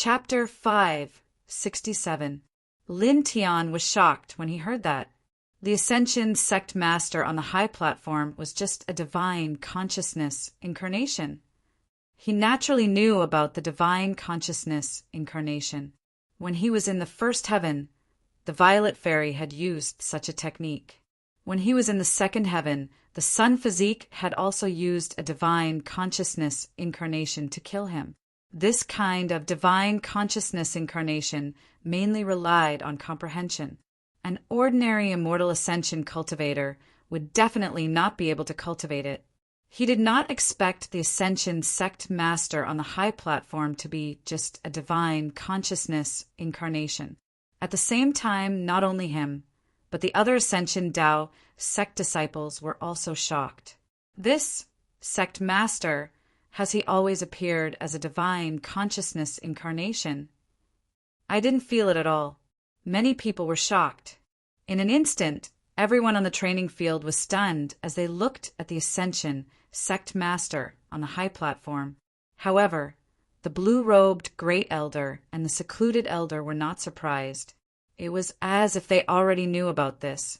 Chapter 567. Lin Tian was shocked when he heard that. The Ascension sect master on the high platform was just a divine consciousness incarnation. He naturally knew about the divine consciousness incarnation. When he was in the first heaven, the Violet Fairy had used such a technique. When he was in the second heaven, the Sun Physique had also used a divine consciousness incarnation to kill him. This kind of divine consciousness incarnation mainly relied on comprehension. An ordinary immortal ascension cultivator would definitely not be able to cultivate it. He did not expect the Ascension sect master on the high platform to be just a divine consciousness incarnation. At the same time, not only him, but the other Ascension Tao sect disciples were also shocked. This sect master, has he always appeared as a divine consciousness incarnation? I didn't feel it at all. Many people were shocked. In an instant, everyone on the training field was stunned as they looked at the Ascension sect master on the high platform. However, the blue-robed Great Elder and the secluded Elder were not surprised. It was as if they already knew about this.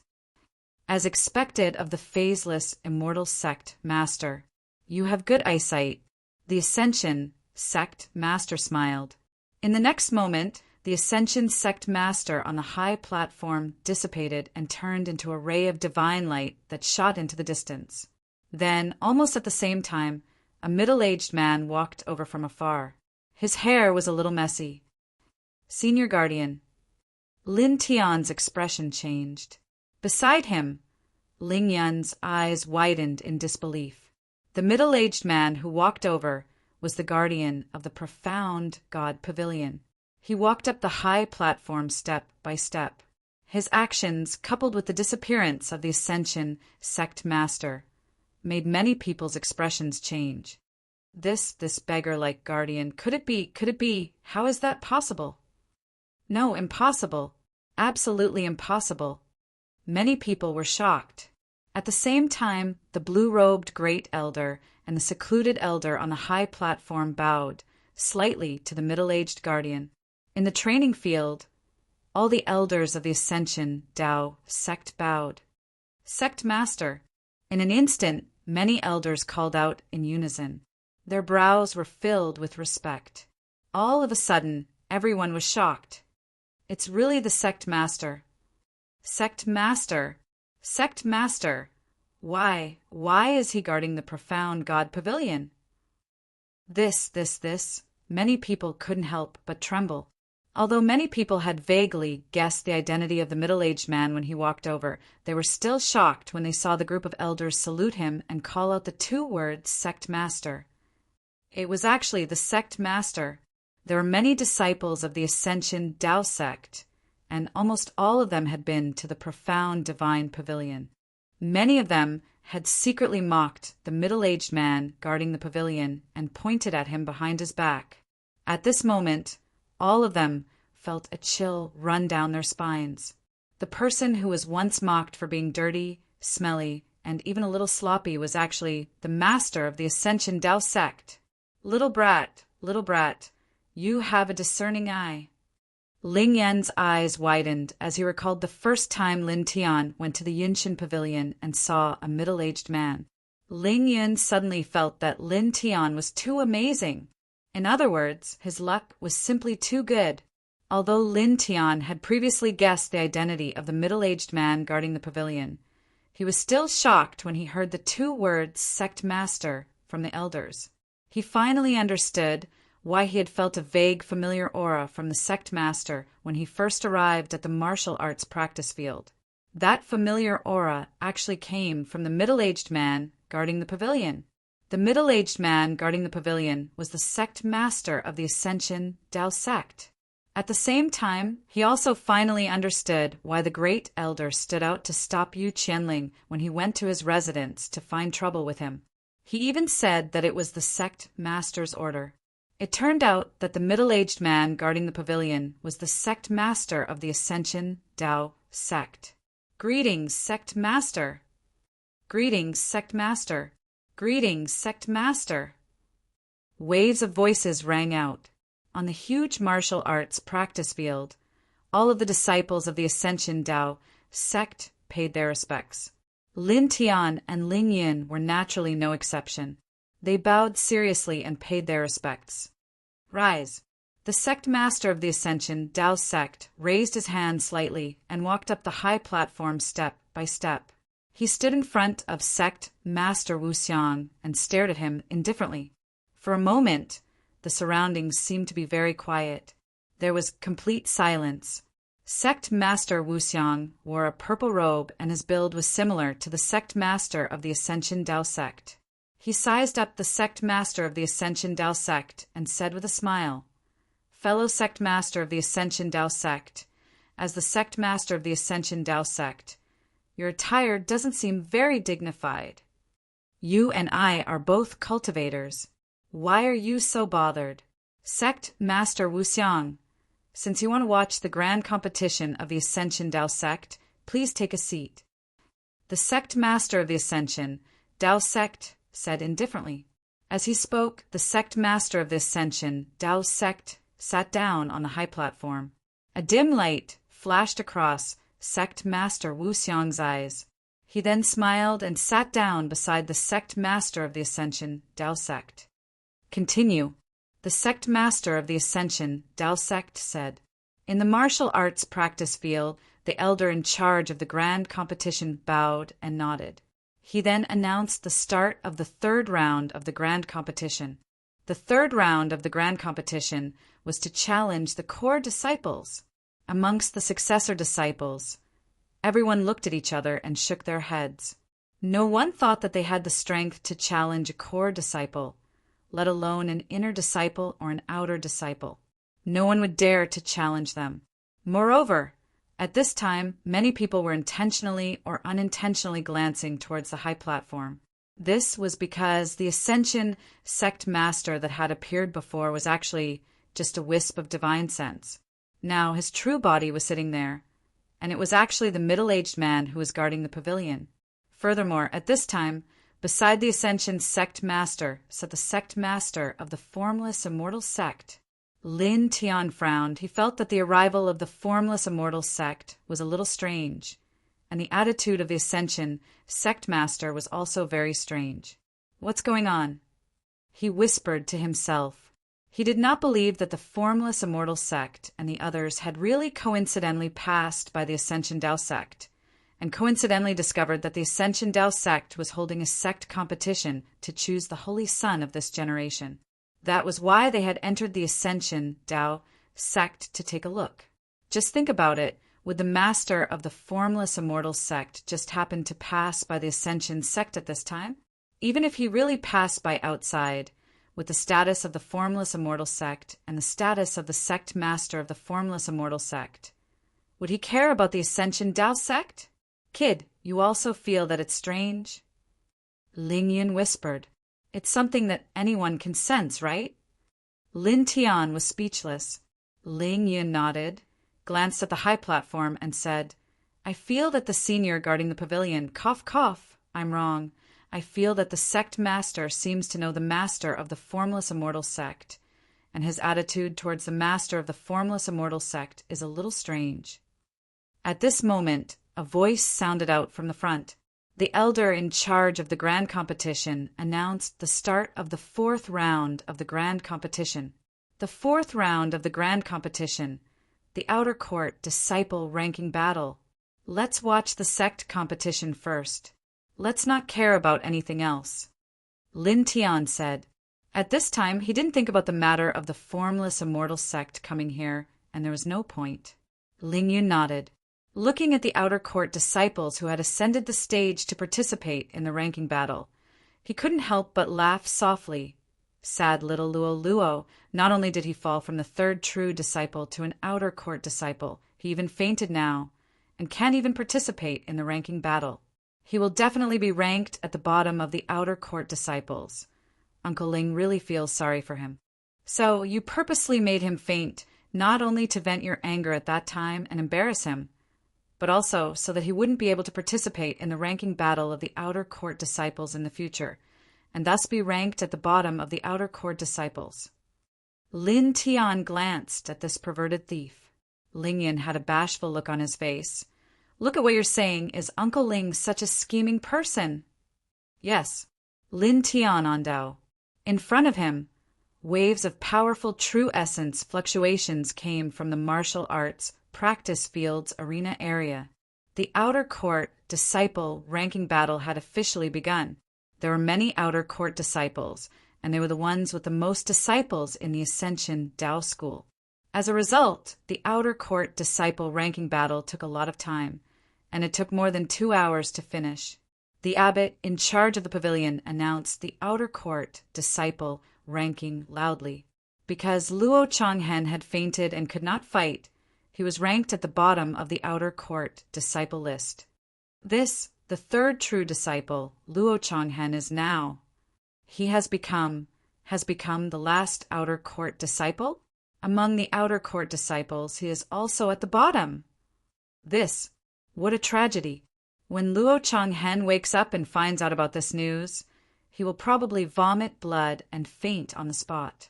As expected of the phaseless immortal sect master, you have good eyesight. The Ascension sect master smiled. In the next moment, the Ascension sect master on the high platform dissipated and turned into a ray of divine light that shot into the distance. Then, almost at the same time, a middle-aged man walked over from afar. His hair was a little messy. Senior Guardian. Lin Tian's expression changed. Beside him, Ling Yun's eyes widened in disbelief. The middle-aged man who walked over was the guardian of the profound God Pavilion. He walked up the high platform step by step. His actions, coupled with the disappearance of the Ascension sect master, made many people's expressions change. This beggar-like guardian, could it be, how is that possible? No, impossible. Absolutely impossible. Many people were shocked. At the same time, the blue-robed Great Elder and the secluded Elder on the high platform bowed slightly to the middle-aged guardian. In the training field, all the elders of the Ascension Tao sect bowed. Sect master. In an instant, many elders called out in unison. Their brows were filled with respect. All of a sudden, everyone was shocked. It's really the sect master. Sect master. Sect master. Why is he guarding the profound God Pavilion? This. Many people couldn't help but tremble. Although many people had vaguely guessed the identity of the middle-aged man when he walked over, they were still shocked when they saw the group of elders salute him and call out the two words sect master. It was actually the sect master. There were many disciples of the Ascension Tao sect, and almost all of them had been to the profound divine pavilion. Many of them had secretly mocked the middle-aged man guarding the pavilion and pointed at him behind his back. At this moment, all of them felt a chill run down their spines. The person who was once mocked for being dirty, smelly, and even a little sloppy was actually the master of the Ascension Tao sect. Little brat, you have a discerning eye. Ling Yan's eyes widened as he recalled the first time Lin Tian went to the Yinshin Pavilion and saw a middle-aged man. Ling Yan suddenly felt that Lin Tian was too amazing. In other words, his luck was simply too good. Although Lin Tian had previously guessed the identity of the middle-aged man guarding the pavilion, he was still shocked when he heard the two words sect master from the elders. He finally understood why he had felt a vague familiar aura from the sect master when he first arrived at the martial arts practice field. That familiar aura actually came from the middle-aged man guarding the pavilion. The middle-aged man guarding the pavilion was the sect master of the Ascension Tao sect. At the same time, he also finally understood why the Great Elder stood out to stop Yu Qianling when he went to his residence to find trouble with him. He even said that it was the sect master's order. It turned out that the middle-aged man guarding the pavilion was the sect master of the Ascension Tao sect. Greetings, sect master. Greetings, sect master. Greetings, sect master. Waves of voices rang out. on the huge martial arts practice field, all of the disciples of the Ascension Dao sect paid their respects. Lin Tian and Ling Yin were naturally no exception. They bowed seriously and paid their respects. Rise. The sect master of the Ascension Dao sect raised his hand slightly and walked up the high platform step by step. He stood in front of sect master Wu Xiang and stared at him indifferently. For a moment, the surroundings seemed to be very quiet. There was complete silence. Sect master Wu Xiang wore a purple robe and his build was similar to the sect master of the Ascension Dao sect. He sized up the sect master of the Ascension Dao sect and said with a smile, "Fellow sect master of the Ascension Dao sect, as the sect master of the Ascension Dao sect, your attire doesn't seem very dignified. You and I are both cultivators. Why are you so bothered? Sect master Wu Xiang, since you want to watch the grand competition of the Ascension Dao sect, please take a seat." The sect master of the Ascension Dao sect said indifferently. As he spoke, the sect master of the Ascension Dao sect sat down on the high platform. A dim light flashed across sect master Wu Xiang's eyes. He then smiled and sat down beside the sect master of the Ascension Dao sect. "Continue," the sect master of the Ascension Dao sect said. In the martial arts practice field, the elder in charge of the grand competition bowed and nodded. He then announced the start of the third round of the grand competition. The third round of the grand competition was to challenge the core disciples. Amongst the successor disciples, everyone looked at each other and shook their heads. No one thought that they had the strength to challenge a core disciple, let alone an inner disciple or an outer disciple. No one would dare to challenge them. Moreover, at this time, many people were intentionally or unintentionally glancing towards the high platform. This was because the Ascension sect master that had appeared before was actually just a wisp of divine sense. Now his true body was sitting there, and it was actually the middle-aged man who was guarding the pavilion. Furthermore, at this time, beside the Ascension sect master sat the sect master of the formless immortal sect. Lin Tian frowned. He felt that the arrival of the formless immortal sect was a little strange, and the attitude of the Ascension sect master was also very strange. "What's going on?" he whispered to himself. He did not believe that the formless immortal sect and the others had really coincidentally passed by the Ascension Dao sect, and coincidentally discovered that the Ascension Dao sect was holding a sect competition to choose the holy son of this generation. That was why they had entered the Ascension Dao sect to take a look. Just think about it. Would the master of the formless immortal sect just happen to pass by the Ascension sect at this time? Even if he really passed by outside, with the status of the formless immortal sect and the status of the sect master of the formless immortal sect, would he care about the Ascension Dao sect? "Kid, you also feel that it's strange?" Ling Yin whispered. "It's something that anyone can sense, right?" Lin Tian was speechless. Ling Yin nodded, glanced at the high platform, and said, "I feel that the senior guarding the pavilion, cough, cough, I'm wrong. I feel that the sect master seems to know the master of the formless immortal sect, and his attitude towards the master of the formless immortal sect is a little strange." At this moment, a voice sounded out from the front. The elder in charge of the grand competition announced the start of the fourth round of the grand competition. The fourth round of the grand competition, the outer court disciple ranking battle. Let's watch the sect competition first. Let's not care about anything else, Lin Tian said. At this time, he didn't think about the matter of the formless immortal sect coming here, and there was no point. Ling Yun nodded. Looking at the outer court disciples who had ascended the stage to participate in the ranking battle, he couldn't help but laugh softly. Sad little Luo Luo, not only did he fall from the third true disciple to an outer court disciple, he even fainted now, and can't even participate in the ranking battle. He will definitely be ranked at the bottom of the outer court disciples. Uncle Ling really feels sorry for him. So you purposely made him faint, not only to vent your anger at that time and embarrass him, but also so that he wouldn't be able to participate in the ranking battle of the outer court disciples in the future, and thus be ranked at the bottom of the outer court disciples. Lin Tian glanced at this perverted thief. Ling Yin had a bashful look on his face. Look at what you're saying. Is Uncle Ling such a scheming person? Yes. Lin Tian on Dao. In front of him, waves of powerful true essence fluctuations came from the martial arts practice field's arena area. The outer court disciple ranking battle had officially begun. There were many outer court disciples, and they were the ones with the most disciples in the Ascension Dao School. As a result, the outer court disciple ranking battle took a lot of time, and it took more than 2 hours to finish. The abbot in charge of the pavilion announced the outer court disciple ranking loudly. Because Luo Changhen had fainted and could not fight, he was ranked at the bottom of the outer court disciple list. This, the third true disciple, Luo Changhen, is now. He has become the last outer court disciple? Among the outer court disciples, he is also at the bottom. What a tragedy. When Luo Changhen wakes up and finds out about this news, he will probably vomit blood and faint on the spot.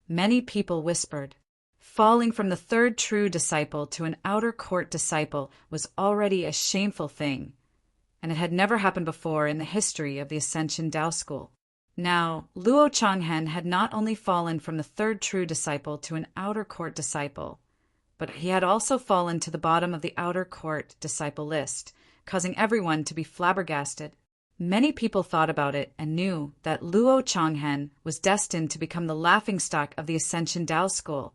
Many people whispered. Falling from the third true disciple to an outer court disciple was already a shameful thing, and it had never happened before in the history of the Ascension Dao School. Now, Luo Changhen had not only fallen from the third true disciple to an outer court disciple, but he had also fallen to the bottom of the outer court disciple list, causing everyone to be flabbergasted. Many people thought about it and knew that Luo Changhen was destined to become the laughingstock of the Ascension Dao School,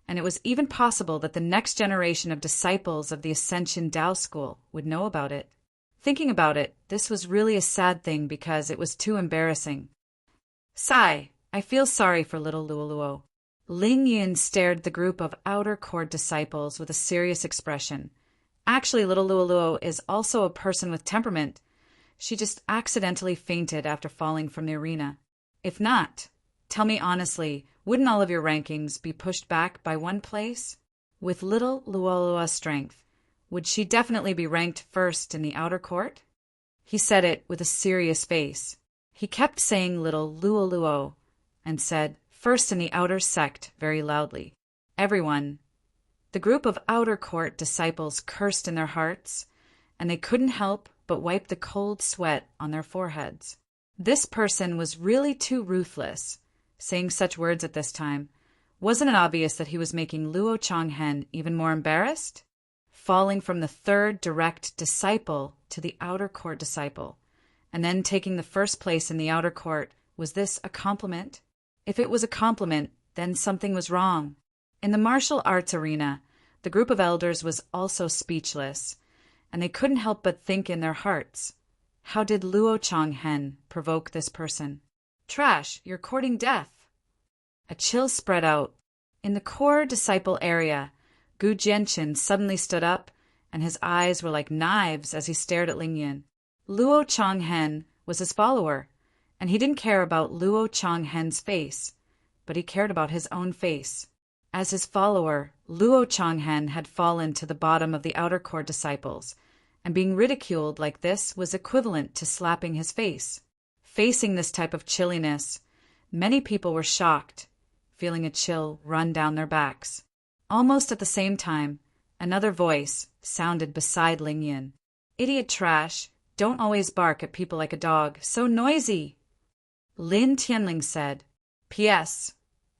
and it was even possible that the next generation of disciples of the Ascension Dao School would know about it. Thinking about it, this was really a sad thing because it was too embarrassing. Sigh, I feel sorry for little Luoluo. Ling Yin stared the group of outer court disciples with a serious expression. Actually, little Luoluo is also a person with temperament. She just accidentally fainted after falling from the arena. If not, tell me honestly, wouldn't all of your rankings be pushed back by 1 place? With little Luoluo's strength, would she definitely be ranked first in the outer court? He said it with a serious face. He kept saying little Luoluo and said, first in the outer sect, very loudly. Everyone. The group of outer court disciples cursed in their hearts, and they couldn't help but wipe the cold sweat on their foreheads. This person was really too ruthless, saying such words at this time. Wasn't it obvious that he was making Luo Changhen even more embarrassed? Falling from the third direct disciple to the outer court disciple, and then taking the first place in the outer court, was this a compliment? If it was a compliment, then something was wrong. In the martial arts arena, the group of elders was also speechless, and they couldn't help but think in their hearts, how did Luo Changhen provoke this person? Trash, you're courting death. A chill spread out. In the core disciple area, Gu Jianqin suddenly stood up, and his eyes were like knives as he stared at Ling Yin. Luo Changhen was his follower, and he didn't care about Luo Changhen's face, but he cared about his own face. As his follower, Luo Changhen had fallen to the bottom of the outer court disciples, and being ridiculed like this was equivalent to slapping his face. Facing this type of chilliness, many people were shocked, feeling a chill run down their backs. Almost at the same time, another voice sounded beside Ling Yin. Idiot trash, don't always bark at people like a dog, so noisy. Lin Tianling said, P.S.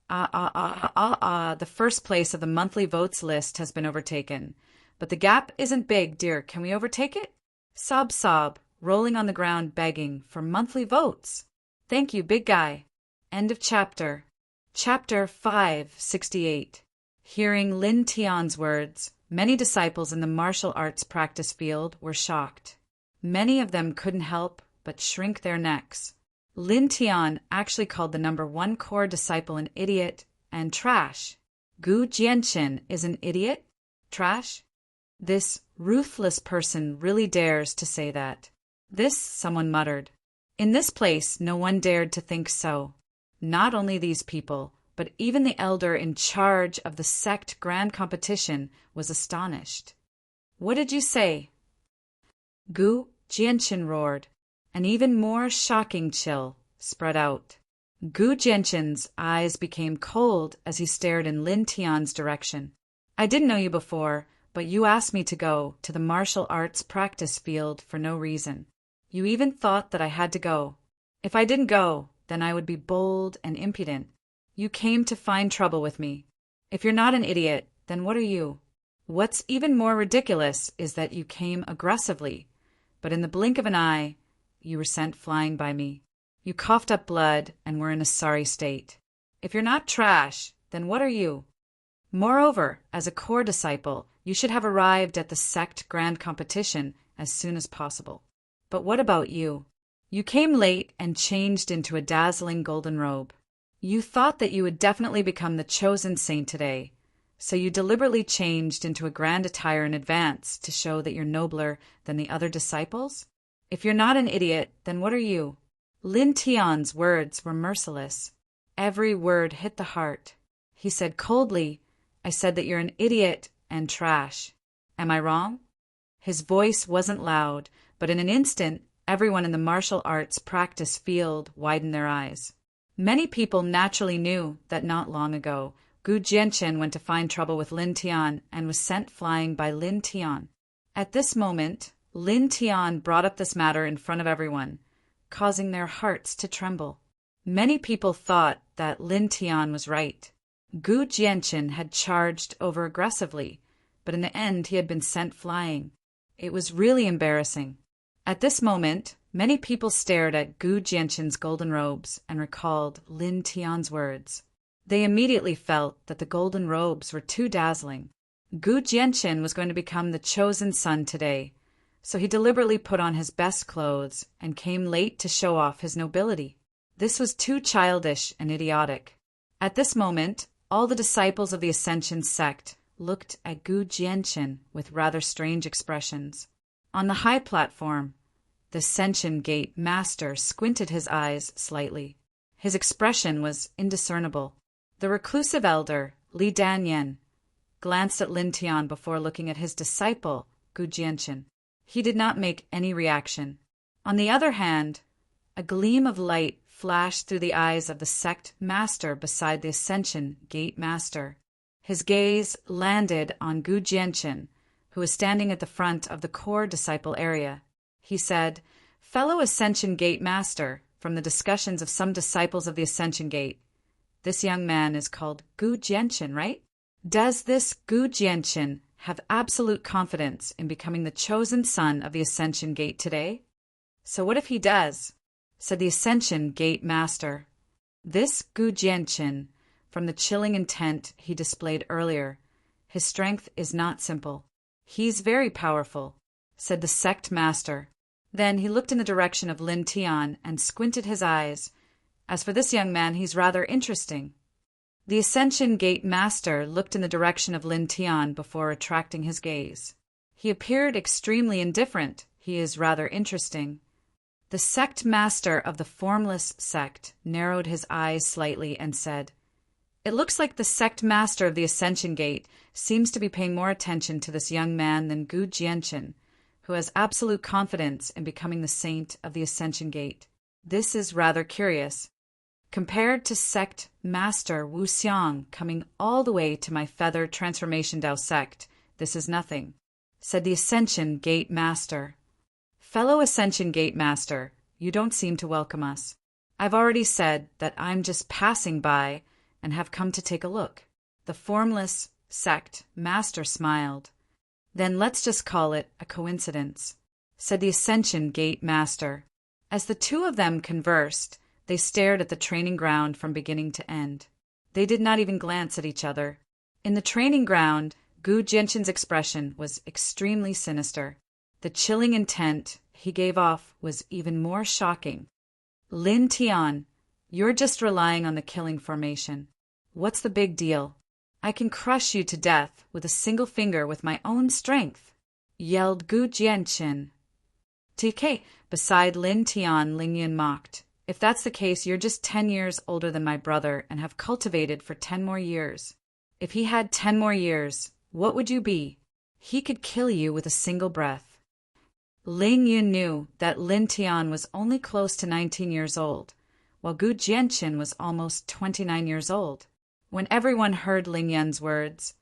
The first place of the monthly votes list has been overtaken. But the gap isn't big, dear. Can we overtake it? Sob, sob, rolling on the ground begging for monthly votes. Thank you, big guy. End of chapter. Chapter 568. Hearing Lin Tian's words, many disciples in the martial arts practice field were shocked. Many of them couldn't help but shrink their necks. Lin Tian actually called the number 1 core disciple an idiot and trash. Gu Jianqin is an idiot? Trash? This ruthless person really dares to say that. This, someone muttered. In this place, no one dared to think so. Not only these people, but even the elder in charge of the sect grand competition was astonished. What did you say? Gu Jianqin roared. An even more shocking chill spread out. Gu Jianqin's eyes became cold as he stared in Lin Tian's direction. I didn't know you before, but you asked me to go to the martial arts practice field for no reason. You even thought that I had to go. If I didn't go, then I would be bold and impudent. You came to find trouble with me. If you're not an idiot, then what are you? What's even more ridiculous is that you came aggressively, but in the blink of an eye, you were sent flying by me. You coughed up blood and were in a sorry state. If you're not trash, then what are you? Moreover, as a core disciple, you should have arrived at the sect grand competition as soon as possible. But what about you? You came late and changed into a dazzling golden robe. You thought that you would definitely become the chosen saint today, so you deliberately changed into a grand attire in advance to show that you're nobler than the other disciples? If you're not an idiot, then what are you? Lin Tian's words were merciless. Every word hit the heart. He said coldly, I said that you're an idiot and trash. Am I wrong? His voice wasn't loud, but in an instant, everyone in the martial arts practice field widened their eyes. Many people naturally knew that not long ago, Gu Jianqin went to find trouble with Lin Tian and was sent flying by Lin Tian. At this moment, Lin Tian brought up this matter in front of everyone, causing their hearts to tremble. Many people thought that Lin Tian was right. Gu Jianqin had charged over aggressively, but in the end he had been sent flying. It was really embarrassing. At this moment, many people stared at Gu Jianqin's golden robes and recalled Lin Tian's words. They immediately felt that the golden robes were too dazzling. Gu Jianqin was going to become the chosen son today, so he deliberately put on his best clothes and came late to show off his nobility. This was too childish and idiotic. At this moment, all the disciples of the Ascension sect looked at Gu Jianqin with rather strange expressions. On the high platform, the Ascension Gate Master squinted his eyes slightly. His expression was indiscernible. The reclusive elder, Li Danyan, glanced at Lin Tian before looking at his disciple, Gu Jianqin. He did not make any reaction. On the other hand, a gleam of light flashed through the eyes of the sect master beside the Ascension Gate Master. His gaze landed on Gu Jianqin, who was standing at the front of the core disciple area. He said, Fellow Ascension Gate Master, from the discussions of some disciples of the Ascension Gate, this young man is called Gu Jianqin, right? Does this Gu Jianqin have absolute confidence in becoming the chosen son of the Ascension Gate today? So what if he does? Said the Ascension Gate Master. This Gu Jianqin, from the chilling intent he displayed earlier, his strength is not simple. He's very powerful, said the sect master. Then he looked in the direction of Lin Tian and squinted his eyes. As for this young man, he's rather interesting. The Ascension Gate Master looked in the direction of Lin Tian before retracting his gaze. He appeared extremely indifferent. He is rather interesting. The sect master of the formless sect narrowed his eyes slightly and said, It looks like the sect master of the Ascension Gate seems to be paying more attention to this young man than Gu Jianqin, who has absolute confidence in becoming the saint of the Ascension Gate. This is rather curious. Compared to sect master Wu Xiang coming all the way to my feather transformation Dao sect, this is nothing, said the Ascension Gate Master. Fellow Ascension Gate Master, you don't seem to welcome us. I've already said that I'm just passing by and have come to take a look. The formless sect master smiled. Then let's just call it a coincidence, said the Ascension Gate Master. As the two of them conversed, they stared at the training ground from beginning to end. They did not even glance at each other. In the training ground, Gu Jianqin's expression was extremely sinister. The chilling intent he gave off was even more shocking. Lin Tian, you're just relying on the killing formation. What's the big deal? I can crush you to death with a single finger with my own strength, yelled Gu Jianqin. TK, beside Lin Tian, Ling Yun mocked. If that's the case, you're just 10 years older than my brother and have cultivated for 10 more years. If he had 10 more years, what would you be? He could kill you with a single breath. Ling Yun knew that Lin Tian was only close to 19 years old, while Gu Jianqin was almost 29 years old. When everyone heard Ling Yun's words,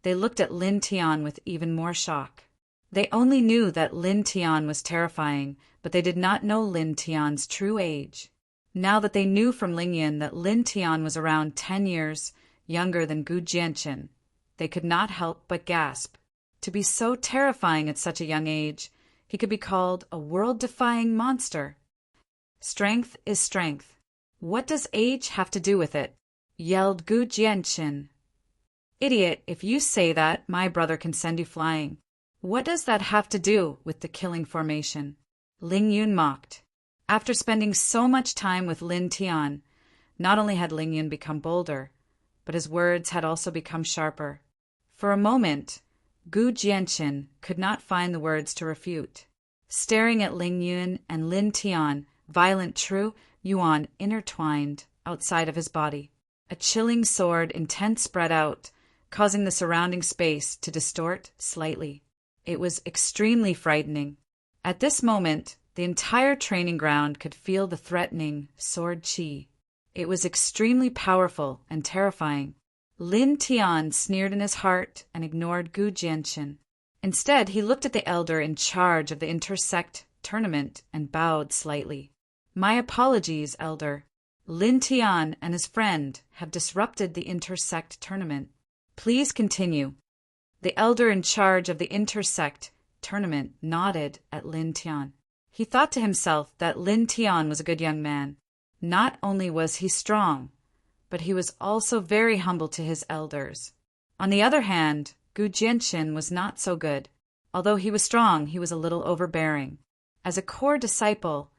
they looked at Lin Tian with even more shock. They only knew that Lin Tian was terrifying, but they did not know Lin Tian's true age. Now that they knew from Ling Yun that Lin Tian was around 10 years younger than Gu Jianqin, they could not help but gasp. To be so terrifying at such a young age, he could be called a world-defying monster. Strength is strength. What does age have to do with it? Yelled Gu Jianqin. Idiot, if you say that, my brother can send you flying. What does that have to do with the killing formation? Ling Yun mocked. After spending so much time with Lin Tian, not only had Ling Yun become bolder, but his words had also become sharper. For a moment, Gu Jianqin could not find the words to refute. Staring at Ling Yun and Lin Tian, violent true yuan intertwined outside of his body. A chilling sword intent spread out, causing the surrounding space to distort slightly. It was extremely frightening. At this moment, the entire training ground could feel the threatening sword qi. It was extremely powerful and terrifying. Lin Tian sneered in his heart and ignored Gu Jianqin. Instead, he looked at the elder in charge of the intersect tournament and bowed slightly. My apologies, elder. Lin Tian and his friend have disrupted the intersect tournament. Please continue. The elder in charge of the intersect tournament nodded at Lin Tian. He thought to himself that Lin Tian was a good young man. Not only was he strong, but he was also very humble to his elders. On the other hand, Gu Jianqin was not so good. Although he was strong, he was a little overbearing. As a core disciple,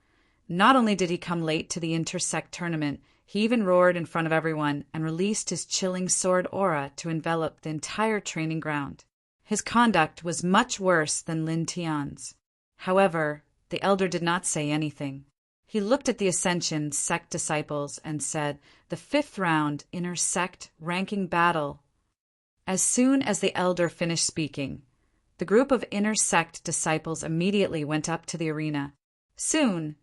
not only did he come late to the intersect tournament, he even roared in front of everyone and released his chilling sword aura to envelop the entire training ground. His conduct was much worse than Lin Tian's. However, the elder did not say anything. He looked at the Ascension sect disciples and said, "The 5th round inner sect ranking battle." As soon as the elder finished speaking, the group of inner sect disciples immediately went up to the arena. Soon,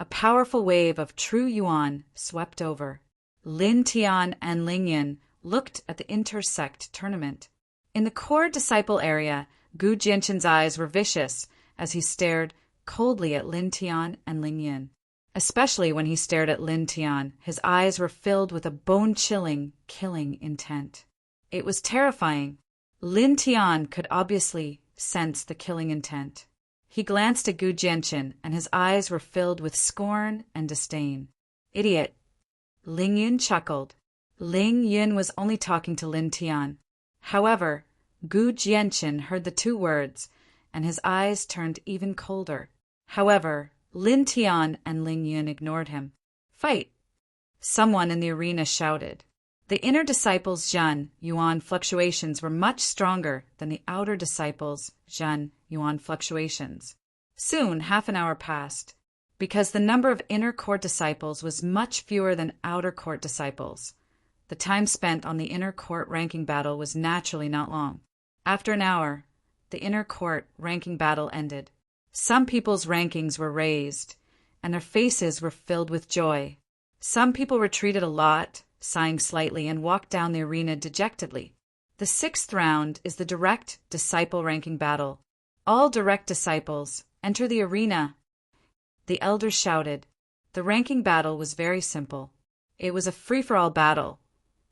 a powerful wave of true yuan swept over. Lin Tian and Ling Yun looked at the intersect tournament. In the core disciple area, Gu Jianqin's eyes were vicious as he stared coldly at Lin Tian and Ling Yun. Especially when he stared at Lin Tian, his eyes were filled with a bone-chilling, killing intent. It was terrifying. Lin Tian could obviously sense the killing intent. He glanced at Gu Jianqin, and his eyes were filled with scorn and disdain. Idiot. Ling Yun chuckled. Ling Yun was only talking to Lin Tian. However, Gu Jianqin heard the 2 words, and his eyes turned even colder. However, Lin Tian and Ling Yun ignored him. Fight! Someone in the arena shouted. The inner disciples' Zhen Yuan fluctuations were much stronger than the outer disciples' Zhen Yuan fluctuations. Soon, half an hour passed. Because the number of inner court disciples was much fewer than outer court disciples, the time spent on the inner court ranking battle was naturally not long. After an hour, the inner court ranking battle ended. Some people's rankings were raised, and their faces were filled with joy. Some people retreated a lot, sighing slightly, and walked down the arena dejectedly. The 6th round is the direct disciple ranking battle. All direct disciples enter the arena. The elders shouted. The ranking battle was very simple. It was a free-for-all battle,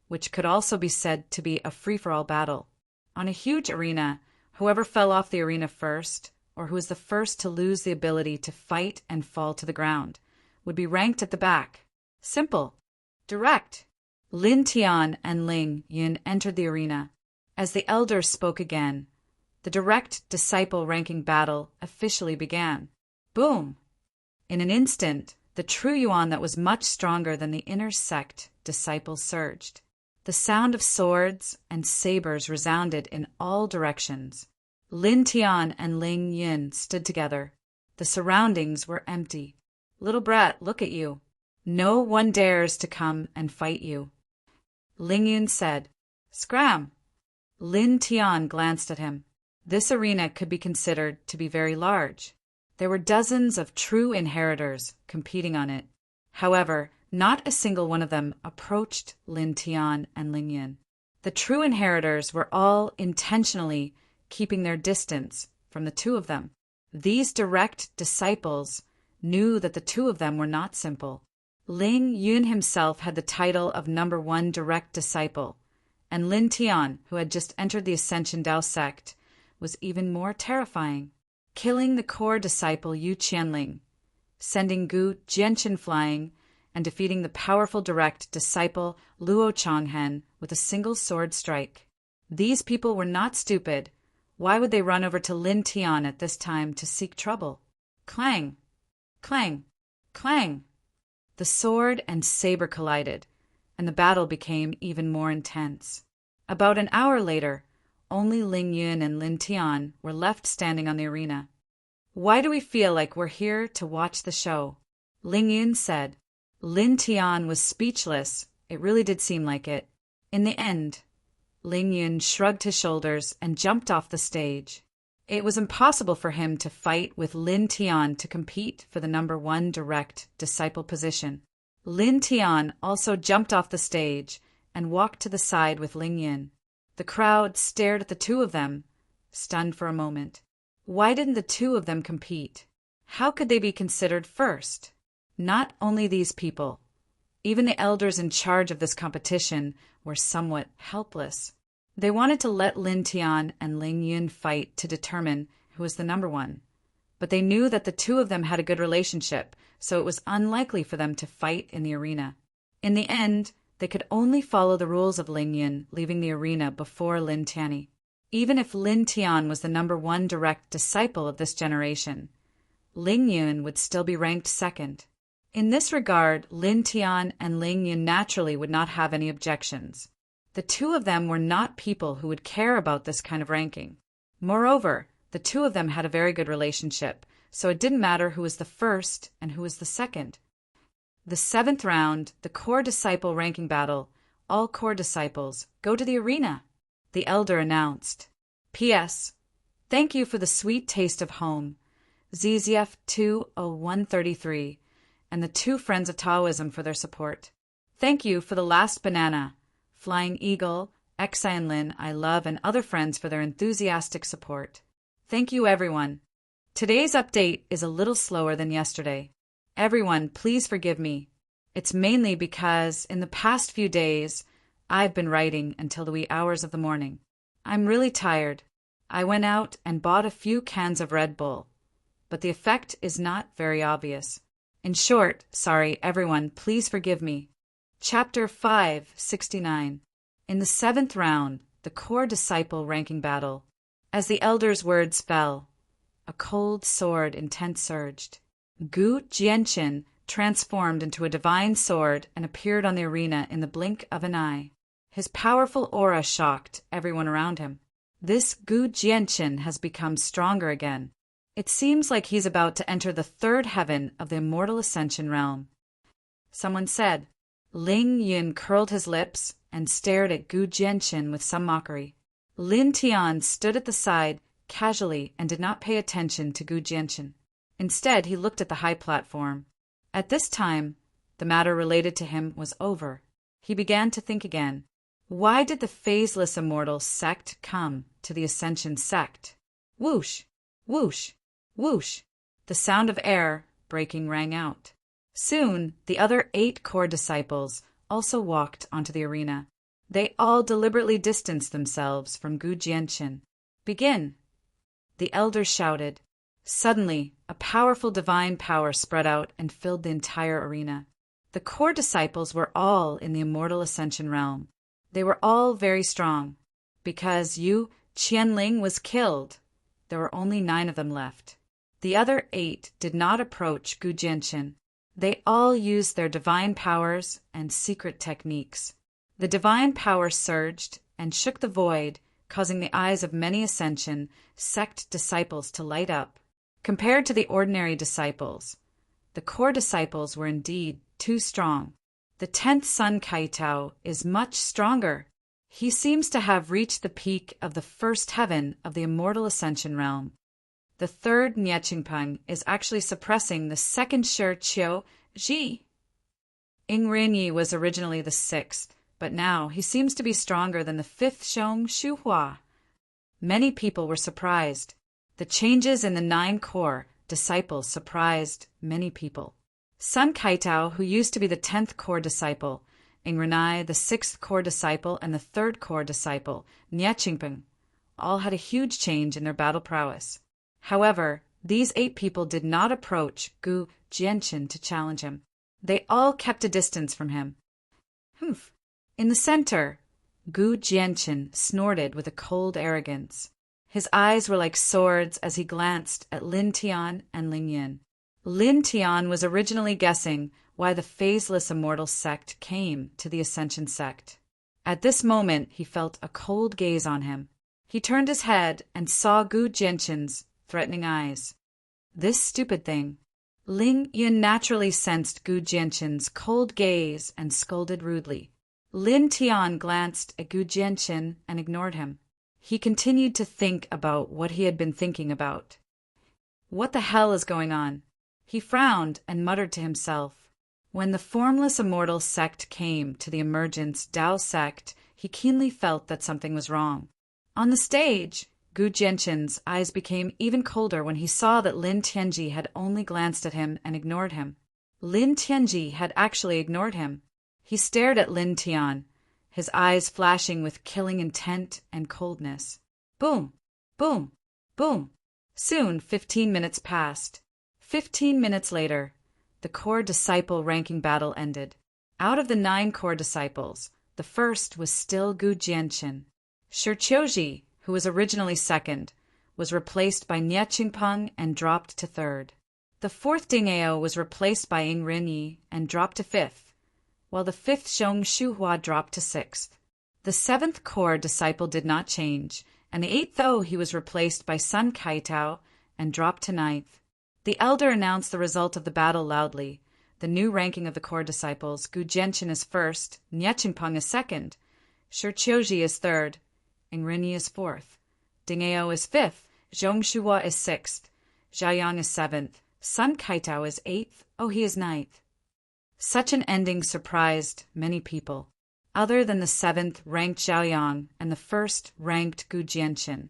which could also be said to be a free-for-all battle. On a huge arena, whoever fell off the arena first, or who was the first to lose the ability to fight and fall to the ground, would be ranked at the back. Simple. Direct. Lin Tian and Ling Yun entered the arena. As the elder spoke again, the direct disciple ranking battle officially began. Boom! In an instant, the true yuan that was much stronger than the inner sect disciples surged. The sound of swords and sabers resounded in all directions. Lin Tian and Ling Yun stood together. The surroundings were empty. Little brat, look at you. No one dares to come and fight you. Ling Yun said, Scram! Lin Tian glanced at him. This arena could be considered to be very large. There were dozens of true inheritors competing on it. However, Not a single one of them approached Lin Tian and Ling Yun. The true inheritors were all intentionally keeping their distance from the two of them. These direct disciples knew that the two of them were not simple. Ling Yun himself had the title of number one direct disciple, and Lin Tian, who had just entered the Ascension Dao sect, was even more terrifying. Killing the core disciple Yu Qianling, sending Gu Jianchen flying, and defeating the powerful direct disciple Luo Changhen with a single sword strike. These people were not stupid. Why would they run over to Lin Tian at this time to seek trouble? Clang! Clang! Clang! The sword and saber collided, and the battle became even more intense. About an hour later, only Ling Yun and Lin Tian were left standing on the arena. "Why do we feel like we're here to watch the show?" Ling Yun said. Lin Tian was speechless. It really did seem like it. In the end, Ling Yun shrugged his shoulders and jumped off the stage. It was impossible for him to fight with Lin Tian to compete for the number one direct disciple position. Lin Tian also jumped off the stage and walked to the side with Ling Yun. The crowd stared at the two of them, stunned for a moment. Why didn't the two of them compete? How could they be considered first? Not only these people, even the elders in charge of this competition were somewhat helpless. They wanted to let Lin Tian and Ling Yun fight to determine who was the number one, but they knew that the two of them had a good relationship, so it was unlikely for them to fight in the arena. In the end, they could only follow the rules of Ling Yun leaving the arena before Lin Tian. Even if Lin Tian was the number one direct disciple of this generation, Ling Yun would still be ranked second. In this regard, Lin Tian and Ling Yun naturally would not have any objections. The two of them were not people who would care about this kind of ranking. Moreover, the two of them had a very good relationship, so it didn't matter who was the first and who was the second. The 7th round, the core disciple ranking battle. All core disciples, go to the arena, the elder announced. P.S. Thank you for the sweet taste of home. ZZF 20133. And the two friends of Taoism for their support. Thank you for the last banana, Flying Eagle, Lin, I Love, and other friends for their enthusiastic support. Thank you, everyone. Today's update is a little slower than yesterday. Everyone, please forgive me. It's mainly because in the past few days, I've been writing until the wee hours of the morning. I'm really tired. I went out and bought a few cans of Red Bull, but the effect is not very obvious. In short, sorry, everyone, please forgive me. Chapter 569. In the 7th round, the core disciple ranking battle. As the elder's words fell, a cold sword intent surged. Gu Jianchen transformed into a divine sword and appeared on the arena in the blink of an eye. His powerful aura shocked everyone around him. This Gu Jianchen has become stronger again. It seems like he's about to enter the 3rd heaven of the immortal ascension realm. Someone said. Ling Yun curled his lips and stared at Gu Jianchen with some mockery. Lin Tian stood at the side casually and did not pay attention to Gu Jianchen. Instead, he looked at the high platform. At this time, the matter related to him was over. He began to think again. Why did the phaseless immortal sect come to the ascension sect? Whoosh! Whoosh! Whoosh! The sound of air breaking rang out. Soon, the other 8 core disciples also walked onto the arena. They all deliberately distanced themselves from Gu Jianchen. Begin! The elders shouted. Suddenly, a powerful divine power spread out and filled the entire arena. The core disciples were all in the immortal ascension realm. They were all very strong. Because Yu Qianling was killed, there were only 9 of them left. The other 8 did not approach Gu Jianchen. They all used their divine powers and secret techniques. The divine power surged and shook the void, causing the eyes of many ascension sect disciples to light up. Compared to the ordinary disciples, the core disciples were indeed too strong. The 10th Sun Kaitao is much stronger. He seems to have reached the peak of the 1st heaven of the immortal ascension realm. The 3rd Nye Qingpeng is actually suppressing the 2nd Shi Qiu Ji. Rinyi was originally the sixth, but now he seems to be stronger than the fifth Xiong Shuhua. Many people were surprised. The changes in the 9 core disciples surprised many people. Sun Kaitao, who used to be the 10th core disciple, Ingrenai, the 6th core disciple, and the 3rd core disciple, Nie Qingpeng, all had a huge change in their battle prowess. However, these 8 people did not approach Gu Jianqin to challenge him. They all kept a distance from him. Humph. In the center, Gu Jianqin snorted with a cold arrogance. His eyes were like swords as he glanced at Lin Tian and Ling Yin. Lin Tian was originally guessing why the phaseless immortal sect came to the Ascension sect. At this moment, he felt a cold gaze on him. He turned his head and saw Gu Jianqin's threatening eyes. This stupid thing. Ling Yin naturally sensed Gu Jianqin's cold gaze and scolded rudely. Lin Tian glanced at Gu Jianqin and ignored him. He continued to think about what he had been thinking about. What the hell is going on? He frowned and muttered to himself. When the formless immortal sect came to the emergence Dao sect, he keenly felt that something was wrong. On the stage, Gu Jianqin's eyes became even colder when he saw that Lin Tianji had only glanced at him and ignored him. Lin Tianji had actually ignored him. He stared at Lin Tian, his eyes flashing with killing intent and coldness. Boom! Boom! Boom! Soon 15 minutes passed. 15 minutes later, the core disciple ranking battle ended. Out of the 9 core disciples, the first was still Gu Jianqin. Shi Qiuji, who was originally second, was replaced by Nie Qingpeng and dropped to third. The 4th Dingao was replaced by Ing Renyi and dropped to 5th, while the 5th Xiong Shuhua dropped to 6th. The 7th core disciple did not change, and the 8th Though he was replaced by Sun Kaitao and dropped to 9th. The elder announced the result of the battle loudly. The new ranking of the core disciples: Gu Jianqin is first, Nie Qingpeng is second, Shi Qiuji is third, Ing Renyi is fourth, Dingao is fifth, Xiong Shuhua is sixth, Zhaoyang is seventh, Sun Kaitao is eighth, he is ninth. Such an ending surprised many people. Other than the 7th ranked Zhaoyang and the 1st ranked Gu Jianqin,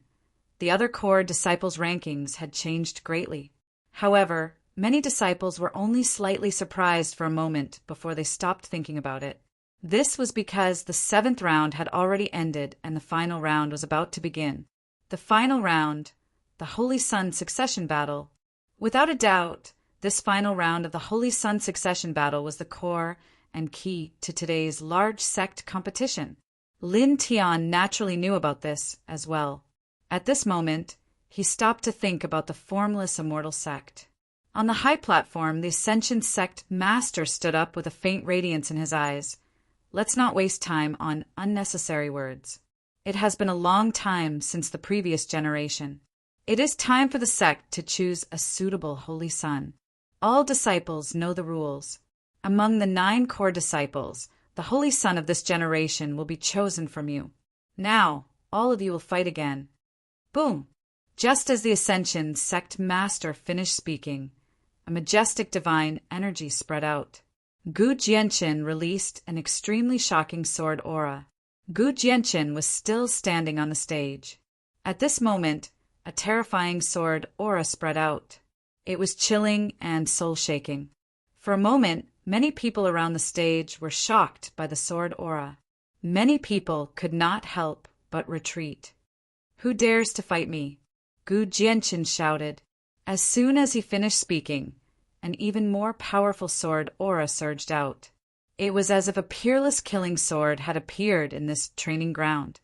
the other core disciples' rankings had changed greatly. However, many disciples were only slightly surprised for a moment before they stopped thinking about it. This was because the 7th round had already ended and the final round was about to begin. The final round, the Holy Sun succession battle. Without a doubt, this final round of the Holy Sun succession battle was the core and key to today's large sect competition. Lin Tian naturally knew about this as well. At this moment, he stopped to think about the formless immortal sect. On the high platform, the Ascension sect master stood up with a faint radiance in his eyes. Let's not waste time on unnecessary words. It has been a long time since the previous generation. It is time for the sect to choose a suitable Holy Sun. All disciples know the rules. Among the 9 core disciples, the Holy Sun of this generation will be chosen from you. Now, all of you will fight again. Boom! Just as the Ascension sect master finished speaking, a majestic divine energy spread out. Gu Jianqin released an extremely shocking sword aura. Gu Jianqin was still standing on the stage. At this moment, a terrifying sword aura spread out. It was chilling and soul-shaking. For a moment, many people around the stage were shocked by the sword aura. Many people could not help but retreat. Who dares to fight me? Gu Jianqin shouted. As soon as he finished speaking, an even more powerful sword aura surged out. It was as if a peerless killing sword had appeared in this training ground.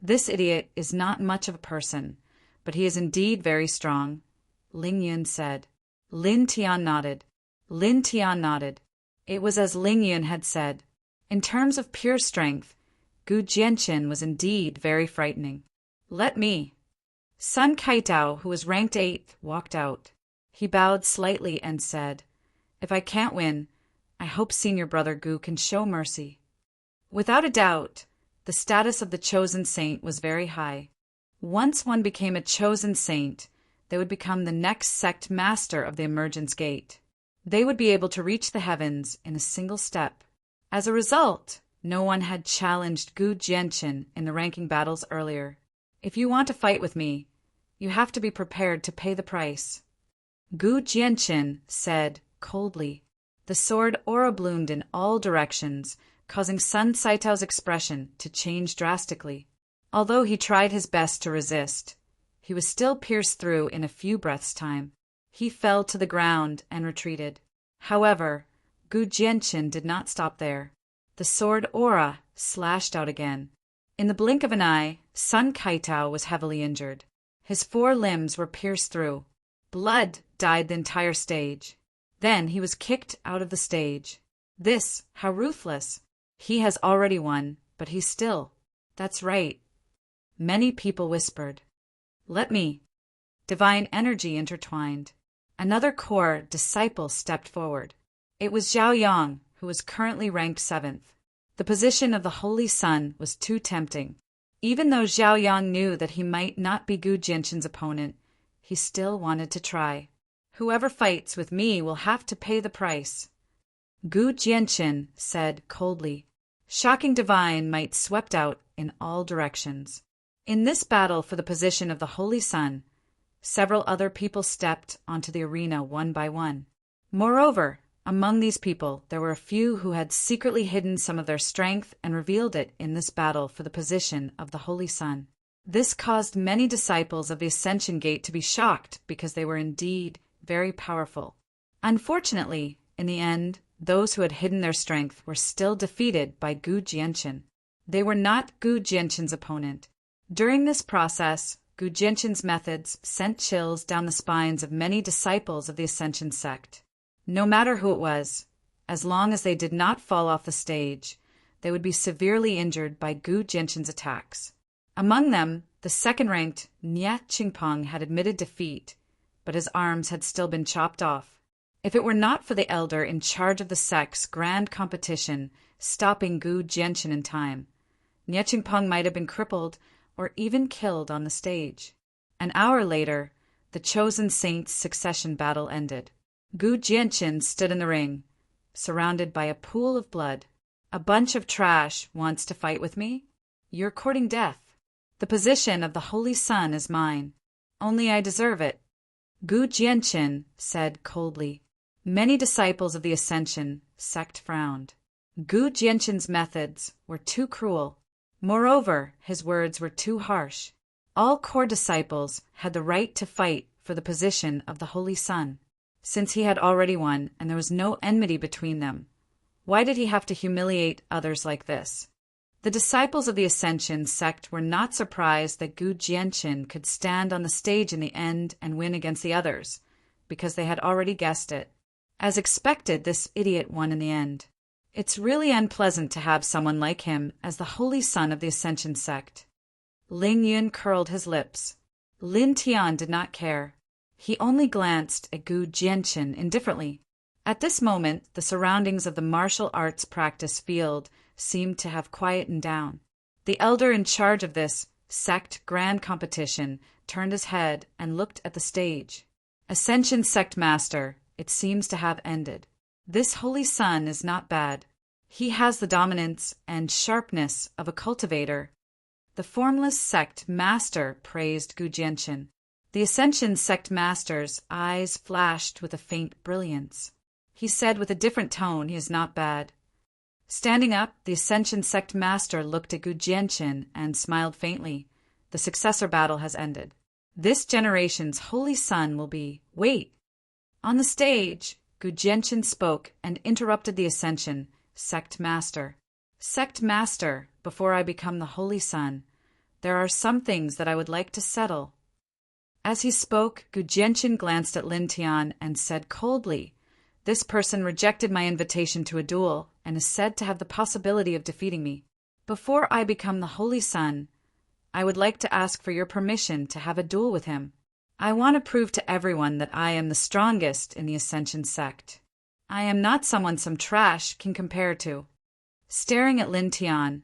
This idiot is not much of a person, but he is indeed very strong, Ling Yun said. Lin Tian nodded. Lin Tian nodded. It was as Ling Yun had said. In terms of pure strength, Gu Jianqin was indeed very frightening. Let me. Sun Kaitao, who was ranked 8th, walked out. He bowed slightly and said, If I can't win, I hope senior brother Gu can show mercy. Without a doubt, the status of the chosen saint was very high. Once one became a chosen saint, they would become the next sect master of the Emergence Gate. They would be able to reach the heavens in a single step. As a result, no one had challenged Gu Jianqin in the ranking battles earlier. If you want to fight with me, you have to be prepared to pay the price. Gu Jianqin said coldly. The sword aura bloomed in all directions, causing Sun Saitao's expression to change drastically. Although he tried his best to resist, he was still pierced through in a few breaths' time. He fell to the ground and retreated. However, Gu Jianqin did not stop there. The sword aura slashed out again. In the blink of an eye, Sun Kaitao was heavily injured. His 4 limbs were pierced through. Blood dyed the entire stage. Then he was kicked out of the stage. This, how ruthless. He has already won, but he's still. That's right. Many people whispered. Let me. Divine energy intertwined. Another core disciple stepped forward. It was Zhao Yang, who was currently ranked 7th. The position of the Holy Sun was too tempting. Even though Zhao Yang knew that he might not be Gu Jianqin's opponent, he still wanted to try. Whoever fights with me will have to pay the price. Gu Jianqin said coldly. Shocking divine might swept out in all directions. In this battle for the position of the Holy Sun, several other people stepped onto the arena one by one. Moreover, among these people, there were a few who had secretly hidden some of their strength and revealed it in this battle for the position of the Holy Sun. This caused many disciples of the Ascension Gate to be shocked because they were indeed very powerful. Unfortunately, in the end, those who had hidden their strength were still defeated by Gu Jianqin. They were not Gu Jianqin's opponent. During this process, Gu Jianqin's methods sent chills down the spines of many disciples of the Ascension sect. No matter who it was, as long as they did not fall off the stage, they would be severely injured by Gu Jianqin's attacks. Among them, the second-ranked Nie Qingpeng had admitted defeat, but his arms had still been chopped off. If it were not for the elder in charge of the sect's grand competition stopping Gu Jianqin in time, Nie Qingpeng might have been crippled or even killed on the stage. An hour later, the chosen saint's succession battle ended. Gu Jianqin stood in the ring, surrounded by a pool of blood. A bunch of trash wants to fight with me? You're courting death. The position of the Holy Sun is mine. Only I deserve it. Gu Jianqin said coldly. Many disciples of the Ascension sect frowned. Gu Jianqin's methods were too cruel. Moreover, his words were too harsh. All core disciples had the right to fight for the position of the Holy Sun. Since he had already won and there was no enmity between them, why did he have to humiliate others like this? The disciples of the Ascension sect were not surprised that Gu Jianqin could stand on the stage in the end and win against the others, because they had already guessed it. As expected, this idiot won in the end. It's really unpleasant to have someone like him as the Holy Sun of the Ascension sect. Ling Yun curled his lips. Lin Tian did not care. He only glanced at Gu Jianqin indifferently. At this moment, the surroundings of the martial arts practice field seemed to have quietened down. The elder in charge of this sect grand competition turned his head and looked at the stage. Ascension sect master, it seems to have ended. This Holy Sun is not bad. He has the dominance and sharpness of a cultivator. The formless sect master praised Gu Jianqin. The Ascension sect master's eyes flashed with a faint brilliance. He said with a different tone, he is not bad. Standing up, the Ascension sect master looked at Gu Jianqin and smiled faintly. The successor battle has ended. This generation's Holy Sun will be... Wait! On the stage, Gu Jianqin spoke and interrupted the Ascension sect master. Sect master, before I become the Holy Sun, there are some things that I would like to settle. As he spoke, Gu Jianqin glanced at Lin Tian and said coldly, This person rejected my invitation to a duel and is said to have the possibility of defeating me. Before I become the Holy Sun, I would like to ask for your permission to have a duel with him. I want to prove to everyone that I am the strongest in the Ascension sect. I am not someone some trash can compare to. Staring at Lin Tian,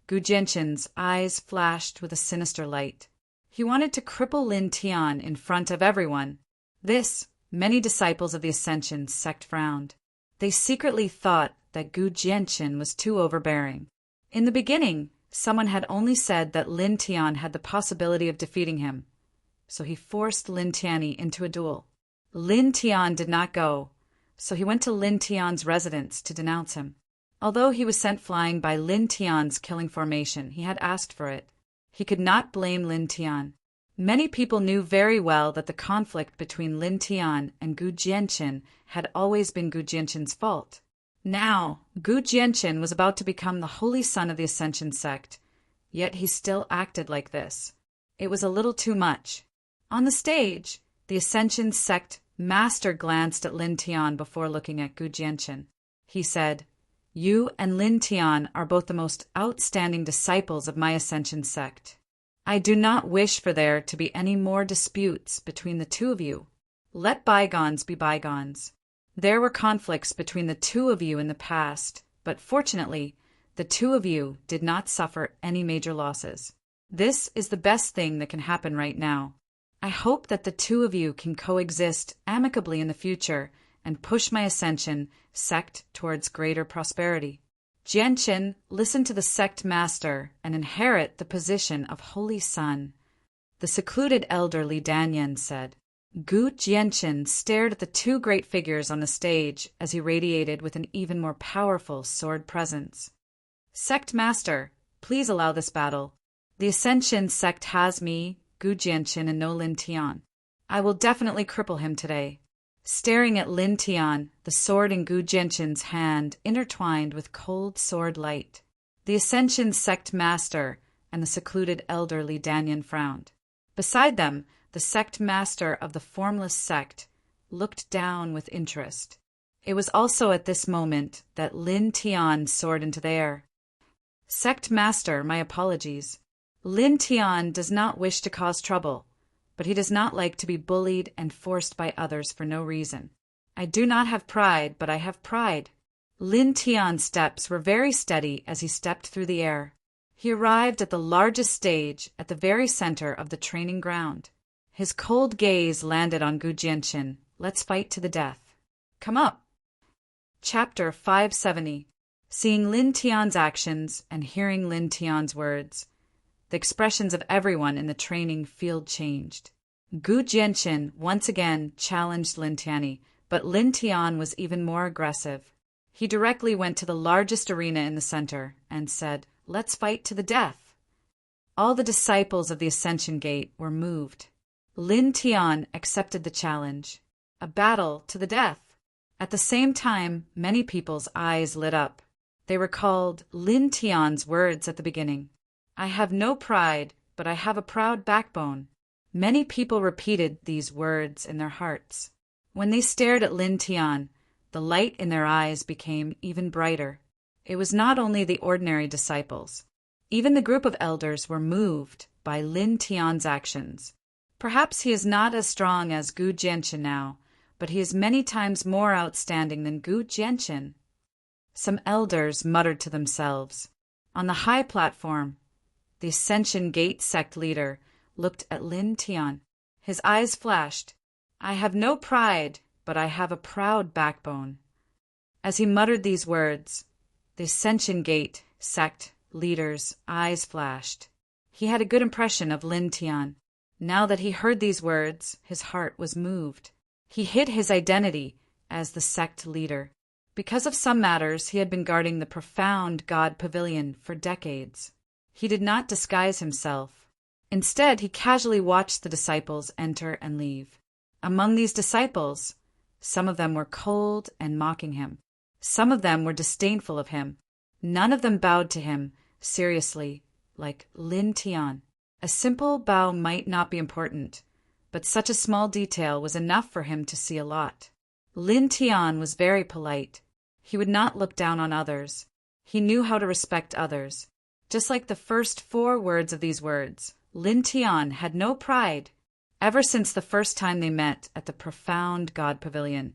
Gu Jianqin's eyes flashed with a sinister light. He wanted to cripple Lin Tian in front of everyone. This Many disciples of the Ascension sect frowned. They secretly thought that Gu Jianqin was too overbearing. In the beginning, someone had only said that Lin Tian had the possibility of defeating him, so he forced Lin Tianyi into a duel. Lin Tian did not go, so he went to Lin Tian's residence to denounce him. Although he was sent flying by Lin Tian's killing formation, he had asked for it. He could not blame Lin Tian. Many people knew very well that the conflict between Lin Tian and Gu Jianqin had always been Gu Jianqin's fault. Now, Gu Jianqin was about to become the holy son of the Ascension sect, yet he still acted like this. It was a little too much. On the stage, the Ascension sect master glanced at Lin Tian before looking at Gu Jianqin. He said, "You and Lin Tian are both the most outstanding disciples of my Ascension sect. I do not wish for there to be any more disputes between the two of you. Let bygones be bygones. There were conflicts between the two of you in the past, but fortunately, the two of you did not suffer any major losses. This is the best thing that can happen right now. I hope that the two of you can coexist amicably in the future and push my Ascension sect towards greater prosperity. Jianqin, listen to the sect master and inherit the position of holy son." The secluded elder Li Danyan said. Gu Jianqin stared at the two great figures on the stage as he radiated with an even more powerful sword presence. "Sect master, please allow this battle. The Ascension sect has me, Gu Jianqin, and no Lin Tian. I will definitely cripple him today." Staring at Lin Tian, the sword in Gu Jianqin's hand intertwined with cold sword light. The Ascension sect master and the secluded elder Li Danyan frowned. Beside them, the sect master of the formless sect looked down with interest. It was also at this moment that Lin Tian soared into the air. "Sect master, my apologies. Lin Tian does not wish to cause trouble, but he does not like to be bullied and forced by others for no reason. I do not have pride, but I have pride." Lin Tian's steps were very steady as he stepped through the air. He arrived at the largest stage at the very center of the training ground. His cold gaze landed on Gu Jianqin. "Let's fight to the death. Come up." Chapter 570. Seeing Lin Tian's actions and hearing Lin Tian's words, the expressions of everyone in the training field changed. Gu Jianqin once again challenged Lin Tianyi, but Lin Tian was even more aggressive. He directly went to the largest arena in the center and said, "Let's fight to the death." All the disciples of the Ascension Gate were moved. Lin Tian accepted the challenge. A battle to the death. At the same time, many people's eyes lit up. They recalled Lin Tian's words at the beginning. "I have no pride, but I have a proud backbone." Many people repeated these words in their hearts. When they stared at Lin Tian, the light in their eyes became even brighter. It was not only the ordinary disciples. Even the group of elders were moved by Lin Tian's actions. Perhaps he is not as strong as Gu Jianqin now, but he is many times more outstanding than Gu Jianqin. Some elders muttered to themselves. On the high platform, the Ascension Gate sect leader looked at Lin Tian. His eyes flashed. "I have no pride, but I have a proud backbone." As he muttered these words, the Ascension Gate sect leader's eyes flashed. He had a good impression of Lin Tian. Now that he heard these words, his heart was moved. He hid his identity as the sect leader. Because of some matters, he had been guarding the profound God Pavilion for decades. He did not disguise himself. Instead, he casually watched the disciples enter and leave. Among these disciples, some of them were cold and mocking him. Some of them were disdainful of him. None of them bowed to him seriously, like Lin Tian. A simple bow might not be important, but such a small detail was enough for him to see a lot. Lin Tian was very polite. He would not look down on others. He knew how to respect others. Just like the first 4 words of these words, Lin Tian had no pride. Ever since the first time they met at the profound God Pavilion,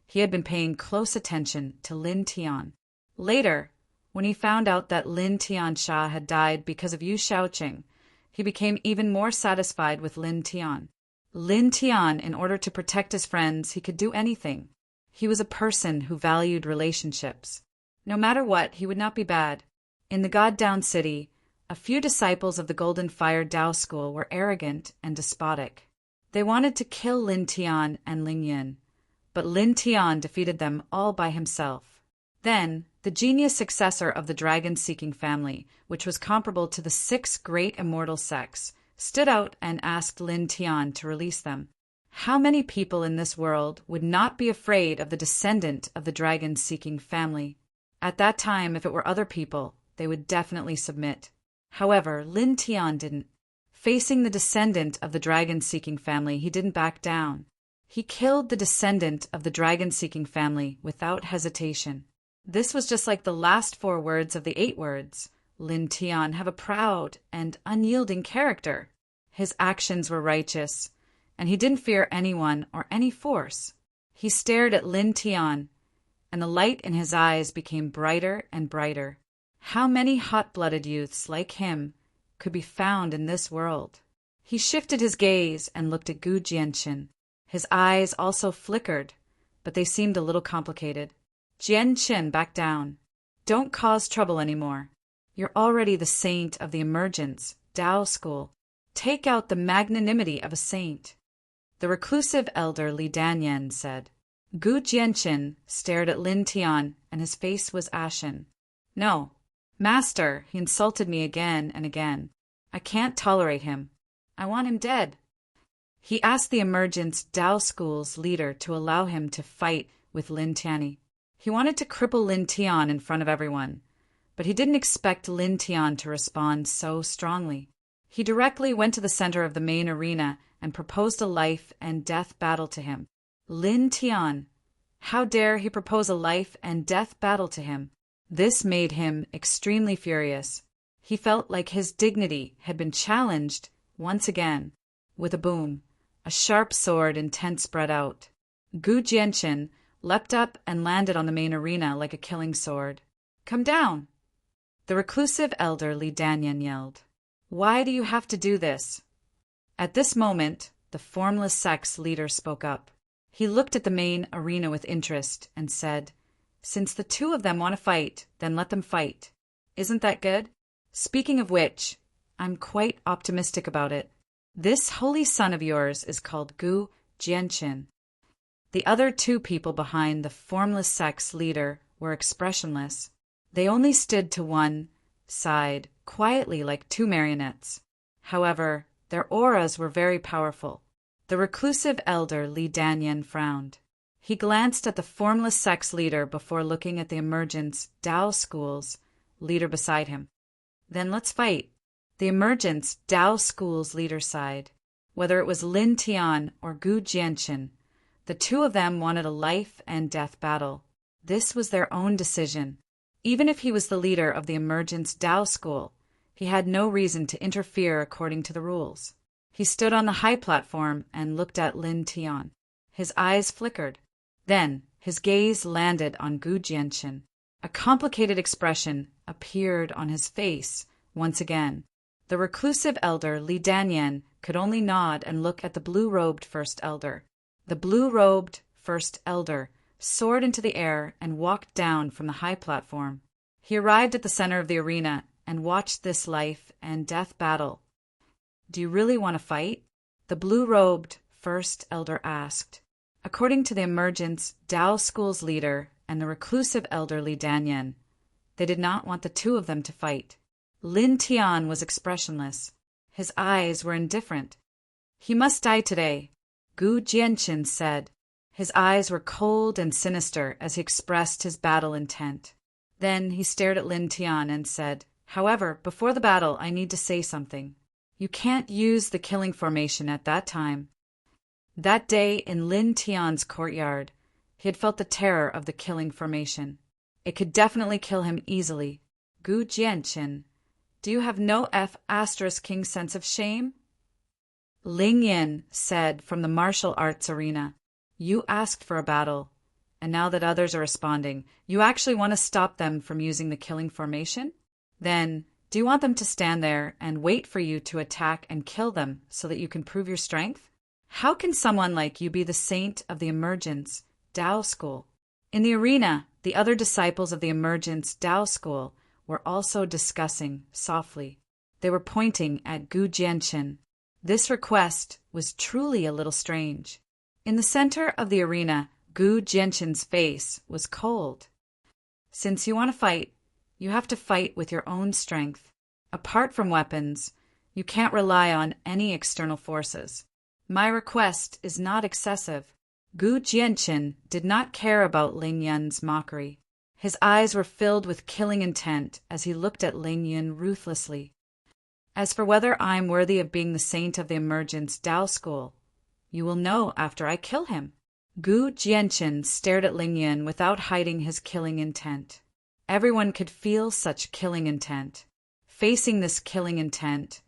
he had been paying close attention to Lin Tian. Later, when he found out that Lin Tiansha had died because of Yu Shaoqing, he became even more satisfied with Lin Tian. Lin Tian, in order to protect his friends, he could do anything. He was a person who valued relationships. No matter what, he would not be bad. In the God-Down City, a few disciples of the Golden Fire Tao School were arrogant and despotic. They wanted to kill Lin Tian and Ling Yin, but Lin Tian defeated them all by himself. Then, the genius successor of the dragon-seeking family, which was comparable to the 6 great immortal sects, stood out and asked Lin Tian to release them. How many people in this world would not be afraid of the descendant of the dragon-seeking family? At that time, if it were other people, they would definitely submit. However, Lin Tian didn't. Facing the descendant of the dragon-seeking family, he didn't back down. He killed the descendant of the dragon-seeking family without hesitation. This was just like the last 4 words of the 8 words. Lin Tian have a proud and unyielding character. His actions were righteous, and he didn't fear anyone or any force. He stared at Lin Tian, and the light in his eyes became brighter and brighter. How many hot-blooded youths like him could be found in this world? He shifted his gaze and looked at Gu Jianqin. His eyes also flickered, but they seemed a little complicated. Jianqin, back down. Don't cause trouble anymore. You're already the saint of the Emergence Tao School. Take out the magnanimity of a saint. The reclusive elder Li Danyan said. Gu Jianqin stared at Lin Tian, and his face was ashen. No, Master, he insulted me again and again. I can't tolerate him. I want him dead. He asked the Emergence Tao School's leader to allow him to fight with Lin Tian. He wanted to cripple Lin Tian in front of everyone, but he didn't expect Lin Tian to respond so strongly. He directly went to the center of the main arena and proposed a life and death battle to him. Lin Tian, how dare he propose a life and death battle to him? This made him extremely furious. He felt like his dignity had been challenged once again. With a boom, a sharp sword intent spread out. Gu Jianqin leapt up and landed on the main arena like a killing sword. Come down! The reclusive elder Li Danyan yelled. Why do you have to do this? At this moment, the formless sect's leader spoke up. He looked at the main arena with interest and said, Since the 2 of them want to fight, then let them fight. Isn't that good? Speaking of which, I'm quite optimistic about it. This holy son of yours is called Gu Jianqin. The other 2 people behind the formless sect's leader were expressionless. They only stood to one side, quietly like 2 marionettes. However, their auras were very powerful. The reclusive elder Li Danyan frowned. He glanced at the formless sect's leader before looking at the Emergence Tao School's leader beside him. Then let's fight. The Emergence Tao School's leader sighed. Whether it was Lin Tian or Gu Jianqin, the 2 of them wanted a life and death battle. This was their own decision. Even if he was the leader of the Emergence Tao School, he had no reason to interfere according to the rules. He stood on the high platform and looked at Lin Tian. His eyes flickered. Then his gaze landed on Gu Jianqin. A complicated expression appeared on his face once again. The reclusive elder Li Danyan could only nod and look at the blue-robed first elder. The blue-robed first elder soared into the air and walked down from the high platform. He arrived at the center of the arena and watched this life and death battle. Do you really want to fight? The blue-robed first elder asked. According to the Emergence Tao School's leader and the reclusive elder Li Danyan, they did not want the 2 of them to fight. Lin Tian was expressionless. His eyes were indifferent. He must die today, Gu Jianqin said. His eyes were cold and sinister as he expressed his battle intent. Then he stared at Lin Tian and said, However, before the battle, I need to say something. You can't use the killing formation at that time. That day in Lin Tian's courtyard, he had felt the terror of the killing formation. It could definitely kill him easily. Gu Jianqin, do you have no F***ing sense of shame? Ling Yin said from the martial arts arena, You asked for a battle, and now that others are responding, you actually want to stop them from using the killing formation? Then, do you want them to stand there and wait for you to attack and kill them so that you can prove your strength? How can someone like you be the saint of the Emergence Tao School? In the arena, the other disciples of the Emergence Tao School were also discussing softly. They were pointing at Gu Jianchen. This request was truly a little strange. In the center of the arena, Gu Jianchen's face was cold. Since you want to fight, you have to fight with your own strength. Apart from weapons, you can't rely on any external forces. My request is not excessive. Gu Jianchen did not care about Ling Yun's mockery. His eyes were filled with killing intent as he looked at Ling Yun ruthlessly. As for whether I'm worthy of being the saint of the Emergence Tao School, you will know after I kill him. Gu Jianchen stared at Ling Yun without hiding his killing intent. Everyone could feel such killing intent. Facing this killing intent,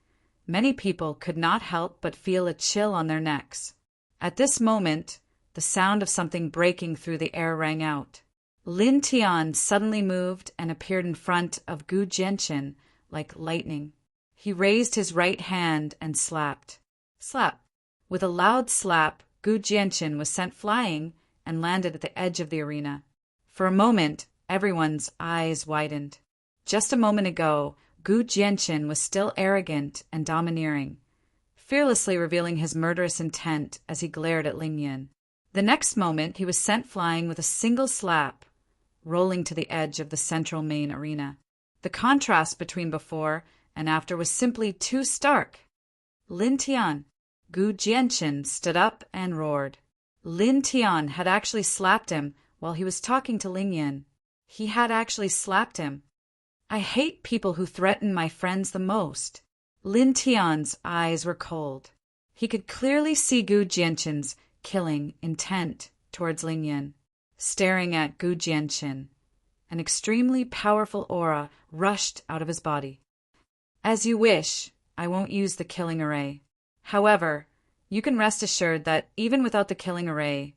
many people could not help but feel a chill on their necks. At this moment, the sound of something breaking through the air rang out. Lin Tian suddenly moved and appeared in front of Gu Jianchen like lightning. He raised his right hand and slapped. Slap. With a loud slap, Gu Jianchen was sent flying and landed at the edge of the arena. For a moment, everyone's eyes widened. Just a moment ago, Gu Jianchen was still arrogant and domineering, fearlessly revealing his murderous intent as he glared at Ling Yun. The next moment, he was sent flying with a single slap, rolling to the edge of the central main arena. The contrast between before and after was simply too stark. Lin Tian. Gu Jianchen stood up and roared. Lin Tian had actually slapped him while he was talking to Ling Yun. He had actually slapped him. I hate people who threaten my friends the most. Lin Tian's eyes were cold. He could clearly see Gu Jianchen's killing intent towards Ling Yun. Staring at Gu Jianchen, an extremely powerful aura rushed out of his body. As you wish, I won't use the killing array. However, you can rest assured that even without the killing array,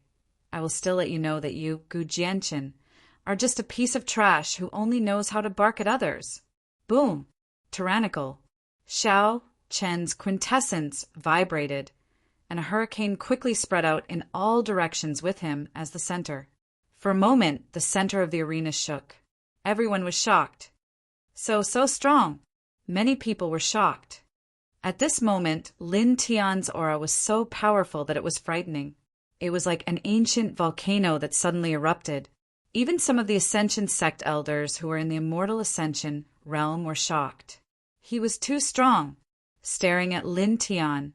I will still let you know that you, Gu Jianchen, are just a piece of trash who only knows how to bark at others. Boom! Tyrannical. Xiao Chen's quintessence vibrated, and a hurricane quickly spread out in all directions with him as the center. For a moment, the center of the arena shook. Everyone was shocked. So strong. Many people were shocked. At this moment, Lin Tian's aura was so powerful that it was frightening. It was like an ancient volcano that suddenly erupted. Even some of the Ascension sect elders who were in the Immortal Ascension realm were shocked. He was too strong. Staring at Lin Tian,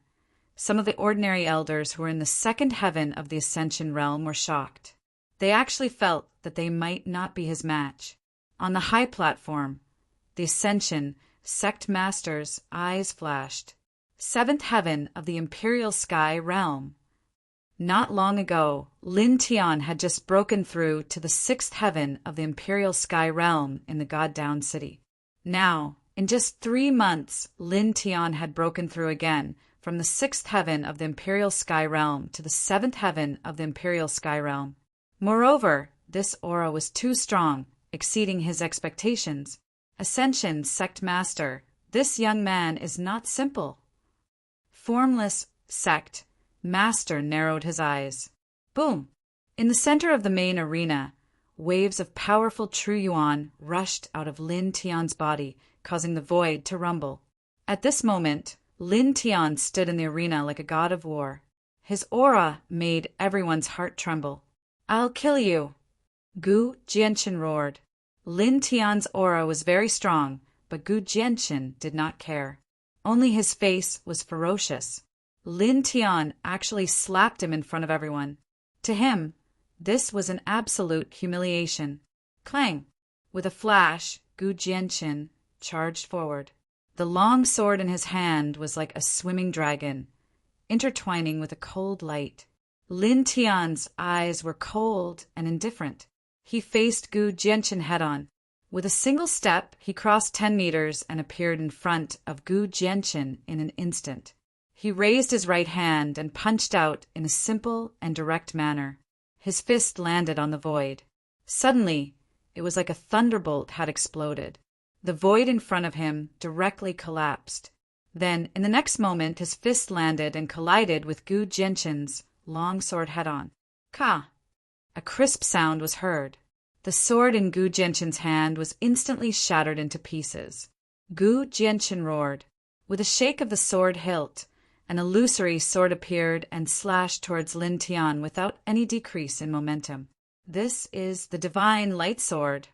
some of the ordinary elders who were in the second heaven of the Ascension realm were shocked. They actually felt that they might not be his match. On the high platform, the Ascension sect master's eyes flashed. Seventh heaven of the Imperial Sky realm. Not long ago, Lin Tian had just broken through to the sixth heaven of the Imperial Sky realm in the God-Down City. Now, in just 3 months, Lin Tian had broken through again from the sixth heaven of the Imperial Sky realm to the seventh heaven of the Imperial Sky realm. Moreover, this aura was too strong, exceeding his expectations. Ascension sect master, this young man is not simple. Formless sect master narrowed his eyes. Boom! In the center of the main arena, waves of powerful true yuan rushed out of Lin Tian's body, causing the void to rumble. At this moment, Lin Tian stood in the arena like a god of war. His aura made everyone's heart tremble. I'll kill you! Gu Jianchen roared. Lin Tian's aura was very strong, but Gu Jianchen did not care. Only his face was ferocious. Lin Tian actually slapped him in front of everyone. To him, this was an absolute humiliation. Clang! With a flash, Gu Jianchen charged forward. The long sword in his hand was like a swimming dragon, intertwining with a cold light. Lin Tian's eyes were cold and indifferent. He faced Gu Jianchen head-on. With a single step, he crossed 10 meters and appeared in front of Gu Jianchen in an instant. He raised his right hand and punched out in a simple and direct manner. His fist landed on the void. Suddenly, it was like a thunderbolt had exploded. The void in front of him directly collapsed. Then, in the next moment, his fist landed and collided with Gu Jianqin's long sword head-on. Ka! A crisp sound was heard. The sword in Gu Jianqin's hand was instantly shattered into pieces. Gu Jianqin roared. With a shake of the sword hilt, an illusory sword appeared and slashed towards Lin Tian without any decrease in momentum. This is the Divine Light Sword.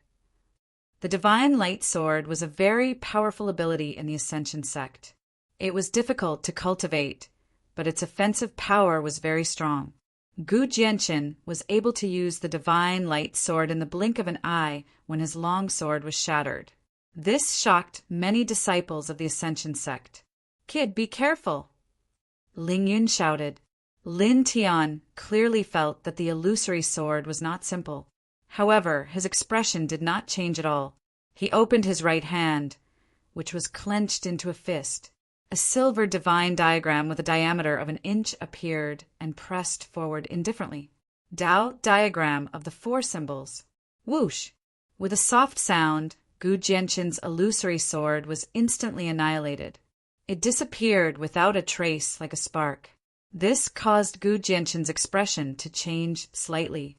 The Divine Light Sword was a very powerful ability in the Ascension sect. It was difficult to cultivate, but its offensive power was very strong. Gu Jianqin was able to use the Divine Light Sword in the blink of an eye when his long sword was shattered. This shocked many disciples of the Ascension sect. "Kid, be careful!" Ling Yun shouted. Lin Tian clearly felt that the illusory sword was not simple. However, his expression did not change at all. He opened his right hand, which was clenched into a fist. A silver divine diagram with a diameter of 1 inch appeared and pressed forward indifferently. Dao diagram of the 4 symbols. Whoosh! With a soft sound, Gu Jianqin's illusory sword was instantly annihilated. It disappeared without a trace like a spark. This caused Gu Jianqin's expression to change slightly.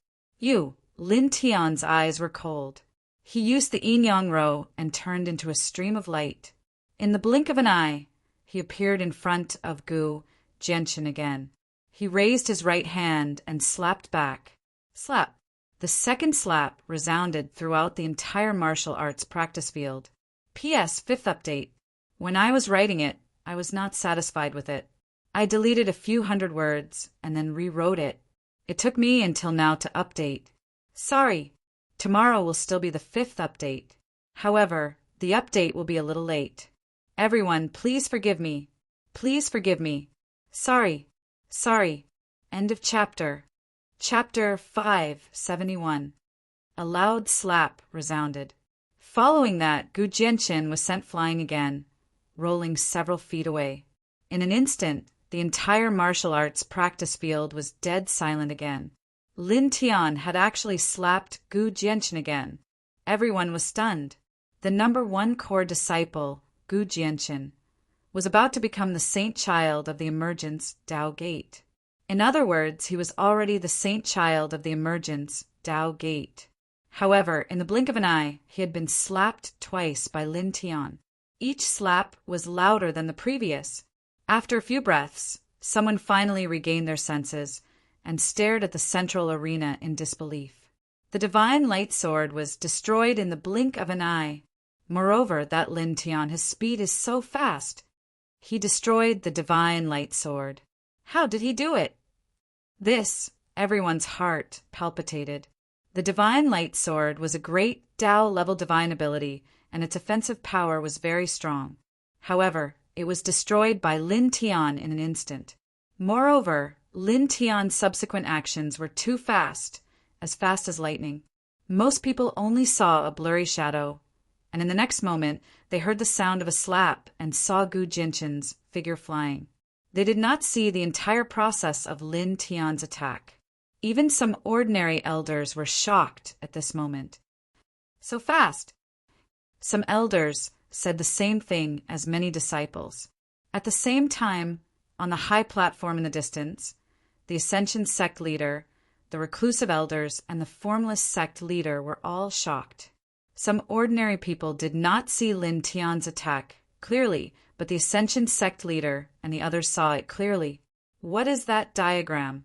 Lin Tian's eyes were cold. He used the yin-yang row and turned into a stream of light. In the blink of an eye, he appeared in front of Gu Jianqin again. He raised his right hand and slapped back. Slap! The second slap resounded throughout the entire martial arts practice field. P.S. 5th update. When I was writing it, I was not satisfied with it. I deleted a few hundred words and then rewrote it. It took me until now to update. Sorry, tomorrow will still be the 5th update. However, the update will be a little late. Everyone, please forgive me. Please forgive me. Sorry. End of chapter. Chapter 571. A loud slap resounded. Following that, Gu Jianqin was sent flying again, rolling several feet away. In an instant, the entire martial arts practice field was dead silent again. Lin Tian had actually slapped Gu Jianqin again. Everyone was stunned. The number 1 core disciple, Gu Jianqin, was about to become the saint child of the emergence Dao Gate. In other words, he was already the saint child of the emergence Dao Gate. However, in the blink of an eye, he had been slapped twice by Lin Tian. Each slap was louder than the previous. After a few breaths, someone finally regained their senses and stared at the central arena in disbelief. The Divine Light Sword was destroyed in the blink of an eye. Moreover, that Lin Tian, his speed is so fast. He destroyed the Divine Light Sword. How did he do it? This, everyone's heart palpitated. The Divine Light Sword was a great Tao-level divine ability, and its offensive power was very strong. However, it was destroyed by Lin Tian in an instant. Moreover, Lin Tian's subsequent actions were too fast as lightning. Most people only saw a blurry shadow, and in the next moment they heard the sound of a slap and saw Gu Jianqin's figure flying. They did not see the entire process of Lin Tian's attack. Even some ordinary elders were shocked at this moment. So fast! Some elders said the same thing as many disciples. At the same time, on the high platform in the distance, the Ascension sect leader, the reclusive elders, and the formless sect leader were all shocked. Some ordinary people did not see Lin Tian's attack clearly, but the Ascension sect leader and the others saw it clearly. What is that diagram?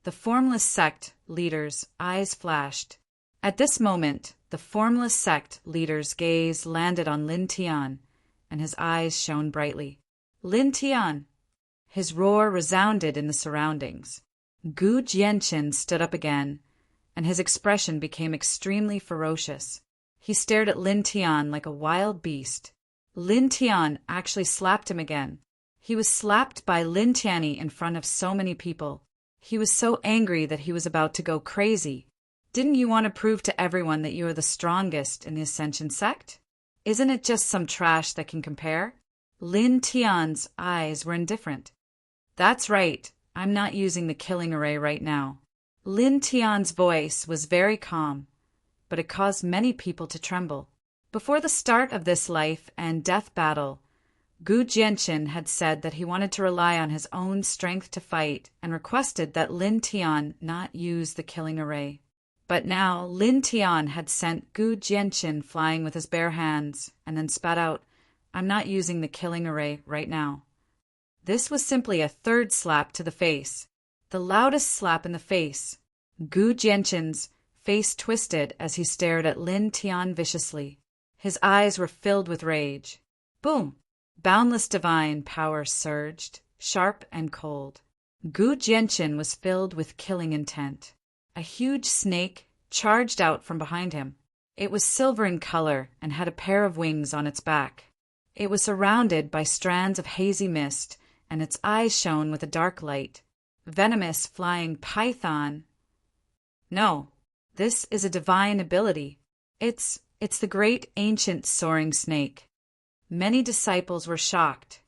The formless sect leader's eyes flashed. At this moment, the formless sect leader's gaze landed on Lin Tian, and his eyes shone brightly. Lin Tian! His roar resounded in the surroundings. Gu Jianqin stood up again, and his expression became extremely ferocious. He stared at Lin Tian like a wild beast. Lin Tian actually slapped him again. He was slapped by Lin Tianyi in front of so many people. He was so angry that he was about to go crazy. Didn't you want to prove to everyone that you are the strongest in the Ascension sect? Isn't it just some trash that can compare? Lin Tian's eyes were indifferent. That's right, I'm not using the killing array right now. Lin Tian's voice was very calm, but it caused many people to tremble. Before the start of this life and death battle, Gu Jianqin had said that he wanted to rely on his own strength to fight and requested that Lin Tian not use the killing array. But now Lin Tian had sent Gu Jianqin flying with his bare hands and then spat out, "I'm not using the killing array right now." This was simply a third slap to the face, the loudest slap in the face. Gu Jianqin's face twisted as he stared at Lin Tian viciously. His eyes were filled with rage. Boom! Boundless divine power surged, sharp and cold. Gu Jianqin was filled with killing intent. A huge snake charged out from behind him. It was silver in color and had a pair of wings on its back. It was surrounded by strands of hazy mist, and its eyes shone with a dark light. Venomous flying python. No, this is a divine ability. It's the great ancient soaring snake. Many disciples were shocked.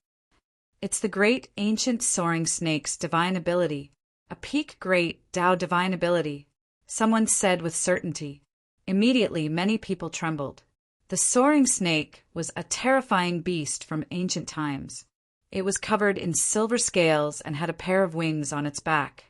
It's the great ancient soaring snake's divine ability. A peak great Tao divine ability, someone said with certainty. Immediately many people trembled. The soaring snake was a terrifying beast from ancient times. It was covered in silver scales and had a pair of wings on its back.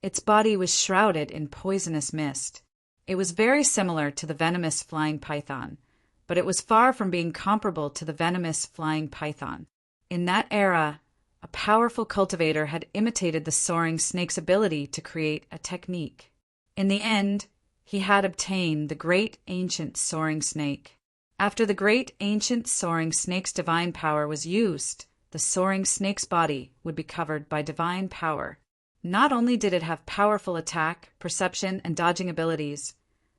Its body was shrouded in poisonous mist. It was very similar to the venomous flying python, but it was far from being comparable to the venomous flying python. In that era, a powerful cultivator had imitated the soaring snake's ability to create a technique. In the end, he had obtained the great ancient soaring snake. After the great ancient soaring snake's divine power was used, the soaring snake's body would be covered by divine power. Not only did it have powerful attack, perception, and dodging abilities,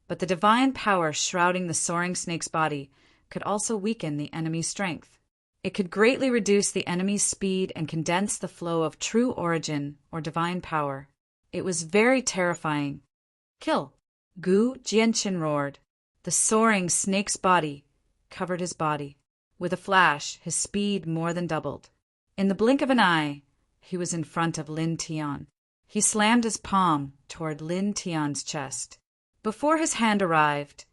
but the divine power shrouding the soaring snake's body could also weaken the enemy's strength. It could greatly reduce the enemy's speed and condense the flow of true origin or divine power. It was very terrifying. Kill! Gu Jianqin roared. The soaring snake's body covered his body. With a flash, his speed more than doubled. In the blink of an eye, he was in front of Lin Tian. He slammed his palm toward Lin Tian's chest. Before his hand arrived,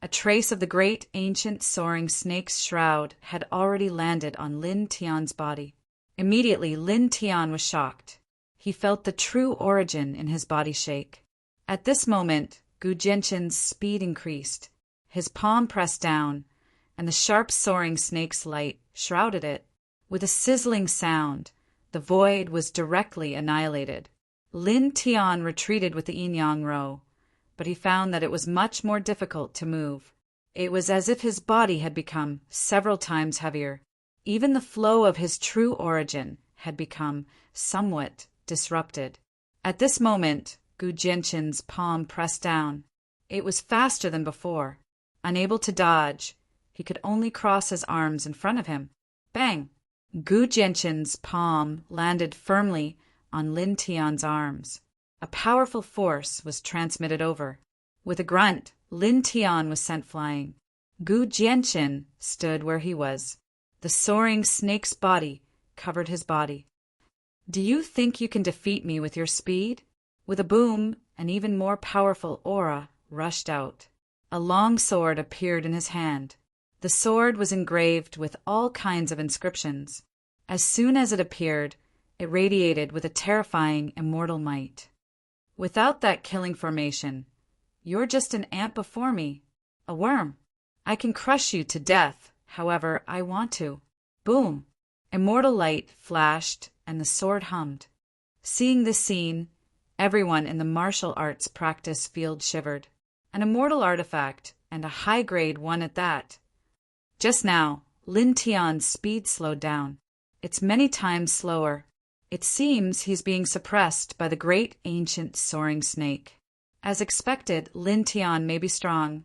a trace of the great ancient soaring snake's shroud had already landed on Lin Tian's body. Immediately, Lin Tian was shocked. He felt the true origin in his body shake. At this moment, Gu Jianqin's speed increased. His palm pressed down, and the sharp soaring snake's light shrouded it. With a sizzling sound, the void was directly annihilated. Lin Tian retreated with the yin-yang row, but he found that it was much more difficult to move. It was as if his body had become several times heavier. Even the flow of his true origin had become somewhat disrupted. At this moment, Gu Jianqin's palm pressed down. It was faster than before. Unable to dodge, he could only cross his arms in front of him. Bang! Gu Jianqin's palm landed firmly on Lin Tian's arms. A powerful force was transmitted over. With a grunt, Lin Tian was sent flying. Gu Jianqin stood where he was. The soaring snake's body covered his body. Do you think you can defeat me with your speed? With a boom, an even more powerful aura rushed out. A long sword appeared in his hand. The sword was engraved with all kinds of inscriptions. As soon as it appeared, it radiated with a terrifying immortal might. Without that killing formation, you're just an ant before me, a worm. I can crush you to death however I want to. Boom! Immortal light flashed and the sword hummed. Seeing this scene, everyone in the martial arts practice field shivered. An immortal artifact, and a high-grade one at that. Just now, Lin Tian's speed slowed down. It's many times slower. It seems he's being suppressed by the great ancient soaring snake. As expected, Lin Tian may be strong,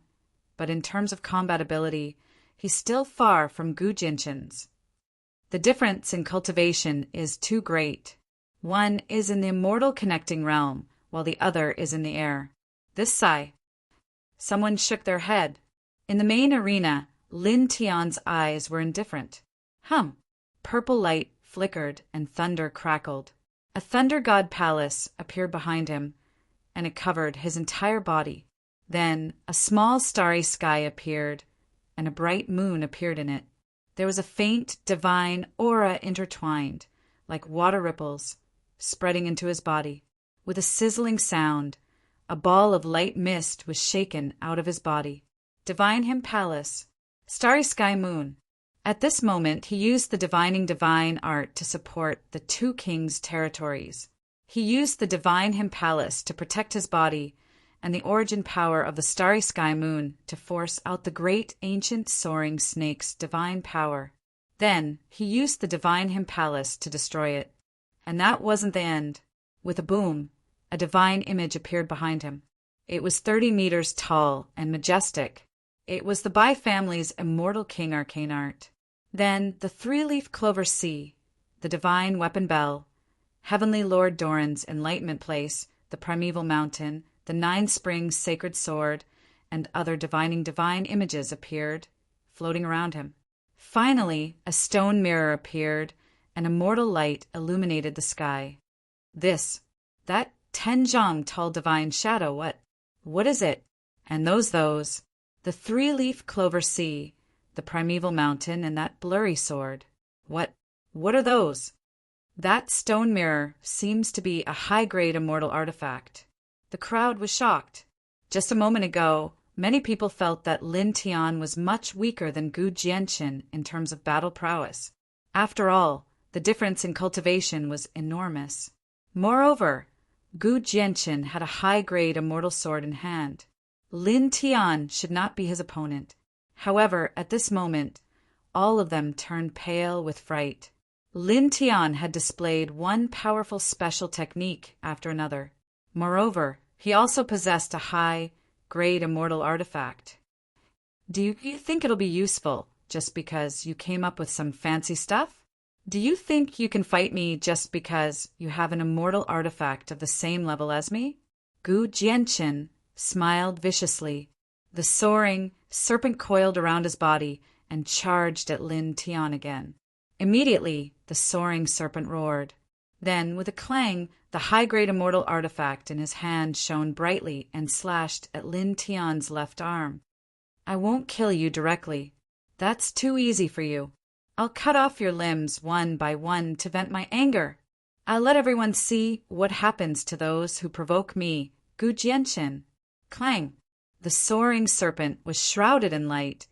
but in terms of combat ability, he's still far from Gu Jianqin's. The difference in cultivation is too great. One is in the immortal connecting realm, while the other is in the air. This sigh. Someone shook their head. In the main arena, Lin Tian's eyes were indifferent. Purple light flickered and thunder crackled. A thunder god palace appeared behind him, and it covered his entire body. Then a small starry sky appeared, and a bright moon appeared in it. There was a faint, divine aura intertwined, like water ripples, spreading into his body. With a sizzling sound, a ball of light mist was shaken out of his body. Divine Him Palace, Starry Sky Moon. At this moment, he used the divining divine art to support the two kings' territories. He used the Divine Him Palace to protect his body and the origin power of the Starry Sky Moon to force out the great ancient soaring snake's divine power. Then he used the Divine Him Palace to destroy it. And that wasn't the end. With a boom, a divine image appeared behind him. It was 30 meters tall and majestic. It was the Bai family's immortal king arcane art. Then the three-leaf clover sea, the divine weapon bell, Heavenly Lord Doran's enlightenment place, the primeval mountain, the 9 springs sacred sword, and other divine images appeared, floating around him. Finally, a stone mirror appeared, and immortal light illuminated the sky. That 10 zhang tall divine shadow, what is it? And those, the 3-leaf clover sea, the primeval mountain, and that blurry sword. What are those? That stone mirror seems to be a high-grade immortal artifact. The crowd was shocked. Just a moment ago, many people felt that Lin Tian was much weaker than Gu Jianqin in terms of battle prowess. After all, the difference in cultivation was enormous. Moreover, Gu Jianqin had a high-grade immortal sword in hand. Lin Tian should not be his opponent. However, at this moment, all of them turned pale with fright. Lin Tian had displayed one powerful special technique after another. Moreover, he also possessed a high-grade immortal artifact. Do you think it'll be useful just because you came up with some fancy stuff? Do you think you can fight me just because you have an immortal artifact of the same level as me? Gu Jianqin smiled viciously. The soaring serpent coiled around his body and charged at Lin Tian again. Immediately, the soaring serpent roared. Then, with a clang, the high-grade immortal artifact in his hand shone brightly and slashed at Lin Tian's left arm. I won't kill you directly. That's too easy for you. I'll cut off your limbs one by one to vent my anger. I'll let everyone see what happens to those who provoke me, Gu Jianqin. Clang! The soaring serpent was shrouded in light,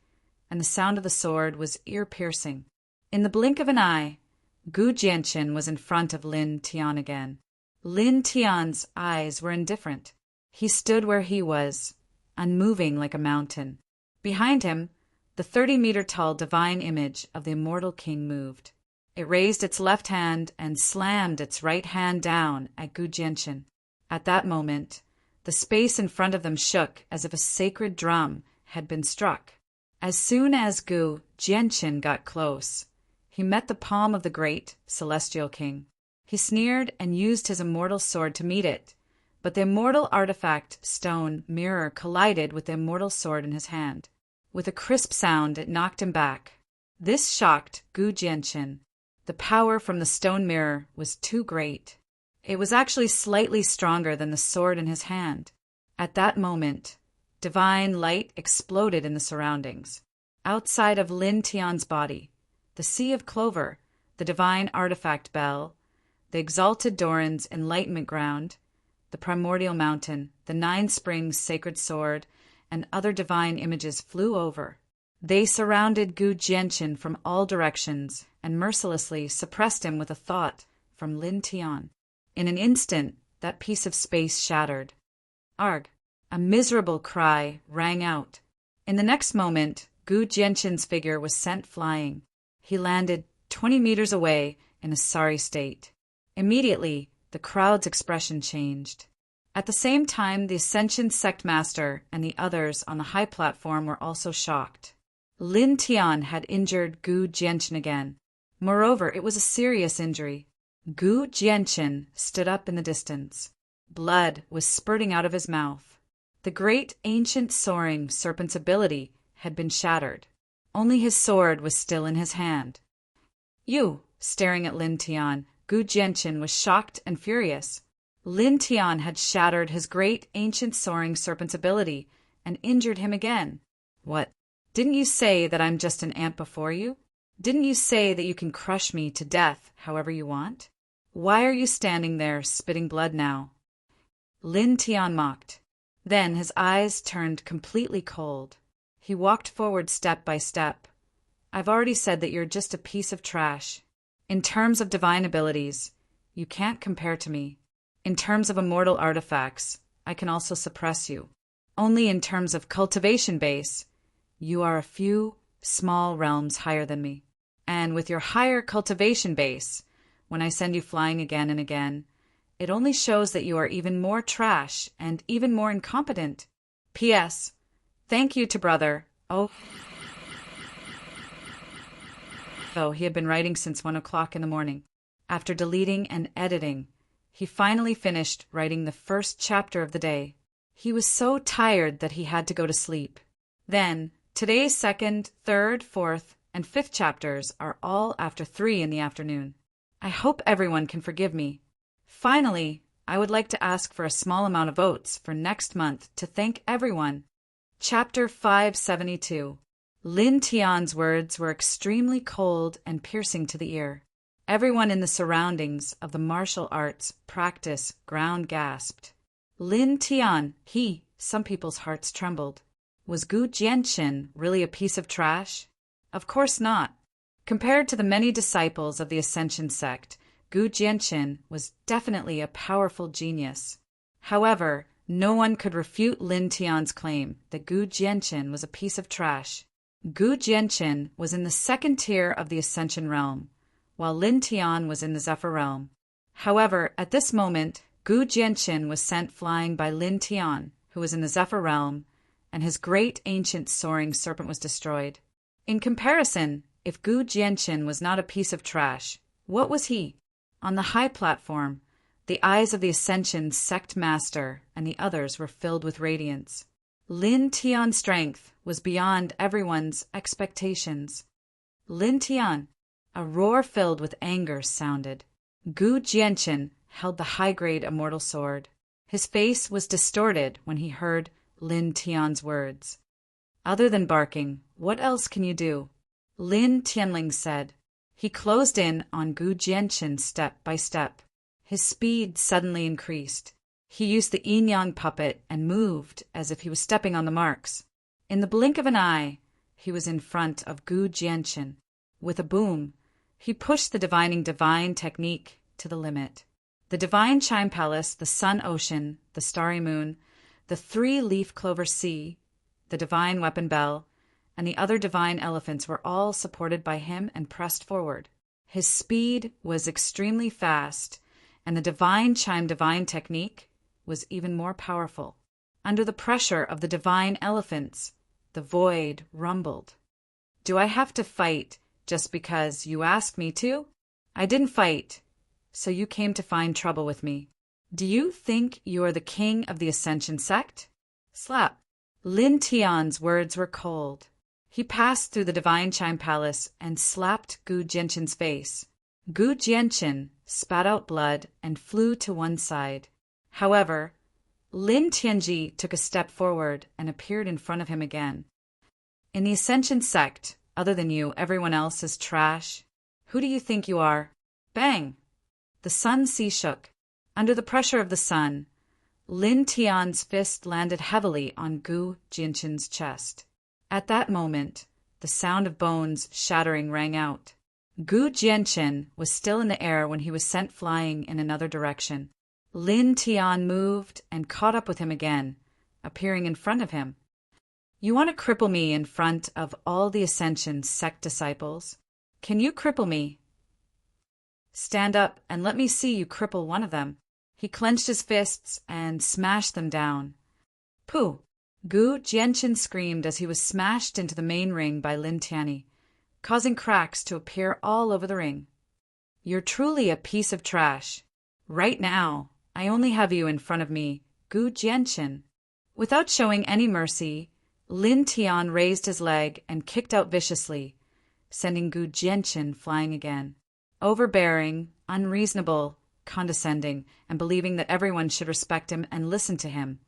and the sound of the sword was ear-piercing. In the blink of an eye, Gu Jianqin was in front of Lin Tian again. Lin Tian's eyes were indifferent. He stood where he was, unmoving like a mountain. Behind him, the 30-meter-tall divine image of the immortal king moved. It raised its left hand and slammed its right hand down at Gu Jianqin. At that moment, the space in front of them shook as if a sacred drum had been struck. As soon as Gu Jianqin got close, he met the palm of the great celestial king. He sneered and used his immortal sword to meet it, but the immortal artifact stone mirror collided with the immortal sword in his hand. With a crisp sound, it knocked him back. This shocked Gu Jianqin. The power from the stone mirror was too great. It was actually slightly stronger than the sword in his hand. At that moment, divine light exploded in the surroundings. Outside of Lin Tian's body, the Sea of Clover, the divine artifact bell, the exalted Doran's enlightenment ground, the primordial mountain, the 9 springs sacred sword, and other divine images flew over. They surrounded Gu Jianqin from all directions and mercilessly suppressed him with a thought from Lin Tian. In an instant, that piece of space shattered. Arg! A miserable cry rang out. In the next moment, Gu Jianqin's figure was sent flying. He landed 20 meters away in a sorry state. Immediately, the crowd's expression changed. At the same time, the Ascension sect master and the others on the high platform were also shocked. Lin Tian had injured Gu Jianqin again. Moreover, it was a serious injury. Gu Jianqin stood up in the distance. Blood was spurting out of his mouth. The great ancient soaring serpent's ability had been shattered. Only his sword was still in his hand. Staring at Lin Tian, Gu Jianqin was shocked and furious. Lin Tian had shattered his great ancient soaring serpent's ability and injured him again. What? Didn't you say that I'm just an ant before you? Didn't you say that you can crush me to death however you want? Why are you standing there spitting blood now? Lin Tian mocked. Then his eyes turned completely cold. He walked forward step by step. I've already said that you're just a piece of trash. In terms of divine abilities, you can't compare to me. In terms of immortal artifacts, I can also suppress you. Only in terms of cultivation base, you are a few small realms higher than me. And with your higher cultivation base, when I send you flying again and again, it only shows that you are even more trash and even more incompetent. P.S. Thank you to brother. Oh, he had been writing since 1 o'clock in the morning. After deleting and editing, he finally finished writing the first chapter of the day. He was so tired that he had to go to sleep. Then, today's second, third, fourth, and fifth chapters are all after 3 in the afternoon. I hope everyone can forgive me. Finally, I would like to ask for a small amount of votes for next month to thank everyone. Chapter 572. Lin Tian's words were extremely cold and piercing to the ear. Everyone in the surroundings of the martial arts practice ground gasped. Lin Tian, some people's hearts trembled. Was Gu Jianqin really a piece of trash? Of course not. Compared to the many disciples of the Ascension sect, Gu Jianqin was definitely a powerful genius. However, no one could refute Lin Tian's claim that Gu Jianqin was a piece of trash. Gu Jianqin was in the second tier of the Ascension realm, while Lin Tian was in the Zephyr realm. However, at this moment, Gu Jianqin was sent flying by Lin Tian, who was in the Zephyr realm, and his great ancient soaring serpent was destroyed. In comparison, if Gu Jianqin was not a piece of trash, what was he? On the high platform, the eyes of the Ascension sect master and the others were filled with radiance. Lin Tian's strength was beyond everyone's expectations. Lin Tian, a roar filled with anger sounded. Gu Jianqin held the high-grade immortal sword. His face was distorted when he heard Lin Tian's words. Other than barking, what else can you do? Lin Tianling said. He closed in on Gu Jianqin step by step. His speed suddenly increased. He used the yin-yang puppet and moved as if he was stepping on the marks. In the blink of an eye, he was in front of Gu Jianqin. With a boom, he pushed the divining divine technique to the limit. The divine chime palace, the sun ocean, the starry moon, the 3-leaf clover sea, the divine weapon bell, and the other divine elephants were all supported by him and pressed forward. His speed was extremely fast, and the divine chime divine technique was even more powerful. Under the pressure of the divine elephants, the void rumbled. Do I have to fight just because you asked me to? I didn't fight, so you came to find trouble with me. Do you think you are the king of the Ascension sect? Slap. Lin Tian's words were cold. He passed through the divine chime palace and slapped Gu Jianqin's face. Gu Jianqin spat out blood and flew to one side. However, Lin Tianji took a step forward and appeared in front of him again. In the Ascension sect, other than you, everyone else is trash. Who do you think you are? Bang! The sun sea shook. Under the pressure of the sun, Lin Tian's fist landed heavily on Gu Jianqin's chest. At that moment, the sound of bones shattering rang out. Gu Jianqin was still in the air when he was sent flying in another direction. Lin Tian moved and caught up with him again, appearing in front of him. You want to cripple me in front of all the Ascension sect disciples? Can you cripple me? Stand up and let me see you cripple one of them. He clenched his fists and smashed them down. Pooh! Gu Jianqin screamed as he was smashed into the main ring by Lin Tianyi, causing cracks to appear all over the ring. You're truly a piece of trash. Right now, I only have you in front of me, Gu Jianqin. Without showing any mercy, Lin Tian raised his leg and kicked out viciously, sending Gu Jianqin flying again. Overbearing, unreasonable, condescending, and believing that everyone should respect him and listen to him.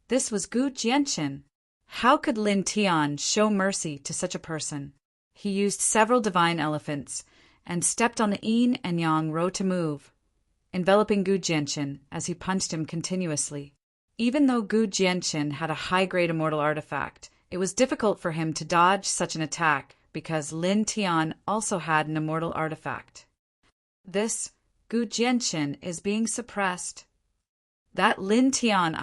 This was Gu Jianqin. How could Lin Tian show mercy to such a person? He used several divine elephants and stepped on the yin and yang row to move, enveloping Gu Jianqin as he punched him continuously. Even though Gu Jianqin had a high-grade immortal artifact, it was difficult for him to dodge such an attack because Lin Tian also had an immortal artifact. This Gu Jianqin is being suppressed. That Lin Tian,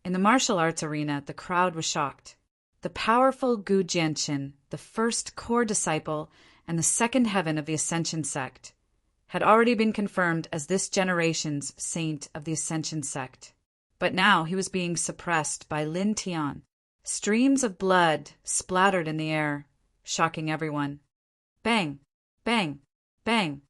in the martial arts arena, the crowd was shocked. The powerful Gu Jianqin, the first core disciple and the second heaven of the Ascension sect, had already been confirmed as this generation's saint of the Ascension sect. But now he was being suppressed by Lin Tian. Streams of blood splattered in the air, shocking everyone. Bang! Bang! Bang!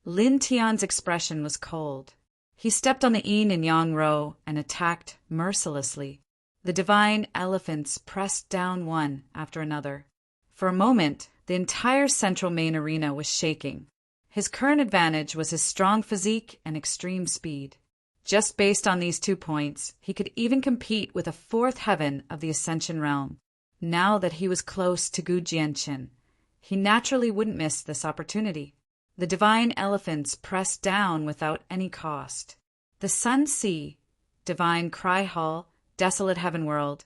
Lin Tian's expression was cold. He stepped on the yin and yang row and attacked mercilessly. The divine elephants pressed down one after another. For a moment, the entire central main arena was shaking. His current advantage was his strong physique and extreme speed. Just based on these 2 points, he could even compete with a fourth heaven of the Ascension realm. Now that he was close to Gu Jianqin, he naturally wouldn't miss this opportunity. The divine elephants pressed down without any cost. The Sun Sea, divine Cry Hall, desolate heaven world,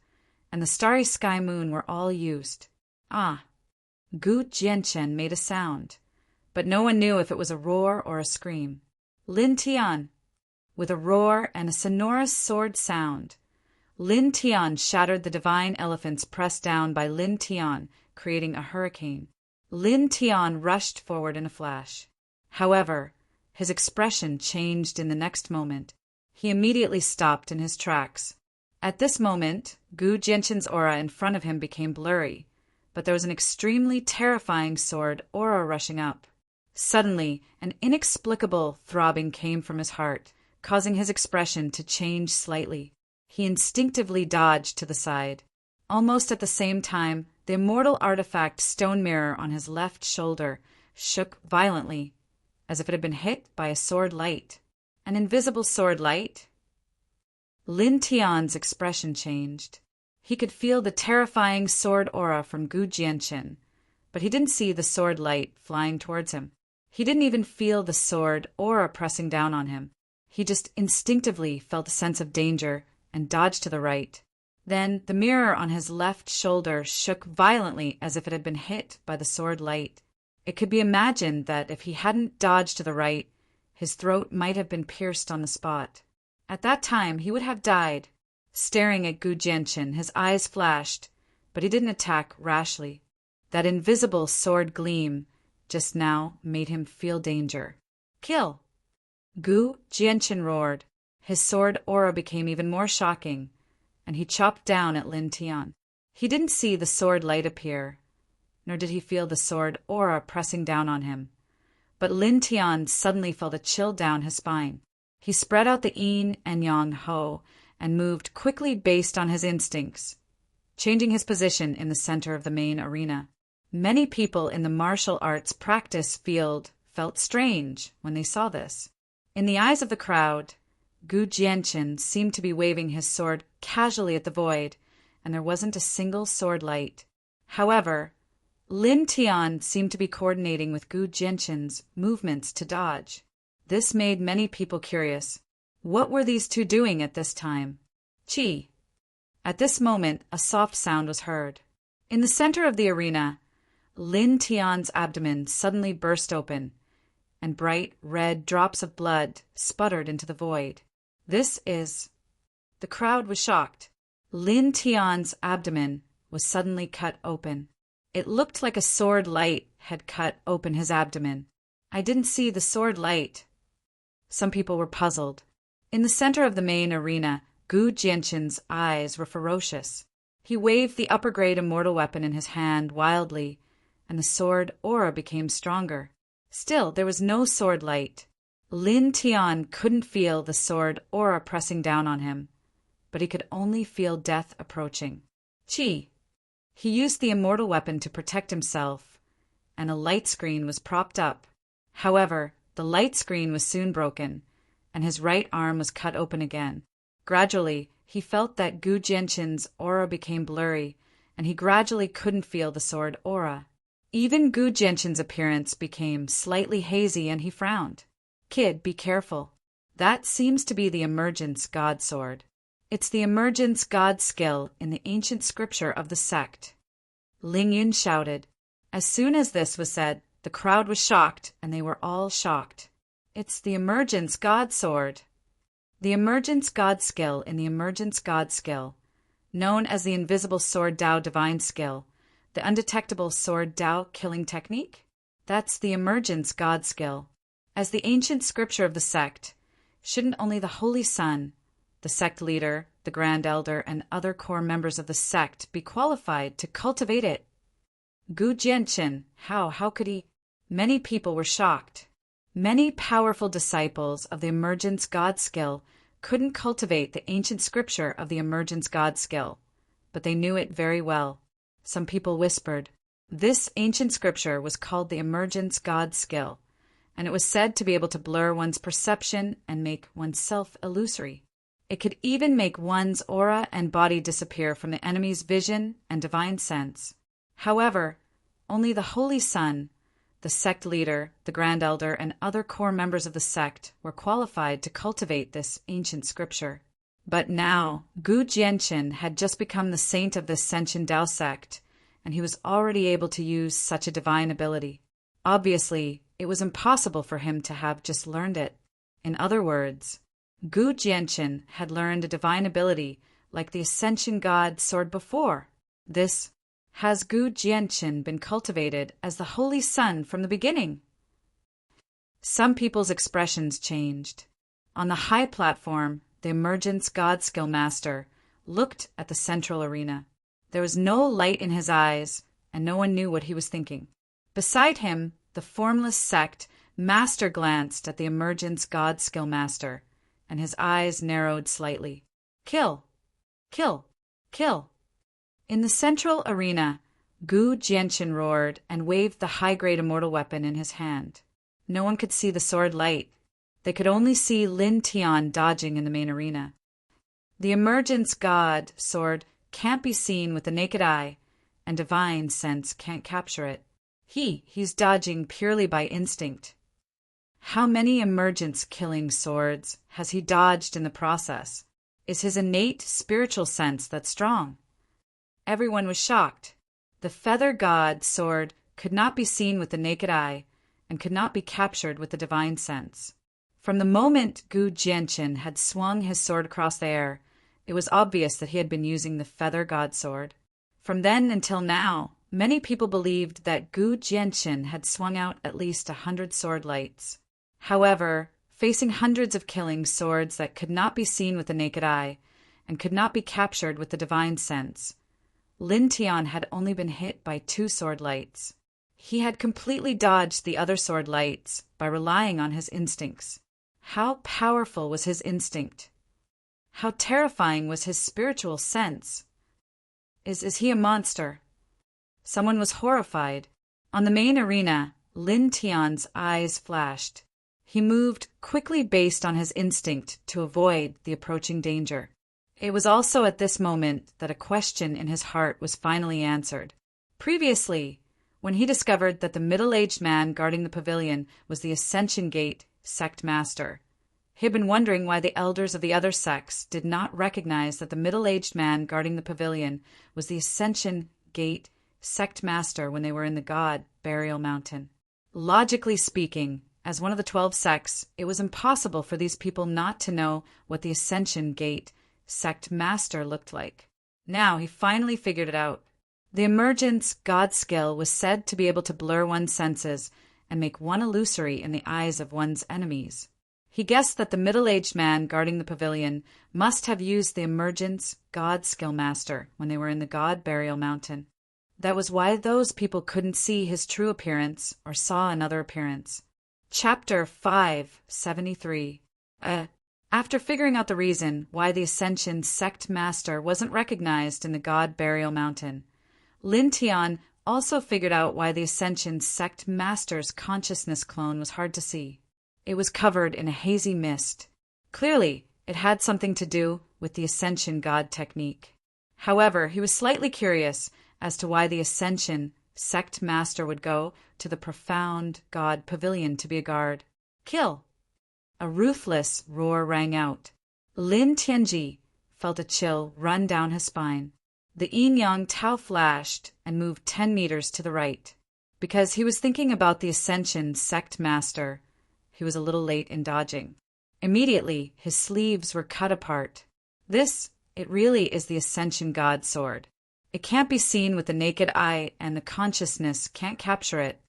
and the starry sky moon were all used. Gu Jianqin made a sound, but no one knew if it was a roar or a scream. Lin Tian, with a roar and a sonorous sword sound, Lin Tian shattered the divine elephants pressed down by Lin Tian, creating a hurricane. Lin Tian rushed forward in a flash. However, his expression changed in the next moment. He immediately stopped in his tracks. At this moment, Gu Jianqin's aura in front of him became blurry, but there was an extremely terrifying sword aura rushing up. Suddenly, an inexplicable throbbing came from his heart, causing his expression to change slightly. He instinctively dodged to the side. Almost at the same time, the immortal artifact stone mirror on his left shoulder shook violently, as if it had been hit by a sword light. An invisible sword light? Lin Tian's expression changed. He could feel the terrifying sword aura from Gu Jianqin, but he didn't see the sword light flying towards him. He didn't even feel the sword aura pressing down on him. He just instinctively felt a sense of danger and dodged to the right. Then the mirror on his left shoulder shook violently as if it had been hit by the sword light. It could be imagined that if he hadn't dodged to the right, his throat might have been pierced on the spot. At that time, he would have died. Staring at Gu Jianqin, his eyes flashed, but he didn't attack rashly. That invisible sword gleam just now made him feel danger. Kill! Gu Jianqin roared. His sword aura became even more shocking, and he chopped down at Lin Tian. He didn't see the sword light appear, nor did he feel the sword aura pressing down on him. But Lin Tian suddenly felt a chill down his spine. He spread out the yin and yang ho and moved quickly based on his instincts, changing his position in the center of the main arena. Many people in the martial arts practice field felt strange when they saw this. In the eyes of the crowd, Gu Jianqin seemed to be waving his sword casually at the void, and there wasn't a single sword light. However, Lin Tian seemed to be coordinating with Gu Jianqin's movements to dodge. This made many people curious. What were these two doing at this time? Chi. At this moment, a soft sound was heard. In the center of the arena, Lin Tian's abdomen suddenly burst open, and bright red drops of blood sputtered into the void. This is... The crowd was shocked. Lin Tian's abdomen was suddenly cut open. It looked like a sword light had cut open his abdomen. I didn't see the sword light. Some people were puzzled. In the center of the main arena, Gu Jianqin's eyes were ferocious. He waved the upper-grade immortal weapon in his hand wildly, and the sword aura became stronger. Still, there was no sword light. Lin Tian couldn't feel the sword aura pressing down on him, but he could only feel death approaching. Chi. He used the immortal weapon to protect himself, and a light screen was propped up. However, the light screen was soon broken, and his right arm was cut open again. Gradually, he felt that Gu Jianqin's aura became blurry, and he gradually couldn't feel the sword aura. Even Gu Jianqin's appearance became slightly hazy and he frowned. Kid, be careful. That seems to be the Emergence God Sword. It's the Emergence God skill in the ancient scripture of the sect. Ling Yun shouted. As soon as this was said, the crowd was shocked, and they were all shocked. It's the Emergence God Sword. The Emergence God skill in the Emergence God skill, known as the Invisible Sword Dao Divine Skill, the Undetectable Sword Dao Killing Technique? That's the Emergence God skill. As the ancient scripture of the sect, shouldn't only the Holy Son, the sect leader, the Grand Elder, and other core members of the sect be qualified to cultivate it? Gu Jianqin, how could he? Many people were shocked. Many powerful disciples of the Emergence God skill couldn't cultivate the ancient scripture of the Emergence God skill, but they knew it very well. Some people whispered. This ancient scripture was called the Emergence God skill, and it was said to be able to blur one's perception and make oneself illusory. It could even make one's aura and body disappear from the enemy's vision and divine sense. However, only the Holy Son, the sect leader, the Grand Elder, and other core members of the sect were qualified to cultivate this ancient scripture. But now, Gu Jianqin had just become the saint of the Senshin Dao sect, and he was already able to use such a divine ability. Obviously, it was impossible for him to have just learned it. In other words, Gu Jianqin had learned a divine ability like the Ascension God sword before. This has Gu Jianqin been cultivated as the Holy Son from the beginning? Some people's expressions changed. On the high platform, the Emergence God Skill Master looked at the central arena. There was no light in his eyes, and no one knew what he was thinking. Beside him, the formless sect Master glanced at the Emergence God Skill Master, and his eyes narrowed slightly. Kill! Kill! Kill! In the central arena, Gu Jianqin roared and waved the high-grade immortal weapon in his hand. No one could see the sword light. They could only see Lin Tian dodging in the main arena. The Emergence God sword can't be seen with the naked eye, and divine sense can't capture it. He's dodging purely by instinct. How many emergence-killing swords has he dodged in the process? Is his innate spiritual sense that strong? Everyone was shocked. The Feather God sword could not be seen with the naked eye and could not be captured with the divine sense. From the moment Gu Jianqin had swung his sword across the air, it was obvious that he had been using the Feather God sword. From then until now, many people believed that Gu Jianqin had swung out at least 100 sword lights. However, facing hundreds of killing swords that could not be seen with the naked eye and could not be captured with the divine sense, Lin Tian had only been hit by 2 sword lights. He had completely dodged the other sword lights by relying on his instincts. How powerful was his instinct? How terrifying was his spiritual sense? Is he a monster? Someone was horrified. On the main arena, Lin Tian's eyes flashed. He moved quickly based on his instinct to avoid the approaching danger. It was also at this moment that a question in his heart was finally answered. Previously, when he discovered that the middle-aged man guarding the pavilion was the Ascension Gate sect master, he had been wondering why the elders of the other sects did not recognize that the middle-aged man guarding the pavilion was the Ascension Gate sect master when they were in the God Burial Mountain. Logically speaking, as one of the 12 sects, it was impossible for these people not to know what the Ascension Gate sect master looked like. Now he finally figured it out. The Emergence God skill was said to be able to blur one's senses and make one illusory in the eyes of one's enemies. He guessed that the middle-aged man guarding the pavilion must have used the Emergence God skill master when they were in the God Burial Mountain. That was why those people couldn't see his true appearance or saw another appearance. Chapter 573. After figuring out the reason why the Ascension sect master wasn't recognized in the God Burial Mountain, Lin Tian also figured out why the Ascension sect master's consciousness clone was hard to see. It was covered in a hazy mist. Clearly, it had something to do with the Ascension God technique. However, he was slightly curious as to why the Ascension sect master would go to the profound god pavilion to be a guard. Kill! A ruthless roar rang out. Lin Tianji felt a chill run down his spine. The yin-yang Tao flashed and moved 10 meters to the right. Because he was thinking about the Ascension sect master, he was a little late in dodging. Immediately, his sleeves were cut apart. It really is the Ascension God sword. It can't be seen with the naked eye, and the consciousness can't capture it.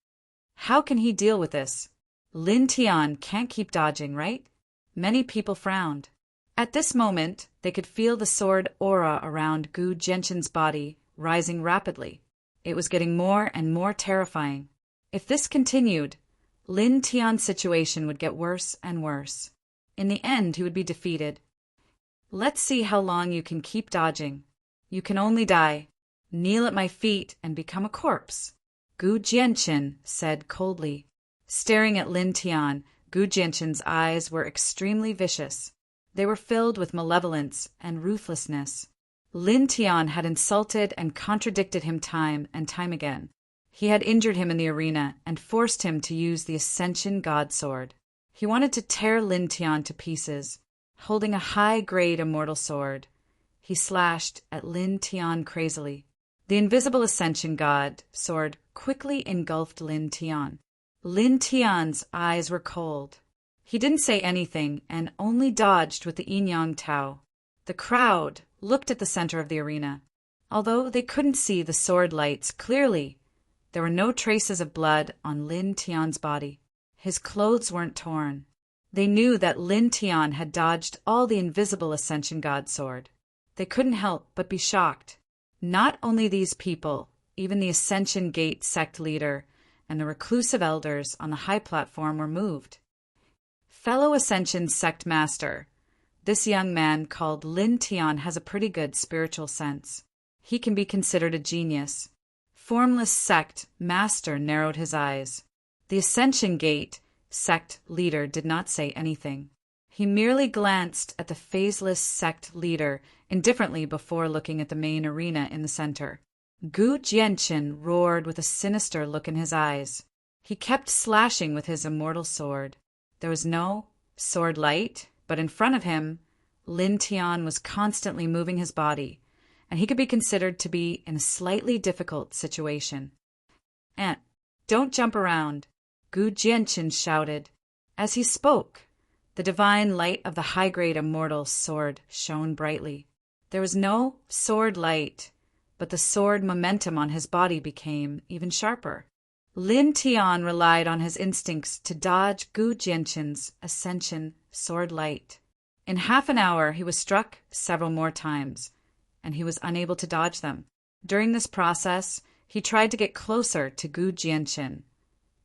How can he deal with this? Lin Tian can't keep dodging, right? Many people frowned. At this moment, they could feel the sword aura around Gu Jianqin's body rising rapidly. It was getting more and more terrifying. If this continued, Lin Tian's situation would get worse and worse. In the end, he would be defeated. Let's see how long you can keep dodging. You can only die. Kneel at my feet and become a corpse, Gu Jianqin said coldly. Staring at Lin Tian, Gu Jianqin's eyes were extremely vicious. They were filled with malevolence and ruthlessness. Lin Tian had insulted and contradicted him time and time again. He had injured him in the arena and forced him to use the Ascension God Sword. He wanted to tear Lin Tian to pieces. Holding a high-grade immortal sword, he slashed at Lin Tian crazily. The invisible Ascension God sword quickly engulfed Lin Tian. Lin Tian's eyes were cold. He didn't say anything and only dodged with the yin-yang Tao. The crowd looked at the center of the arena. Although they couldn't see the sword lights clearly, there were no traces of blood on Lin Tian's body. His clothes weren't torn. They knew that Lin Tian had dodged all the invisible Ascension God sword. They couldn't help but be shocked. Not only these people, even the Ascension Gate sect leader and the reclusive elders on the high platform were moved. Fellow Ascension sect master, this young man called Lin Tian has a pretty good spiritual sense. He can be considered a genius. Formless sect master narrowed his eyes. The Ascension Gate sect leader did not say anything. He merely glanced at the phaseless sect leader indifferently before looking at the main arena in the center. Gu Jianqin roared with a sinister look in his eyes. He kept slashing with his immortal sword. There was no sword light, but in front of him, Lin Tian was constantly moving his body, and he could be considered to be in a slightly difficult situation. "Aunt, don't jump around," Gu Jianqin shouted. As he spoke, the divine light of the high-grade immortal sword shone brightly. There was no sword light, but the sword momentum on his body became even sharper. Lin Tian relied on his instincts to dodge Gu Jianqin's Ascension sword light. In half an hour, he was struck several more times, and he was unable to dodge them. During this process, he tried to get closer to Gu Jianqin,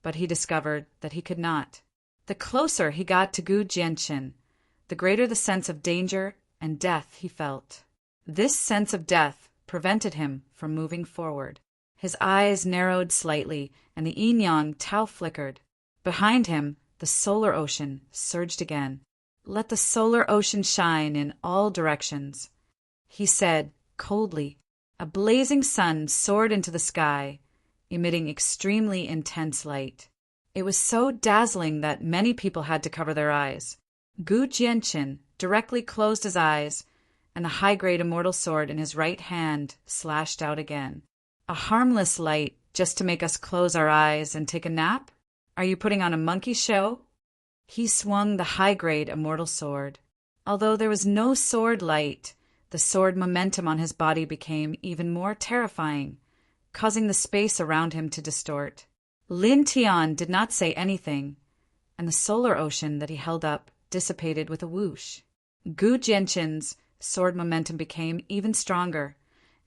but he discovered that he could not. The closer he got to Gu Jianqin, the greater the sense of danger and death he felt. This sense of death prevented him from moving forward. His eyes narrowed slightly, and the yin-yang Tao flickered. Behind him, the solar ocean surged again. "Let the solar ocean shine in all directions," he said coldly. A blazing sun soared into the sky, emitting extremely intense light. It was so dazzling that many people had to cover their eyes. Gu Jianqin directly closed his eyes, and the high-grade immortal sword in his right hand slashed out again. "A harmless light just to make us close our eyes and take a nap? Are you putting on a monkey show?" He swung the high-grade immortal sword. Although there was no sword light, the sword momentum on his body became even more terrifying, causing the space around him to distort. Lin Tian did not say anything, and the solar ocean that he held up dissipated with a whoosh. Gu Jianqin's sword momentum became even stronger,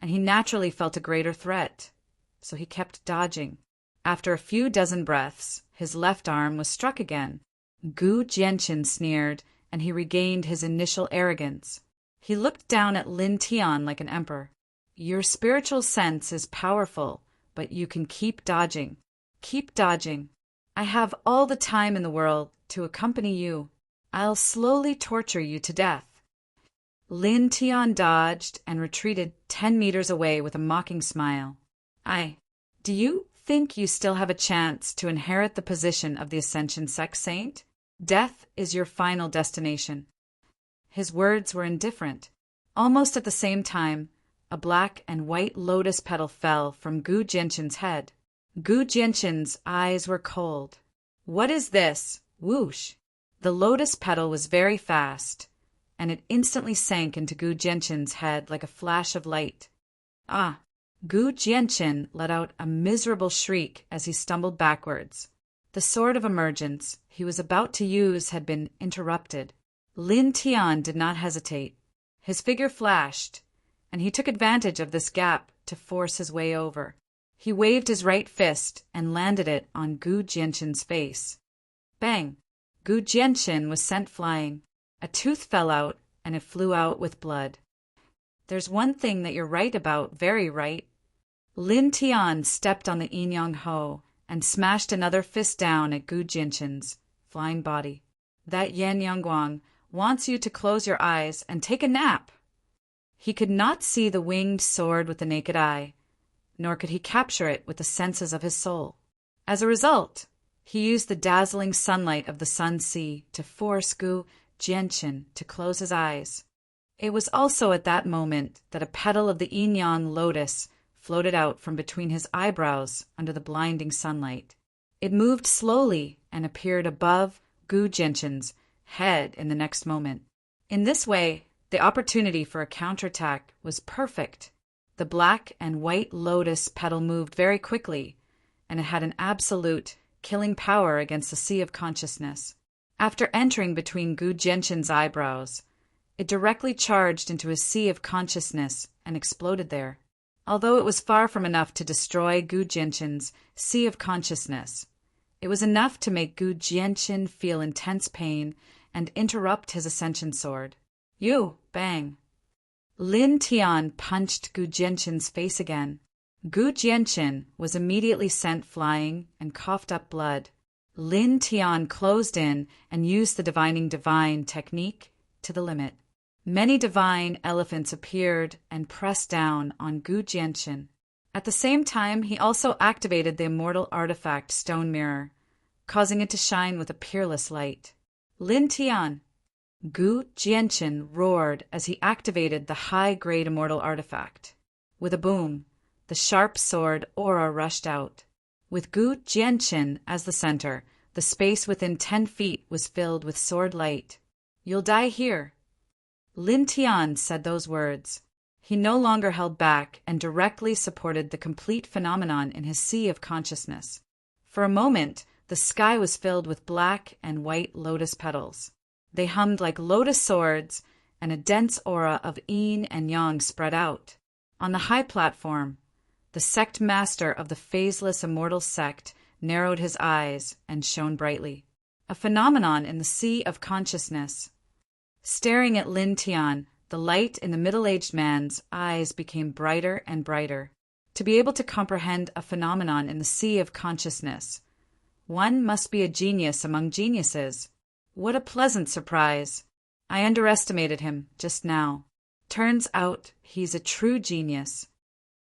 and he naturally felt a greater threat, so he kept dodging. After a few dozen breaths, his left arm was struck again. Gu Jianqin sneered, and he regained his initial arrogance. He looked down at Lin Tian like an emperor. "Your spiritual sense is powerful, but you can keep dodging. Keep dodging. I have all the time in the world to accompany you. I'll slowly torture you to death." Lin Tian dodged and retreated 10 meters away with a mocking smile. "I Do you think you still have a chance to inherit the position of the Ascension Sect Saint? Death is your final destination. His words were indifferent. Almost at the same time, a black and white lotus petal fell from Gu Jianshan's head. Gu Jianshan's eyes were cold. What is this? Whoosh! The lotus petal was very fast, and it instantly sank into Gu Jianshan's head like a flash of light. Ah! Gu Jianshan let out a miserable shriek as he stumbled backwards. The sword of emergence he was about to use had been interrupted. Lin Tian did not hesitate. His figure flashed, and he took advantage of this gap to force his way over. He waved his right fist and landed it on Gu Jianshan's face. Bang! Gu Jianshan was sent flying. A tooth fell out, and it flew out with blood. There's one thing that you're right about, very right. Lin Tian stepped on the Yin Yang Ho and smashed another fist down at Gu Jianshan's flying body. That Yan Yangguang wants you to close your eyes and take a nap. He could not see the winged sword with the naked eye, nor could he capture it with the senses of his soul. As a result, he used the dazzling sunlight of the Sun Sea to force Gu Jianshan to close his eyes. It was also at that moment that a petal of the Yin Yang lotus floated out from between his eyebrows under the blinding sunlight. It moved slowly and appeared above Gu Jianshan's head in the next moment. In this way, the opportunity for a counterattack was perfect. The black and white lotus petal moved very quickly, and it had an absolute killing power against the sea of consciousness. After entering between Gu Jianshan's eyebrows, it directly charged into a sea of consciousness and exploded there. Although it was far from enough to destroy Gu Jianshan's sea of consciousness, it was enough to make Gu Jianshan feel intense pain and interrupt his ascension sword. You! Bang! Lin Tian punched Gu Jianshan's face again. Gu Jianshan was immediately sent flying and coughed up blood. Lin Tian closed in and used the divining divine technique to the limit. Many divine elephants appeared and pressed down on Gu Jianshan. At the same time, he also activated the immortal artifact stone mirror, causing it to shine with a peerless light. Lin Tian! Gu Jianshan roared as he activated the high-grade immortal artifact. With a boom, the sharp sword aura rushed out. With Gu Jianshan as the center, the space within 10 feet was filled with sword light. You'll die here. Lin Tian said those words. He no longer held back and directly supported the complete phenomenon in his sea of consciousness. For a moment, the sky was filled with black and white lotus petals. They hummed like lotus swords, and a dense aura of yin and yang spread out. On the high platform, the sect master of the phaseless immortal sect narrowed his eyes and shone brightly. A phenomenon in the sea of consciousness. Staring at Lin Tian, the light in the middle-aged man's eyes became brighter and brighter. To be able to comprehend a phenomenon in the sea of consciousness, one must be a genius among geniuses. What a pleasant surprise. I underestimated him just now. Turns out he's a true genius.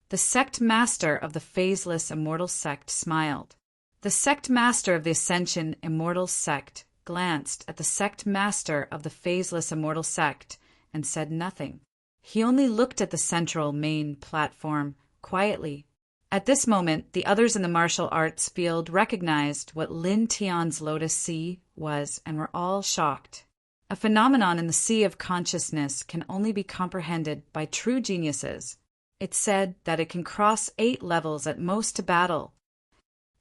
The sect master of the phaseless immortal sect smiled. The sect master of the Ascension Immortal Sect glanced at the sect master of the phaseless immortal sect and said nothing. He only looked at the central main platform quietly. At this moment, the others in the martial arts field recognized what Lin Tian's Lotus Sea was and were all shocked. A phenomenon in the sea of consciousness can only be comprehended by true geniuses. It's said that it can cross 8 levels at most to battle.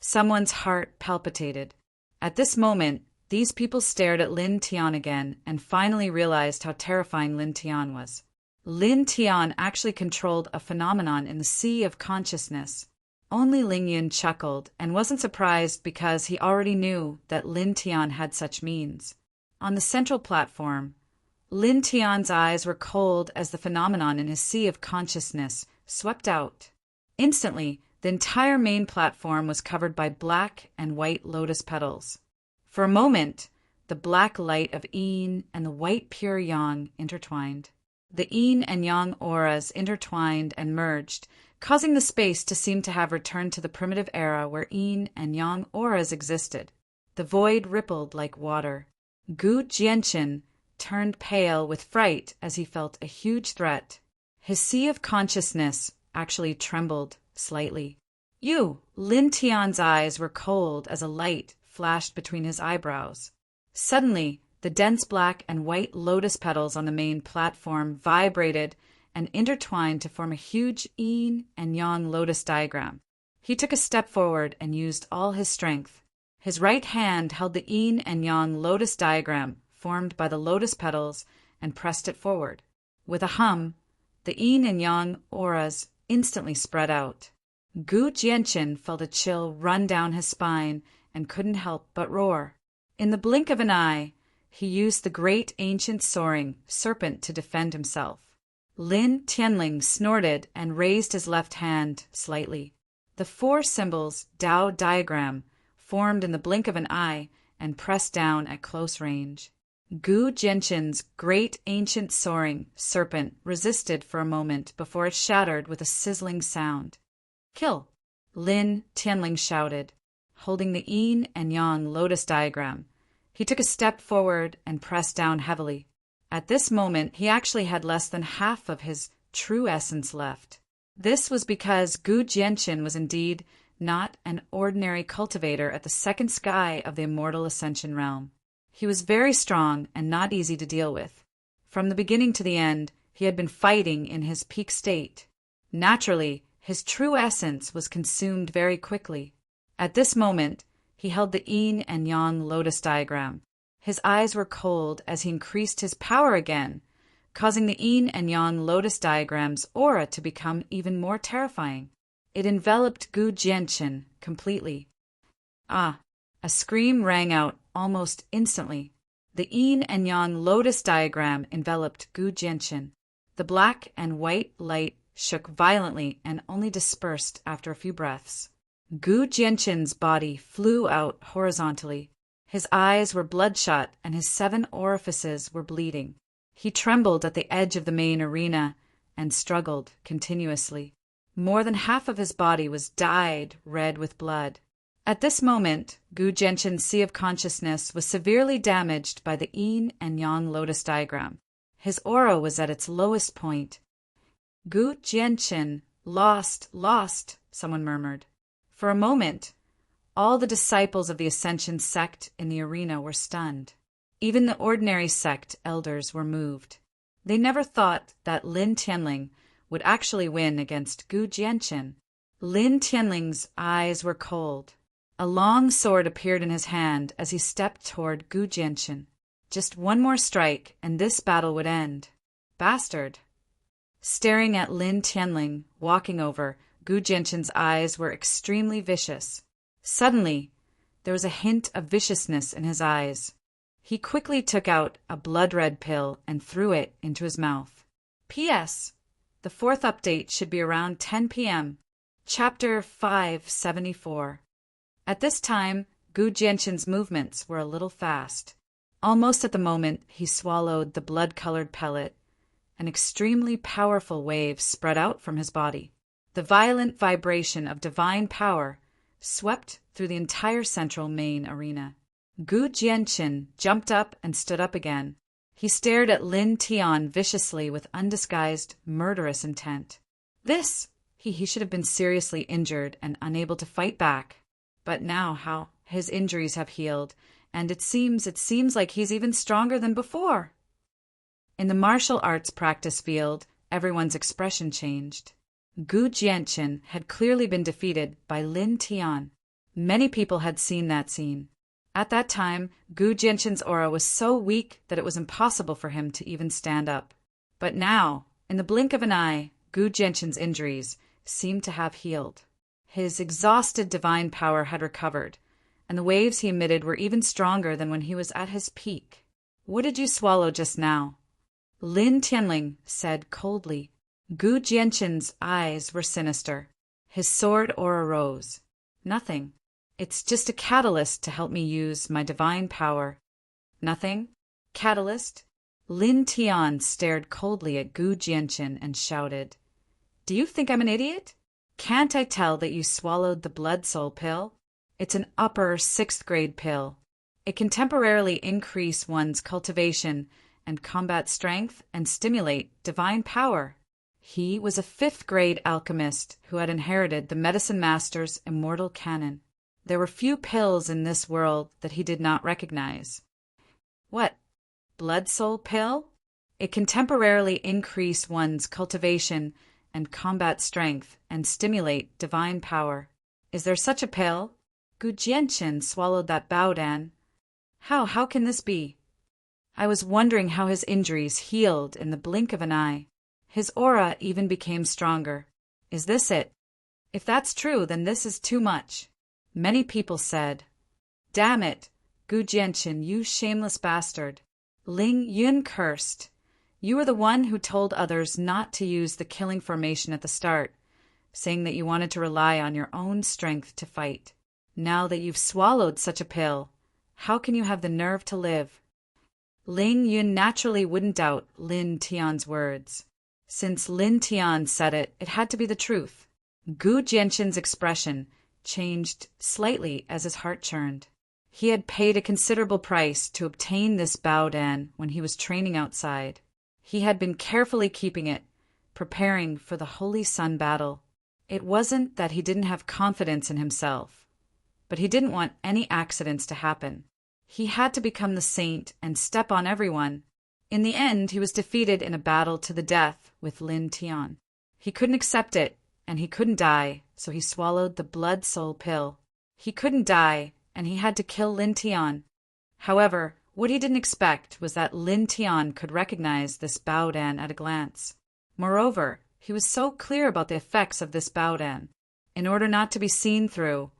Someone's heart palpitated. At this moment, these people stared at Lin Tian again and finally realized how terrifying Lin Tian was. Lin Tian actually controlled a phenomenon in the sea of consciousness. Only Ling Yun chuckled and wasn't surprised because he already knew that Lin Tian had such means. On the central platform, Lin Tian's eyes were cold as the phenomenon in his sea of consciousness swept out. Instantly, the entire main platform was covered by black and white lotus petals. For a moment, the black light of Yin and the white pure Yang intertwined. The yin and yang auras intertwined and merged, causing the space to seem to have returned to the primitive era where yin and yang auras existed. The void rippled like water. Gu Jianqin turned pale with fright as he felt a huge threat. His sea of consciousness actually trembled slightly. Lin Tian's eyes were cold as a light flashed between his eyebrows. Suddenly, the dense black and white lotus petals on the main platform vibrated and intertwined to form a huge yin and yang lotus diagram. He took a step forward and used all his strength. His right hand held the yin and yang lotus diagram formed by the lotus petals and pressed it forward. With a hum, the yin and yang auras instantly spread out. Gu Jianqin felt a chill run down his spine and couldn't help but roar. In the blink of an eye, he used the great ancient soaring serpent to defend himself. Lin Tianling snorted and raised his left hand slightly. The four symbols Dao diagram formed in the blink of an eye and pressed down at close range. Gu Jianqin's great ancient soaring serpent resisted for a moment before it shattered with a sizzling sound. "Kill!" Lin Tianling shouted, holding the yin and yang lotus diagram. He took a step forward and pressed down heavily. At this moment, he actually had less than half of his true essence left. This was because Gu Jianqin was indeed not an ordinary cultivator at the second sky of the immortal ascension realm. He was very strong and not easy to deal with. From the beginning to the end, he had been fighting in his peak state. Naturally, his true essence was consumed very quickly. At this moment, he held the yin and yang lotus diagram. His eyes were cold as he increased his power again, causing the yin and yang lotus diagram's aura to become even more terrifying. It enveloped Gu Jianqin completely. Ah! A scream rang out almost instantly. The yin and yang lotus diagram enveloped Gu Jianqin. The black and white light shook violently and only dispersed after a few breaths. Gu Jianqin's body flew out horizontally. His eyes were bloodshot and his 7 orifices were bleeding. He trembled at the edge of the main arena and struggled continuously. More than half of his body was dyed red with blood. At this moment, Gu Jianqin's sea of consciousness was severely damaged by the yin and yang lotus diagram. His aura was at its lowest point. "Gu Jianqin, lost, someone murmured. For a moment, all the disciples of the Ascension sect in the arena were stunned. Even the ordinary sect elders were moved. They never thought that Lin Tianling would actually win against Gu Jianqin. Lin Tianling's eyes were cold. A long sword appeared in his hand as he stepped toward Gu Jianqin. Just one more strike, and this battle would end. Bastard! Staring at Lin Tianling, walking over, Gu Jianqin's eyes were extremely vicious. Suddenly, there was a hint of viciousness in his eyes. He quickly took out a blood-red pill and threw it into his mouth. P.S. The 4th update should be around 10 p.m. Chapter 574. At this time, Gu Jianqin's movements were a little fast. Almost at the moment he swallowed the blood-colored pellet, an extremely powerful wave spread out from his body. The violent vibration of divine power swept through the entire central main arena. Gu Jianqin jumped up and stood up again. He stared at Lin Tian viciously with undisguised, murderous intent. He should have been seriously injured and unable to fight back. But now how his injuries have healed, and it seems like he's even stronger than before. In the martial arts practice field, everyone's expression changed. Gu Jianqin had clearly been defeated by Lin Tian. Many people had seen that scene. At that time, Gu Jianqin's aura was so weak that it was impossible for him to even stand up. But now, in the blink of an eye, Gu Jianqin's injuries seemed to have healed. His exhausted divine power had recovered, and the waves he emitted were even stronger than when he was at his peak. "What did you swallow just now?" Lin Tianling said coldly. Gu Jianqin's eyes were sinister. His sword aura rose. "Nothing. It's just a catalyst to help me use my divine power." "Nothing? Catalyst? Lin Tian stared coldly at Gu Jianchen and shouted, "Do you think I'm an idiot? Can't I tell that you swallowed the blood soul pill? It's an upper 6th grade pill. It can temporarily increase one's cultivation and combat strength and stimulate divine power." He was a 5th grade alchemist who had inherited the medicine master's immortal canon. There were few pills in this world that he did not recognize. What? Blood soul pill? It can temporarily increase one's cultivation and combat strength and stimulate divine power. Is there such a pill? Gu Jianchen swallowed that baodan. How can this be? I was wondering how his injuries healed in the blink of an eye. His aura even became stronger. Is this it? If that's true, then this is too much. Many people said, "Damn it, Gu Jianchen, you shameless bastard." Ling Yun cursed. "You were the one who told others not to use the killing formation at the start, saying that you wanted to rely on your own strength to fight. Now that you've swallowed such a pill, how can you have the nerve to live?" Ling Yun naturally wouldn't doubt Lin Tian's words. Since Lin Tian said it, it had to be the truth. Gu Jianchen's expression changed slightly as his heart churned. He had paid a considerable price to obtain this baodan when he was training outside. He had been carefully keeping it, preparing for the Holy Sun battle. It wasn't that he didn't have confidence in himself, but he didn't want any accidents to happen. He had to become the saint and step on everyone. In the end, he was defeated in a battle to the death with Lin Tian. He couldn't accept it, and he couldn't die, so he swallowed the blood soul pill. He couldn't die, and he had to kill Lin Tian. However, what he didn't expect was that Lin Tian could recognize this baodan at a glance. Moreover, he was so clear about the effects of this baodan. In order not to be seen through,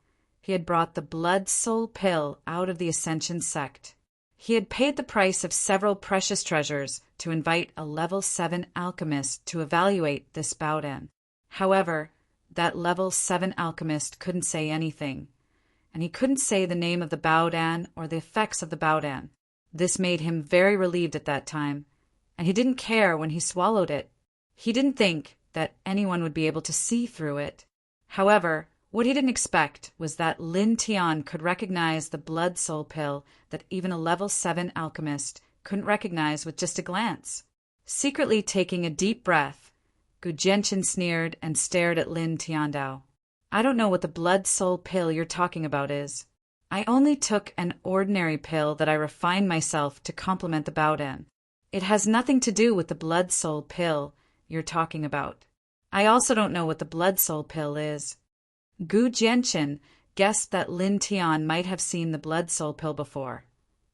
he had brought the blood soul pill out of the Ascension sect. He had paid the price of several precious treasures to invite a level 7 alchemist to evaluate this baodan. However, that level 7 alchemist couldn't say anything, and he couldn't say the name of the baodan or the effects of the baodan. This made him very relieved at that time, and he didn't care when he swallowed it. He didn't think that anyone would be able to see through it. However, what he didn't expect was that Lin Tian could recognize the blood soul pill that even a level 7 alchemist couldn't recognize with just a glance. Secretly taking a deep breath, Gu Jianchen sneered and stared at Lin Tiandao. "I don't know what the blood soul pill you're talking about is. I only took an ordinary pill that I refined myself to complement the baodan. It has nothing to do with the blood soul pill you're talking about. I also don't know what the blood soul pill is." Gu Jianchen guessed that Lin Tian might have seen the blood soul pill before,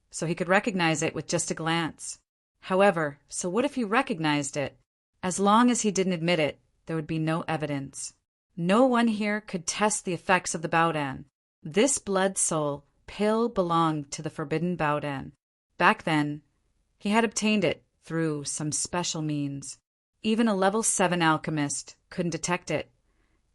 so he could recognize it with just a glance. However, so what if he recognized it? As long as he didn't admit it, there would be no evidence. No one here could test the effects of the baodan. This blood soul pill belonged to the forbidden baodan. Back then, he had obtained it through some special means. Even a level 7 alchemist couldn't detect it.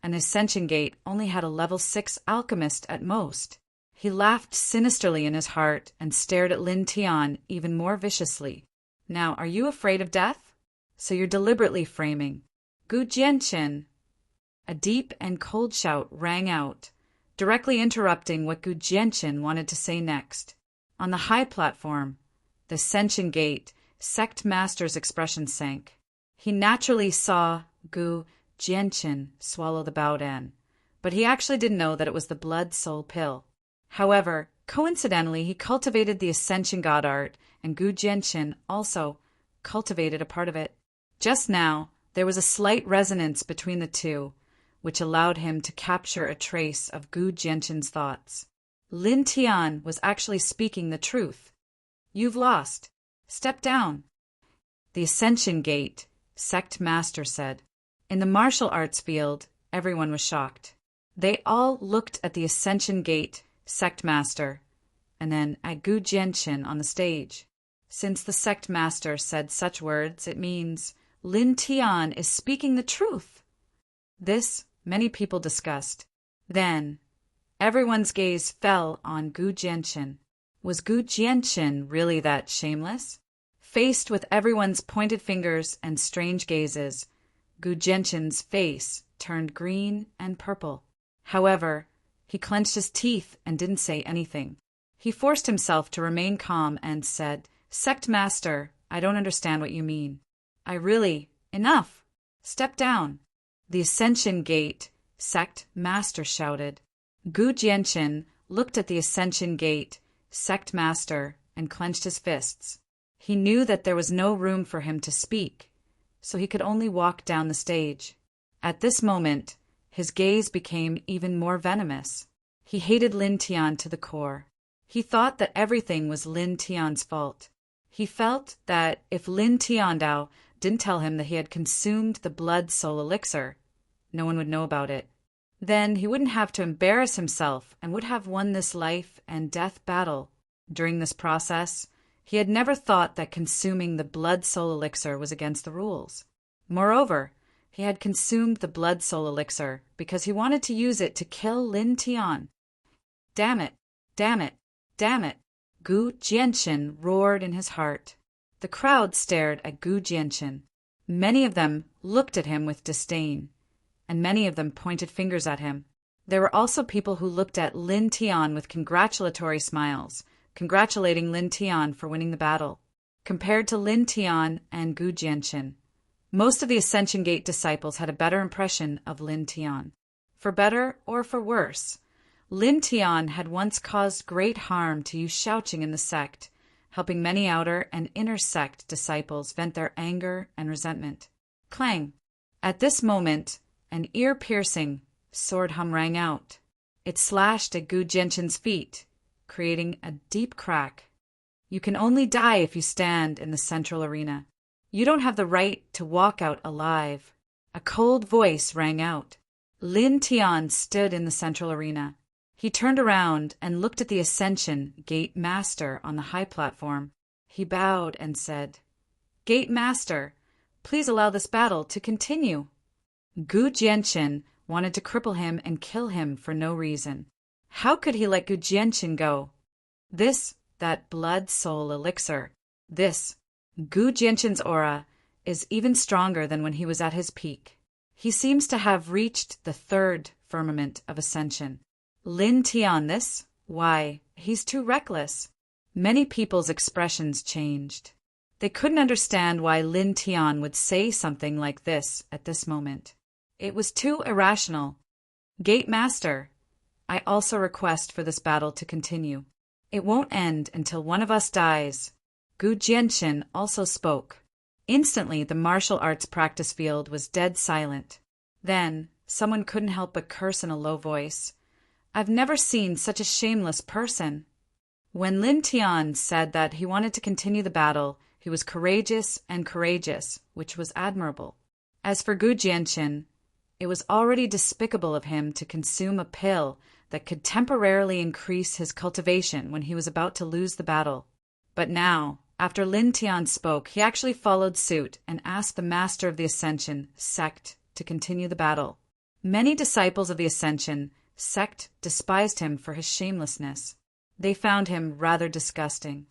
An Ascension Gate only had a level 6 alchemist at most. He laughed sinisterly in his heart and stared at Lin Tian even more viciously. "Now, are you afraid of death? So you're deliberately framing." "Gu Jianchen!" A deep and cold shout rang out, directly interrupting what Gu Jianchen wanted to say next. On the high platform, the Ascension Gate, sect master's expression sank. He naturally saw Gu Jianchen swallow the baodan, but he actually didn't know that it was the blood soul pill. However, coincidentally, he cultivated the Ascension God art, and Gu Jianchen also cultivated a part of it. Just now, there was a slight resonance between the two, which allowed him to capture a trace of Gu Jianchen's thoughts. Lin Tian was actually speaking the truth. "You've lost. Step down." The Ascension Gate, sect master said. In the martial arts field, everyone was shocked. They all looked at the Ascension Gate, sect master, and then at Gu Jianchen on the stage. Since the sect master said such words, it means Lin Tian is speaking the truth. This many people discussed. Then, everyone's gaze fell on Gu Jianchen. Was Gu Jianchen really that shameless? Faced with everyone's pointed fingers and strange gazes, Gu Jianshin's face turned green and purple. However, he clenched his teeth and didn't say anything. He forced himself to remain calm and said, "Sect Master, I don't understand what you mean. Enough! Step down." "The Ascension Gate," Sect Master shouted. Gu Jianshin looked at the Ascension Gate, Sect Master, and clenched his fists. He knew that there was no room for him to speak, so he could only walk down the stage. At this moment, his gaze became even more venomous. He hated Lin Tian to the core. He thought that everything was Lin Tian's fault. He felt that if Lin Tiandao didn't tell him that he had consumed the blood soul elixir, no one would know about it. Then he wouldn't have to embarrass himself and would have won this life and death battle. During this process, he had never thought that consuming the blood soul elixir was against the rules. Moreover, he had consumed the blood soul elixir because he wanted to use it to kill Lin Tian. Damn it! Damn it! Damn it! Gu Jianshin roared in his heart. The crowd stared at Gu Jianshin. Many of them looked at him with disdain, and many of them pointed fingers at him. There were also people who looked at Lin Tian with congratulatory smiles, congratulating Lin Tian for winning the battle. Compared to Lin Tian and Gu Jianshin, most of the Ascension Gate disciples had a better impression of Lin Tian. For better or for worse, Lin Tian had once caused great harm to Yu Shaoqing in the sect, helping many outer and inner sect disciples vent their anger and resentment. Clang! At this moment, an ear-piercing sword hum rang out. It slashed at Gu Jianshin's feet, creating a deep crack. "You can only die if you stand in the central arena. You don't have the right to walk out alive." A cold voice rang out. Lin Tian stood in the central arena. He turned around and looked at the Ascension Gate Master on the high platform. He bowed and said, "Gate Master, please allow this battle to continue." Gu Jianshin wanted to cripple him and kill him for no reason. How could he let Gu Jianshin go? That blood soul elixir. Gu Jianshin's aura is even stronger than when he was at his peak. He seems to have reached the third firmament of ascension. Lin Tian, why, he's too reckless. Many people's expressions changed. They couldn't understand why Lin Tian would say something like this at this moment. It was too irrational. "Gate Master, I also request for this battle to continue. It won't end until one of us dies." Gu Jianshin also spoke. Instantly, the martial arts practice field was dead silent. Then, someone couldn't help but curse in a low voice. "I've never seen such a shameless person." When Lin Tian said that he wanted to continue the battle, he was courageous, which was admirable. As for Gu Jianshin, it was already despicable of him to consume a pill that could temporarily increase his cultivation when he was about to lose the battle. But now, after Lin Tian spoke, he actually followed suit and asked the Master of the Ascension sect to continue the battle. Many disciples of the Ascension sect despised him for his shamelessness. They found him rather disgusting.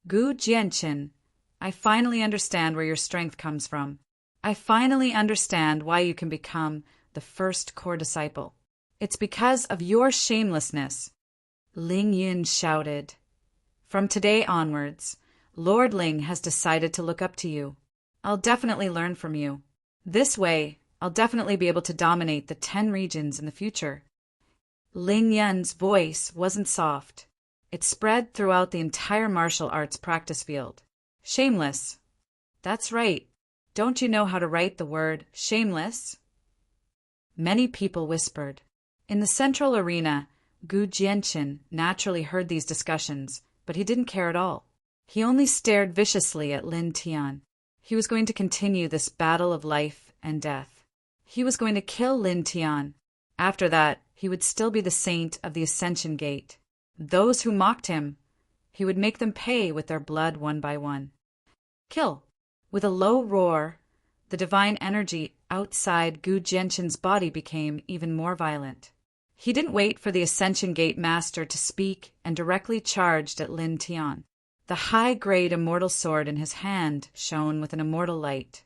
"Gu Jianshin, I finally understand where your strength comes from. I finally understand why you can become the first core disciple. It's because of your shamelessness." Ling Yun shouted. "From today onwards, Lord Ling has decided to look up to you. I'll definitely learn from you. This way, I'll definitely be able to dominate the 10 regions in the future." Ling Yun's voice wasn't soft. It spread throughout the entire martial arts practice field. "Shameless. That's right. Don't you know how to write the word shameless?" Many people whispered. In the central arena, Gu Jianshin naturally heard these discussions, but he didn't care at all. He only stared viciously at Lin Tian. He was going to continue this battle of life and death. He was going to kill Lin Tian. After that, he would still be the saint of the Ascension Gate. Those who mocked him, he would make them pay with their blood one by one. Kill! With a low roar, the divine energy outside Gu Jianshin's body became even more violent. He didn't wait for the Ascension Gate Master to speak and directly charged at Lin Tian. The high-grade immortal sword in his hand shone with an immortal light.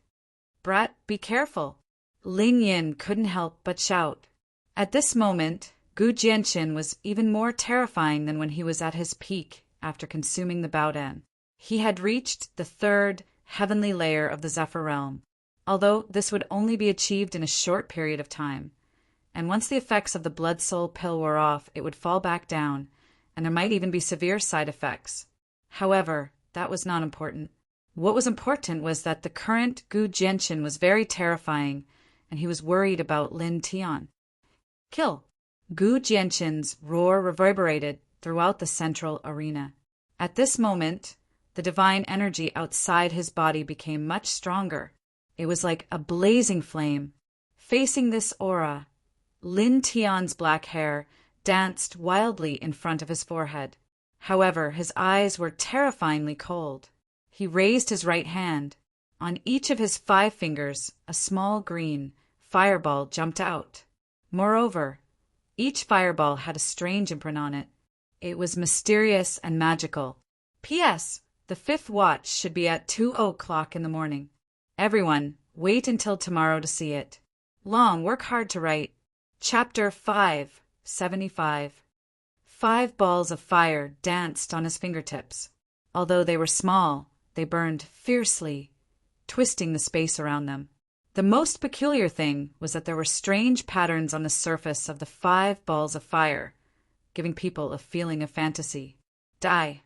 "Brat, be careful!" Ling Yin couldn't help but shout. At this moment, Gu Jianqin was even more terrifying than when he was at his peak after consuming the Baodan. He had reached the third, heavenly layer of the Zephyr realm, although this would only be achieved in a short period of time. And once the effects of the blood soul pill wore off, it would fall back down, and there might even be severe side effects. However, that was not important. What was important was that the current Gu Jianqin was very terrifying, and he was worried about Lin Tian. Kill! Gu Jianqin's roar reverberated throughout the central arena. At this moment, the divine energy outside his body became much stronger. It was like a blazing flame. Facing this aura, Lin Tian's black hair danced wildly in front of his forehead. However, his eyes were terrifyingly cold. He raised his right hand. On each of his 5 fingers, a small green fireball jumped out. Moreover, each fireball had a strange imprint on it. It was mysterious and magical. P.S. The 5th watch should be at 2:00 in the morning. Everyone, wait until tomorrow to see it. Long, work hard to write. Chapter 5, 75. 5 balls of fire danced on his fingertips. Although they were small, they burned fiercely, twisting the space around them. The most peculiar thing was that there were strange patterns on the surface of the 5 balls of fire, giving people a feeling of fantasy. Die!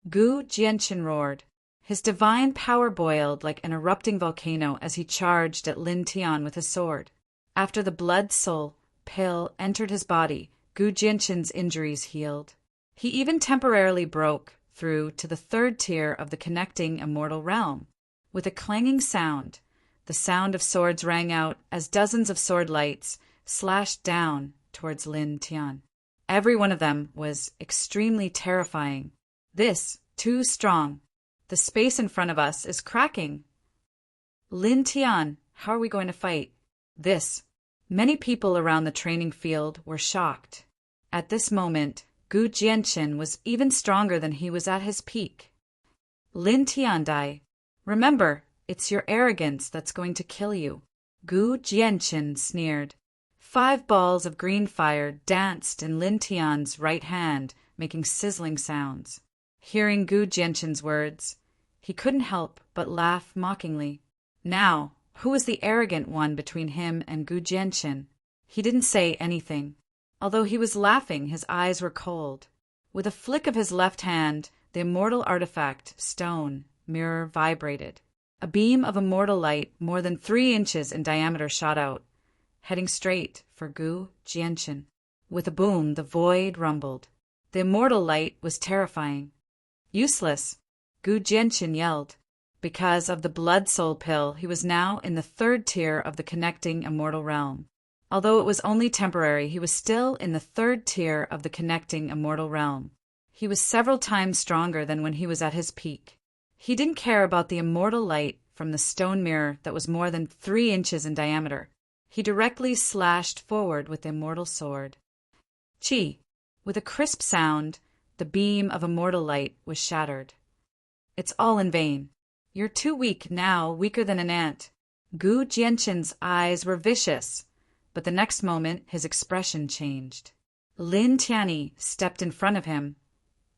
Gu Jianqin roared. His divine power boiled like an erupting volcano as he charged at Lin Tian with his sword. After the blood soul pill entered his body, Gu Jianqin's injuries healed. He even temporarily broke through to the 3rd tier of the connecting immortal realm. With a clanging sound, the sound of swords rang out as dozens of sword lights slashed down towards Lin Tian. Every one of them was extremely terrifying. This, too strong. The space in front of us is cracking. Lin Tian, how are we going to fight? This. Many people around the training field were shocked. At this moment, Gu Jianqin was even stronger than he was at his peak. Lin Tian Dai, remember, it's your arrogance that's going to kill you. Gu Jianqin sneered. 5 balls of green fire danced in Lin Tian's right hand, making sizzling sounds. Hearing Gu Jianqin's words, he couldn't help but laugh mockingly. Now, who was the arrogant one between him and Gu Jianqin? He didn't say anything. Although he was laughing, his eyes were cold. With a flick of his left hand, the immortal artifact, stone, mirror vibrated. A beam of immortal light more than 3 inches in diameter shot out, heading straight for Gu Jianqin. With a boom, the void rumbled. The immortal light was terrifying. Useless, Gu Jianqin yelled. Because of the blood soul pill, he was now in the 3rd tier of the connecting immortal realm. Although it was only temporary, he was still in the 3rd tier of the connecting immortal realm. He was several times stronger than when he was at his peak. He didn't care about the immortal light from the stone mirror that was more than 3 inches in diameter. He directly slashed forward with the immortal sword. Chi! With a crisp sound, the beam of immortal light was shattered. It's all in vain. You're too weak now, weaker than an ant. Gu Jianqin's eyes were vicious, but the next moment his expression changed. Lin Tianyi stepped in front of him,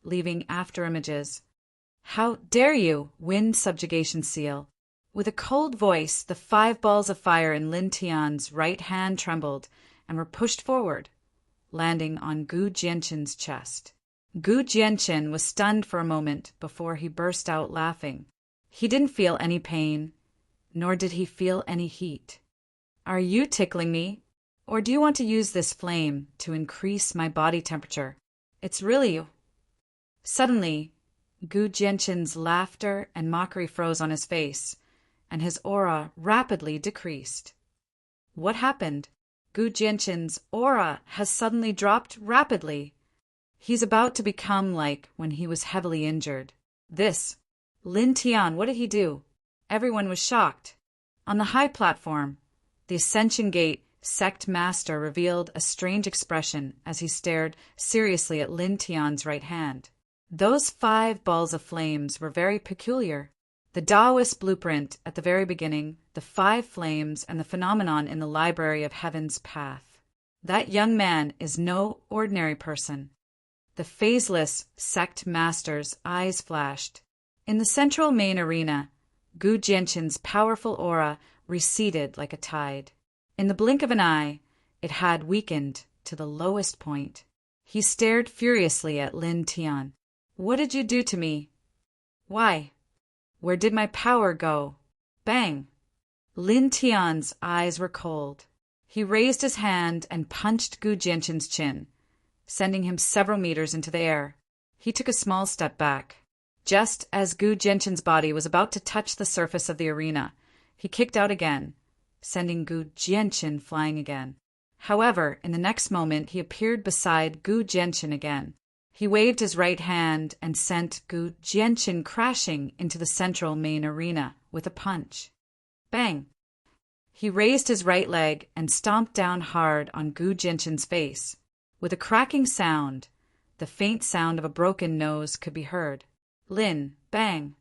leaving afterimages. How dare you, wind subjugation seal? With a cold voice, the 5 balls of fire in Lin Tian's right hand trembled and were pushed forward, landing on Gu Jianqin's chest. Gu Jianqin was stunned for a moment before he burst out laughing. He didn't feel any pain, nor did he feel any heat. Are you tickling me? Or do you want to use this flame to increase my body temperature? It's really you. Suddenly, Gu Jianqin's laughter and mockery froze on his face, and his aura rapidly decreased. What happened? Gu Jianqin's aura has suddenly dropped rapidly. He's about to become like when he was heavily injured. This. Lin Tian, what did he do? Everyone was shocked. On the high platform, the Ascension Gate sect master revealed a strange expression as he stared seriously at Lin Tian's right hand. Those 5 balls of flames were very peculiar. The Taoist blueprint at the very beginning, the 5 flames, and the phenomenon in the library of heaven's path. That young man is no ordinary person. The phaseless sect master's eyes flashed. In the central main arena, Gu Jianqin's powerful aura receded like a tide. In the blink of an eye, it had weakened to the lowest point. He stared furiously at Lin Tian. "What did you do to me? Why? Where did my power go?" Bang! Lin Tian's eyes were cold. He raised his hand and punched Gu Jianqin's chin, sending him several meters into the air. He took a small step back. Just as Gu Jianqin's body was about to touch the surface of the arena, he kicked out again, sending Gu Jianqin flying again. However, in the next moment he appeared beside Gu Jianqin again. He waved his right hand and sent Gu Jianqin crashing into the central main arena with a punch. Bang! He raised his right leg and stomped down hard on Gu Jianqin's face. With a cracking sound, the faint sound of a broken nose could be heard. Lin, bang!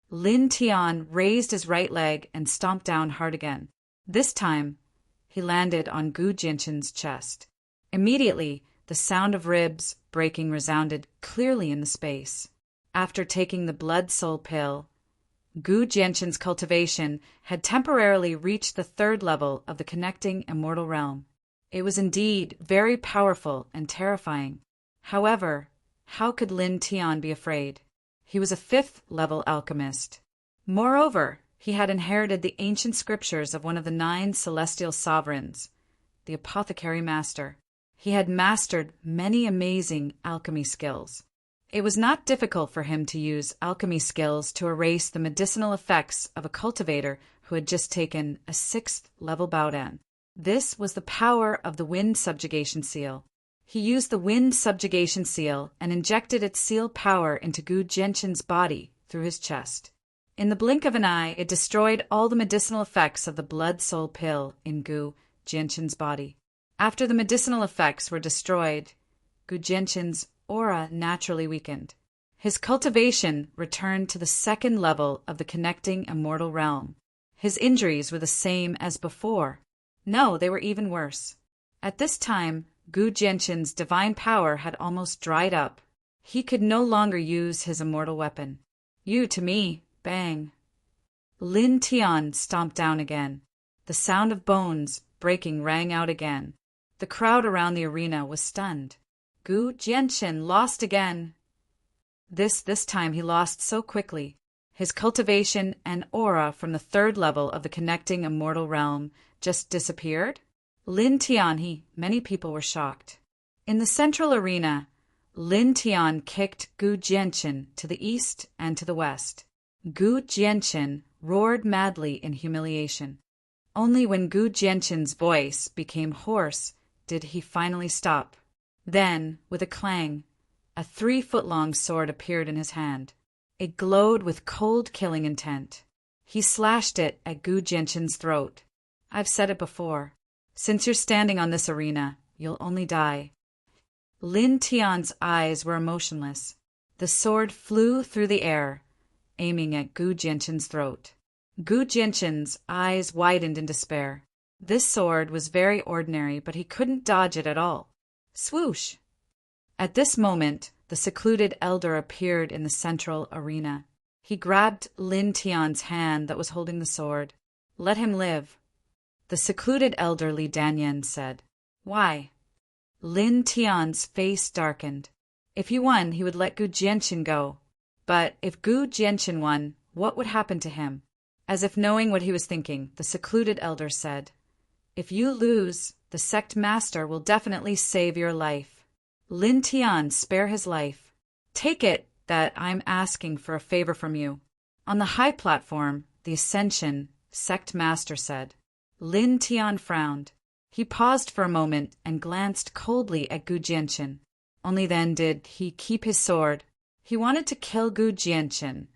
Lin Tian raised his right leg and stomped down hard again. This time, he landed on Gu Jianqin's chest. Immediately, the sound of ribs breaking resounded clearly in the space. After taking the blood-soul pill, Gu Jianqin's cultivation had temporarily reached the 3rd level of the connecting immortal realm. It was indeed very powerful and terrifying. However, how could Lin Tian be afraid? He was a 5th-level alchemist. Moreover, he had inherited the ancient scriptures of one of the 9 celestial sovereigns, the apothecary master. He had mastered many amazing alchemy skills. It was not difficult for him to use alchemy skills to erase the medicinal effects of a cultivator who had just taken a 6th-level Baodan. This was the power of the wind subjugation seal. He used the wind subjugation seal and injected its seal power into Gu Jianqin's body through his chest. In the blink of an eye, it destroyed all the medicinal effects of the blood-soul pill in Gu Jianqin's body. After the medicinal effects were destroyed, Gu Jianqin's aura naturally weakened. His cultivation returned to the 2nd level of the connecting immortal realm. His injuries were the same as before. No, they were even worse. At this time, Gu Jianqin's divine power had almost dried up. He could no longer use his immortal weapon. "You to me, bang!" Lin Tian stomped down again. The sound of bones breaking rang out again. The crowd around the arena was stunned. Gu Jianqin lost again. This time he lost so quickly. His cultivation and aura from the 3rd level of the connecting immortal realm just disappeared. Lin Tian, many people were shocked. In the central arena, Lin Tian kicked Gu Jianqin to the east and to the west. Gu Jianqin roared madly in humiliation. Only when Gu Jianqin's voice became hoarse did he finally stop. Then, with a clang, a 3-foot-long sword appeared in his hand. It glowed with cold killing intent. He slashed it at Gu Jianqin's throat. "I've said it before. Since you're standing on this arena, you'll only die." Lin Tian's eyes were emotionless. The sword flew through the air, aiming at Gu Jianqin's throat. Gu Jianqin's eyes widened in despair. This sword was very ordinary, but he couldn't dodge it at all. Swoosh! At this moment, the secluded elder appeared in the central arena. He grabbed Lin Tian's hand that was holding the sword. "Let him live." The secluded elder Li Danyan said. "Why?" Lin Tian's face darkened. If he won, he would let Gu Jianqin go. But if Gu Jianqin won, what would happen to him? As if knowing what he was thinking, the secluded elder said, "If you lose, the sect master will definitely save your life. Lin Tian, spare his life. Take it that I'm asking for a favor from you." On the high platform, the Ascension sect master said. Lin Tian frowned. He paused for a moment and glanced coldly at Gu Jianqin. Only then did he keep his sword. He wanted to kill Gu Jianqin,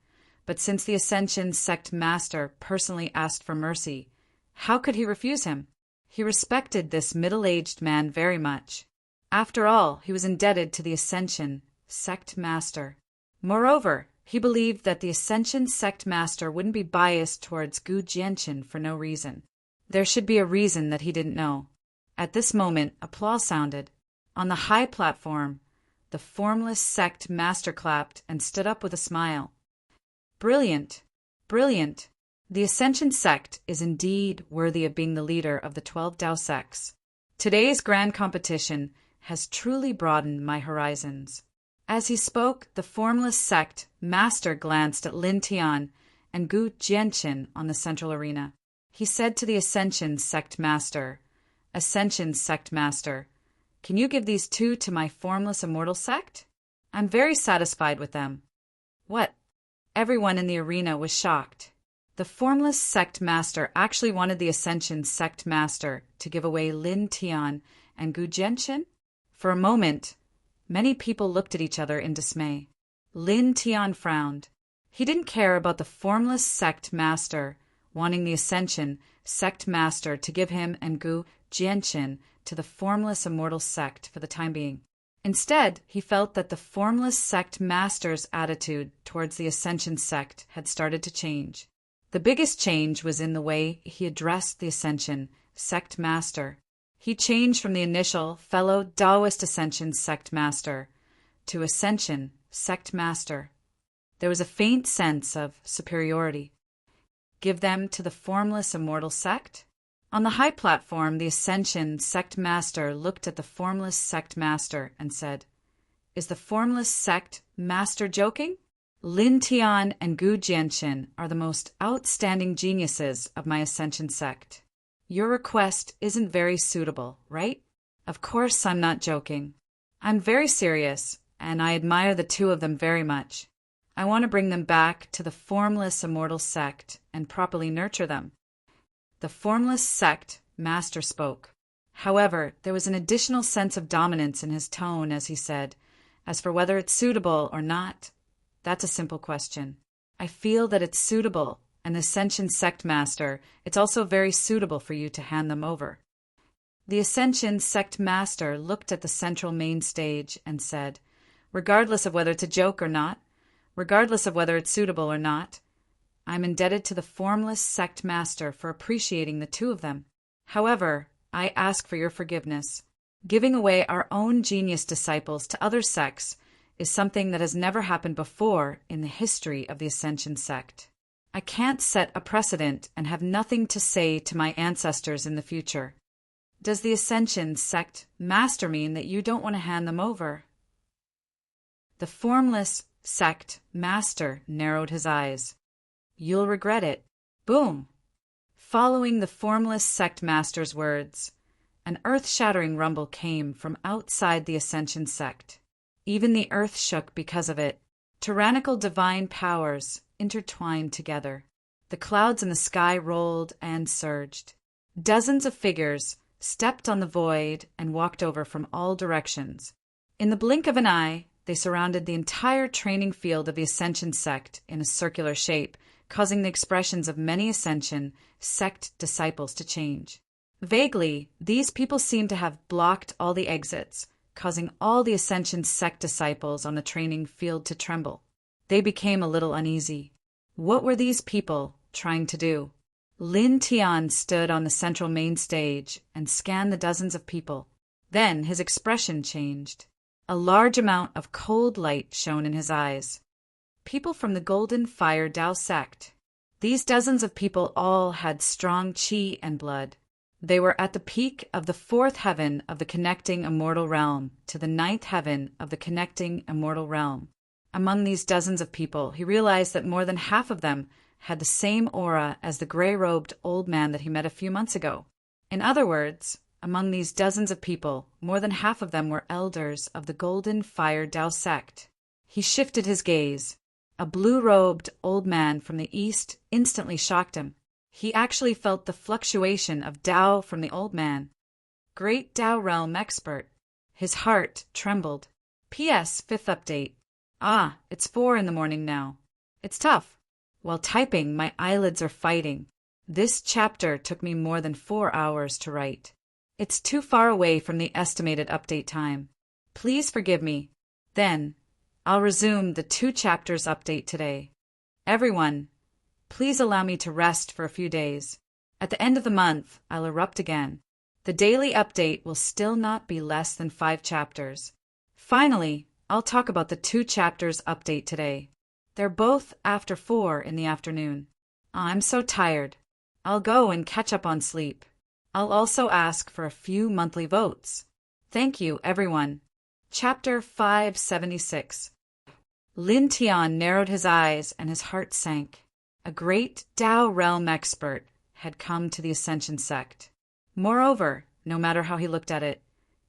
but since the Ascension sect master personally asked for mercy, how could he refuse him? He respected this middle-aged man very much. After all, he was indebted to the Ascension sect master. Moreover, he believed that the Ascension sect master wouldn't be biased towards Gu Jianqin for no reason. There should be a reason that he didn't know. At this moment, applause sounded. On the high platform, the formless sect master clapped and stood up with a smile. Brilliant! Brilliant! The Ascension sect is indeed worthy of being the leader of the 12 Tao sects. Today's grand competition has truly broadened my horizons. As he spoke, the formless sect master glanced at Lin Tian and Gu Jianqin on the central arena. He said to the Ascension sect master, "Ascension sect master, can you give these two to my formless immortal sect? I'm very satisfied with them." What? Everyone in the arena was shocked. The formless sect master actually wanted the Ascension sect master to give away Lin Tian and Gu Jianqin? For a moment, many people looked at each other in dismay. Lin Tian frowned. He didn't care about the formless sect master wanting the Ascension sect master to give him and Gu Jianqin to the formless immortal sect for the time being. Instead, he felt that the formless sect master's attitude towards the Ascension sect had started to change. The biggest change was in the way he addressed the Ascension sect master. He changed from the initial fellow Taoist Ascension sect master to Ascension sect master. There was a faint sense of superiority. Give them to the formless immortal sect? On the high platform, the Ascension sect master looked at the formless sect master and said, "Is the formless sect master joking? Lin Tian and Gu Jianqin are the most outstanding geniuses of my Ascension sect. Your request isn't very suitable, right? Of course I'm not joking. I'm very serious, and I admire the two of them very much. I want to bring them back to the formless immortal sect and properly nurture them." The formless sect master spoke. However, there was an additional sense of dominance in his tone as he said, "As for whether it's suitable or not, that's a simple question. I feel that it's suitable, and the Ascension sect master, it's also very suitable for you to hand them over." The Ascension sect master looked at the central main stage and said, "Regardless of whether it's a joke or not, regardless of whether it's suitable or not, I'm indebted to the formless sect master for appreciating the two of them. However, I ask for your forgiveness. Giving away our own genius disciples to other sects is something that has never happened before in the history of the Ascension sect. I can't set a precedent and have nothing to say to my ancestors in the future. Does the Ascension sect master mean that you don't want to hand them over?" The formless sect master narrowed his eyes. "You'll regret it." Boom! Following the formless sect master's words, an earth-shattering rumble came from outside the Ascension sect. Even the earth shook because of it. Tyrannical divine powers intertwined together. The clouds in the sky rolled and surged. Dozens of figures stepped on the void and walked over from all directions. In the blink of an eye, they surrounded the entire training field of the Ascension sect in a circular shape, causing the expressions of many Ascension sect disciples to change. Vaguely, these people seemed to have blocked all the exits, causing all the Ascension sect disciples on the training field to tremble. They became a little uneasy. What were these people trying to do? Lin Tian stood on the central main stage and scanned the dozens of people. Then his expression changed. A large amount of cold light shone in his eyes. People from the Golden Fire Tao sect. These dozens of people all had strong qi and blood. They were at the peak of the 4th heaven of the connecting immortal realm to the 9th heaven of the connecting immortal realm. Among these dozens of people, he realized that more than half of them had the same aura as the gray-robed old man that he met a few months ago. In other words, among these dozens of people, more than half of them were elders of the Golden Fire Tao sect. He shifted his gaze. A blue-robed old man from the east instantly shocked him. He actually felt the fluctuation of Tao from the old man. Great Tao realm expert. His heart trembled. P.S. 5th update. It's 4 a.m. now. It's tough. While typing, my eyelids are fighting. This chapter took me more than 4 hours to write. It's too far away from the estimated update time. Please forgive me. Then, I'll resume the 2 chapters update today. Everyone, please allow me to rest for a few days. At the end of the month, I'll erupt again. The daily update will still not be less than 5 chapters. Finally, I'll talk about the 2 chapters update today. They're both after 4 in the afternoon. I'm so tired. I'll go and catch up on sleep. I'll also ask for a few monthly votes. Thank you, everyone. Chapter 576. Lin Tian narrowed his eyes and his heart sank. A great Tao realm expert had come to the Ascension sect. Moreover, no matter how he looked at it,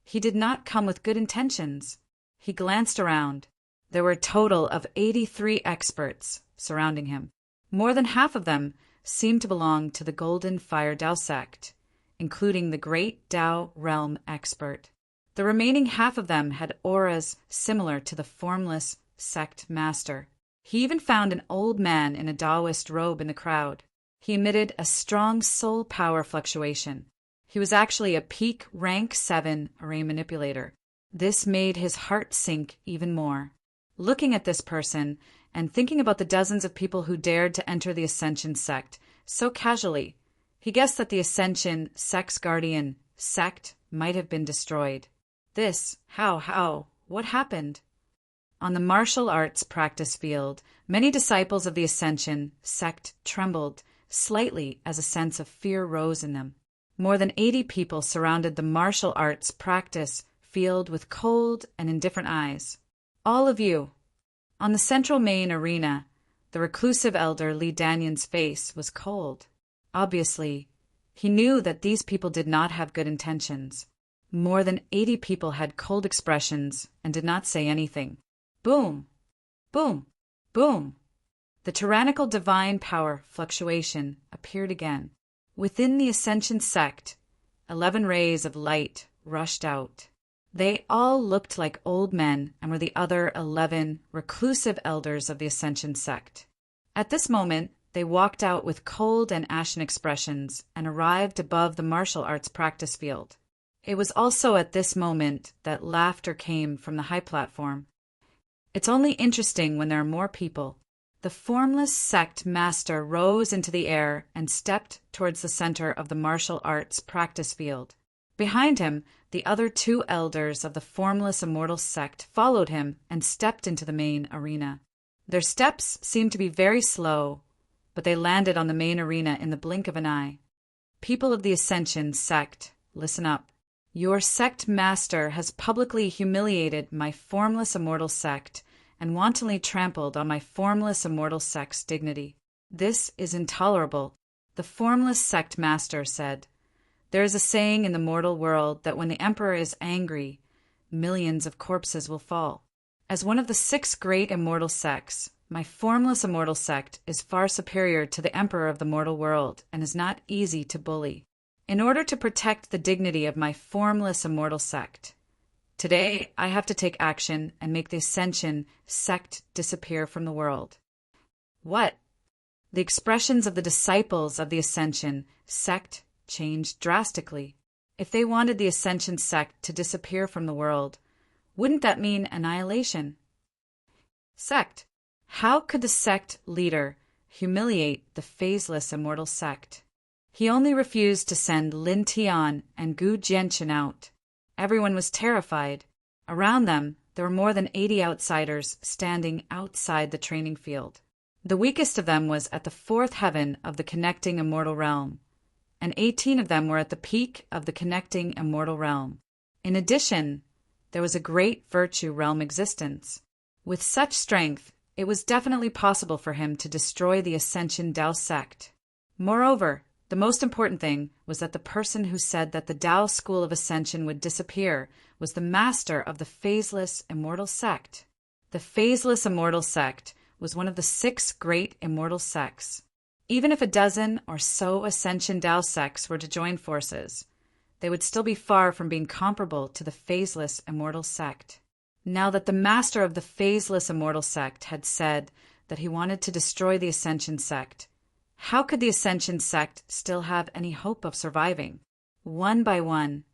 he did not come with good intentions. He glanced around. There were a total of 83 experts surrounding him. More than half of them seemed to belong to the Golden Fire Tao sect, including the great Tao realm expert. The remaining half of them had auras similar to the formless sect master. He even found an old man in a Taoist robe in the crowd. He emitted a strong soul power fluctuation. He was actually a peak rank 7 array manipulator. This made his heart sink even more. Looking at this person and thinking about the dozens of people who dared to enter the Ascension sect so casually, he guessed that the Ascension Sect's guardian sect might have been destroyed. What happened? On the martial arts practice field, many disciples of the Ascension sect trembled slightly as a sense of fear rose in them. More than 80 people surrounded the martial arts practice field with cold and indifferent eyes. All of you. On the central main arena, the reclusive elder Li Danyan's face was cold. Obviously, he knew that these people did not have good intentions. More than 80 people had cold expressions and did not say anything. Boom! Boom! Boom! The tyrannical divine power fluctuation appeared again. Within the Ascension sect, 11 rays of light rushed out. They all looked like old men and were the other 11 reclusive elders of the Ascension sect. At this moment, they walked out with cold and ashen expressions and arrived above the martial arts practice field. It was also at this moment that laughter came from the high platform. It's only interesting when there are more people. The formless sect master rose into the air and stepped towards the center of the martial arts practice field. Behind him, the other 2 elders of the formless immortal sect followed him and stepped into the main arena. Their steps seemed to be very slow, but they landed on the main arena in the blink of an eye. People of the Ascension sect, listen up. Your sect master has publicly humiliated my formless immortal sect and wantonly trampled on my formless immortal sect's dignity. This is intolerable, the formless sect master said. There is a saying in the mortal world that when the emperor is angry, millions of corpses will fall. As one of the 6 great immortal sects, my formless immortal sect is far superior to the emperor of the mortal world and is not easy to bully. In order to protect the dignity of my formless immortal sect, today I have to take action and make the Ascension sect disappear from the world. What? The expressions of the disciples of the Ascension sect changed drastically. If they wanted the Ascension sect to disappear from the world, wouldn't that mean annihilation? Sect. How could the sect leader humiliate the phaseless immortal sect? He only refused to send Lin Tian and Gu Jianchen out. Everyone was terrified. Around them, there were more than 80 outsiders standing outside the training field. The weakest of them was at the 4th heaven of the connecting immortal realm, and 18 of them were at the peak of the connecting immortal realm. In addition, there was a great virtue realm existence. With such strength, it was definitely possible for him to destroy the Ascension Tao sect. Moreover, the most important thing was that the person who said that the Tao school of Ascension would disappear was the master of the phaseless immortal sect. The phaseless immortal sect was one of the 6 great immortal sects. Even if a dozen or so Ascension Tao sects were to join forces, they would still be far from being comparable to the phaseless immortal sect. Now that the master of the phaseless immortal sect had said that he wanted to destroy the Ascension sect, how could the Ascension sect still have any hope of surviving? One by one,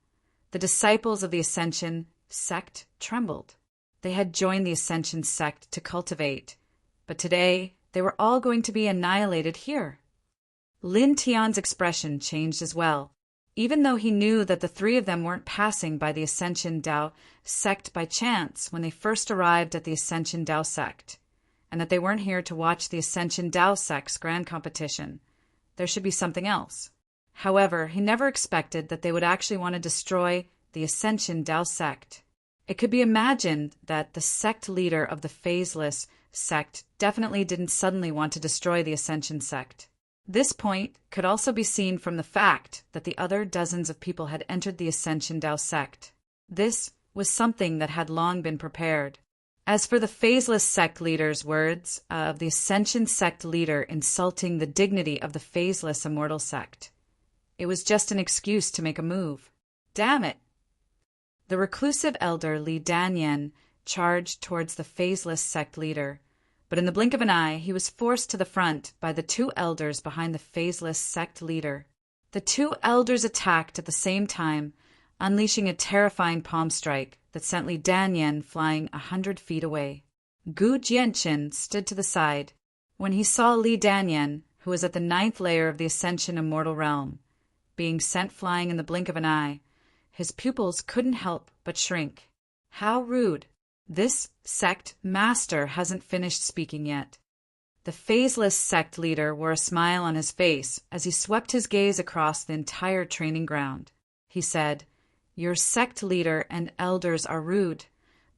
the disciples of the Ascension sect trembled. They had joined the Ascension sect to cultivate, but today they were all going to be annihilated here. Lin Tian's expression changed as well. Even though he knew that the three of them weren't passing by the Ascension Dao sect by chance when they first arrived at the Ascension Dao sect, and that they weren't here to watch the Ascension Dao sect's grand competition, there should be something else. However, he never expected that they would actually want to destroy the Ascension Dao sect. It could be imagined that the sect leader of the phaseless sect definitely didn't suddenly want to destroy the Ascension sect. This point could also be seen from the fact that the other dozens of people had entered the Ascension Dao sect. This was something that had long been prepared. As for the phaseless sect leader's words of the Ascension sect leader insulting the dignity of the phaseless immortal sect, it was just an excuse to make a move. Damn it! The reclusive elder Li Danyan charged towards the phaseless sect leader, but in the blink of an eye he was forced to the front by the two elders behind the phaseless sect leader. The two elders attacked at the same time, unleashing a terrifying palm strike that sent Li Danyan flying 100 feet away. Gu Jianqin stood to the side. When he saw Li Danyan, who was at the 9th layer of the Ascension Immortal Realm, being sent flying in the blink of an eye, his pupils couldn't help but shrink. How rude! This sect master hasn't finished speaking yet. The phaseless sect leader wore a smile on his face as he swept his gaze across the entire training ground. He said, "Your sect leader and elders are rude,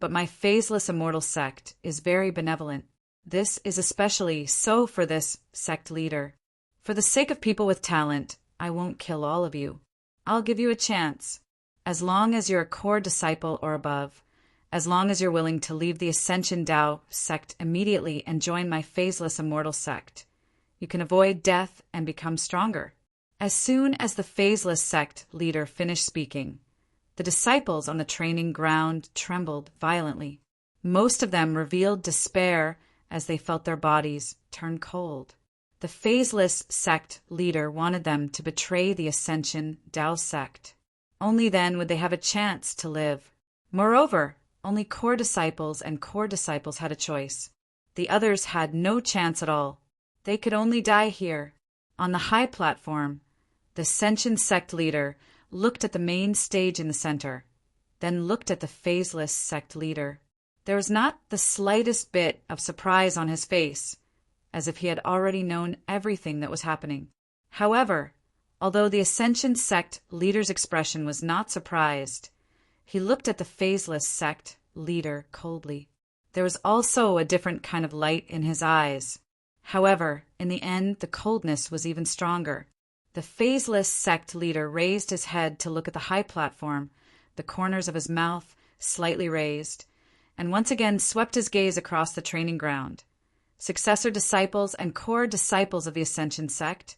but my phaseless immortal sect is very benevolent. This is especially so for this sect leader. For the sake of people with talent, I won't kill all of you. I'll give you a chance. As long as you're a core disciple or above, as long as you're willing to leave the Ascension Dao sect immediately and join my phaseless immortal sect, you can avoid death and become stronger." As soon as the phaseless sect leader finished speaking, the disciples on the training ground trembled violently. Most of them revealed despair as they felt their bodies turn cold. The phaseless sect leader wanted them to betray the Ascension Dao sect. Only then would they have a chance to live. Moreover, only core disciples and core disciples had a choice. The others had no chance at all. They could only die here. On the high platform, the Ascension sect leader looked at the main stage in the center, then looked at the phaseless sect leader. There was not the slightest bit of surprise on his face, as if he had already known everything that was happening. However, although the Ascension sect leader's expression was not surprised, he looked at the phaseless sect leader coldly. There was also a different kind of light in his eyes. However, in the end, the coldness was even stronger. The phaseless sect leader raised his head to look at the high platform, the corners of his mouth slightly raised, and once again swept his gaze across the training ground. Successor disciples and core disciples of the Ascension sect,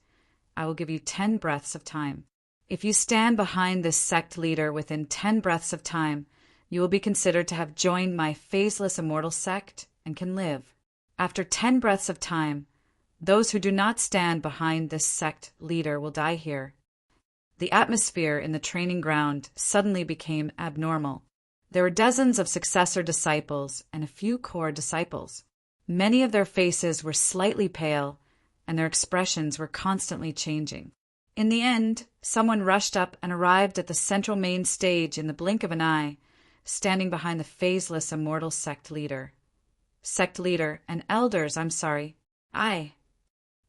I will give you 10 breaths of time. If you stand behind this sect leader within 10 breaths of time, you will be considered to have joined my phaseless immortal sect and can live. After 10 breaths of time, those who do not stand behind this sect leader will die here. The atmosphere in the training ground suddenly became abnormal. There were dozens of successor disciples and a few core disciples. Many of their faces were slightly pale, and their expressions were constantly changing. In the end, someone rushed up and arrived at the central main stage in the blink of an eye, standing behind the phaseless immortal sect leader. Sect leader and elders, I'm sorry. I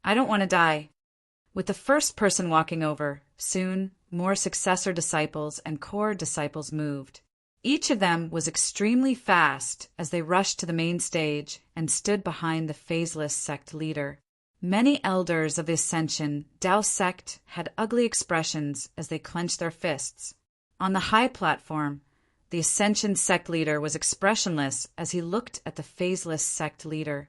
don't want to die. With the first person walking over, soon more successor disciples and core disciples moved. Each of them was extremely fast as they rushed to the main stage and stood behind the phaseless sect leader. Many elders of the Ascension Dao sect had ugly expressions as they clenched their fists. On the high platform, the Ascension sect leader was expressionless as he looked at the phaseless sect leader.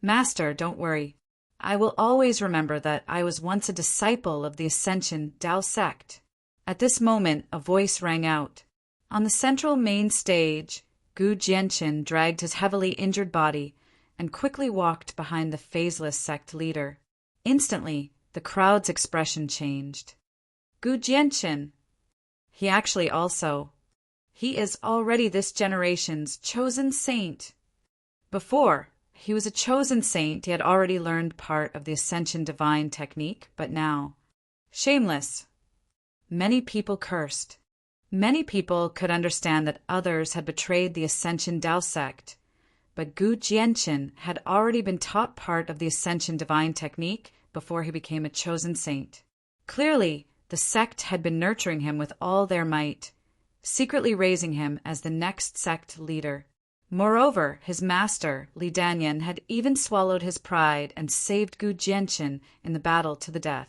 "Master, don't worry. I will always remember that I was once a disciple of the Ascension Dao sect." At this moment, a voice rang out. On the central main stage, Gu Jianqin dragged his heavily injured body and quickly walked behind the phaseless sect leader. Instantly, the crowd's expression changed. Gu Jianqin! He He is already this generation's chosen saint. Before he was a chosen saint, he had already learned part of the Ascension Divine technique, but now, shameless. Many people cursed. Many people could understand that others had betrayed the Ascension Tao sect, but Gu Jianqin had already been taught part of the Ascension Divine technique before he became a chosen saint. Clearly, the sect had been nurturing him with all their might, secretly raising him as the next sect leader. Moreover, his master, Li Danyan, had even swallowed his pride and saved Gu Jianqin in the battle to the death.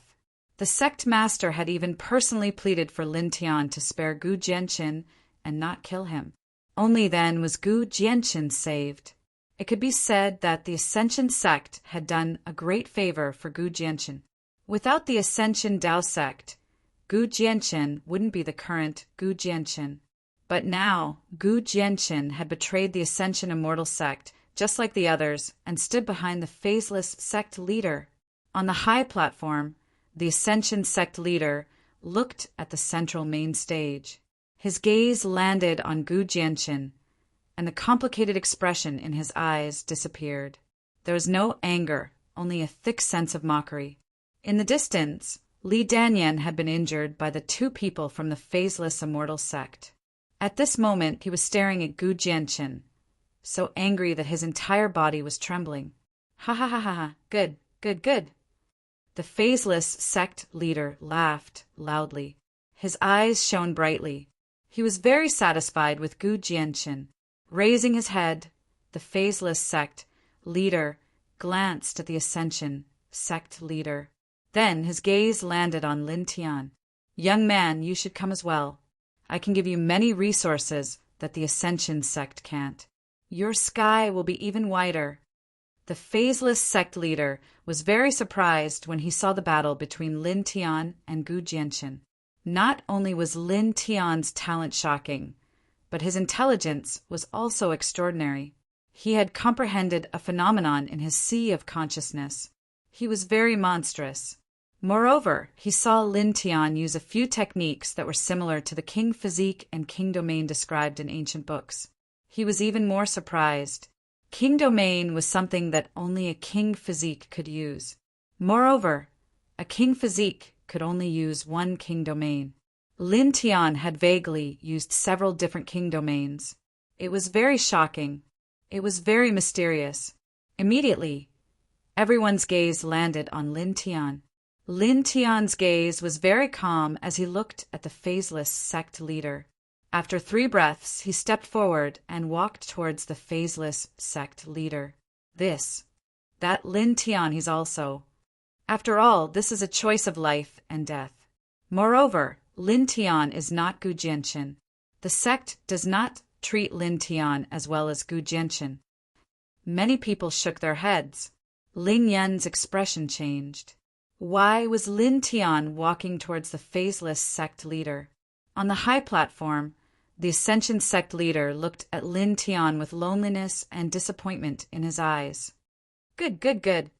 The sect master had even personally pleaded for Lin Tian to spare Gu Jianqin and not kill him. Only then was Gu Jianqin saved. It could be said that the Ascension sect had done a great favor for Gu Jianqin. Without the Ascension Tao sect, Gu Jianqin wouldn't be the current Gu Jianqin. But now, Gu Jianqin had betrayed the Ascension Immortal sect, just like the others, and stood behind the phaseless sect leader. On the high platform, the Ascension sect leader looked at the central main stage. His gaze landed on Gu Jianqin, and the complicated expression in his eyes disappeared. There was no anger, only a thick sense of mockery. In the distance, Li Danyan had been injured by the two people from the phaseless immortal sect. At this moment, he was staring at Gu Jianqin, so angry that his entire body was trembling. Ha ha ha ha ha, good, good, good. The phaseless sect leader laughed loudly. His eyes shone brightly. He was very satisfied with Gu Jianqin. Raising his head, the phaseless sect leader glanced at the Ascension sect leader. Then his gaze landed on Lin Tian. Young man, you should come as well. I can give you many resources that the Ascension sect can't. Your sky will be even wider. The phaseless sect leader was very surprised when he saw the battle between Lin Tian and Gu Jianqin. Not only was Lin Tian's talent shocking, but his intelligence was also extraordinary. He had comprehended a phenomenon in his sea of consciousness. He was very monstrous. Moreover, he saw Lin Tian use a few techniques that were similar to the king physique and king domain described in ancient books. He was even more surprised. King domain was something that only a king physique could use. Moreover, a king physique could only use one king domain. Lin Tian had vaguely used several different king domains. It was very shocking. It was very mysterious. Immediately, everyone's gaze landed on Lin Tian. Lin Tian's gaze was very calm as he looked at the phaseless sect leader. After 3 breaths, he stepped forward and walked towards the phaseless sect leader. That Lin Tian he's also. After all, this is a choice of life and death. Moreover, Lin Tian is not Gu Jianqin. The sect does not treat Lin Tian as well as Gu Jianqin. Many people shook their heads. Ling Yan's expression changed. Why was Lin Tian walking towards the phaseless sect leader? On the high platform, the Ascension sect leader looked at Lin Tian with loneliness and disappointment in his eyes. Good, good, good.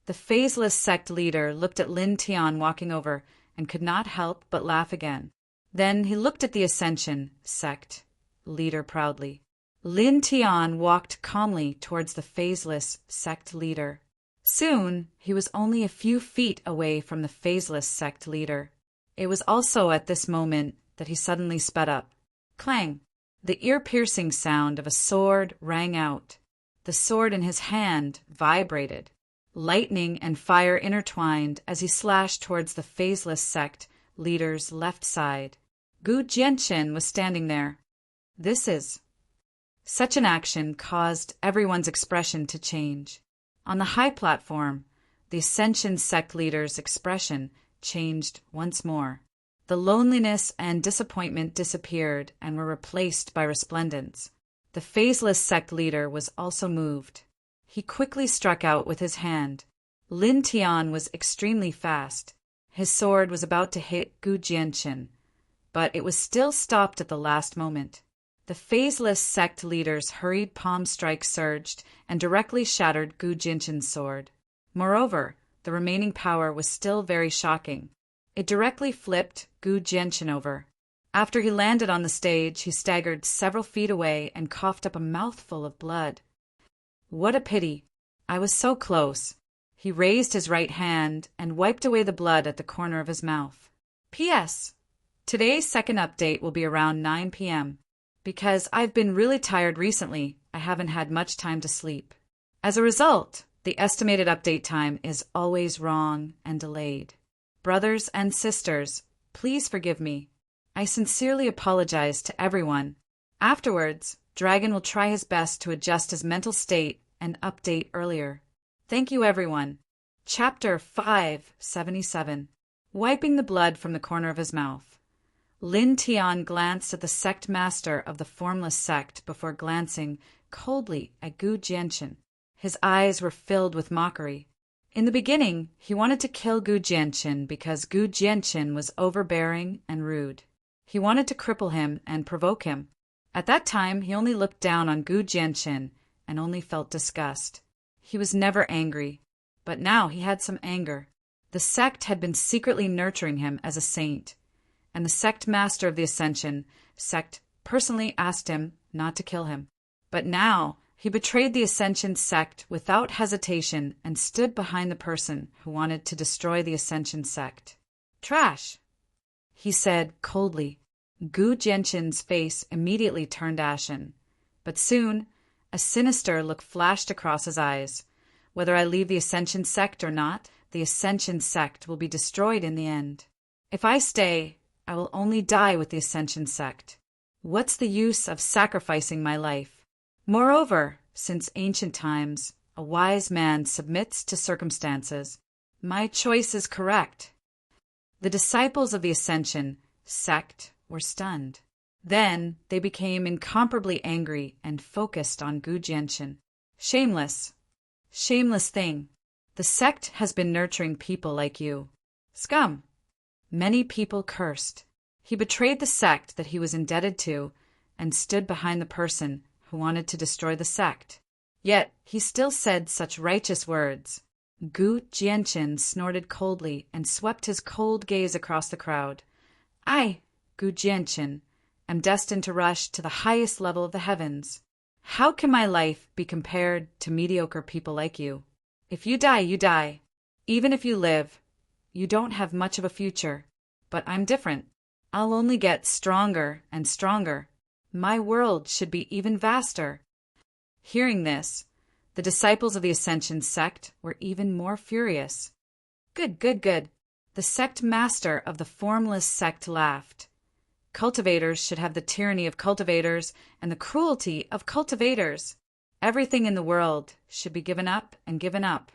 The phaseless sect leader looked at Lin Tian walking over and could not help but laugh again. Then he looked at the Ascension sect leader proudly. Lin Tian walked calmly towards the phaseless sect leader. Soon, he was only a few feet away from the phaseless sect leader. It was also at this moment that he suddenly sped up. Clang! The ear-piercing sound of a sword rang out. The sword in his hand vibrated. Lightning and fire intertwined as he slashed towards the phaseless sect leader's left side. Gu Jianqin was standing there. Such an action caused everyone's expression to change. On the high platform, the Ascension sect leader's expression changed once more. The loneliness and disappointment disappeared and were replaced by resplendence. The phaseless sect leader was also moved. He quickly struck out with his hand. Lin Tian was extremely fast. His sword was about to hit Gu Jianqin, but it was still stopped at the last moment. The phaseless sect leader's hurried palm strike surged and directly shattered Gu Jianqin's sword. Moreover, the remaining power was still very shocking. It directly flipped Gu Jianqin over. After he landed on the stage, he staggered several feet away and coughed up a mouthful of blood. What a pity. I was so close. He raised his right hand and wiped away the blood at the corner of his mouth. P.S. Today's second update will be around 9 p.m. Because I've been really tired recently, I haven't had much time to sleep. As a result, the estimated update time is always wrong and delayed. Brothers and sisters, please forgive me. I sincerely apologize to everyone. Afterwards, Dragon will try his best to adjust his mental state and update earlier. Thank you, everyone. Chapter 577. Wiping the blood from the corner of his mouth. Lin Tian glanced at the sect master of the formless sect before glancing coldly at Gu Jianchen. His eyes were filled with mockery. In the beginning, he wanted to kill Gu Jianchen because Gu Jianchen was overbearing and rude. He wanted to cripple him and provoke him. At that time, he only looked down on Gu Jianchen and only felt disgust. He was never angry, but now he had some anger. The sect had been secretly nurturing him as a saint, and the sect master of the Ascension sect personally asked him not to kill him. But now he betrayed the Ascension sect without hesitation and stood behind the person who wanted to destroy the Ascension sect. Trash, he said coldly. Gu Jianchen's face immediately turned ashen, but soon a sinister look flashed across his eyes. Whether I leave the Ascension sect or not, the Ascension sect will be destroyed in the end. If I stay, I will only die with the Ascension sect. What's the use of sacrificing my life? Moreover, since ancient times, a wise man submits to circumstances. My choice is correct. The disciples of the Ascension sect were stunned. Then they became incomparably angry and focused on Gu Jianchen. Shameless. Shameless thing. The sect has been nurturing people like you. Scum. Many people cursed. He betrayed the sect that he was indebted to and stood behind the person who wanted to destroy the sect. Yet he still said such righteous words. Gu Jianchen snorted coldly and swept his cold gaze across the crowd. I, Gu Jianchen, am destined to rush to the highest level of the heavens. How can my life be compared to mediocre people like you? If you die, you die. Even if you live, you don't have much of a future. But I'm different. I'll only get stronger and stronger. My world should be even vaster. Hearing this, the disciples of the Ascension sect were even more furious. Good, good, good. The sect master of the formless sect laughed. Cultivators should have the tyranny of cultivators and the cruelty of cultivators. Everything in the world should be given up and given up.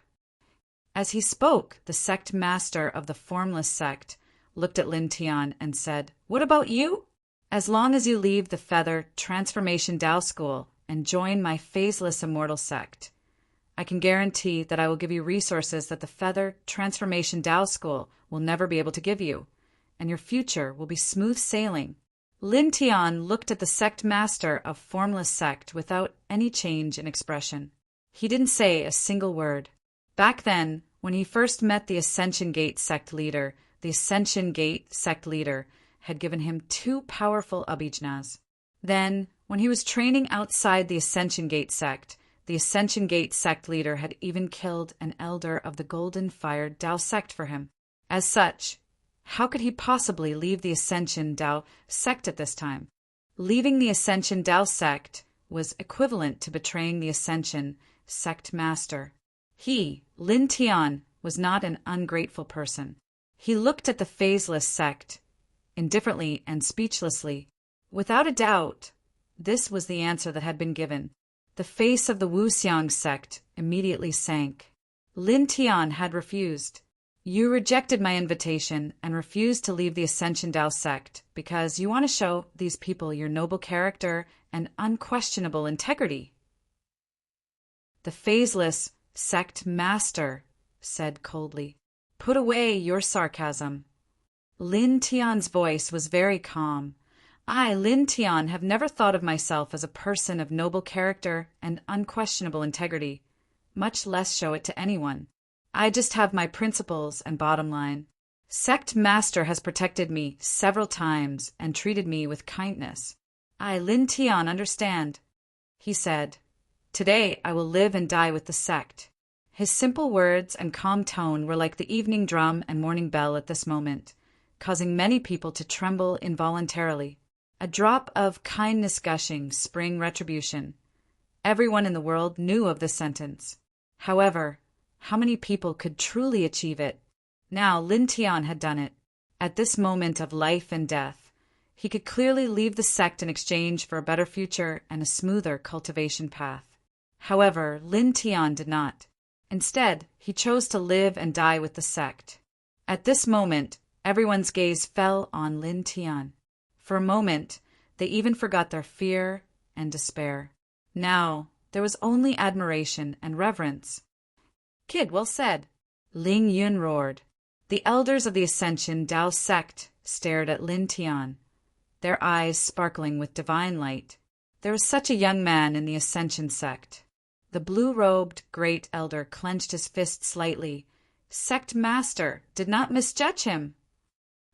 As he spoke, the sect master of the formless sect looked at Lin Tian and said, What about you? As long as you leave the Feather Transformation Tao School and join my phaseless immortal sect, I can guarantee that I will give you resources that the Feather Transformation Tao School will never be able to give you, and your future will be smooth sailing. Lin Tian looked at the sect master of formless sect without any change in expression. He didn't say a single word. Back then, when he first met the Ascension Gate sect leader, the Ascension Gate sect leader had given him 2 powerful abhijnas. Then, when he was training outside the Ascension Gate sect, the Ascension Gate sect leader had even killed an elder of the Golden Fire Tao sect for him. As such, how could he possibly leave the Ascension Tao sect at this time? Leaving the Ascension Tao sect was equivalent to betraying the Ascension sect master. He, Lin Tian, was not an ungrateful person. He looked at the phaseless sect, indifferently and speechlessly. Without a doubt, this was the answer that had been given. The face of the Wuxiang sect immediately sank. Lin Tian had refused. You rejected my invitation and refused to leave the Ascension Tao sect because you want to show these people your noble character and unquestionable integrity. The phaseless sect master said coldly, Put away your sarcasm. Lin Tian's voice was very calm. I, Lin Tian, have never thought of myself as a person of noble character and unquestionable integrity, much less show it to anyone. I just have my principles and bottom line. Sect Master has protected me several times and treated me with kindness. I, Lin Tian, understand, he said. Today I will live and die with the sect. His simple words and calm tone were like the evening drum and morning bell at this moment, causing many people to tremble involuntarily. A drop of kindness gushing spring retribution. Everyone in the world knew of this sentence. However, how many people could truly achieve it? Now Lin Tian had done it. At this moment of life and death, he could clearly leave the sect in exchange for a better future and a smoother cultivation path. However, Lin Tian did not. Instead, he chose to live and die with the sect. At this moment, everyone's gaze fell on Lin Tian. For a moment, they even forgot their fear and despair. Now, there was only admiration and reverence. Kid, well said, Ling Yun roared. The elders of the Ascension Dao sect stared at Lin Tian, their eyes sparkling with divine light. There was such a young man in the Ascension sect. The blue-robed great elder clenched his fist slightly. Sect Master did not misjudge him.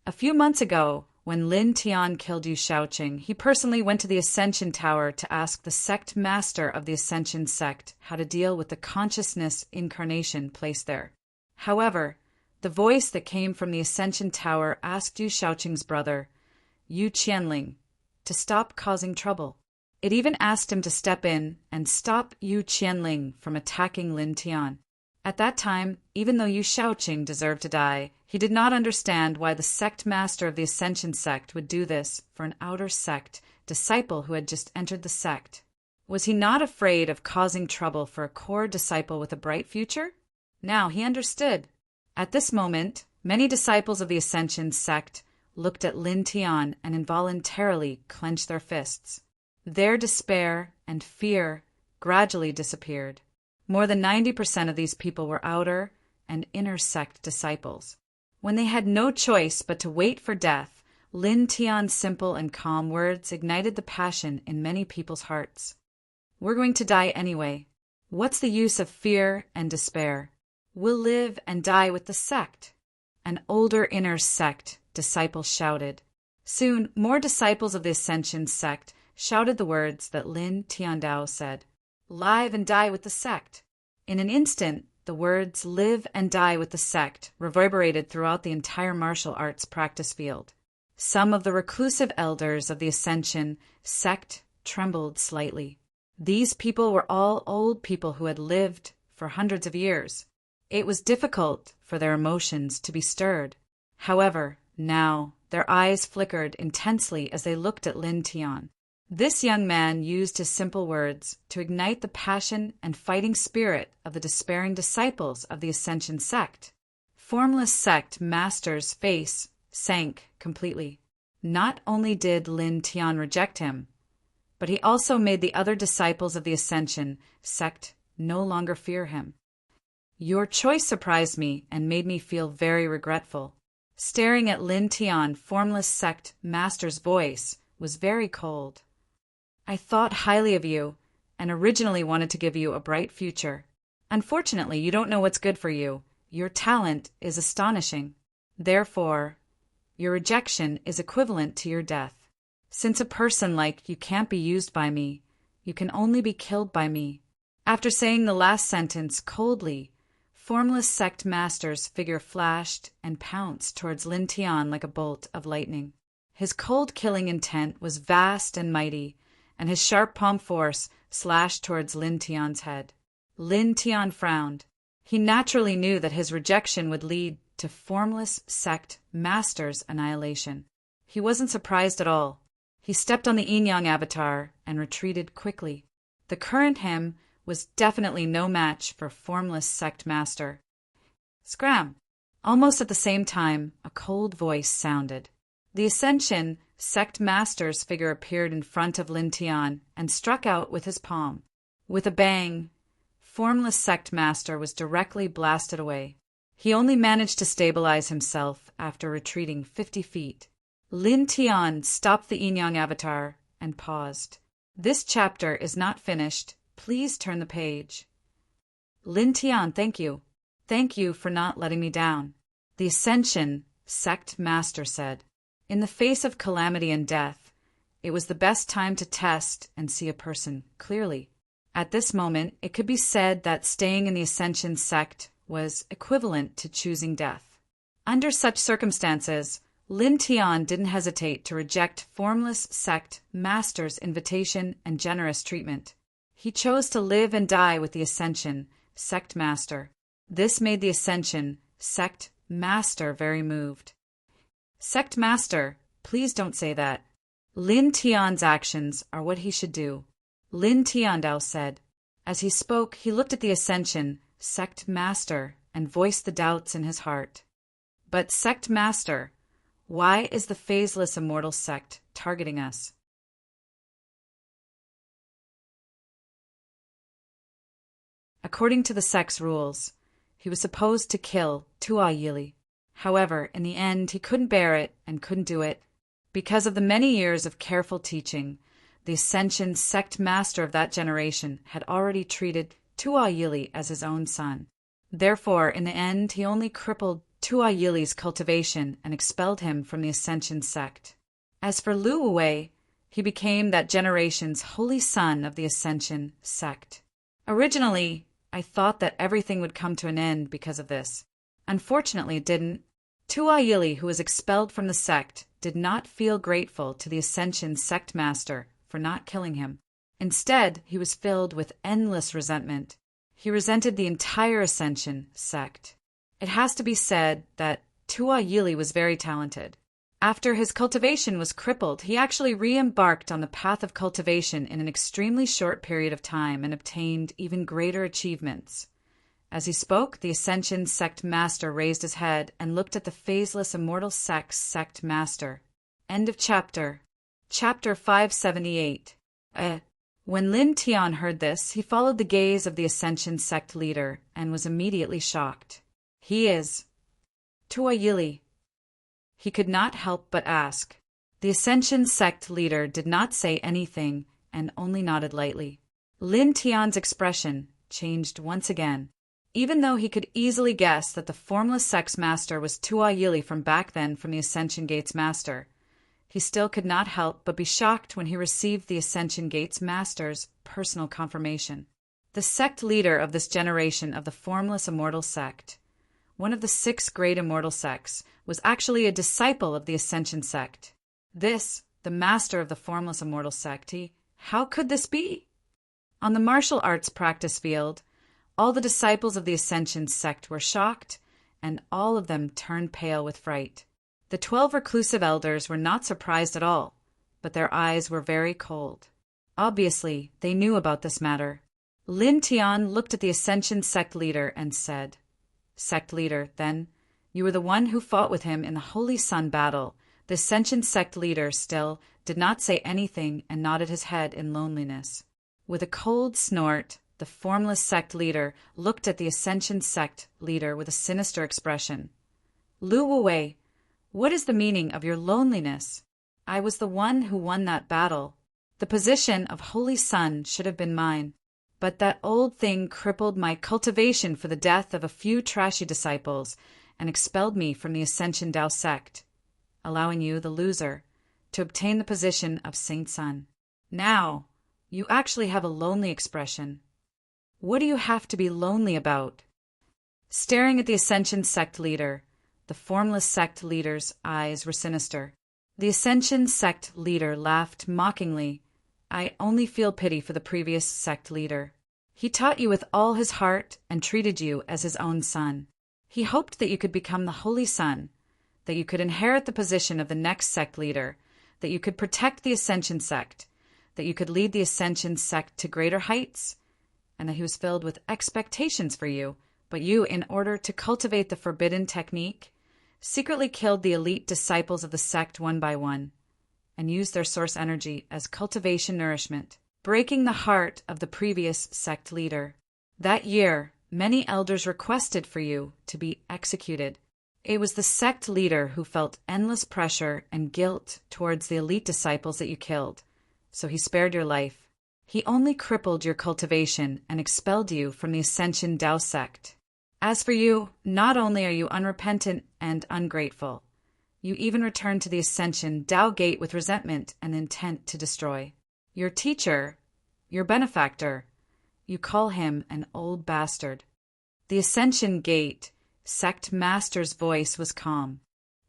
A few months ago, when Lin Tian killed Yu Shaoqing, he personally went to the Ascension Tower to ask the Sect Master of the Ascension sect how to deal with the consciousness incarnation placed there. However, the voice that came from the Ascension Tower asked Yu Shaoqing's brother, Yu Qianling, to stop causing trouble. It even asked him to step in and stop Yu Qianling from attacking Lin Tian. At that time, even though Yu Shaoqing deserved to die, he did not understand why the sect master of the Ascension sect would do this for an outer sect disciple who had just entered the sect. Was he not afraid of causing trouble for a core disciple with a bright future? Now he understood. At this moment, many disciples of the Ascension sect looked at Lin Tian and involuntarily clenched their fists. Their despair and fear gradually disappeared. More than 90% of these people were outer and inner sect disciples. When they had no choice but to wait for death, Lin Tian's simple and calm words ignited the passion in many people's hearts. We're going to die anyway. What's the use of fear and despair? We'll live and die with the sect. An older inner sect disciple shouted. Soon, more disciples of the Ascension sect shouted the words that Lin Tiandao said. Live and die with the sect. In an instant, the words live and die with the sect reverberated throughout the entire martial arts practice field. Some of the reclusive elders of the Ascension sect trembled slightly. These people were all old people who had lived for hundreds of years. It was difficult for their emotions to be stirred. However, now their eyes flickered intensely as they looked at Lin Tian. This young man used his simple words to ignite the passion and fighting spirit of the despairing disciples of the Ascension sect. Formless sect master's face sank completely. Not only did Lin Tian reject him, but he also made the other disciples of the Ascension sect no longer fear him. Your choice surprised me and made me feel very regretful. Staring at Lin Tian, formless sect master's voice was very cold. I thought highly of you and originally wanted to give you a bright future. Unfortunately, you don't know what's good for you. Your talent is astonishing. Therefore, your rejection is equivalent to your death. Since a person like you can't be used by me, you can only be killed by me. After saying the last sentence coldly, formless sect master's figure flashed and pounced towards Lin Tian like a bolt of lightning. His cold killing intent was vast and mighty, and his sharp palm force slashed towards Lin Tian's head. Lin Tian frowned. He naturally knew that his rejection would lead to formless sect master's annihilation. He wasn't surprised at all. He stepped on the yin-yang avatar and retreated quickly. The current him was definitely no match for formless sect master. Scram! Almost at the same time, a cold voice sounded. The Ascension sect master's figure appeared in front of Lin Tian and struck out with his palm. With a bang, formless sect master was directly blasted away. He only managed to stabilize himself after retreating 50 feet. Lin Tian stopped the yin-yang avatar and paused. This chapter is not finished. Please turn the page. Lin Tian, thank you. Thank you for not letting me down. The Ascension sect master said. In the face of calamity and death, it was the best time to test and see a person clearly. At this moment, it could be said that staying in the Ascension sect was equivalent to choosing death. Under such circumstances, Lin Tian didn't hesitate to reject formless sect master's invitation and generous treatment. He chose to live and die with the Ascension sect master. This made the Ascension sect master very moved. Sect master, please don't say that. Lin Tian's actions are what he should do, Lin Tiandao said. As he spoke, he looked at the Ascension sect master and voiced the doubts in his heart. But sect master, why is the phaseless immortal sect targeting us? According to the sect's rules, he was supposed to kill Tua Yili. However, in the end, he couldn't bear it and couldn't do it. Because of the many years of careful teaching, the Ascension sect master of that generation had already treated Tua Yili as his own son. Therefore, in the end, he only crippled Tua Yili's cultivation and expelled him from the Ascension sect. As for Lu Wei, he became that generation's holy son of the Ascension sect. Originally, I thought that everything would come to an end because of this. Unfortunately, it didn't. Tua Yili, who was expelled from the sect, did not feel grateful to the Ascension sect master for not killing him. Instead, he was filled with endless resentment. He resented the entire Ascension sect. It has to be said that Tua Yili was very talented. After his cultivation was crippled, he actually re-embarked on the path of cultivation in an extremely short period of time and obtained even greater achievements. As he spoke, the Ascension sect master raised his head and looked at the phaseless immortal sect master. End of chapter. Chapter 578. When Lin Tian heard this, he followed the gaze of the Ascension sect leader and was immediately shocked. He is Tua Yili. He could not help but ask. The Ascension sect leader did not say anything and only nodded lightly. Lin Tian's expression changed once again. Even though he could easily guess that the formless sex master was Tua Yili from back then from the Ascension Gates master, he still could not help but be shocked when he received the Ascension Gates master's personal confirmation. The sect leader of this generation of the formless immortal sect, one of the 6 great immortal sects, was actually a disciple of the Ascension sect. This, the master of the formless immortal sect, how could this be? On the martial arts practice field, all the disciples of the Ascension sect were shocked, and all of them turned pale with fright. The 12 reclusive elders were not surprised at all, but their eyes were very cold. Obviously, they knew about this matter. Lin Tian looked at the Ascension sect leader and said, "Sect leader, then, you were the one who fought with him in the Holy Sun battle." The Ascension sect leader still did not say anything and nodded his head in loneliness. With a cold snort, the formless sect leader looked at the Ascension sect leader with a sinister expression. "Lu Wei, what is the meaning of your loneliness? I was the one who won that battle. The position of Holy Sun should have been mine, but that old thing crippled my cultivation for the death of a few trashy disciples and expelled me from the Ascension Dao sect, allowing you, the loser, to obtain the position of Saint Sun. Now, you actually have a lonely expression. What do you have to be lonely about?" Staring at the Ascension sect leader, the formless sect leader's eyes were sinister. The Ascension sect leader laughed mockingly. "I only feel pity for the previous sect leader. He taught you with all his heart and treated you as his own son. He hoped that you could become the Holy Son, that you could inherit the position of the next sect leader, that you could protect the Ascension sect, that you could lead the Ascension sect to greater heights, and that he was filled with expectations for you, but you, in order to cultivate the forbidden technique, secretly killed the elite disciples of the sect one by one, and used their source energy as cultivation nourishment, breaking the heart of the previous sect leader. That year, many elders requested for you to be executed. It was the sect leader who felt endless pressure and guilt towards the elite disciples that you killed, so he spared your life. He only crippled your cultivation and expelled you from the Ascension Dao sect. As for you, not only are you unrepentant and ungrateful, You even return to the Ascension Tao Gate with resentment and intent to destroy. Your teacher, your benefactor, you call him an old bastard. The Ascension Gate sect master's voice was calm.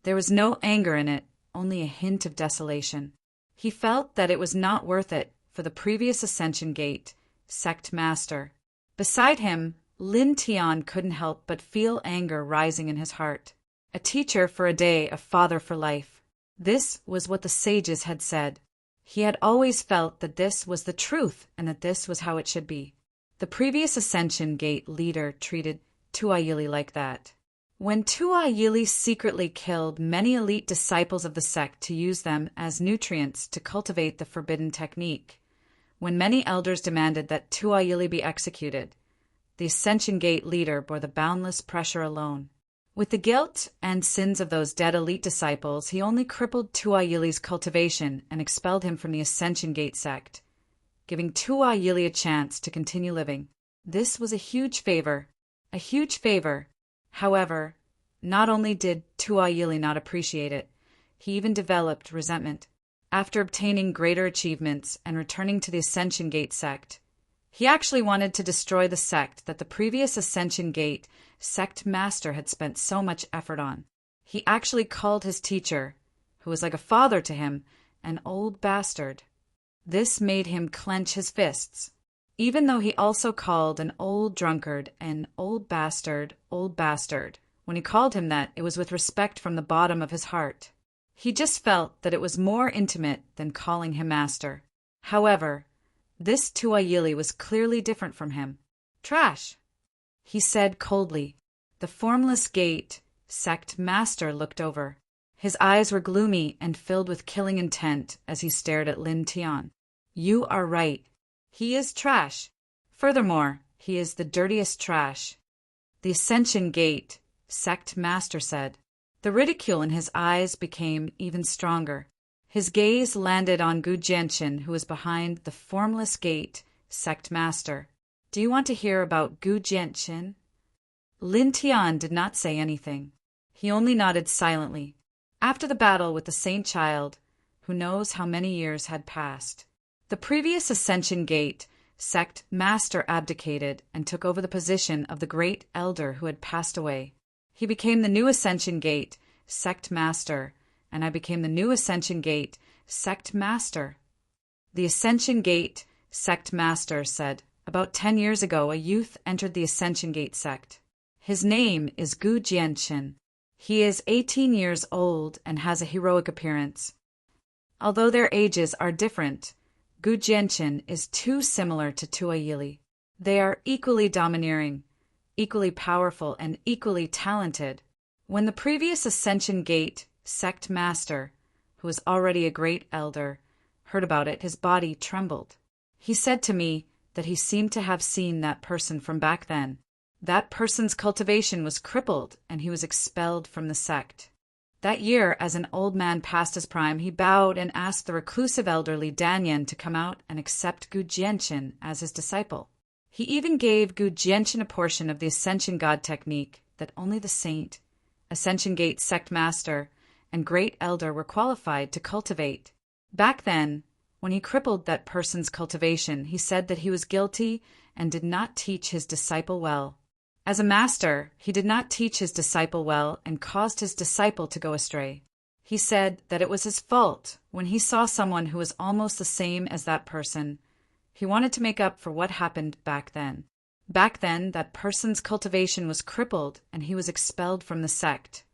There was no anger in it, only a hint of desolation. He felt that it was not worth it for the previous Ascension Gate sect master. Beside him, Lin Tian couldn't help but feel anger rising in his heart. A teacher for a day, a father for life. This was what the sages had said. He had always felt that this was the truth and that this was how it should be. The previous Ascension Gate leader treated Tua Yili like that. When Tua Yili secretly killed many elite disciples of the sect to use them as nutrients to cultivate the forbidden technique, when many elders demanded that Tua Yili be executed, the Ascension Gate leader bore the boundless pressure alone. With the guilt and sins of those dead elite disciples, he only crippled Tua Yili's cultivation and expelled him from the Ascension Gate sect, giving Tua Yili a chance to continue living. This was a huge favor. A huge favor. However, not only did Tua Yili not appreciate it, he even developed resentment. After obtaining greater achievements and returning to the Ascension Gate sect, he actually wanted to destroy the sect that the previous Ascension Gate sect master had spent so much effort on. He actually called his teacher, who was like a father to him, an old bastard. This made him clench his fists. Even though he also called an old drunkard an old bastard, when he called him that, it was with respect from the bottom of his heart. He just felt that it was more intimate than calling him master. However, this Tua Yili was clearly different from him. Trash, he said coldly. The formless gate sect master looked over. His eyes were gloomy and filled with killing intent as he stared at Lin Tian. You are right. He is trash. Furthermore, he is the dirtiest trash. The Ascension Gate sect master said. The ridicule in his eyes became even stronger. His gaze landed on Gu Jianqin, who was behind the formless gate sect master. Do you want to hear about Gu Jianqin? Lin Tian did not say anything. He only nodded silently. After the battle with the Saint Child, who knows how many years had passed, the previous Ascension Gate sect master abdicated and took over the position of the great elder who had passed away. He became the new Ascension Gate sect master, and I became the new Ascension Gate sect master. The Ascension Gate sect master said, about 10 years ago, a youth entered the Ascension Gate sect. His name is Gu Jianqin. He is 18 years old and has a heroic appearance. Although their ages are different, Gu Jianqin is too similar to Tua Yili. They are equally domineering, equally powerful, and equally talented. When the previous Ascension Gate sect master, who was already a great elder, heard about it, his body trembled. He said to me that he seemed to have seen that person from back then. That person's cultivation was crippled, and he was expelled from the sect. That year, as an old man past his prime, he bowed and asked the reclusive elderly Danyan to come out and accept Gu Jianqin as his disciple. He even gave Gu Jianqin a portion of the Ascension God technique that only the saint, Ascension Gate sect master, and great elder were qualified to cultivate. Back then, when he crippled that person's cultivation, he said that he was guilty and did not teach his disciple well. As a master, he did not teach his disciple well and caused his disciple to go astray. He said that it was his fault when he saw someone who was almost the same as that person. He wanted to make up for what happened back then. Back then, that person's cultivation was crippled and he was expelled from the sect,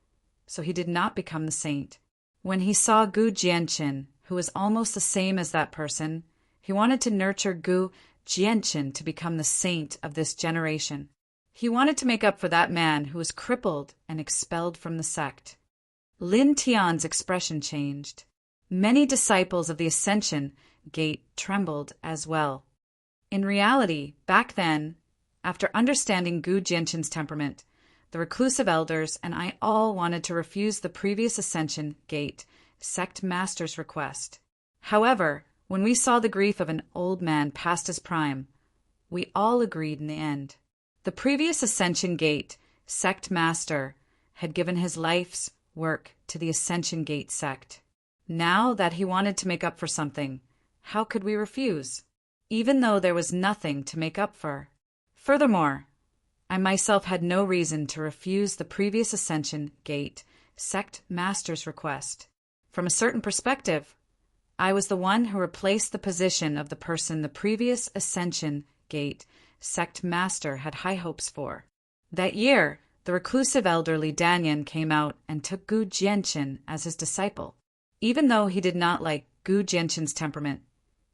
so he did not become the saint. When he saw Gu Jianqin, who was almost the same as that person, he wanted to nurture Gu Jianqin to become the saint of this generation. He wanted to make up for that man who was crippled and expelled from the sect. Lin Tian's expression changed. Many disciples of the Ascension Gate trembled as well. In reality, back then, after understanding Gu Jianqin's temperament, the reclusive elders and I all wanted to refuse the previous Ascension Gate sect master's request. However, when we saw the grief of an old man past his prime, we all agreed in the end. The previous Ascension Gate sect master had given his life's work to the Ascension Gate sect. Now that he wanted to make up for something, how could we refuse? Even though there was nothing to make up for. Furthermore, I myself had no reason to refuse the previous Ascension Gate sect master's request. From a certain perspective, I was the one who replaced the position of the person the previous Ascension Gate sect master had high hopes for. That year, the reclusive elder Li Danyan came out and took Gu Jianqin as his disciple. Even though he did not like Gu Jianqin's temperament,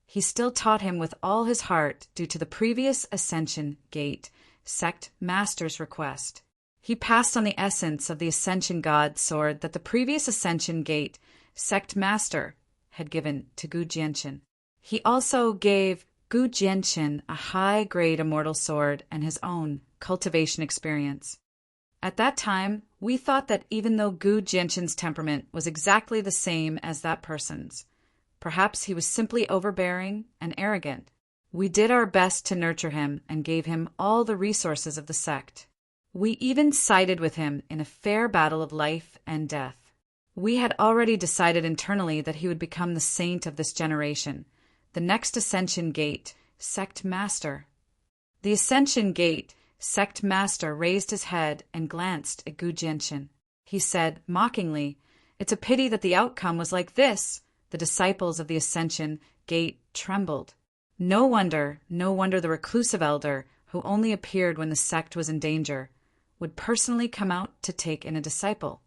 he still taught him with all his heart due to the previous Ascension Gate sect master's request. He passed on the essence of the Ascension God sword that the previous Ascension Gate sect master had given to Gu Jianqin. He also gave Gu Jianqin a high-grade immortal sword and his own cultivation experience. At that time, we thought that even though Gu Jianqin's temperament was exactly the same as that person's, perhaps he was simply overbearing and arrogant. We did our best to nurture him and gave him all the resources of the sect. We even sided with him in a fair battle of life and death. We had already decided internally that he would become the saint of this generation, the next Ascension Gate sect master. The Ascension Gate sect master raised his head and glanced at Gu Jianqin. He said, mockingly, "It's a pity that the outcome was like this." The disciples of the Ascension Gate trembled. No wonder the reclusive elder, who only appeared when the sect was in danger, would personally come out to take in a disciple.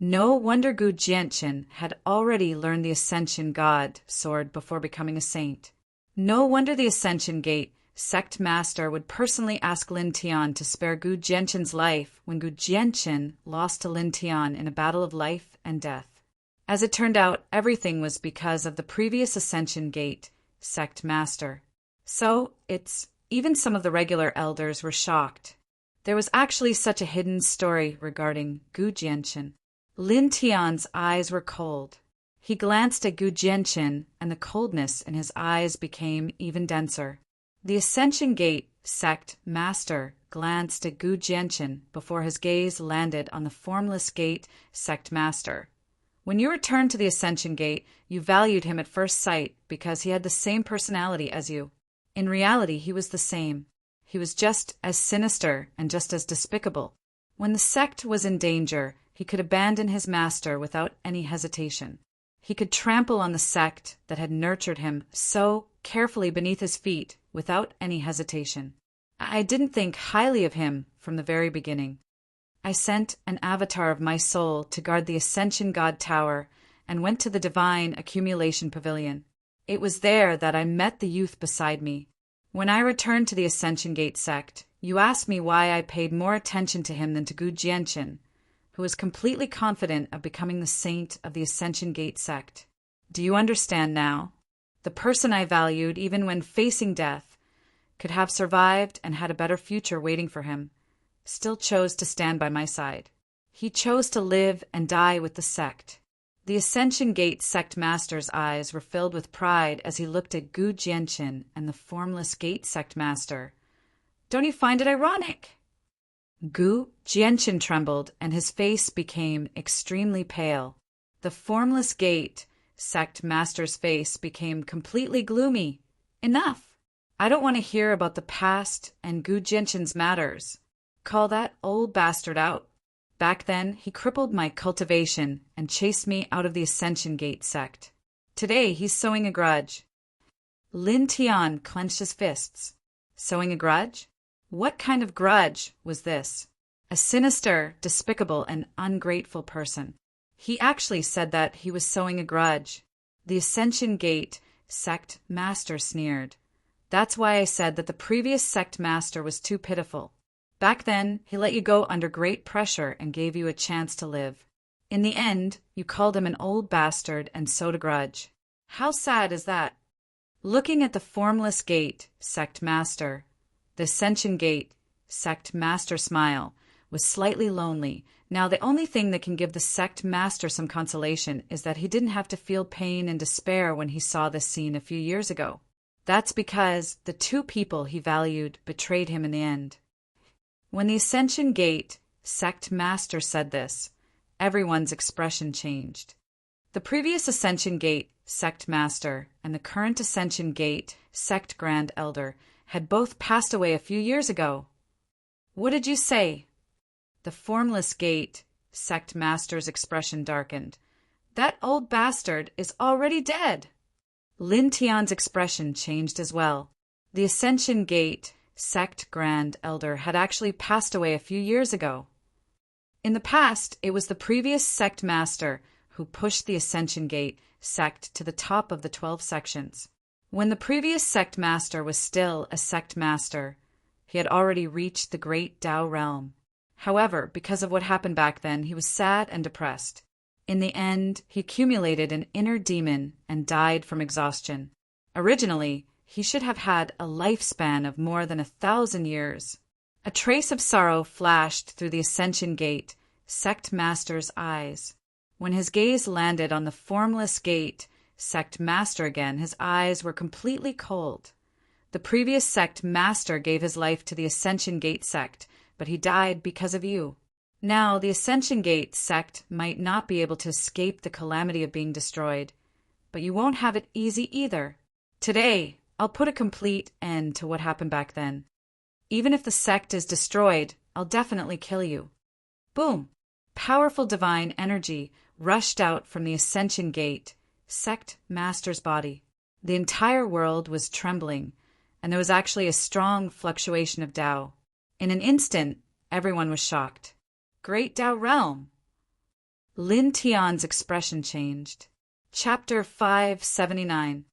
No wonder Gu Jianqin had already learned the Ascension God sword before becoming a saint. No wonder the Ascension Gate sect master would personally ask Lin Tian to spare Gu Jianqin's life when Gu Jianqin lost to Lin Tian in a battle of life and death. As it turned out, everything was because of the previous Ascension Gate sect master. So, even some of the regular elders were shocked. There was actually such a hidden story regarding Gu Jianqin. Lin Tian's eyes were cold. He glanced at Gu Jianqin, and the coldness in his eyes became even denser. The Ascension Gate sect master glanced at Gu Jianqin before his gaze landed on the Formless Gate sect master. When you returned to the Ascension Gate, you valued him at first sight because he had the same personality as you. In reality, he was the same. He was just as sinister and just as despicable. When the sect was in danger, he could abandon his master without any hesitation. He could trample on the sect that had nurtured him so carefully beneath his feet without any hesitation. I didn't think highly of him from the very beginning. I sent an avatar of my soul to guard the Ascension God Tower and went to the Divine Accumulation Pavilion. It was there that I met the youth beside me. When I returned to the Ascension Gate sect, you asked me why I paid more attention to him than to Gu Jianqin, who was completely confident of becoming the saint of the Ascension Gate sect. Do you understand now? The person I valued, even when facing death, could have survived and had a better future waiting for him, still chose to stand by my side. He chose to live and die with the sect. The Ascension Gate sect master's eyes were filled with pride as he looked at Gu Jianqin and the Formless Gate sect master. Don't you find it ironic? Gu Jianqin trembled and his face became extremely pale. The Formless Gate sect master's face became completely gloomy. Enough! I don't want to hear about the past and Gu Jianqin's matters. Call that old bastard out. Back then, he crippled my cultivation and chased me out of the Ascension Gate sect. Today, he's sowing a grudge. Lin Tian clenched his fists. Sowing a grudge? What kind of grudge was this? A sinister, despicable, and ungrateful person. He actually said that he was sowing a grudge. The Ascension Gate sect master sneered. That's why I said that the previous sect master was too pitiful. Back then, he let you go under great pressure and gave you a chance to live. In the end, you called him an old bastard and sowed a grudge. How sad is that? Looking at the Formless Gate sect master, the Ascension Gate sect master smile was slightly lonely. Now, the only thing that can give the sect master some consolation is that he didn't have to feel pain and despair when he saw this scene a few years ago. That's because the two people he valued betrayed him in the end. When the Ascension Gate sect master said this, everyone's expression changed. The previous Ascension Gate Sect Master and the current Ascension Gate Sect Grand Elder had both passed away a few years ago. What did you say? The Formless Gate Sect Master's expression darkened. That old bastard is already dead. Lin Tian's expression changed as well. The Ascension Gate Sect Grand Elder had actually passed away a few years ago. In the past, it was the previous Sect Master who pushed the Ascension Gate sect to the top of the 12 sections. When the previous Sect Master was still a Sect Master, he had already reached the Great Tao Realm. However, because of what happened back then, he was sad and depressed. In the end, he accumulated an inner demon and died from exhaustion. Originally, he should have had a lifespan of more than 1,000 years. A trace of sorrow flashed through the Ascension Gate Sect Master's eyes. When his gaze landed on the Formless Gate Sect Master again, his eyes were completely cold. The previous Sect Master gave his life to the Ascension Gate Sect, but he died because of you. Now, the Ascension Gate Sect might not be able to escape the calamity of being destroyed, but you won't have it easy either. Today, I'll put a complete end to what happened back then. Even if the sect is destroyed, I'll definitely kill you. Boom! Powerful divine energy rushed out from the Ascension Gate Sect Master's body. The entire world was trembling, and there was actually a strong fluctuation of Tao. In an instant, everyone was shocked. Great Tao Realm! Lin Tian's expression changed. Chapter 579.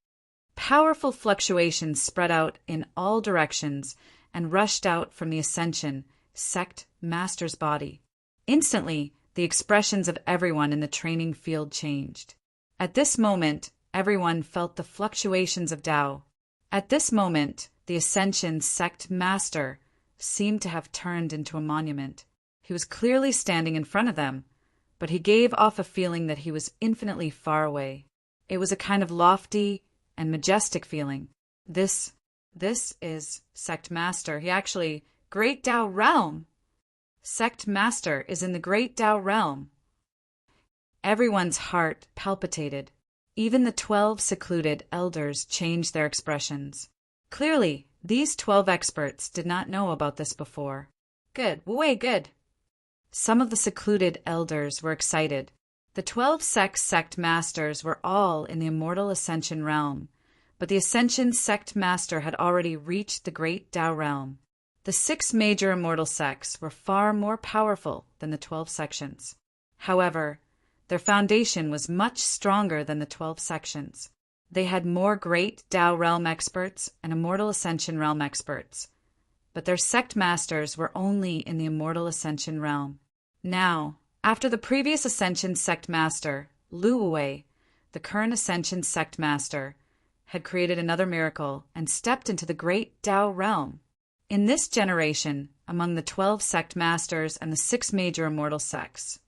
Powerful fluctuations spread out in all directions and rushed out from the Ascension Sect Master's body. Instantly, the expressions of everyone in the training field changed. At this moment, everyone felt the fluctuations of Tao. At this moment, the Ascension Sect Master seemed to have turned into a monument. He was clearly standing in front of them, but he gave off a feeling that he was infinitely far away. It was a kind of lofty and majestic feeling. This is Sect Master. Great Tao Realm! Sect Master is in the Great Tao Realm. Everyone's heart palpitated. Even the 12 secluded elders changed their expressions. Clearly, these 12 experts did not know about this before. Good, way good. Some of the secluded elders were excited. The 12 sect masters were all in the immortal Ascension realm, but the Ascension Sect Master had already reached the Great Tao Realm. The 6 major immortal sects were far more powerful than the 12 sections. However, their foundation was much stronger than the 12 sections. They had more Great Tao Realm experts and Immortal Ascension Realm experts, but their sect masters were only in the Immortal Ascension Realm. Now, after the previous Ascension Sect Master, Lu Wei, the current Ascension Sect Master, had created another miracle and stepped into the Great Tao Realm. In this generation, among the 12 sect masters and the 6 major immortal sects,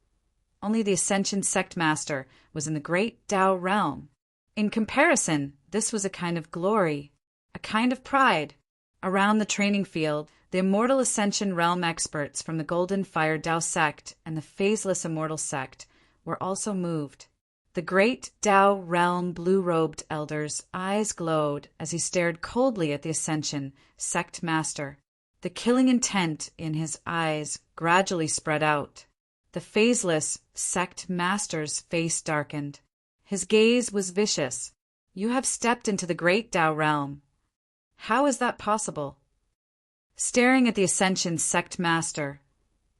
only the Ascension Sect Master was in the Great Tao Realm. In comparison, this was a kind of glory, a kind of pride. Around the training field, the Immortal Ascension Realm experts from the Golden Fire Tao Sect and the Phaseless Immortal Sect were also moved. The Great Tao Realm blue-robed elder's eyes glowed as he stared coldly at the Ascension Sect Master. The killing intent in his eyes gradually spread out. The Phaseless Sect Master's face darkened. His gaze was vicious. You have stepped into the Great Tao Realm. How is that possible? Staring at the Ascension Sect Master,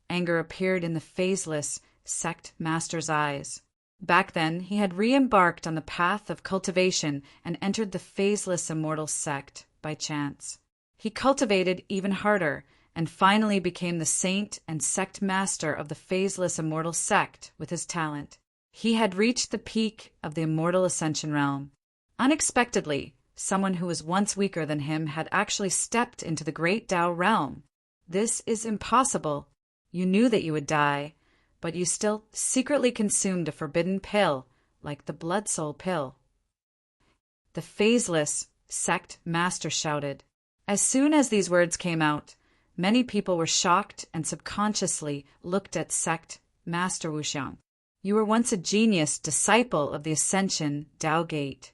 anger appeared in the Phaseless Sect Master's eyes. Back then, he had re-embarked on the path of cultivation and entered the Phaseless Immortal Sect by chance. He cultivated even harder and finally became the saint and sect master of the Phaseless Immortal Sect with his talent. He had reached the peak of the Immortal Ascension Realm. Unexpectedly, someone who was once weaker than him had actually stepped into the Great Tao Realm. This is impossible. You knew that you would die, but you still secretly consumed a forbidden pill, like the Blood Soul pill. The Phaseless Sect Master shouted. As soon as these words came out, many people were shocked and subconsciously looked at Sect Master Wuxiang. You were once a genius disciple of the Ascension Tao Gate.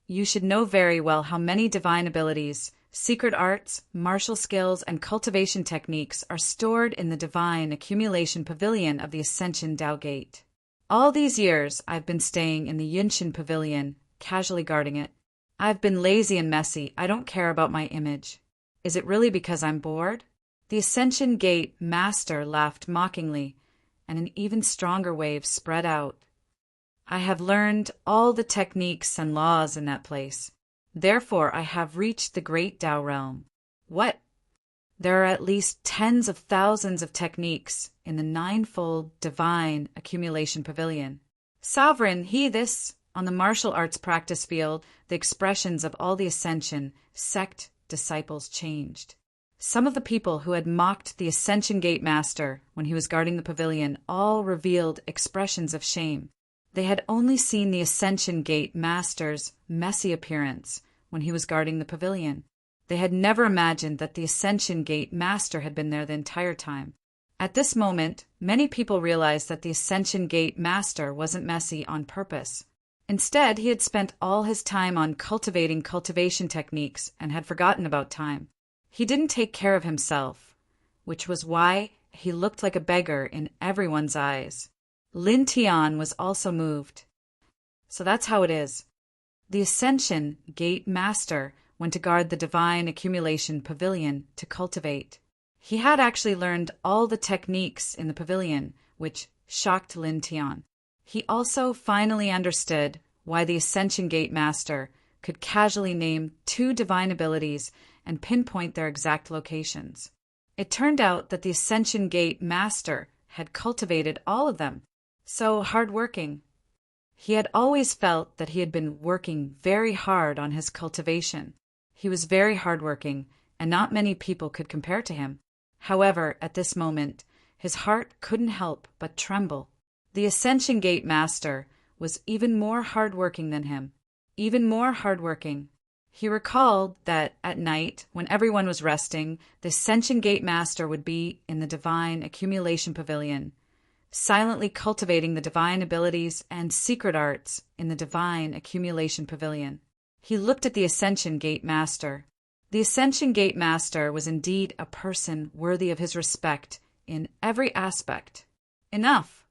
You should know very well how many divine abilities, secret arts, martial skills, and cultivation techniques are stored in the Divine Accumulation Pavilion of the Ascension Tao Gate. All these years, I've been staying in the Yunshin Pavilion, casually guarding it. I've been lazy and messy. I don't care about my image. Is it really because I'm bored? The Ascension Gate Master laughed mockingly, and an even stronger wave spread out. I have learned all the techniques and laws in that place. Therefore, I have reached the great Tao realm. What? There are at least tens of thousands of techniques in the ninefold Divine Accumulation Pavilion. Sovereign, on the martial arts practice field, the expressions of all the Ascension sect disciples changed. Some of the people who had mocked the Ascension Gate Master when he was guarding the pavilion all revealed expressions of shame. They had only seen the Ascension Gate Master's messy appearance when he was guarding the pavilion. They had never imagined that the Ascension Gate Master had been there the entire time. At this moment, many people realized that the Ascension Gate Master wasn't messy on purpose. Instead, he had spent all his time on cultivating cultivation techniques and had forgotten about time. He didn't take care of himself, which was why he looked like a beggar in everyone's eyes. Lin Tian was also moved. So that's how it is. The Ascension Gate Master went to guard the Divine Accumulation Pavilion to cultivate. He had actually learned all the techniques in the pavilion, which shocked Lin Tian. He also finally understood why the Ascension Gate Master could casually name 2 divine abilities and pinpoint their exact locations. It turned out that the Ascension Gate Master had cultivated all of them. So hardworking. He had always felt that he had been working very hard on his cultivation. He was very hardworking, and not many people could compare to him. However, at this moment, his heart couldn't help but tremble. The Ascension Gate Master was even more hardworking than him. Even more hardworking. He recalled that at night, when everyone was resting, the Ascension Gate Master would be in the Divine Accumulation Pavilion, silently cultivating the divine abilities and secret arts in the Divine Accumulation Pavilion. He looked at the Ascension Gate Master. The Ascension Gate Master was indeed a person worthy of his respect in every aspect. Enough!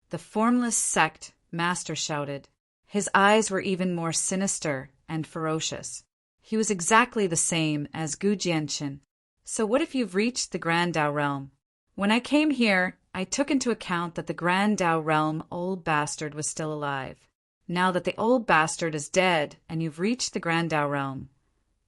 The formless sect Master shouted. His eyes were even more sinister and ferocious. He was exactly the same as Gu Jianshin. So what if you've reached the Grand Tao realm? When I came here, I took into account that the Grand Tao realm old bastard was still alive. Now that the old bastard is dead and you've reached the Grand Tao realm,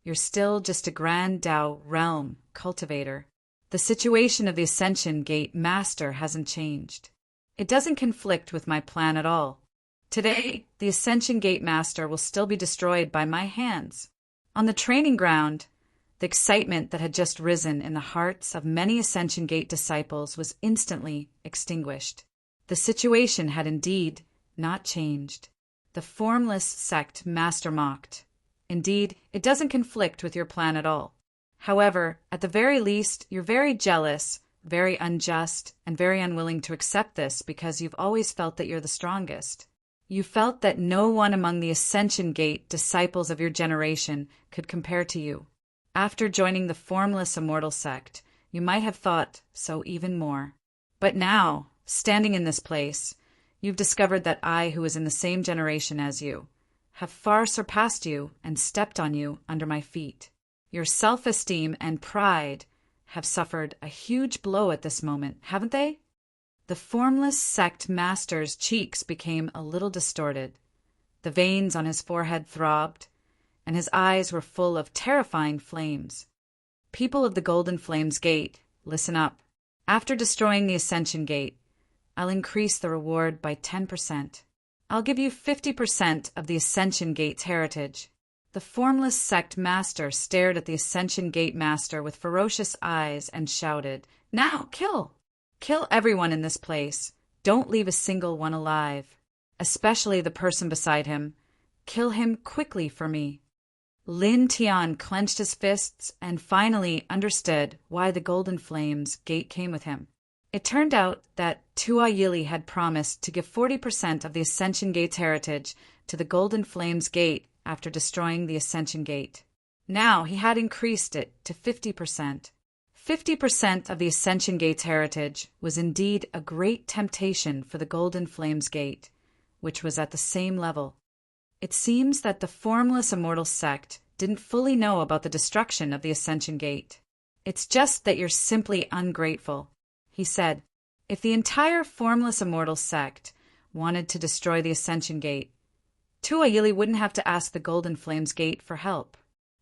you're still just a Grand Tao realm cultivator. The situation of the Ascension Gate Master hasn't changed. It doesn't conflict with my plan at all. Today, the Ascension Gate Master will still be destroyed by my hands. On the training ground, the excitement that had just risen in the hearts of many Ascension Gate disciples was instantly extinguished. The situation had indeed not changed. The formless sect Master mocked. Indeed, it doesn't conflict with your plan at all. However, at the very least, you're very jealous, very unjust, and very unwilling to accept this because you've always felt that you're the strongest. You felt that no one among the Ascension Gate disciples of your generation could compare to you. After joining the formless immortal sect, you might have thought so even more. But now, standing in this place, you've discovered that I, who is in the same generation as you, have far surpassed you and stepped on you under my feet. Your self-esteem and pride have suffered a huge blow at this moment, haven't they? The formless sect master's cheeks became a little distorted. The veins on his forehead throbbed, and his eyes were full of terrifying flames. People of the Golden Flames Gate, listen up. After destroying the Ascension Gate, I'll increase the reward by 10%. I'll give you 50% of the Ascension Gate's heritage. The formless sect master stared at the Ascension Gate Master with ferocious eyes and shouted, "Now, kill! Kill everyone in this place. Don't leave a single one alive. Especially the person beside him. Kill him quickly for me." Lin Tian clenched his fists and finally understood why the Golden Flames Gate came with him. It turned out that Tua Yili had promised to give 40% of the Ascension Gate's heritage to the Golden Flames Gate after destroying the Ascension Gate. Now he had increased it to 50%. 50% of the Ascension Gate's heritage was indeed a great temptation for the Golden Flames Gate, which was at the same level. It seems that the Formless Immortal sect didn't fully know about the destruction of the Ascension Gate. "It's just that you're simply ungrateful," he said. "If the entire Formless Immortal sect wanted to destroy the Ascension Gate, Tua Yili wouldn't have to ask the Golden Flames Gate for help.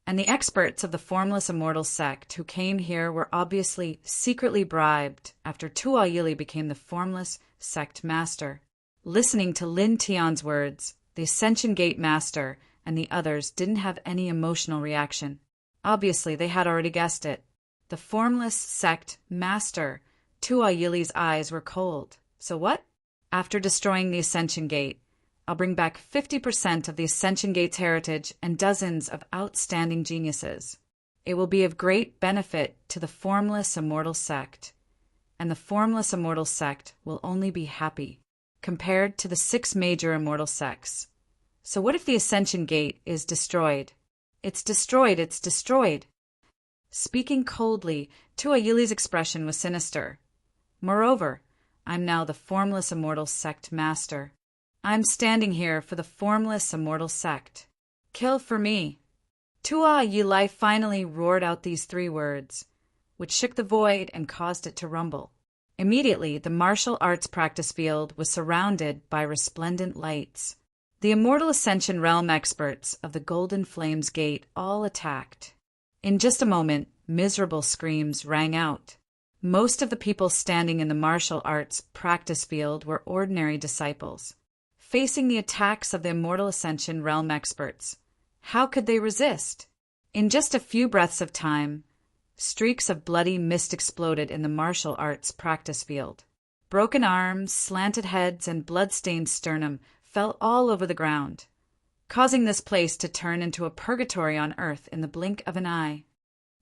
And the experts of the Formless Immortal sect who came here were obviously secretly bribed after Tua Yili became the Formless sect master." Listening to Lin Tian's words, the Ascension Gate master and the others didn't have any emotional reaction. Obviously, they had already guessed it. The Formless sect master, Tua Yili's eyes were cold. "So what? After destroying the Ascension Gate, I'll bring back 50% of the Ascension Gate's heritage and dozens of outstanding geniuses. It will be of great benefit to the Formless Immortal sect, and the Formless Immortal sect will only be happy, compared to the 6 major immortal sects. So what if the Ascension Gate is destroyed? It's destroyed, it's destroyed." Speaking coldly, Tua Yili's expression was sinister. "Moreover, I'm now the Formless Immortal sect master. I'm standing here for the Formless Immortal sect. Kill for me." Tua Yili finally roared out these 3 words, which shook the void and caused it to rumble. Immediately, the martial arts practice field was surrounded by resplendent lights. The Immortal Ascension Realm experts of the Golden Flames Gate all attacked. In just a moment, miserable screams rang out. Most of the people standing in the martial arts practice field were ordinary disciples, facing the attacks of the Immortal Ascension Realm experts. How could they resist? In just a few breaths of time, streaks of bloody mist exploded in the martial arts practice field. Broken arms, slanted heads, and blood-stained sternum fell all over the ground, causing this place to turn into a purgatory on earth in the blink of an eye.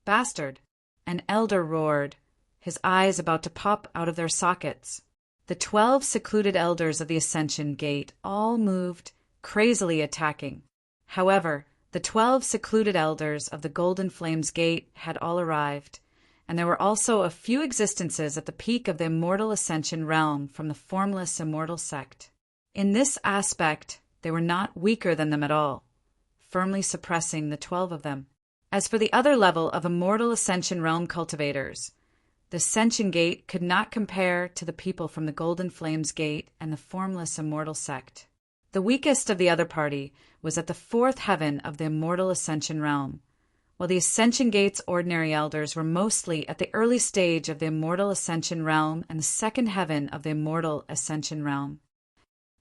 "Bastard!" An elder roared, his eyes about to pop out of their sockets. The 12 secluded elders of the Ascension Gate all moved, crazily attacking. However, the 12 secluded elders of the Golden Flames Gate had all arrived, and there were also a few existences at the peak of the Immortal Ascension realm from the Formless Immortal sect. In this aspect, they were not weaker than them at all, firmly suppressing the 12 of them. As for the other level of Immortal Ascension realm cultivators, the Ascension Gate could not compare to the people from the Golden Flames Gate and the Formless Immortal sect. The weakest of the other party was at the 4th heaven of the Immortal Ascension realm, while the Ascension Gate's ordinary elders were mostly at the early stage of the Immortal Ascension realm and the 2nd heaven of the Immortal Ascension realm.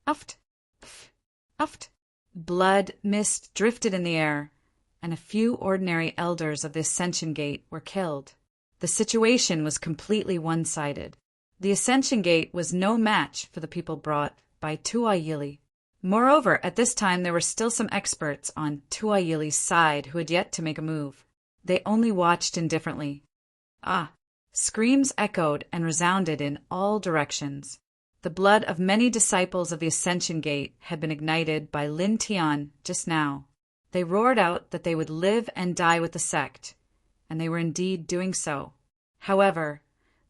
Uft, pf, uft. Blood mist drifted in the air, and a few ordinary elders of the Ascension Gate were killed. The situation was completely one-sided. The Ascension Gate was no match for the people brought by Tua Yili. Moreover, at this time there were still some experts on Tua Yili's side who had yet to make a move. They only watched indifferently. Ah! Screams echoed and resounded in all directions. The blood of many disciples of the Ascension Gate had been ignited by Lin Tian just now. They roared out that they would live and die with the sect, and they were indeed doing so. However,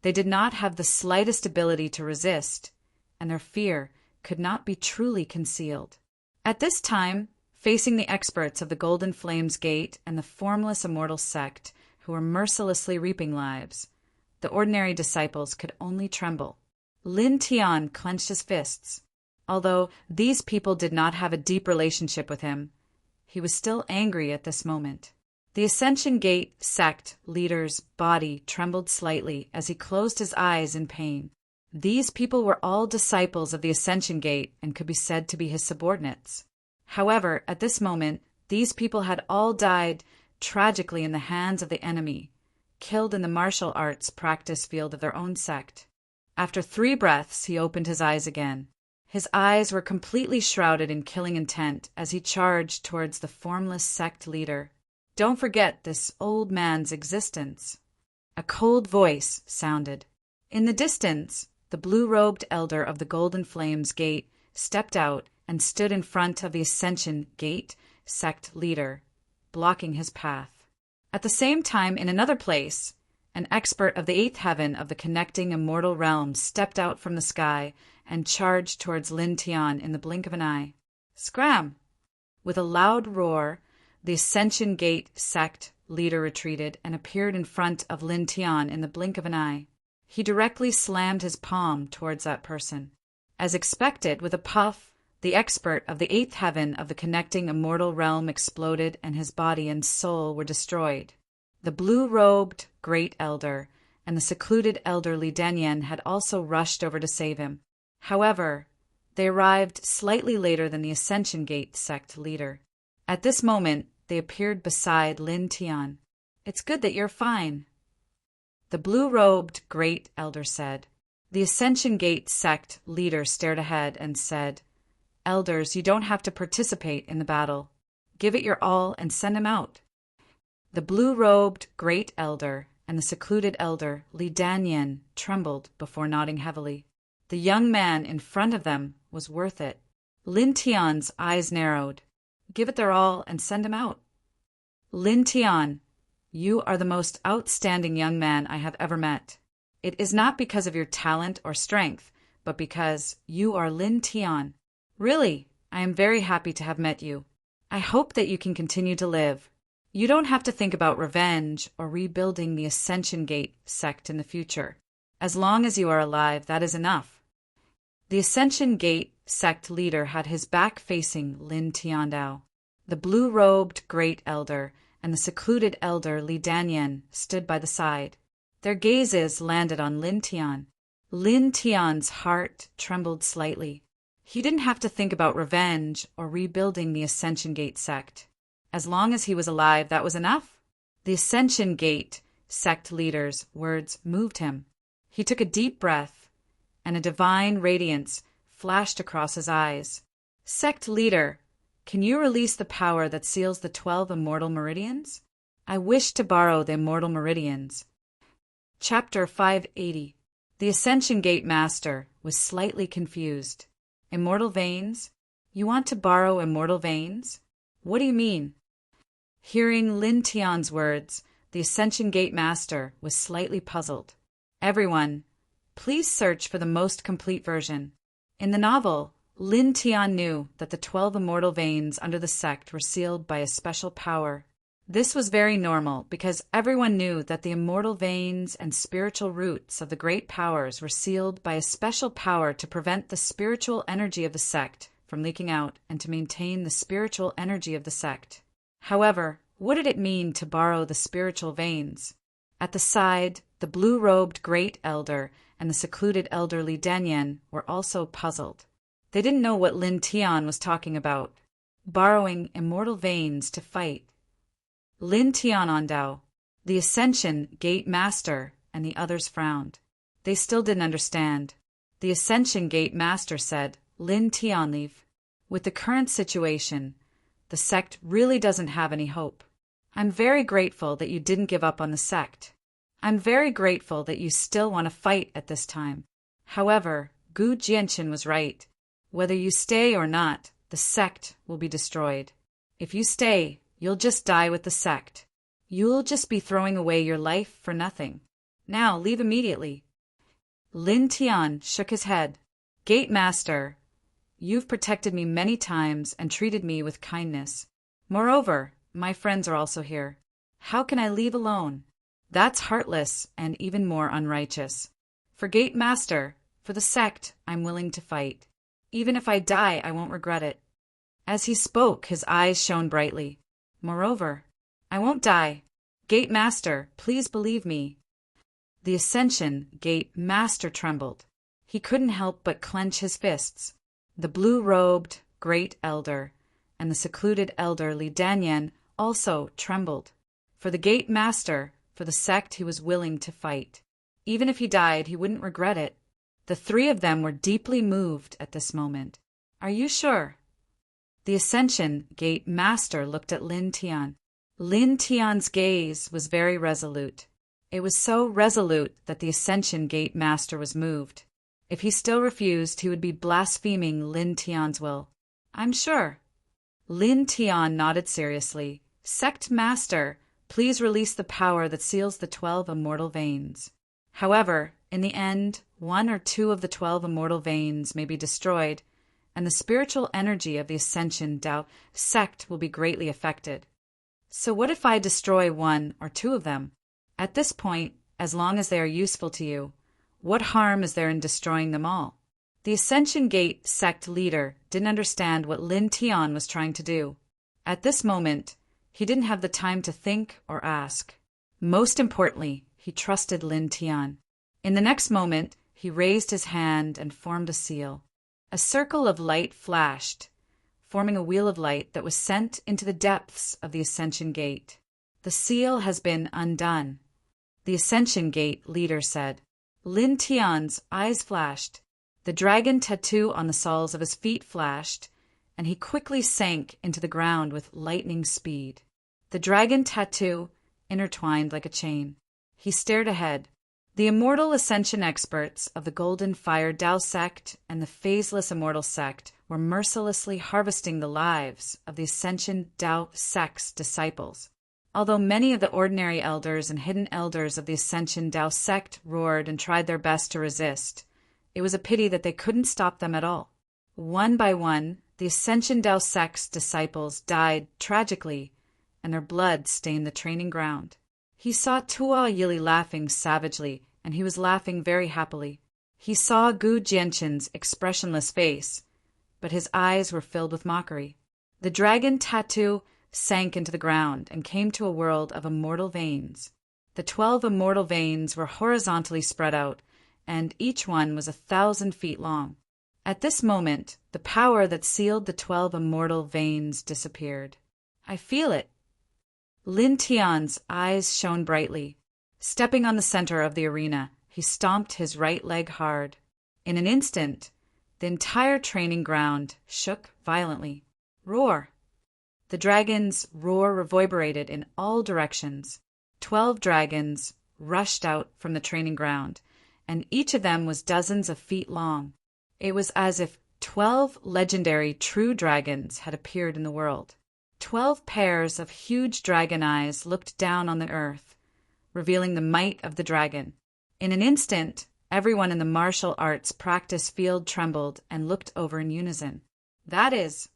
they did not have the slightest ability to resist, and their fear could not be truly concealed. At this time, facing the experts of the Golden Flames Gate and the Formless Immortal sect who were mercilessly reaping lives, the ordinary disciples could only tremble. Lin Tian clenched his fists. Although these people did not have a deep relationship with him, he was still angry at this moment. The Ascension Gate sect leader's body trembled slightly as he closed his eyes in pain. These people were all disciples of the Ascension Gate and could be said to be his subordinates. However, at this moment, these people had all died tragically in the hands of the enemy, killed in the martial arts practice field of their own sect. After 3 breaths, he opened his eyes again. His eyes were completely shrouded in killing intent as he charged towards the formless sect leader. "Don't forget this old man's existence." A cold voice sounded. In the distance, the blue-robed elder of the Golden Flames Gate stepped out and stood in front of the Ascension Gate sect leader, blocking his path. At the same time, in another place, an expert of the eighth heaven of the connecting immortal realm stepped out from the sky and charged towards Lin Tian in the blink of an eye. Scram! With a loud roar, the Ascension Gate sect leader retreated and appeared in front of Lin Tian in the blink of an eye. He directly slammed his palm towards that person. As expected, with a puff, the expert of the eighth heaven of the connecting immortal realm exploded and his body and soul were destroyed. The blue-robed great elder and the secluded elder Li Danyan had also rushed over to save him. However, they arrived slightly later than the Ascension Gate sect leader. At this moment, they appeared beside Lin Tian. "It's good that you're fine," the blue-robed great elder said. The Ascension Gate sect leader stared ahead and said, "Elders, you don't have to participate in the battle. Give it your all and send him out." The blue-robed great elder and the secluded elder Li Danyan trembled before nodding heavily. The young man in front of them was worth it. Lin Tian's eyes narrowed. "Give it their all and send him out." "Lin Tian, you are the most outstanding young man I have ever met. It is not because of your talent or strength, but because you are Lin Tian. Really, I am very happy to have met you. I hope that you can continue to live. You don't have to think about revenge or rebuilding the Ascension Gate sect in the future. As long as you are alive, that is enough." The Ascension Gate sect leader had his back facing Lin Tiandao. The blue-robed great elder and the secluded elder Li Danyan stood by the side. Their gazes landed on Lin Tian. Lin Tian's heart trembled slightly. He didn't have to think about revenge or rebuilding the Ascension Gate sect. As long as he was alive, that was enough. The Ascension Gate sect leader's words moved him. He took a deep breath, and a divine radiance flashed across his eyes. "Sect leader, can you release the power that seals the 12 immortal meridians? I wish to borrow the immortal meridians." Chapter 580. The Ascension Gate Master was slightly confused. "Immortal veins? You want to borrow immortal veins? What do you mean?" Hearing Lin Tian's words, the Ascension Gate Master was slightly puzzled. "Everyone, please search for the most complete version." In the novel, Lin Tian knew that the 12 immortal veins under the sect were sealed by a special power. This was very normal because everyone knew that the immortal veins and spiritual roots of the great powers were sealed by a special power to prevent the spiritual energy of the sect from leaking out and to maintain the spiritual energy of the sect. However, what did it mean to borrow the spiritual veins? At the side, the blue-robed great elder and the secluded elder Li Danyan were also puzzled. They didn't know what Lin Tian was talking about. Borrowing immortal veins to fight. Lin Tianandao, the Ascension Gate Master, and the others frowned. They still didn't understand. The Ascension Gate Master said, "Lin Tianleave, with the current situation, the sect really doesn't have any hope. I'm very grateful that you didn't give up on the sect. I'm very grateful that you still want to fight at this time. However, Gu Jianqin was right. Whether you stay or not, the sect will be destroyed. If you stay, you'll just die with the sect. You'll just be throwing away your life for nothing. Now leave immediately." Lin Tian shook his head. "Gate Master, you've protected me many times and treated me with kindness. Moreover, my friends are also here. How can I leave alone? That's heartless and even more unrighteous. For Gate Master, for the sect, I'm willing to fight. Even if I die, I won't regret it." As he spoke, his eyes shone brightly. "Moreover, I won't die. Gate Master, please believe me." The Ascension Gate Master trembled. He couldn't help but clench his fists. The blue-robed great elder and the secluded elder Li Danyan also trembled. For the Gate Master, for the sect he was willing to fight. Even if he died, he wouldn't regret it. The three of them were deeply moved at this moment. "Are you sure?" The Ascension Gate Master looked at Lin Tian. Lin Tian's gaze was very resolute. It was so resolute that the Ascension Gate Master was moved. If he still refused, he would be blaspheming Lin Tian's will. I'm sure. Lin Tian nodded seriously. Sect Master, please release the power that seals the 12 immortal veins. However, in the end, 1 or 2 of the 12 immortal veins may be destroyed, and the spiritual energy of the Ascension Dao sect will be greatly affected. So what if I destroy 1 or 2 of them? At this point, as long as they are useful to you, what harm is there in destroying them all? The Ascension Gate sect leader didn't understand what Lin Tian was trying to do. At this moment, he didn't have the time to think or ask. Most importantly, he trusted Lin Tian. In the next moment, he raised his hand and formed a seal. A circle of light flashed, forming a wheel of light that was sent into the depths of the Ascension Gate. The seal has been undone, the Ascension Gate leader said. Lin Tian's eyes flashed. The dragon tattoo on the soles of his feet flashed, and he quickly sank into the ground with lightning speed. The dragon tattoo intertwined like a chain. He stared ahead. The immortal ascension experts of the Golden Fire Dao sect and the Phaseless Immortal sect were mercilessly harvesting the lives of the Ascension Dao sect's disciples. Although many of the ordinary elders and hidden elders of the Ascension Dao sect roared and tried their best to resist, it was a pity that they couldn't stop them at all. One by one, the Ascension Dao sect's disciples died tragically, and their blood stained the training ground. He saw Tua Yili laughing savagely, and he was laughing very happily. He saw Gu Jianshen's expressionless face, but his eyes were filled with mockery. The dragon tattoo sank into the ground and came to a world of immortal veins. The 12 immortal veins were horizontally spread out, and each one was 1,000 feet long. At this moment, the power that sealed the 12 immortal veins disappeared. I feel it. Lin Tian's eyes shone brightly. Stepping on the center of the arena, he stomped his right leg hard. In an instant, the entire training ground shook violently. Roar! The dragon's roar reverberated in all directions. 12 dragons rushed out from the training ground, and each of them was dozens of feet long. It was as if 12 legendary true dragons had appeared in the world. 12 pairs of huge dragon eyes looked down on the earth, revealing the might of the dragon. In an instant, everyone in the martial arts practice field trembled and looked over in unison. That is,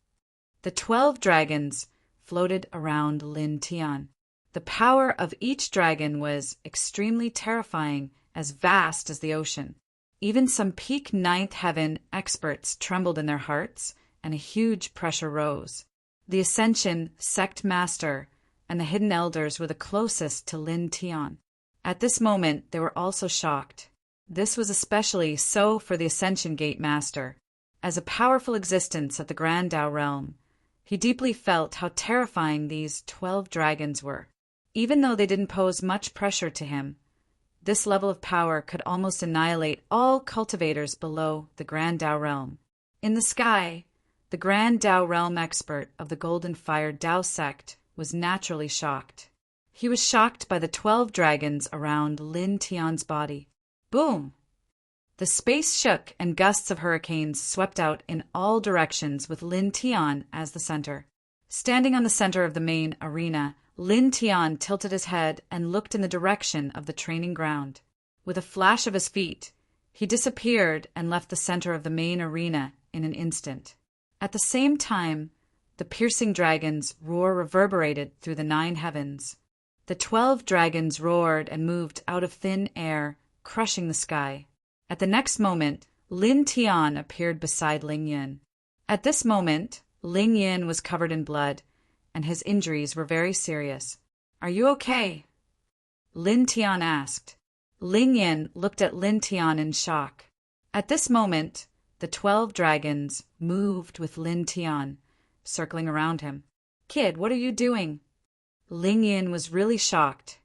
the 12 dragons floated around Lin Tian. The power of each dragon was extremely terrifying, as vast as the ocean. Even some peak ninth heaven experts trembled in their hearts, and a huge pressure rose. The Ascension sect master and the hidden elders were the closest to Lin Tian. At this moment, they were also shocked. This was especially so for the Ascension Gate Master. As a powerful existence of the Grand Dao realm, he deeply felt how terrifying these 12 dragons were. Even though they didn't pose much pressure to him, this level of power could almost annihilate all cultivators below the Grand Dao realm. In the sky, the Grand Dao realm expert of the Golden Fire Dao sect was naturally shocked. He was shocked by the 12 dragons around Lin Tian's body. Boom! The space shook and gusts of hurricanes swept out in all directions with Lin Tian as the center. Standing on the center of the main arena, Lin Tian tilted his head and looked in the direction of the training ground. With a flash of his feet, he disappeared and left the center of the main arena in an instant. At the same time, the piercing dragon's roar reverberated through the 9 heavens. The 12 dragons roared and moved out of thin air, crushing the sky. At the next moment, Lin Tian appeared beside Ling Yin. At this moment, Ling Yin was covered in blood, and his injuries were very serious. Are you okay? Lin Tian asked. Ling Yin looked at Lin Tian in shock. At this moment, the 12 dragons moved with Lin Tian, circling around him. Kid, what are you doing? Ling Yin was really shocked.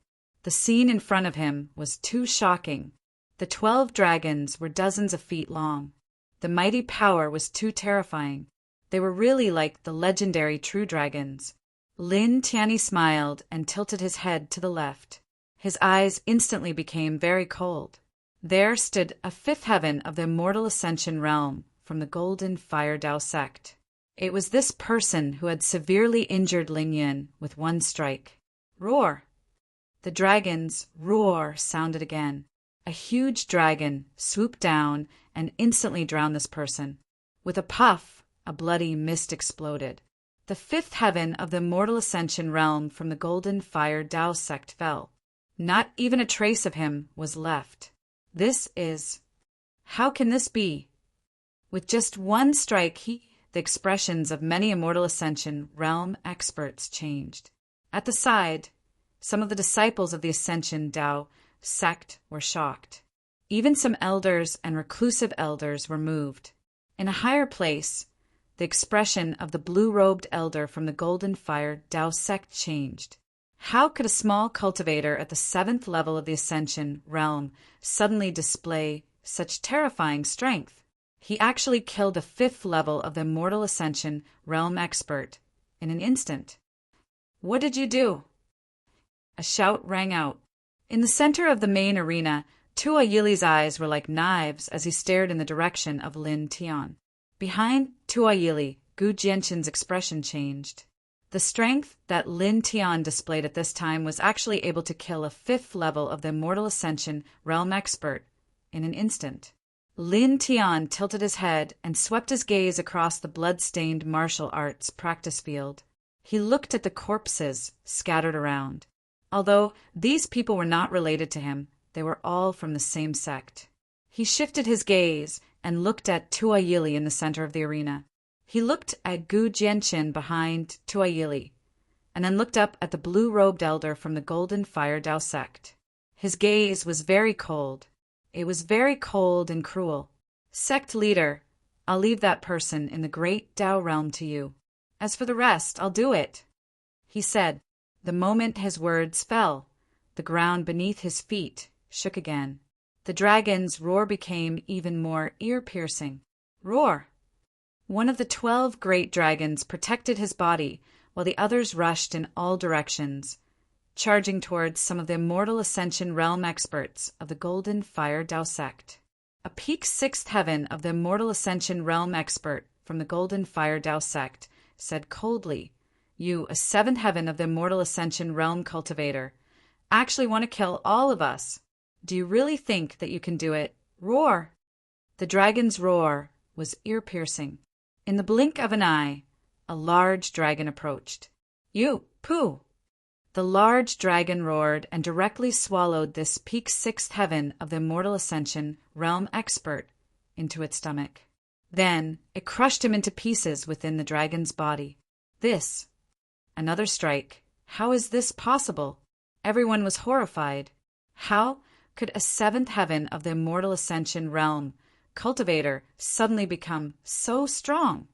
The scene in front of him was too shocking. The 12 dragons were dozens of feet long. The mighty power was too terrifying. They were really like the legendary true dragons. Lin Tianyi smiled and tilted his head to the left. His eyes instantly became very cold. There stood a fifth heaven of the immortal ascension realm from the Golden Fire Tao sect. It was this person who had severely injured Ling Yun with one strike. Roar! The dragon's roar sounded again. A huge dragon swooped down and instantly drowned this person. With a puff, a bloody mist exploded. The fifth heaven of the immortal ascension realm from the Golden Fire Tao sect fell. Not even a trace of him was left. How can this be? With just one strike, the expressions of many immortal ascension realm experts changed. At the side, some of the disciples of the Ascension Tao sect were shocked. Even some elders and reclusive elders were moved. In a higher place, the expression of the blue-robed elder from the Golden Fire Tao sect changed. How could a small cultivator at the 7th level of the Ascension realm suddenly display such terrifying strength? He actually killed a 5th level of the Immortal Ascension realm expert in an instant. What did you do? A shout rang out. In the center of the main arena, Tua Yili's eyes were like knives as he stared in the direction of Lin Tian. Behind Tua Yili, Gu Jianqin's expression changed. The strength that Lin Tian displayed at this time was actually able to kill a 5th level of the Immortal Ascension realm expert in an instant. Lin Tian tilted his head and swept his gaze across the blood-stained martial arts practice field. He looked at the corpses scattered around. Although these people were not related to him, they were all from the same sect. He shifted his gaze and looked at Tua Yili in the center of the arena. He looked at Gu Jianqin behind Tua Yili, and then looked up at the blue-robed elder from the Golden Fire Tao sect. His gaze was very cold. It was very cold and cruel. Sect leader, I'll leave that person in the great Tao realm to you. As for the rest, I'll do it, he said. The moment his words fell, the ground beneath his feet shook again. The dragon's roar became even more ear-piercing. Roar! One of the 12 great dragons protected his body while the others rushed in all directions, charging towards some of the Immortal Ascension realm experts of the Golden Fire Tao sect. A peak 6th heaven of the Immortal Ascension realm expert from the Golden Fire Tao sect said coldly, "You, a 7th heaven of the Immortal Ascension realm cultivator, actually want to kill all of us. Do you really think that you can do it? Roar!" The dragon's roar was ear-piercing. In the blink of an eye, a large dragon approached. "You, Pooh!" The large dragon roared and directly swallowed this peak 6th heaven of the Immortal Ascension realm expert into its stomach. Then it crushed him into pieces within the dragon's body. Another strike. How is this possible? Everyone was horrified. How could a 7th heaven of the Immortal Ascension realm cultivator suddenly become so strong?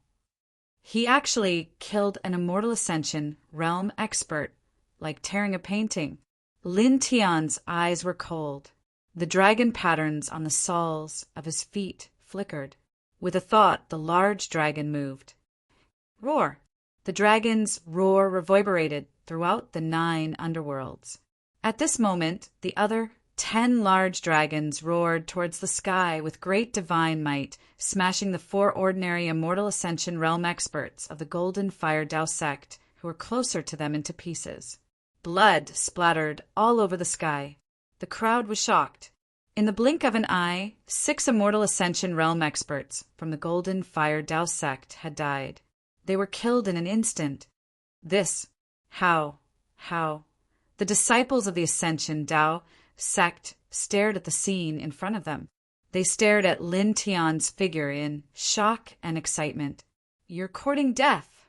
He actually killed an Immortal Ascension realm expert, like tearing a painting. Lin Tian's eyes were cold. The dragon patterns on the soles of his feet flickered. With a thought, the large dragon moved. Roar! The dragon's roar reverberated throughout the 9 underworlds. At this moment, the other 10 large dragons roared towards the sky with great divine might, smashing the 4 ordinary Immortal Ascension realm experts of the Golden Fire Tao sect who were closer to them into pieces. Blood splattered all over the sky. The crowd was shocked. In the blink of an eye, 6 Immortal Ascension realm experts from the Golden Fire Tao sect had died. They were killed in an instant. How? The disciples of the Ascension Tao sect stared at the scene in front of them. They stared at Lin Tian's figure in shock and excitement. "You're courting death."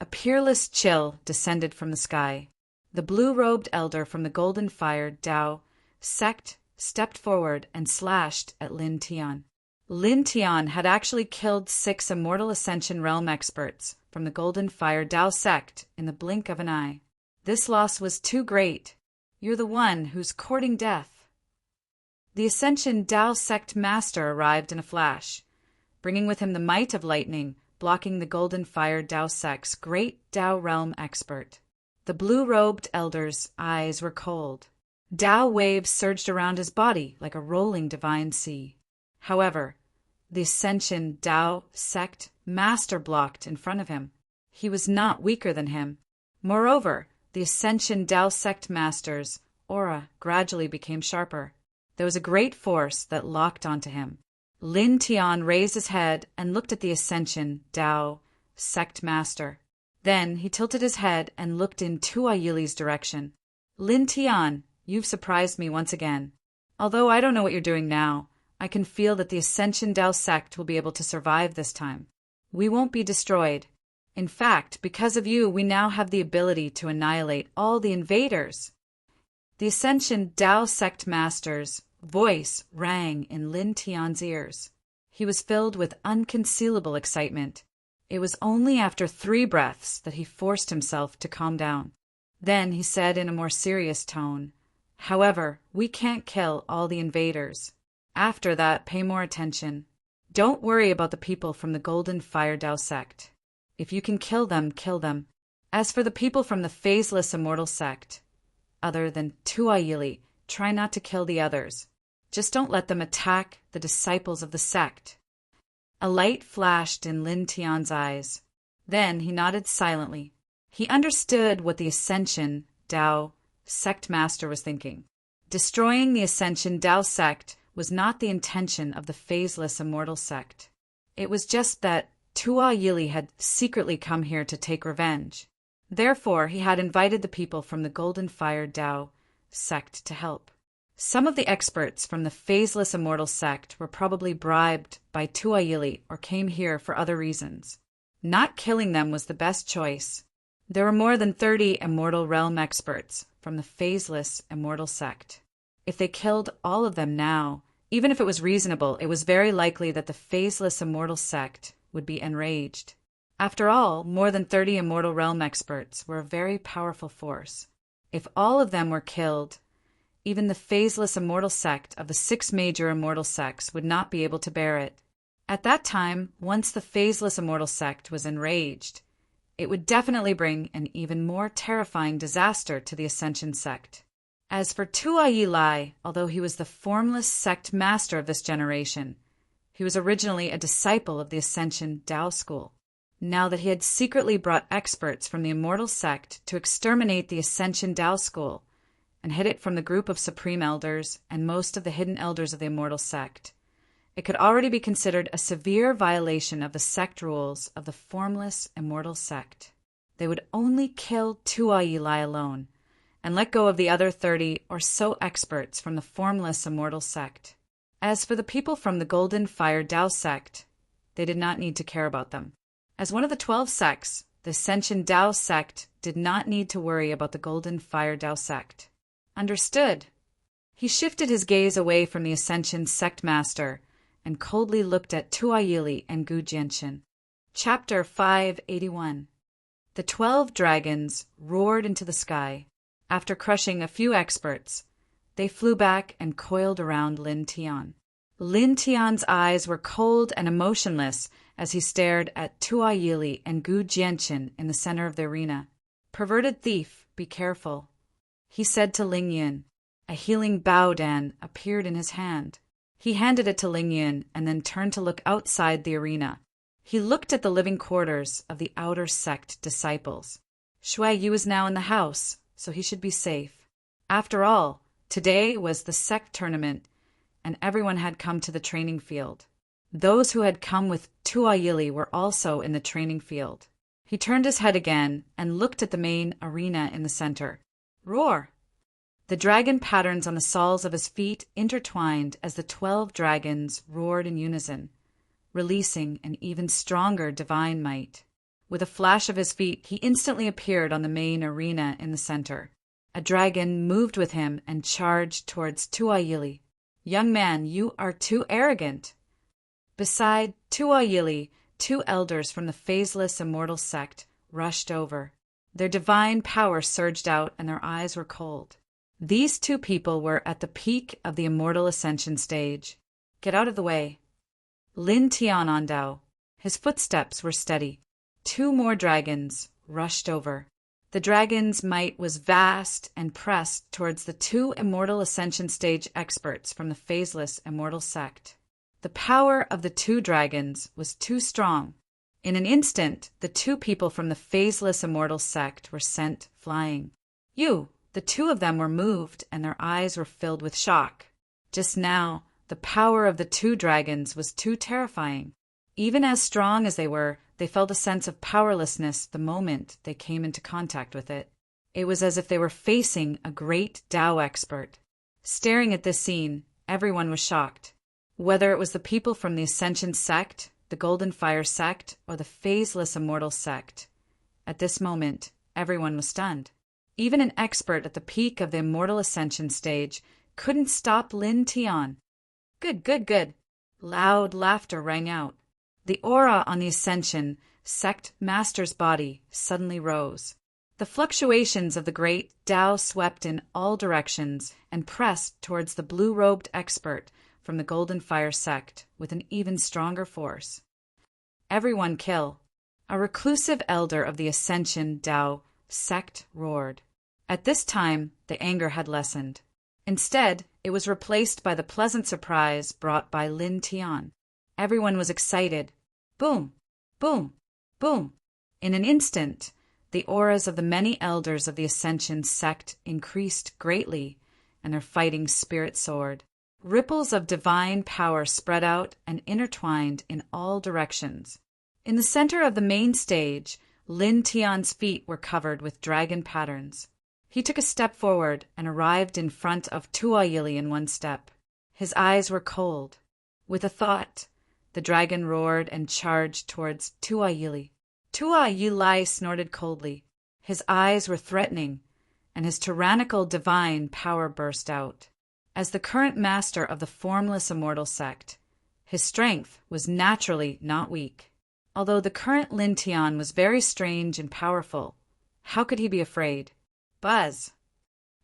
A peerless chill descended from the sky. The blue-robed elder from the Golden Fire Tao sect stepped forward and slashed at Lin Tian. Lin Tian had actually killed 6 Immortal Ascension realm experts from the Golden Fire Tao sect in the blink of an eye. This loss was too great. You're the one who's courting death. The Ascension Tao sect master arrived in a flash, bringing with him the might of lightning, blocking the Golden Fire Tao sect's great Tao realm expert. The blue-robed elder's eyes were cold. Tao waves surged around his body like a rolling divine sea. However, the Ascension Tao sect master blocked in front of him. He was not weaker than him. Moreover, the Ascension Tao sect master's aura gradually became sharper. There was a great force that locked onto him. Lin Tian raised his head and looked at the Ascension Tao sect master. Then he tilted his head and looked in Tua Yili's direction. Lin Tian, you've surprised me once again. Although I don't know what you're doing now, I can feel that the Ascension Tao sect will be able to survive this time. We won't be destroyed. In fact, because of you, we now have the ability to annihilate all the invaders. The Ascension Tao sect master's voice rang in Lin Tian's ears. He was filled with unconcealable excitement. It was only after 3 breaths that he forced himself to calm down. Then he said in a more serious tone, "However, we can't kill all the invaders. After that, pay more attention. Don't worry about the people from the Golden Fire Tao sect. If you can kill them, kill them. As for the people from the Phaseless Immortal sect, other than Tua Yili, try not to kill the others. Just don't let them attack the disciples of the sect." A light flashed in Lin Tian's eyes. Then he nodded silently. He understood what the Ascension Tao sect master was thinking. Destroying the Ascension Tao sect was not the intention of the Phaseless Immortal sect. It was just that Tua Yili had secretly come here to take revenge. Therefore, he had invited the people from the Golden Fire Tao sect to help. Some of the experts from the Phaseless Immortal sect were probably bribed by Tua Yili or came here for other reasons. Not killing them was the best choice. There were more than 30 Immortal Realm experts from the Phaseless Immortal sect. If they killed all of them now, even if it was reasonable, it was very likely that the Phaseless Immortal sect would be enraged. After all, more than 30 Immortal Realm experts were a very powerful force. If all of them were killed, even the Phaseless Immortal sect of the 6 major immortal sects would not be able to bear it. At that time, once the Phaseless Immortal sect was enraged, it would definitely bring an even more terrifying disaster to the Ascension sect. As for Tua Yili, although he was the formless sect master of this generation, he was originally a disciple of the Ascension Tao school. Now that he had secretly brought experts from the Immortal sect to exterminate the Ascension Tao school and hid it from the group of Supreme Elders and most of the hidden elders of the Immortal sect, it could already be considered a severe violation of the sect rules of the formless Immortal sect. They would only kill Tua Yili alone, and let go of the other 30 or so experts from the formless Immortal sect. As for the people from the Golden Fire Tao sect, they did not need to care about them. As one of the 12 sects, the Ascension Tao sect did not need to worry about the Golden Fire Tao sect. Understood. He shifted his gaze away from the Ascension sect master and coldly looked at Tua Yili and Gu Jianxin. Chapter 581. The 12 dragons roared into the sky. After crushing a few experts, they flew back and coiled around Lin Tian. Lin Tian's eyes were cold and emotionless as he stared at Tua Yili and Gu Jianxin in the center of the arena. "Perverted thief, be careful," he said to Ling Yun. A healing Baodan appeared in his hand. He handed it to Ling Yun and then turned to look outside the arena. He looked at the living quarters of the outer sect disciples. Shui Yu is now in the house, so he should be safe. After all, today was the sect tournament, and everyone had come to the training field. Those who had come with Tua Yili were also in the training field. He turned his head again and looked at the main arena in the center. Roar! The dragon patterns on the soles of his feet intertwined as the 12 dragons roared in unison, releasing an even stronger divine might. With a flash of his feet, he instantly appeared on the main arena in the center. A dragon moved with him and charged towards Tua Yili. "Young man, you are too arrogant." Beside Tua Yili, 2 elders from the Phaseless Immortal sect rushed over. Their divine power surged out and their eyes were cold. These 2 people were at the peak of the Immortal Ascension stage. "Get out of the way." Lin Tian Ondao. His footsteps were steady. 2 more dragons rushed over. The dragon's might was vast and pressed towards the two immortal ascension stage experts from the phaseless immortal sect. The power of the two dragons was too strong. In an instant, the two people from the phaseless immortal sect were sent flying. The two of them were moved, and their eyes were filled with shock. Just now, the power of the two dragons was too terrifying. Even as strong as they were, they felt a sense of powerlessness the moment they came into contact with it. It was as if they were facing a great Tao expert. Staring at this scene, everyone was shocked. Whether it was the people from the Ascension sect, the Golden Fire sect, or the Phaseless Immortal sect. At this moment, everyone was stunned. Even an expert at the peak of the Immortal Ascension stage couldn't stop Lin Tian. Good. Loud laughter rang out. The aura on the Ascension sect master's body suddenly rose. The fluctuations of the great Tao swept in all directions and pressed towards the blue-robed expert from the Golden Fire sect with an even stronger force. Everyone kill. A reclusive elder of the Ascension Tao sect roared. At this time, the anger had lessened. Instead, it was replaced by the pleasant surprise brought by Lin Tian. Everyone was excited. Boom! Boom! Boom! In an instant, the auras of the many elders of the Ascension sect increased greatly, and their fighting spirit soared. Ripples of divine power spread out and intertwined in all directions. In the center of the main stage, Lin Tian's feet were covered with dragon patterns. He took a step forward and arrived in front of Tua Yili in one step. His eyes were cold. With a thought, the dragon roared and charged towards Tua Yili. Tua Yili snorted coldly. His eyes were threatening, and his tyrannical divine power burst out. As the current master of the formless immortal sect, his strength was naturally not weak. Although the current Lin Tian was very strange and powerful, how could he be afraid? Buzz!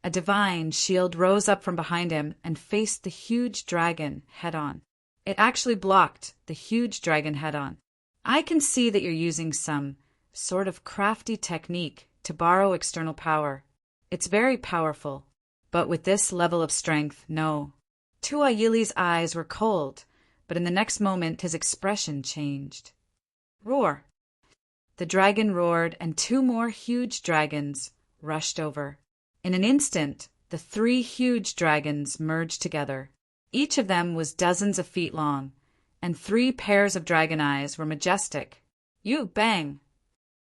A divine shield rose up from behind him and faced the huge dragon head-on. It actually blocked the huge dragon head-on. I can see that you're using some sort of crafty technique to borrow external power. It's very powerful, but with this level of strength, no. Tua Yili's eyes were cold, but in the next moment his expression changed. Roar! The dragon roared, and two more huge dragons rushed over. In an instant, the three huge dragons merged together. Each of them was dozens of feet long, and three pairs of dragon eyes were majestic. Bang!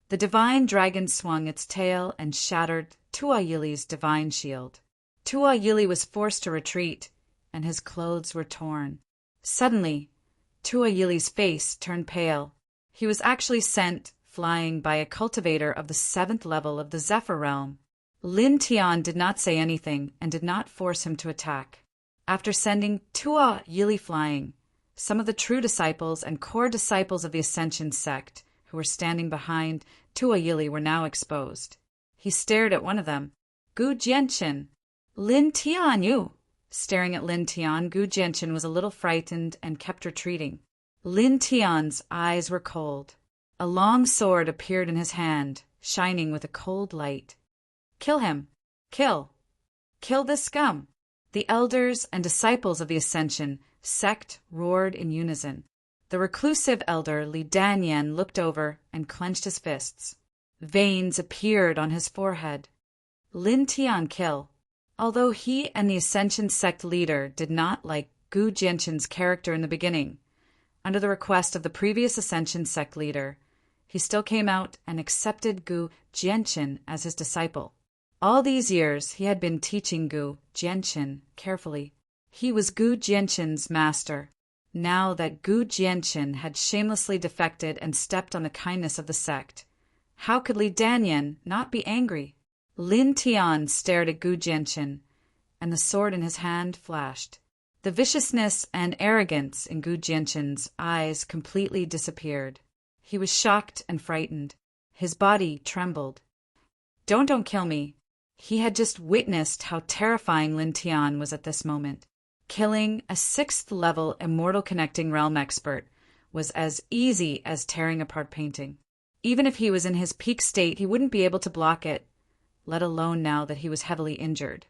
The divine dragon swung its tail and shattered Tua Yili's divine shield. Tua Yili was forced to retreat, and his clothes were torn. Suddenly, Tua Yili's face turned pale. He was actually sent flying by a cultivator of the 7th level of the Zephyr realm. Lin Tian did not say anything and did not force him to attack. After sending Tua Yili flying, some of the true disciples and core disciples of the Ascension sect who were standing behind Tua Yili were now exposed. He stared at one of them. Gu Jianchen. Lin Tian, you! Staring at Lin Tian, Gu Jianchen was a little frightened and kept retreating. Lin Tian's eyes were cold. A long sword appeared in his hand, shining with a cold light. Kill him! Kill! Kill this scum! The elders and disciples of the Ascension sect roared in unison. The reclusive elder Li Danyan looked over and clenched his fists. Veins appeared on his forehead. Lin Tian kill. Although he and the Ascension sect leader did not like Gu Jianchen's character in the beginning, under the request of the previous Ascension sect leader, he still came out and accepted Gu Jianchen as his disciple. All these years he had been teaching Gu Jianchen carefully. He was Gu Jianchen's master. Now that Gu Jianchen had shamelessly defected and stepped on the kindness of the sect, how could Li Danyan not be angry? Lin Tian stared at Gu Jianchen, and the sword in his hand flashed. The viciousness and arrogance in Gu Jianchen's eyes completely disappeared. He was shocked and frightened. His body trembled. Don't kill me. He had just witnessed how terrifying Lin Tian was at this moment. Killing a 6th-level immortal connecting realm expert was as easy as tearing apart painting. Even if he was in his peak state, he wouldn't be able to block it, let alone now that he was heavily injured.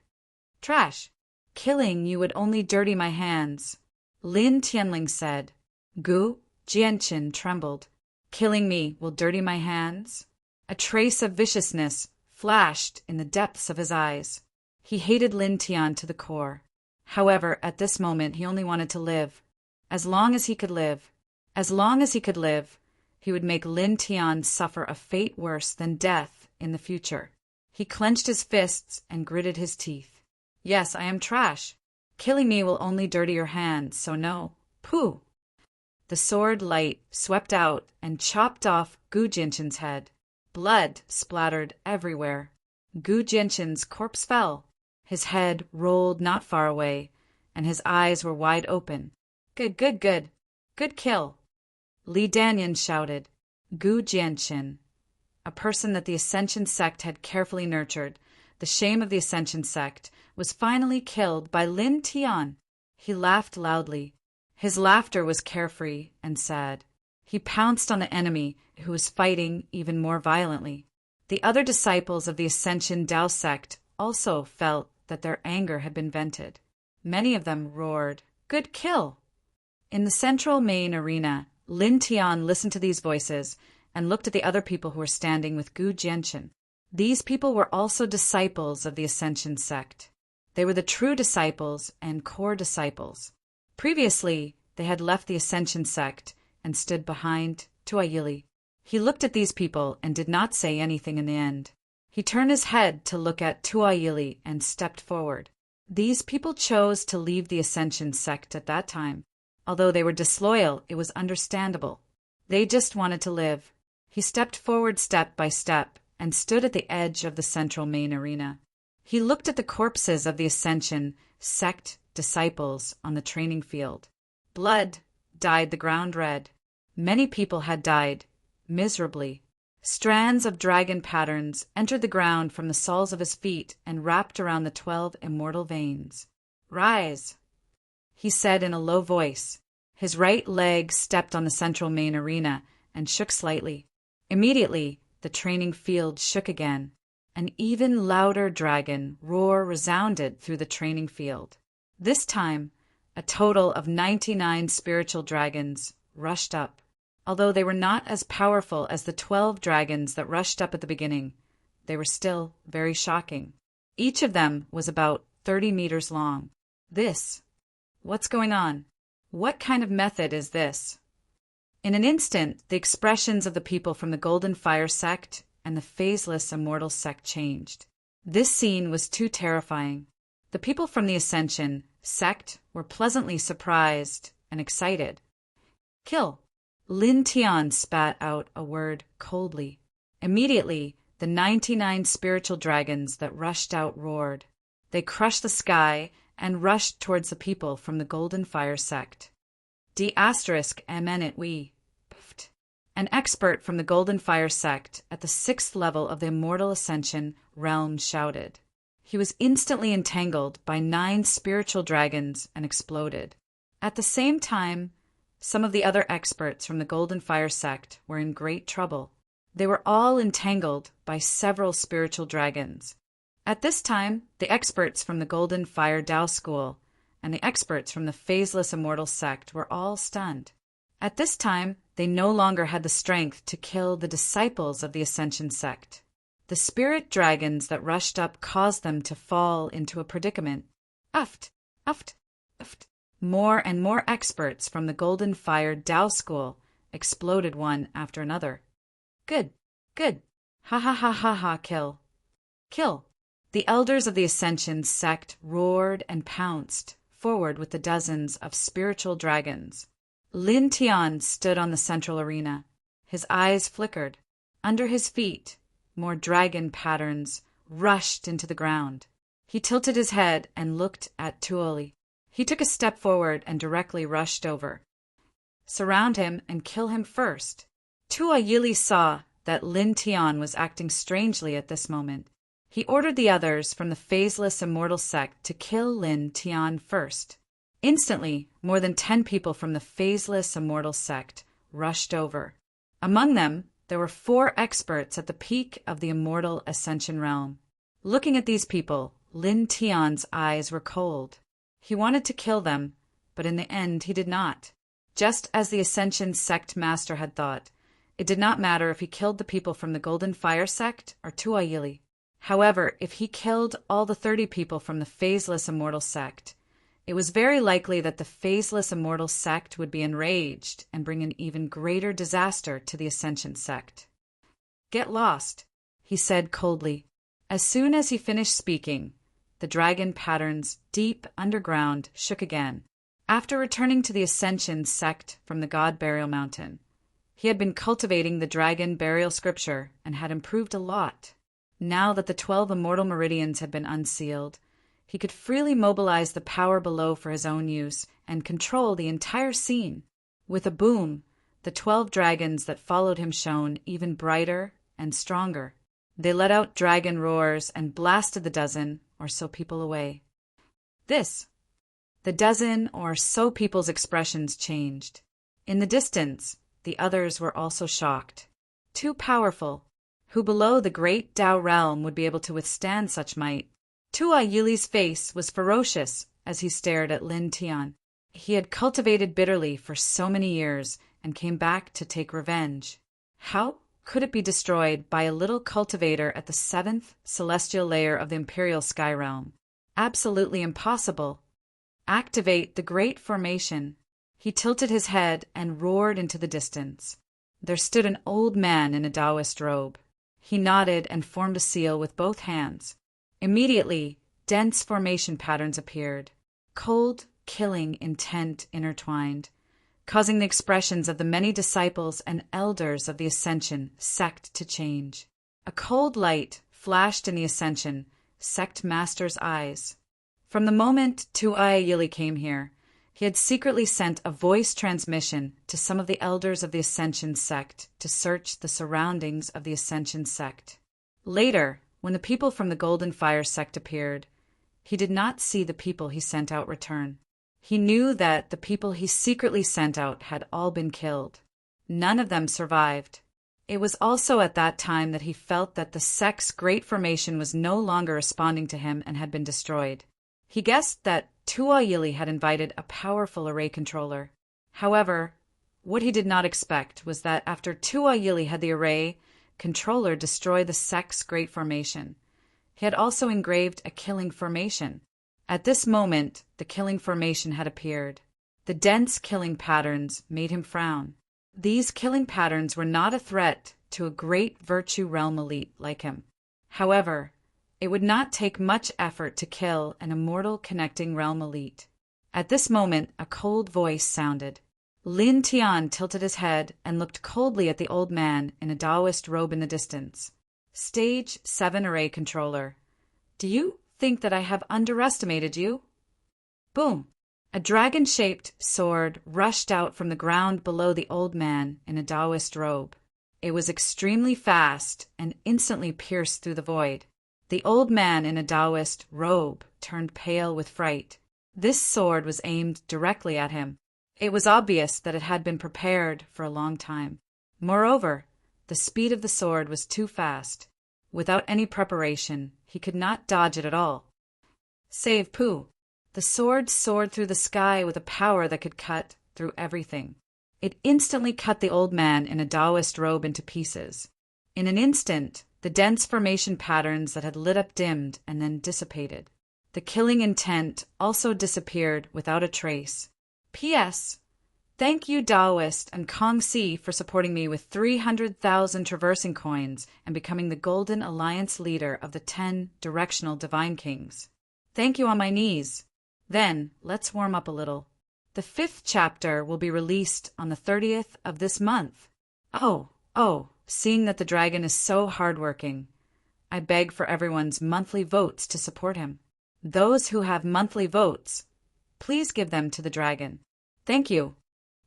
Trash! Killing you would only dirty my hands, Lin Tianling said. Gu Jianqin trembled. Killing me will dirty my hands? A trace of viciousness flashed in the depths of his eyes. He hated Lin Tian to the core. However, at this moment he only wanted to live. As long as he could live. As long as he could live, he would make Lin Tian suffer a fate worse than death in the future. He clenched his fists and gritted his teeth. Yes, I am trash. Killing me will only dirty your hands, so no. Pooh! The sword light swept out and chopped off Gu Jianqin's head. Blood splattered everywhere. Gu Jianqin's corpse fell. His head rolled not far away, and his eyes were wide open. Good, good, good. Good kill. Li Danyan shouted. Gu Jianqin, a person that the Ascension sect had carefully nurtured, the shame of the Ascension sect, was finally killed by Lin Tian. He laughed loudly. His laughter was carefree and sad. He pounced on the enemy, who was fighting even more violently. The other disciples of the Ascension Dao sect also felt that their anger had been vented. Many of them roared, "Good kill!" In the central main arena, Lin Tian listened to these voices and looked at the other people who were standing with Gu Jianqin. These people were also disciples of the Ascension sect. They were the true disciples and core disciples. Previously, they had left the Ascension sect and stood behind Tuayili. He looked at these people and did not say anything in the end. He turned his head to look at Tuayili and stepped forward. These people chose to leave the Ascension sect at that time. Although they were disloyal, it was understandable. They just wanted to live. He stepped forward step by step and stood at the edge of the central main arena. He looked at the corpses of the Ascension sect disciples on the training field. Blood dyed the ground red. Many people had died, miserably. Strands of dragon patterns entered the ground from the soles of his feet and wrapped around the 12 immortal veins. "Rise," he said in a low voice. His right leg stepped on the central main arena and shook slightly. Immediately, the training field shook again. An even louder dragon roar resounded through the training field. This time, a total of 99 spiritual dragons rushed up. Although they were not as powerful as the 12 dragons that rushed up at the beginning, they were still very shocking. Each of them was about 30 meters long. What's going on? What kind of method is this? In an instant, the expressions of the people from the Golden Fire sect and the Phaseless Immortal sect changed. This scene was too terrifying. The people from the Ascension sect were pleasantly surprised and excited. "Kill." Lin Tian spat out a word coldly. Immediately, the 99 spiritual dragons that rushed out roared. They crushed the sky and rushed towards the people from the Golden Fire sect. D*MN An expert from the Golden Fire sect at the 6th level of the Immortal Ascension realm shouted. He was instantly entangled by 9 spiritual dragons and exploded. At the same time, some of the other experts from the Golden Fire sect were in great trouble. They were all entangled by several spiritual dragons. At this time, the experts from the Golden Fire Dao School and the experts from the Phaseless Immortal sect were all stunned. At this time, they no longer had the strength to kill the disciples of the Ascension sect. The spirit dragons that rushed up caused them to fall into a predicament. Uft, uft, uft. More and more experts from the Golden Fire Dao School exploded one after another. Good, good. Ha ha ha ha ha, kill. Kill. The elders of the Ascension sect roared and pounced forward with the dozens of spiritual dragons. Lin Tian stood on the central arena. His eyes flickered. Under his feet, more dragon patterns rushed into the ground. He tilted his head and looked at Tuoli. He took a step forward and directly rushed over. Surround him and kill him first. Tuayili saw that Lin Tian was acting strangely at this moment. He ordered the others from the Phaseless Immortal sect to kill Lin Tian first. Instantly, more than 10 people from the Phaseless Immortal sect rushed over. Among them there were 4 experts at the peak of the immortal Ascension realm. Looking at these people, Lin Tian's eyes were cold. He wanted to kill them, but in the end he did not. Just as the Ascension sect master had thought, it did not matter if he killed the people from the Golden Fire sect or Tuo Yili. However, if he killed all the 30 people from the Phaseless Immortal sect, it was very likely that the Phaseless Immortal sect would be enraged and bring an even greater disaster to the Ascension sect. "Get lost," he said coldly. As soon as he finished speaking, the dragon patterns deep underground shook again. After returning to the Ascension sect from the God Burial Mountain, he had been cultivating the dragon burial scripture and had improved a lot. Now that the 12 immortal meridians had been unsealed, he could freely mobilize the power below for his own use and control the entire scene. With a boom, the 12 dragons that followed him shone even brighter and stronger. They let out dragon roars and blasted the dozen or so people away. The dozen or so people's expressions changed. In the distance, the others were also shocked. Too powerful. Who below the great Tao realm would be able to withstand such might? Tuo Yili's face was ferocious as he stared at Lin Tian. He had cultivated bitterly for so many years and came back to take revenge. How could it be destroyed by a little cultivator at the 7th celestial layer of the Imperial Sky Realm? Absolutely impossible. Activate the Great Formation. He tilted his head and roared into the distance. There stood an old man in a Taoist robe. He nodded and formed a seal with both hands. Immediately, dense formation patterns appeared. Cold, killing intent intertwined, causing the expressions of the many disciples and elders of the Ascension sect to change. A cold light flashed in the Ascension sect master's eyes. From the moment Tuo Yili came here, he had secretly sent a voice transmission to some of the elders of the Ascension sect to search the surroundings of the Ascension sect. Later, when the people from the Golden Fire sect appeared, he did not see the people he sent out return. He knew that the people he secretly sent out had all been killed. None of them survived. It was also at that time that he felt that the sect's great formation was no longer responding to him and had been destroyed. He guessed that Tuo Yili had invited a powerful array controller. However, what he did not expect was that after Tuo Yili had the array controller destroy the sect's great formation, he had also engraved a killing formation. At this moment, the killing formation had appeared. The dense killing patterns made him frown. These killing patterns were not a threat to a great virtue realm elite like him. However, it would not take much effort to kill an immortal connecting realm elite. At this moment, a cold voice sounded. Lin Tian tilted his head and looked coldly at the old man in a Taoist robe in the distance. Stage 7 array controller. Do you think that I have underestimated you? Boom! A dragon-shaped sword rushed out from the ground below the old man in a Taoist robe. It was extremely fast and instantly pierced through the void. The old man in a Taoist robe turned pale with fright. This sword was aimed directly at him. It was obvious that it had been prepared for a long time. Moreover, the speed of the sword was too fast. Without any preparation, he could not dodge it at all. Save Pooh! The sword soared through the sky with a power that could cut through everything. It instantly cut the old man in a Taoist robe into pieces. In an instant, the dense formation patterns that had lit up dimmed and then dissipated. The killing intent also disappeared without a trace. P.S. Thank you, Taoist and Kong Si, for supporting me with 300,000 traversing coins and becoming the Golden Alliance leader of the 10 directional Divine Kings. Thank you on my knees. Then, let's warm up a little. The 5th chapter will be released on the 30th of this month. Seeing that the dragon is so hardworking, I beg for everyone's monthly votes to support him. Those who have monthly votes, please give them to the dragon. Thank you.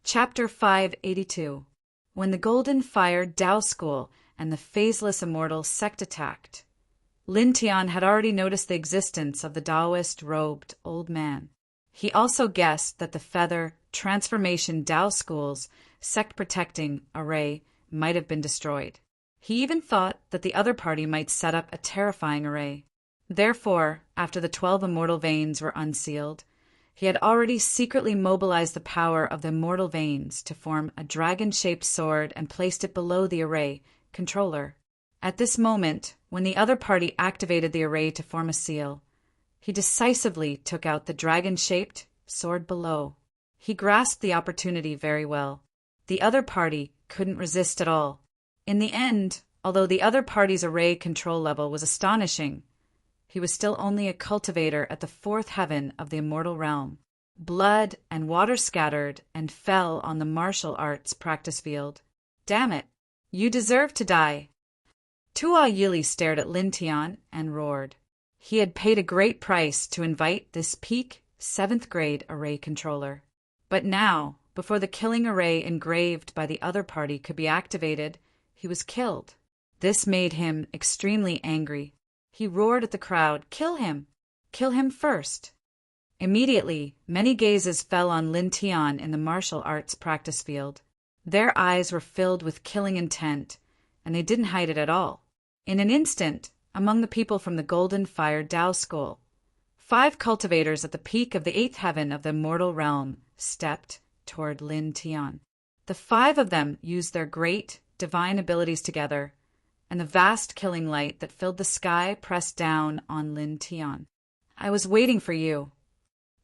Chapter 582. When the Golden Fire Tao School and the Phaseless Immortal sect attacked, Lin Tian had already noticed the existence of the Taoist-robed old man. He also guessed that the Feather Transformation Tao School's sect-protecting array might have been destroyed. He even thought that the other party might set up a terrifying array. Therefore, after the 12 immortal veins were unsealed, he had already secretly mobilized the power of the immortal veins to form a dragon-shaped sword and placed it below the array controller. At this moment, when the other party activated the array to form a seal, he decisively took out the dragon-shaped sword below. He grasped the opportunity very well. The other party couldn't resist at all. In the end, although the other party's array control level was astonishing, he was still only a cultivator at the 4th heaven of the immortal realm. Blood and water scattered and fell on the martial arts practice field. Damn it! You deserve to die! Tua Yili stared at Lin Tian and roared. He had paid a great price to invite this peak 7th grade array controller. But now, before the killing array engraved by the other party could be activated, he was killed. This made him extremely angry. He roared at the crowd, "Kill him! Kill him first!" Immediately, many gazes fell on Lin Tian in the martial arts practice field. Their eyes were filled with killing intent, and they didn't hide it at all. In an instant, among the people from the Golden Fire Tao School, 5 cultivators at the peak of the 8th heaven of the immortal realm stepped toward Lin Tian. The 5 of them used their great divine abilities together, and the vast killing light that filled the sky pressed down on Lin Tian. "I was waiting for you,"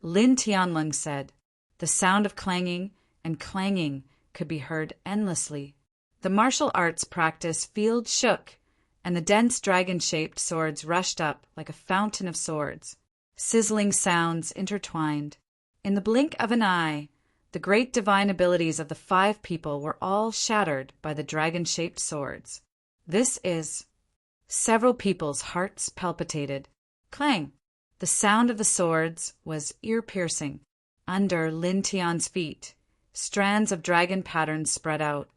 Lin Tianlung said. The sound of clanging and clanging could be heard endlessly. The martial arts practice field shook, and the dense dragon-shaped swords rushed up like a fountain of swords. Sizzling sounds intertwined. In the blink of an eye, the great divine abilities of the 5 people were all shattered by the dragon-shaped swords. This is... Several people's hearts palpitated. Clang! The sound of the swords was ear-piercing. Under Lin Tian's feet, strands of dragon patterns spread out,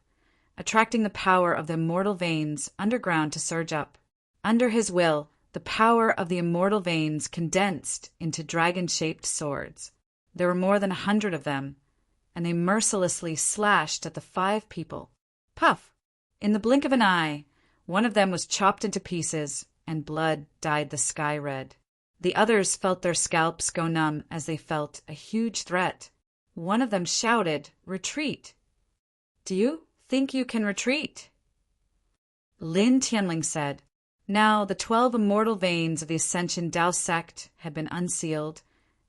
attracting the power of the immortal veins underground to surge up. Under his will, the power of the immortal veins condensed into dragon-shaped swords. There were more than 100 of them, and they mercilessly slashed at the 5 people. Puff! In the blink of an eye, one of them was chopped into pieces, and blood dyed the sky red. The others felt their scalps go numb as they felt a huge threat. One of them shouted, "Retreat!" "Do you think you can retreat?" Lin Tianling said. Now the 12 immortal veins of the Ascension Tao sect had been unsealed,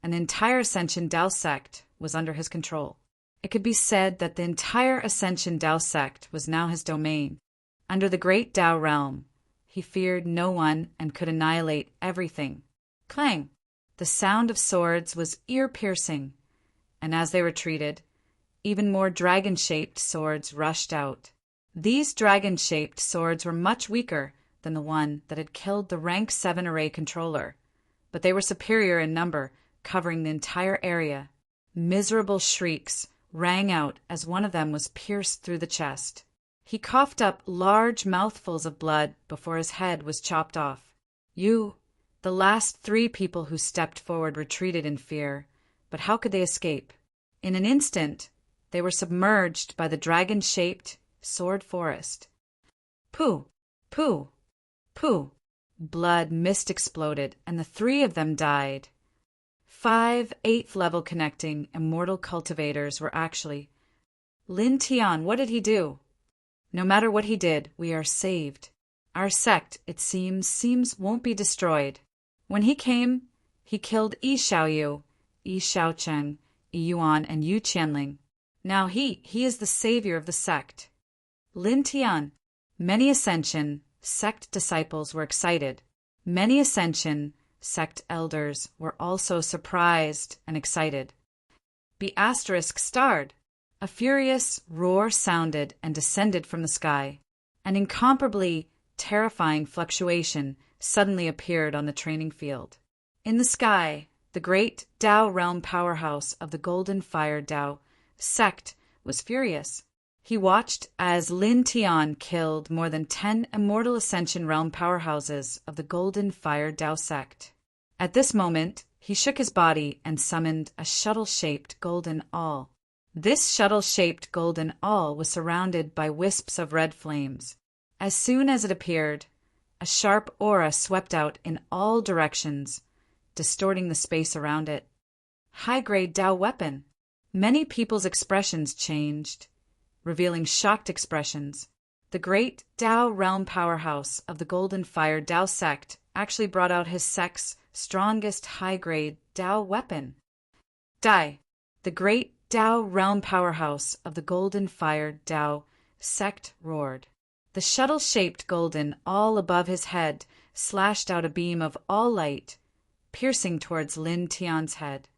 and the entire Ascension Tao sect was under his control. It could be said that the entire Ascension Tao sect was now his domain. Under the great Tao realm, he feared no one and could annihilate everything. Clang! The sound of swords was ear-piercing, and as they retreated, even more dragon-shaped swords rushed out. These dragon-shaped swords were much weaker than the one that had killed the rank 7 array controller, but they were superior in number, covering the entire area. Miserable shrieks rang out as one of them was pierced through the chest. He coughed up large mouthfuls of blood before his head was chopped off. The last 3 people who stepped forward retreated in fear, but how could they escape? In an instant, they were submerged by the dragon-shaped sword forest. Pooh! Pooh! Pooh! Blood mist exploded, and the 3 of them died. 5 8th level connecting immortal cultivators were actually... Lin Tian, what did he do? No matter what he did, we are saved. Our sect, it seems won't be destroyed. When he came, he killed Yi Xiaoyu, Yi Xiaocheng, Yi Yuan, and Yu Qianling. Now he is the savior of the sect. Lin Tian. Many Ascension sect disciples were excited. Many Ascension sect elders were also surprised and excited. Be asterisk starred. A furious roar sounded and descended from the sky. An incomparably terrifying fluctuation suddenly appeared on the training field. In the sky, the great Tao realm powerhouse of the Golden Fire Tao sect was furious. He watched as Lin Tian killed more than 10 immortal Ascension realm powerhouses of the Golden Fire Tao sect. At this moment, he shook his body and summoned a shuttle-shaped golden awl. This shuttle-shaped golden awl was surrounded by wisps of red flames. As soon as it appeared, a sharp aura swept out in all directions, distorting the space around it. High-grade Tao weapon. Many people's expressions changed, revealing shocked expressions. The great Tao realm powerhouse of the Golden Fire Tao sect actually brought out his sect's strongest high-grade Tao weapon. Dai, the great Tao realm powerhouse of the Golden Fire Tao sect roared. The shuttle-shaped golden all above his head slashed out a beam of all light, piercing towards Lin Tian's head.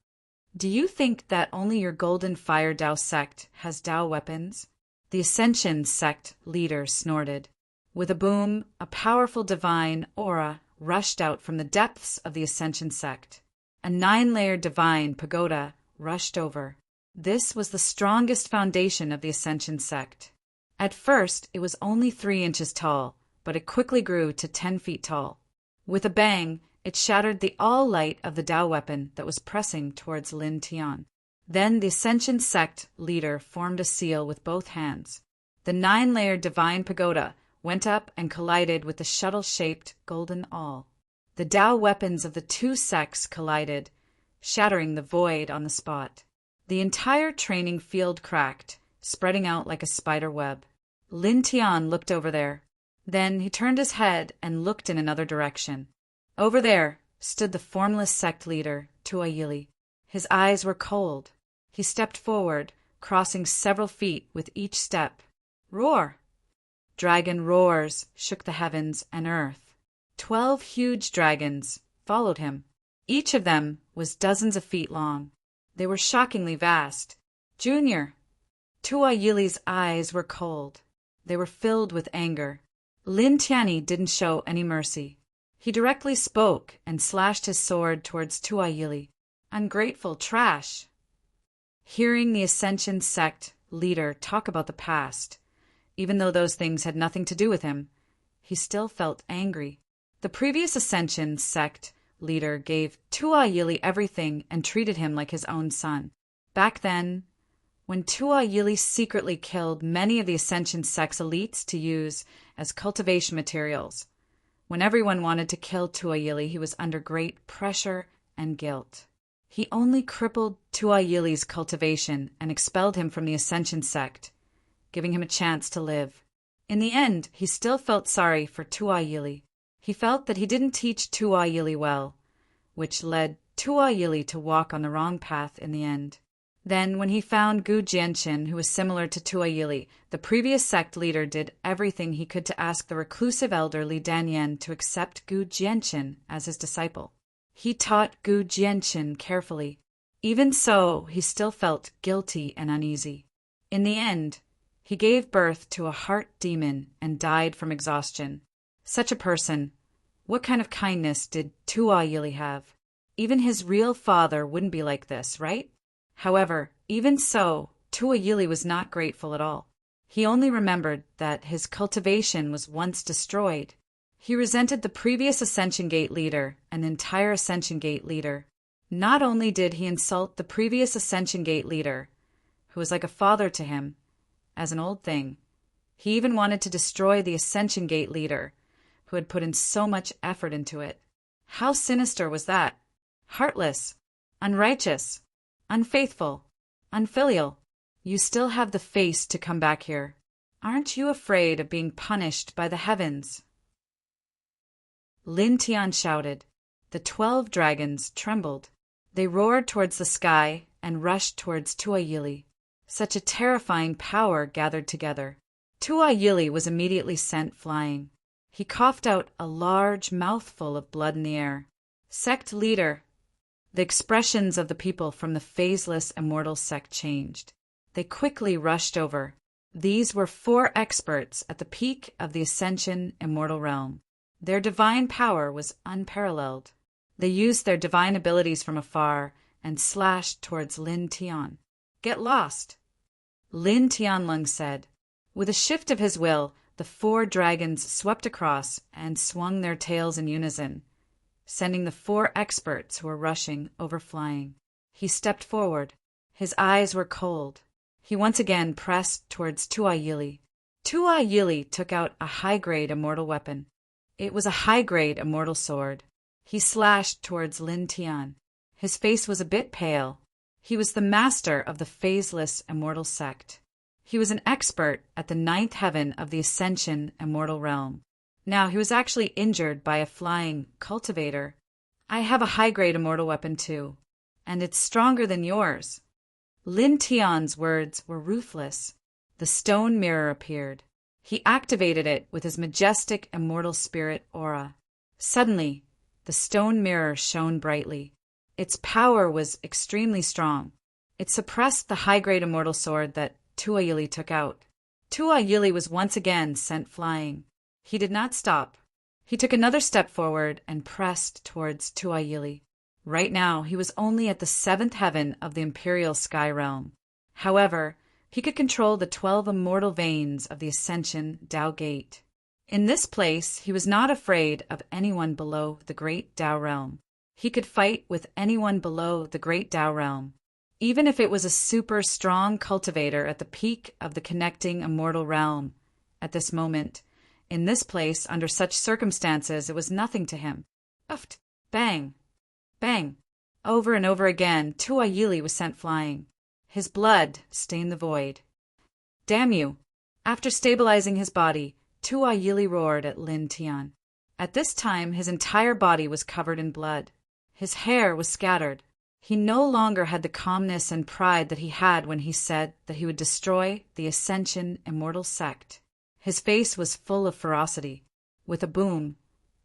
Do you think that only your Golden Fire Tao sect has Tao weapons? The Ascension sect leader snorted. With a boom, a powerful divine aura rushed out from the depths of the Ascension sect. A 9-layered divine pagoda rushed over. This was the strongest foundation of the Ascension sect. At first, it was only 3 inches tall, but it quickly grew to 10 feet tall. With a bang, it shattered the all-light of the Tao weapon that was pressing towards Lin Tian. Then the Ascension sect leader formed a seal with both hands. The 9-layered divine pagoda went up and collided with the shuttle-shaped golden awl. The Tao weapons of the 2 sects collided, shattering the void on the spot. The entire training field cracked, spreading out like a spider web. Lin Tian looked over there. Then he turned his head and looked in another direction. Over there stood the formless sect leader, Tua Yili. His eyes were cold. He stepped forward, crossing several feet with each step. Roar! Dragon roars shook the heavens and earth. 12 huge dragons followed him. Each of them was dozens of feet long. They were shockingly vast. Junior! Tua Yili's eyes were cold. They were filled with anger. Lin Tianyi didn't show any mercy. He directly spoke and slashed his sword towards Tua Yili. Ungrateful trash! Hearing the Ascension sect leader talk about the past, even though those things had nothing to do with him, he still felt angry. The previous Ascension sect leader gave Tua Yili everything and treated him like his own son. Back then, when Tua Yili secretly killed many of the Ascension sect's elites to use as cultivation materials, when everyone wanted to kill Tua Yili, he was under great pressure and guilt. He only crippled Tua Yili's cultivation and expelled him from the Ascension sect, giving him a chance to live. In the end, he still felt sorry for Tua Yili. He felt that he didn't teach Tua Yili well, which led Tua Yili to walk on the wrong path in the end. Then, when he found Gu Jianqin, who was similar to Tua Yili, the previous sect leader did everything he could to ask the reclusive elder Li Danyan to accept Gu Jianqin as his disciple. He taught Gu Jianqin carefully. Even so, he still felt guilty and uneasy. In the end, he gave birth to a heart demon and died from exhaustion. Such a person, what kind of kindness did Tua Yili have? Even his real father wouldn't be like this, right? However, even so, Tua Yili was not grateful at all. He only remembered that his cultivation was once destroyed. He resented the previous Ascension Gate leader and the entire Ascension Gate leader. Not only did he insult the previous Ascension Gate leader, who was like a father to him, as an old thing, he even wanted to destroy the Ascension Gate leader, who had put in so much effort into it. How sinister was that? Heartless, unrighteous, unfaithful, unfilial. You still have the face to come back here. Aren't you afraid of being punished by the heavens? Lin Tian shouted. The 12 dragons trembled. They roared towards the sky and rushed towards Tua Yili. Such a terrifying power gathered together. Tua Yili was immediately sent flying. He coughed out a large mouthful of blood in the air. Sect leader. The expressions of the people from the phaseless immortal sect changed. They quickly rushed over. These were 4 experts at the peak of the Ascension immortal realm. Their divine power was unparalleled. They used their divine abilities from afar and slashed towards Lin Tian. Get lost! Lin Tianlong said. With a shift of his will, the 4 dragons swept across and swung their tails in unison, sending the 4 experts who were rushing overflying. He stepped forward. His eyes were cold. He once again pressed towards Tuayili. Tuayili took out a high-grade immortal weapon. It was a high-grade immortal sword. He slashed towards Lin Tian. His face was a bit pale. He was the master of the phaseless immortal sect. He was an expert at the ninth heaven of the Ascension immortal realm. Now he was actually injured by a flying cultivator. I have a high-grade immortal weapon too, and it's stronger than yours. Lin Tian's words were ruthless. The stone mirror appeared. He activated it with his majestic immortal spirit aura. Suddenly, the stone mirror shone brightly. Its power was extremely strong. It suppressed the high-grade immortal sword that Tuayili took out. Tuayili was once again sent flying. He did not stop. He took another step forward and pressed towards Tuayili. Right now, he was only at the seventh heaven of the Imperial Sky Realm. However, he could control the 12 immortal veins of the Ascension Tao Gate. In this place, he was not afraid of anyone below the Great Tao Realm. He could fight with anyone below the Great Tao Realm, even if it was a super strong cultivator at the peak of the connecting immortal realm. At this moment, in this place, under such circumstances, it was nothing to him. Uft! Bang! Bang! Over and over again, Tuayili was sent flying. His blood stained the void. Damn you! After stabilizing his body, Tuayili roared at Lin Tian. At this time, his entire body was covered in blood. His hair was scattered. He no longer had the calmness and pride that he had when he said that he would destroy the Ascension immortal sect. His face was full of ferocity. With a boom,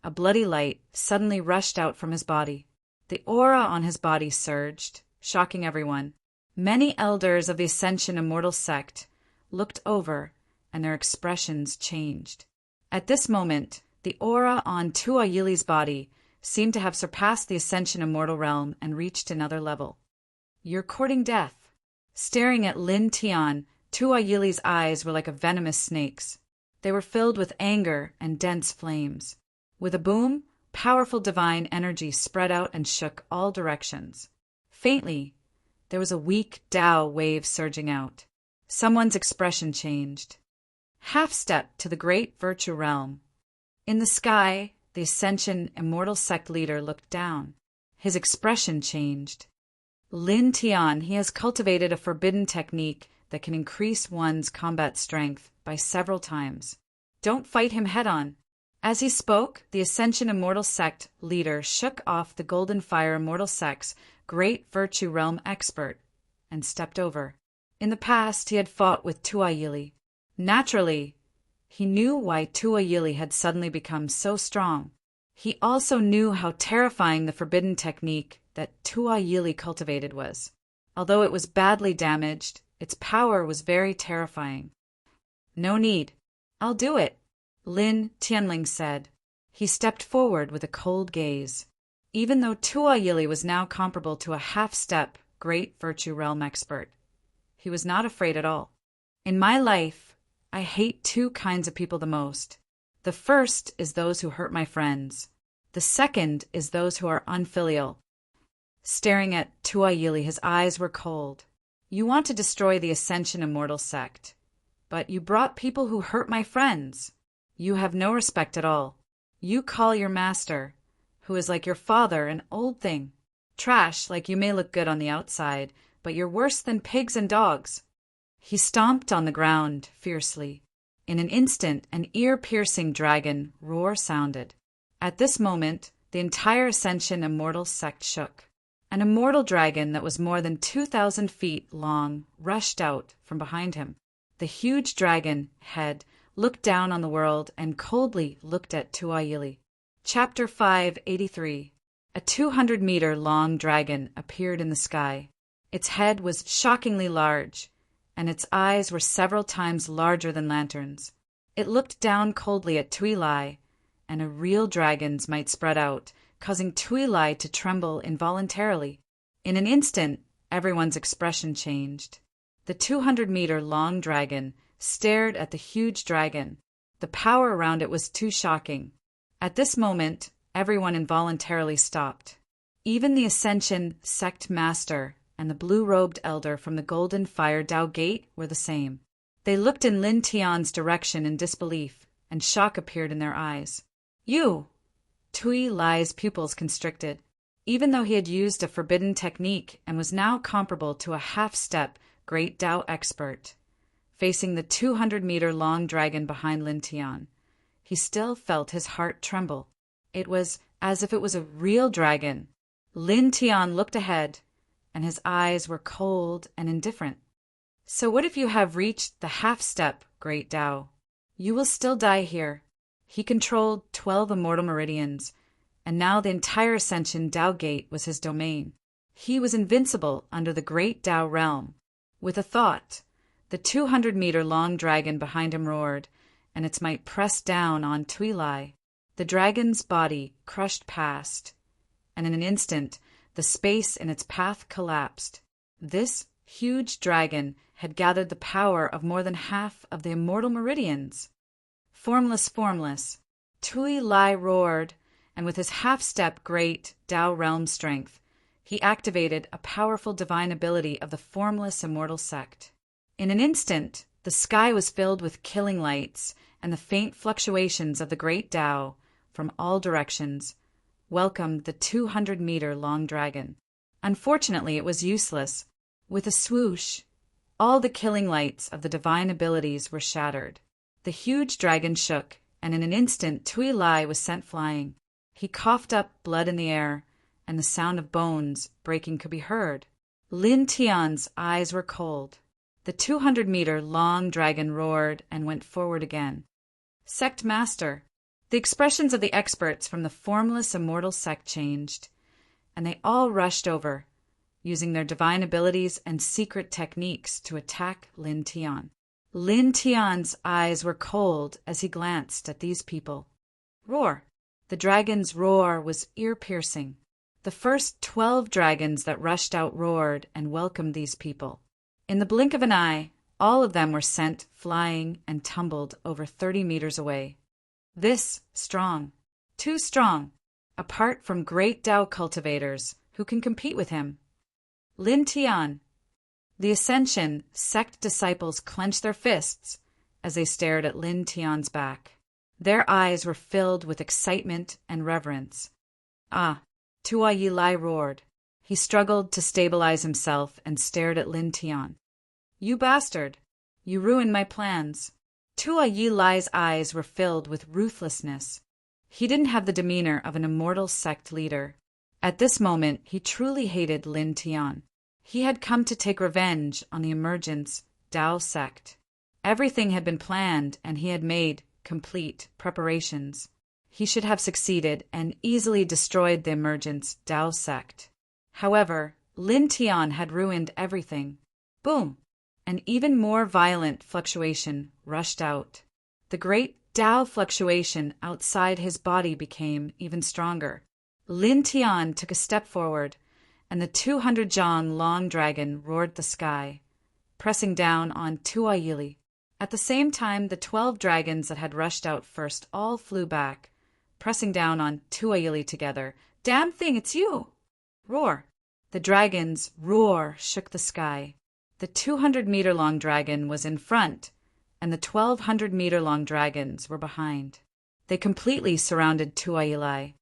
a bloody light suddenly rushed out from his body. The aura on his body surged, shocking everyone. Many elders of the Ascension immortal sect looked over, and their expressions changed. At this moment, the aura on Tuayili's body seemed to have surpassed the Ascension immortal realm and reached another level. You're courting death. Staring at Lin Tian, Tuayili's eyes were like a venomous snake's. They were filled with anger and dense flames. With a boom, powerful divine energy spread out and shook all directions. Faintly, there was a weak Tao wave surging out. Someone's expression changed. Half step to the great virtue realm. In the sky, the Ascension immortal sect leader looked down. His expression changed. Lin Tian, he has cultivated a forbidden technique that can increase one's combat strength by several times. Don't fight him head-on. As he spoke, the Ascension immortal sect leader shook off the Golden Fire immortal sect's great virtue realm expert and stepped over. In the past, he had fought with Tuayili. Naturally, he knew why Tuayili had suddenly become so strong. He also knew how terrifying the forbidden technique that Tuayili cultivated was. Although it was badly damaged, its power was very terrifying. No need. I'll do it, Lin Tianling said. He stepped forward with a cold gaze. Even though Tuayili was now comparable to a half-step great virtue realm expert, he was not afraid at all. In my life, I hate two kinds of people the most. The first is those who hurt my friends. The second is those who are unfilial. Staring at Tuayili, his eyes were cold. You want to destroy the Ascension immortal sect, but you brought people who hurt my friends. You have no respect at all. You call your master, who is like your father, an old thing. Trash, like you may look good on the outside, but you're worse than pigs and dogs. He stomped on the ground fiercely. In an instant, an ear-piercing dragon roar sounded. At this moment, the entire Ascension immortal sect shook. An immortal dragon that was more than 2,000 feet long rushed out from behind him. The huge dragon head looked down on the world and coldly looked at Tuayili. Chapter 583. A 200-meter-long dragon appeared in the sky. Its head was shockingly large, and its eyes were several times larger than lanterns. It looked down coldly at Tuilai, and a real dragon's might spread out, causing Tuilai to tremble involuntarily. In an instant, everyone's expression changed. The 200-meter-long dragon stared at the huge dragon. The power around it was too shocking. At this moment, everyone involuntarily stopped. Even the Ascension sect master and the blue-robed elder from the Golden Fire Tao Gate were the same. They looked in Lin Tian's direction in disbelief, and shock appeared in their eyes. You! Tui Lai's pupils constricted. Even though he had used a forbidden technique and was now comparable to a half-step Great Tao expert, facing the 200-meter-long dragon behind Lin Tian, he still felt his heart tremble. It was as if it was a real dragon. Lin Tian looked ahead, and his eyes were cold and indifferent. So what if you have reached the half-step Great Tao? You will still die here. He controlled 12 immortal meridians, and now the entire Ascension Tao Gate was his domain. He was invincible under the Great Tao realm. With a thought, the 200-meter-long dragon behind him roared, and its might pressed down on Tui Lai. The dragon's body crushed past, and in an instant the space in its path collapsed. This huge dragon had gathered the power of more than half of the immortal meridians. Formless, formless, Tui Lai roared, and with his half-step Great Tao realm strength, he activated a powerful divine ability of the formless immortal sect. In an instant, the sky was filled with killing lights, and the faint fluctuations of the Great Tao, from all directions, welcomed the 200-meter-long dragon. Unfortunately, it was useless. With a swoosh, all the killing lights of the divine abilities were shattered. The huge dragon shook, and in an instant Tui Lai was sent flying. He coughed up blood in the air, and the sound of bones breaking could be heard. Lin Tian's eyes were cold. The 200-meter-long dragon roared and went forward again. Sect Master. The expressions of the experts from the formless immortal sect changed, and they all rushed over, using their divine abilities and secret techniques to attack Lin Tian. Lin Tian's eyes were cold as he glanced at these people. Roar! The dragon's roar was ear-piercing. The first 12 dragons that rushed out roared and welcomed these people. In the blink of an eye, all of them were sent flying and tumbled over 30 meters away. This strong, too strong, apart from Great Tao cultivators who can compete with him. Lin Tian. The Ascension sect disciples clenched their fists as they stared at Lin Tian's back. Their eyes were filled with excitement and reverence. Ah, Tuai Lai roared. He struggled to stabilize himself and stared at Lin Tian. You bastard! You ruined my plans. Tuai Lai's eyes were filled with ruthlessness. He didn't have the demeanor of an immortal sect leader. At this moment, he truly hated Lin Tian. He had come to take revenge on the Emergence Tao sect. Everything had been planned, and he had made complete preparations. He should have succeeded and easily destroyed the Emergence Tao sect. However, Lin Tian had ruined everything. Boom! An even more violent fluctuation rushed out. The great Tao fluctuation outside his body became even stronger. Lin Tian took a step forward, and the 200-jong long dragon roared the sky, pressing down on Tuai. At the same time, the 12 dragons that had rushed out first all flew back, pressing down on Tuai together. Damn thing, it's you! Roar! The dragon's roar shook the sky. The 200-meter-long dragon was in front, and the 1,200-meter-long dragons were behind. They completely surrounded Tuai.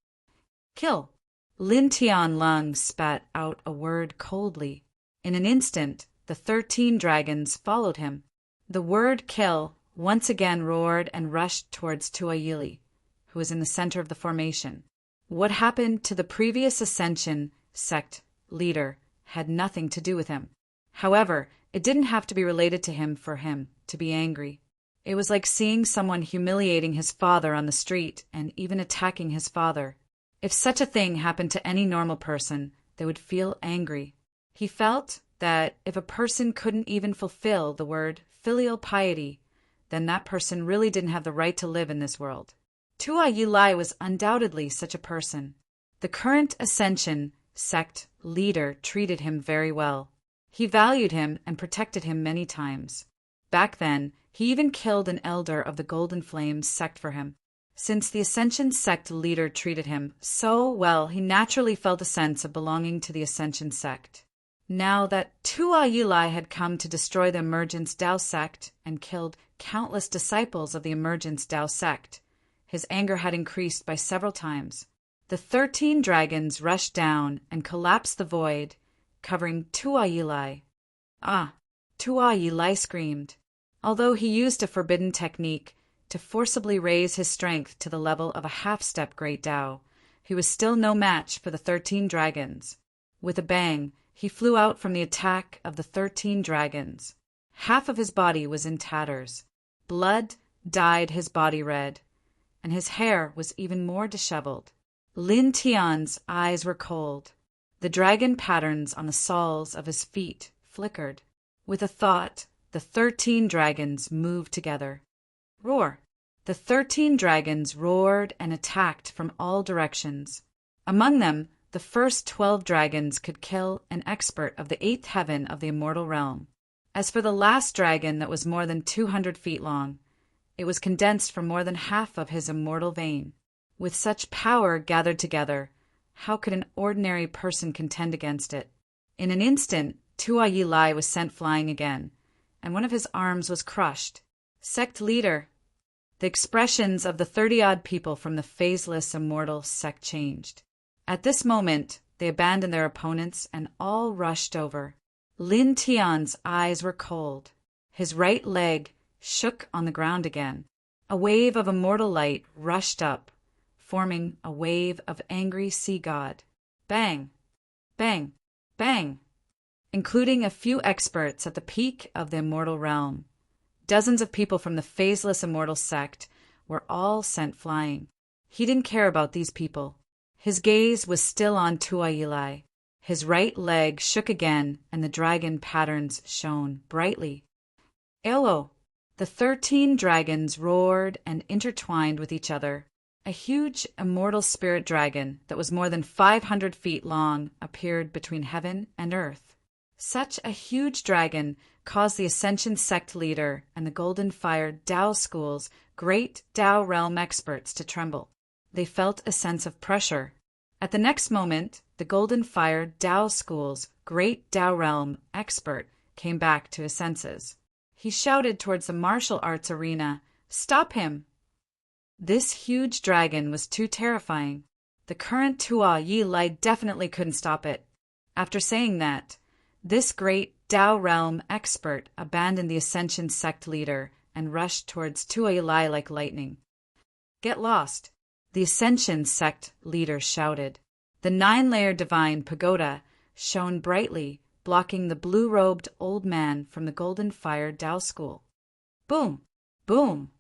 Kill! Lin Tian Lung spat out a word coldly. In an instant, the 13 dragons followed him. The word kill once again roared and rushed towards Tuai, who was in the center of the formation. What happened to the previous Ascension sect leader had nothing to do with him. However, it didn't have to be related to him for him to be angry. It was like seeing someone humiliating his father on the street and even attacking his father. If such a thing happened to any normal person, they would feel angry. He felt that if a person couldn't even fulfill the word filial piety, then that person really didn't have the right to live in this world. Tuai Lai was undoubtedly such a person. The current Ascension sect leader treated him very well. He valued him and protected him many times. Back then, he even killed an elder of the Golden Flames sect for him. Since the Ascension sect leader treated him so well, he naturally felt a sense of belonging to the Ascension sect. Now that Tua Yilai had come to destroy the Emergence Tao sect and killed countless disciples of the Emergence Tao sect, his anger had increased by several times. The 13 dragons rushed down and collapsed the void, covering Tua Yilai. Ah! Tua Yilai screamed. Although he used a forbidden technique to forcibly raise his strength to the level of a half-step Great Tao, he was still no match for the 13 dragons. With a bang, he flew out from the attack of the 13 dragons. Half of his body was in tatters. Blood dyed his body red, and his hair was even more disheveled. Lin Tian's eyes were cold. The dragon patterns on the soles of his feet flickered. With a thought, the 13 dragons moved together. Roar! The 13 dragons roared and attacked from all directions. Among them, the first 12 dragons could kill an expert of the 8th heaven of the immortal realm. As for the last dragon that was more than 200 feet long, it was condensed from more than half of his immortal vein. With such power gathered together, how could an ordinary person contend against it? In an instant, Tua Yilai was sent flying again, and one of his arms was crushed. Sect leader! The expressions of the 30-odd people from the phaseless immortal sect changed. At this moment, they abandoned their opponents and all rushed over. Lin Tian's eyes were cold. His right leg shook on the ground again. A wave of immortal light rushed up, forming a wave of angry sea god. Bang! Bang! Bang! Including a few experts at the peak of the immortal realm. Dozens of people from the phaseless immortal sect were all sent flying. He didn't care about these people. His gaze was still on Tua Yilai. His right leg shook again, and the dragon patterns shone brightly. Elo! The 13 dragons roared and intertwined with each other. A huge immortal spirit dragon that was more than 500 feet long appeared between heaven and earth. Such a huge dragon caused the Ascension sect leader and the Golden Fire Tao School's great Tao realm experts to tremble. They felt a sense of pressure. At the next moment, the Golden Fire Tao School's great Tao realm expert came back to his senses. He shouted towards the martial arts arena, "Stop him!" This huge dragon was too terrifying. The current Tua Yilai definitely couldn't stop it. After saying that, this great Tao realm expert abandoned the Ascension sect leader and rushed towards Tua Yilai like lightning. "Get lost!" The Ascension sect leader shouted. The 9-layer divine pagoda shone brightly, blocking the blue-robed old man from the Golden Fire Tao School. Boom! Boom!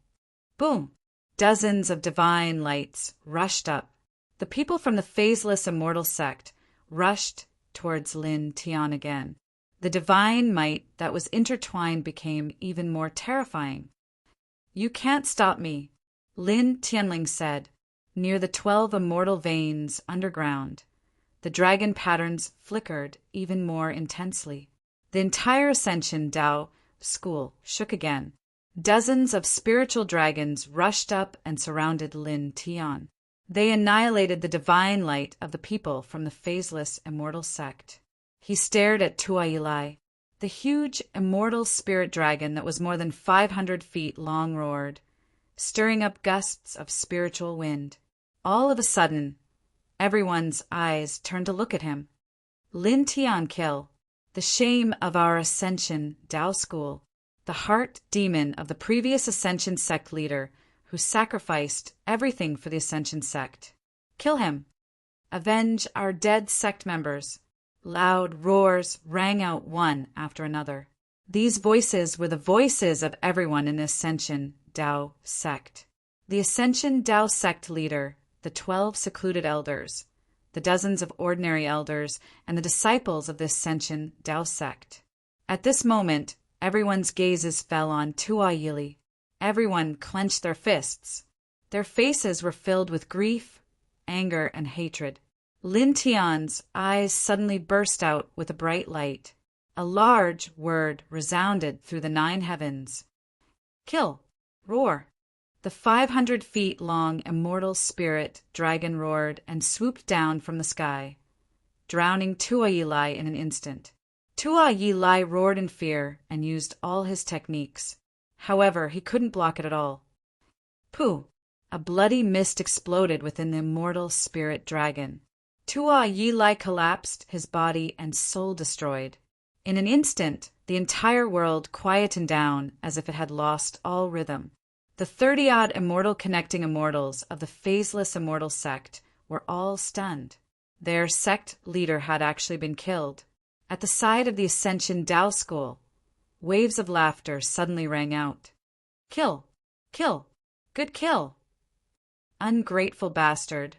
Boom! Dozens of divine lights rushed up. The people from the phaseless immortal sect rushed towards Lin Tian again. The divine might that was intertwined became even more terrifying. "You can't stop me," Lin Tianling said. Near the 12 immortal veins underground, the dragon patterns flickered even more intensely. The entire Ascension Tao school shook again. Dozens of spiritual dragons rushed up and surrounded Lin Tian. They annihilated the divine light of the people from the phaseless immortal sect. He stared at Tua Yilai. The huge immortal spirit dragon that was more than 500 feet long roared, stirring up gusts of spiritual wind. All of a sudden, everyone's eyes turned to look at him. Lin Tian kill, the shame of our Ascension Tao School, the heart demon of the previous Ascension sect leader who sacrificed everything for the Ascension sect. Kill him. Avenge our dead sect members. Loud roars rang out one after another. These voices were the voices of everyone in the Ascension Tao sect. The Ascension Tao sect leader, the 12 secluded elders, the dozens of ordinary elders, and the disciples of the Ascension Tao sect. At this moment, everyone's gazes fell on Tua Yilai. Everyone clenched their fists. Their faces were filled with grief, anger, and hatred. Lin Tian's eyes suddenly burst out with a bright light. A large word resounded through the 9 heavens. Kill! Roar! The 500 feet long immortal spirit dragon roared and swooped down from the sky, drowning Tua Yilai in an instant. Tua Yi Lai roared in fear and used all his techniques. However, he couldn't block it at all. Pooh! A bloody mist exploded within the immortal spirit dragon. Tua Yi Lai collapsed, his body and soul destroyed. In an instant, the entire world quietened down as if it had lost all rhythm. The 30-odd immortal connecting immortals of the phaseless immortal sect were all stunned. Their sect leader had actually been killed. At the side of the Ascension Tao School, waves of laughter suddenly rang out. Kill! Kill! Good kill! Ungrateful bastard!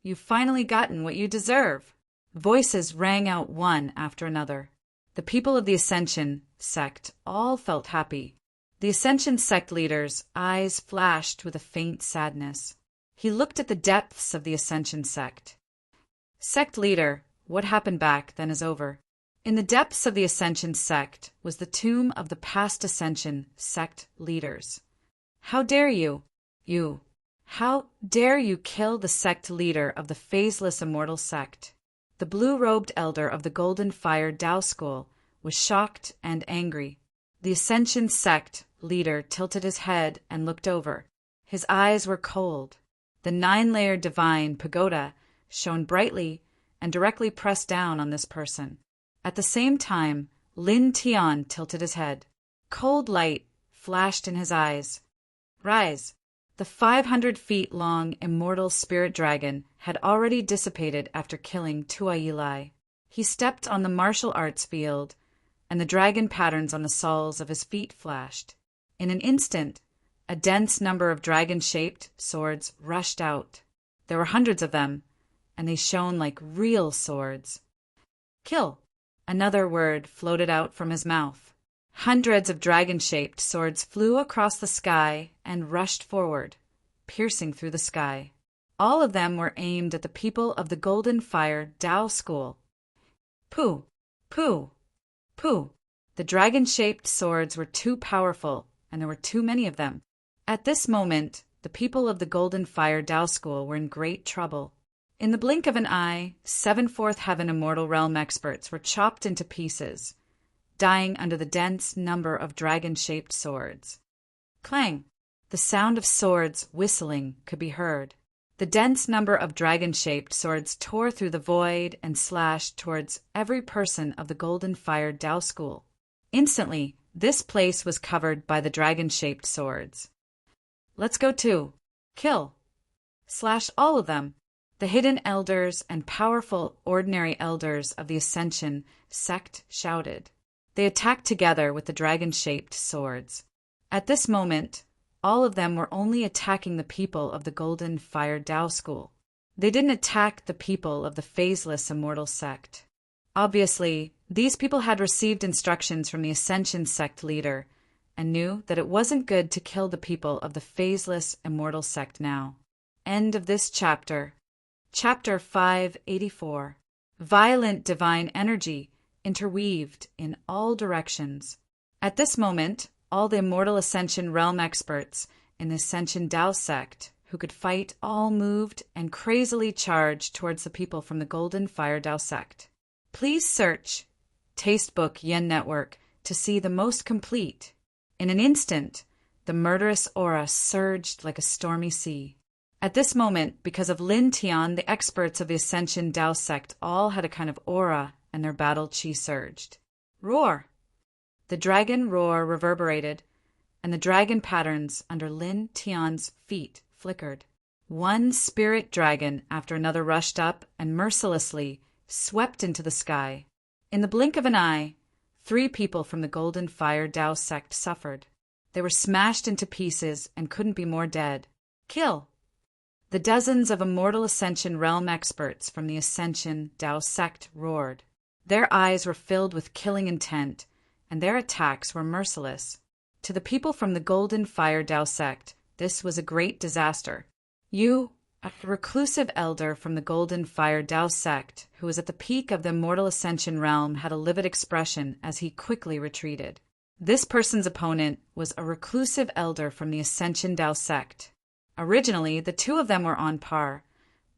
You've finally gotten what you deserve! Voices rang out one after another. The people of the Ascension sect all felt happy. The Ascension sect leader's eyes flashed with a faint sadness. He looked at the depths of the Ascension sect. Sect leader, what happened back then is over. In the depths of the Ascension sect was the tomb of the past Ascension sect leaders. How dare you? How dare you kill the sect leader of the phaseless immortal sect? The blue-robed elder of the Golden Fire Tao School was shocked and angry. The Ascension sect leader tilted his head and looked over. His eyes were cold. The 9-layered divine pagoda shone brightly and directly pressed down on this person. At the same time, Lin Tian tilted his head. Cold light flashed in his eyes. Rise! The 500 feet long immortal spirit dragon had already dissipated after killing Tua Yi Lai. He stepped on the martial arts field, and the dragon patterns on the soles of his feet flashed. In an instant, a dense number of dragon-shaped swords rushed out. There were hundreds of them, and they shone like real swords. Kill! Another word floated out from his mouth. Hundreds of dragon-shaped swords flew across the sky and rushed forward, piercing through the sky. All of them were aimed at the people of the Golden Fire Tao School. Pooh! Pooh! Pooh! The dragon-shaped swords were too powerful, and there were too many of them. At this moment, the people of the Golden Fire Tao School were in great trouble. In the blink of an eye, 7 Fourth Heaven Immortal Realm experts were chopped into pieces, dying under the dense number of dragon-shaped swords. Clang! The sound of swords whistling could be heard. The dense number of dragon-shaped swords tore through the void and slashed towards every person of the Golden Fire Tao School. Instantly, this place was covered by the dragon-shaped swords. Let's go too. Kill! Slash all of them. The hidden elders and powerful ordinary elders of the Ascension sect shouted. They attacked together with the dragon-shaped swords. At this moment, all of them were only attacking the people of the Golden Fire Tao School. They didn't attack the people of the phaseless immortal sect. Obviously, these people had received instructions from the Ascension sect leader and knew that it wasn't good to kill the people of the phaseless immortal sect now. End of this chapter. Chapter 584. Violent divine energy interweaved in all directions. At this moment, all the immortal Ascension realm experts in the Ascension Tao sect who could fight all moved and crazily charged towards the people from the Golden Fire Tao sect. Please search Tastebook Yen Network to see the most complete. In an instant, the murderous aura surged like a stormy sea. At this moment, because of Lin Tian, the experts of the Ascension Tao sect all had a kind of aura, and their battle chi surged. Roar! The dragon roar reverberated, and the dragon patterns under Lin Tian's feet flickered. One spirit dragon after another rushed up and mercilessly swept into the sky. In the blink of an eye, 3 people from the Golden Fire Tao sect suffered. They were smashed into pieces and couldn't be more dead. Kill! The dozens of immortal Ascension realm experts from the Ascension Tao sect roared. Their eyes were filled with killing intent, and their attacks were merciless. To the people from the Golden Fire Tao sect, this was a great disaster. You, a reclusive elder from the Golden Fire Tao sect, who was at the peak of the immortal Ascension realm, had a livid expression as he quickly retreated. This person's opponent was a reclusive elder from the Ascension Tao sect. Originally, the two of them were on par,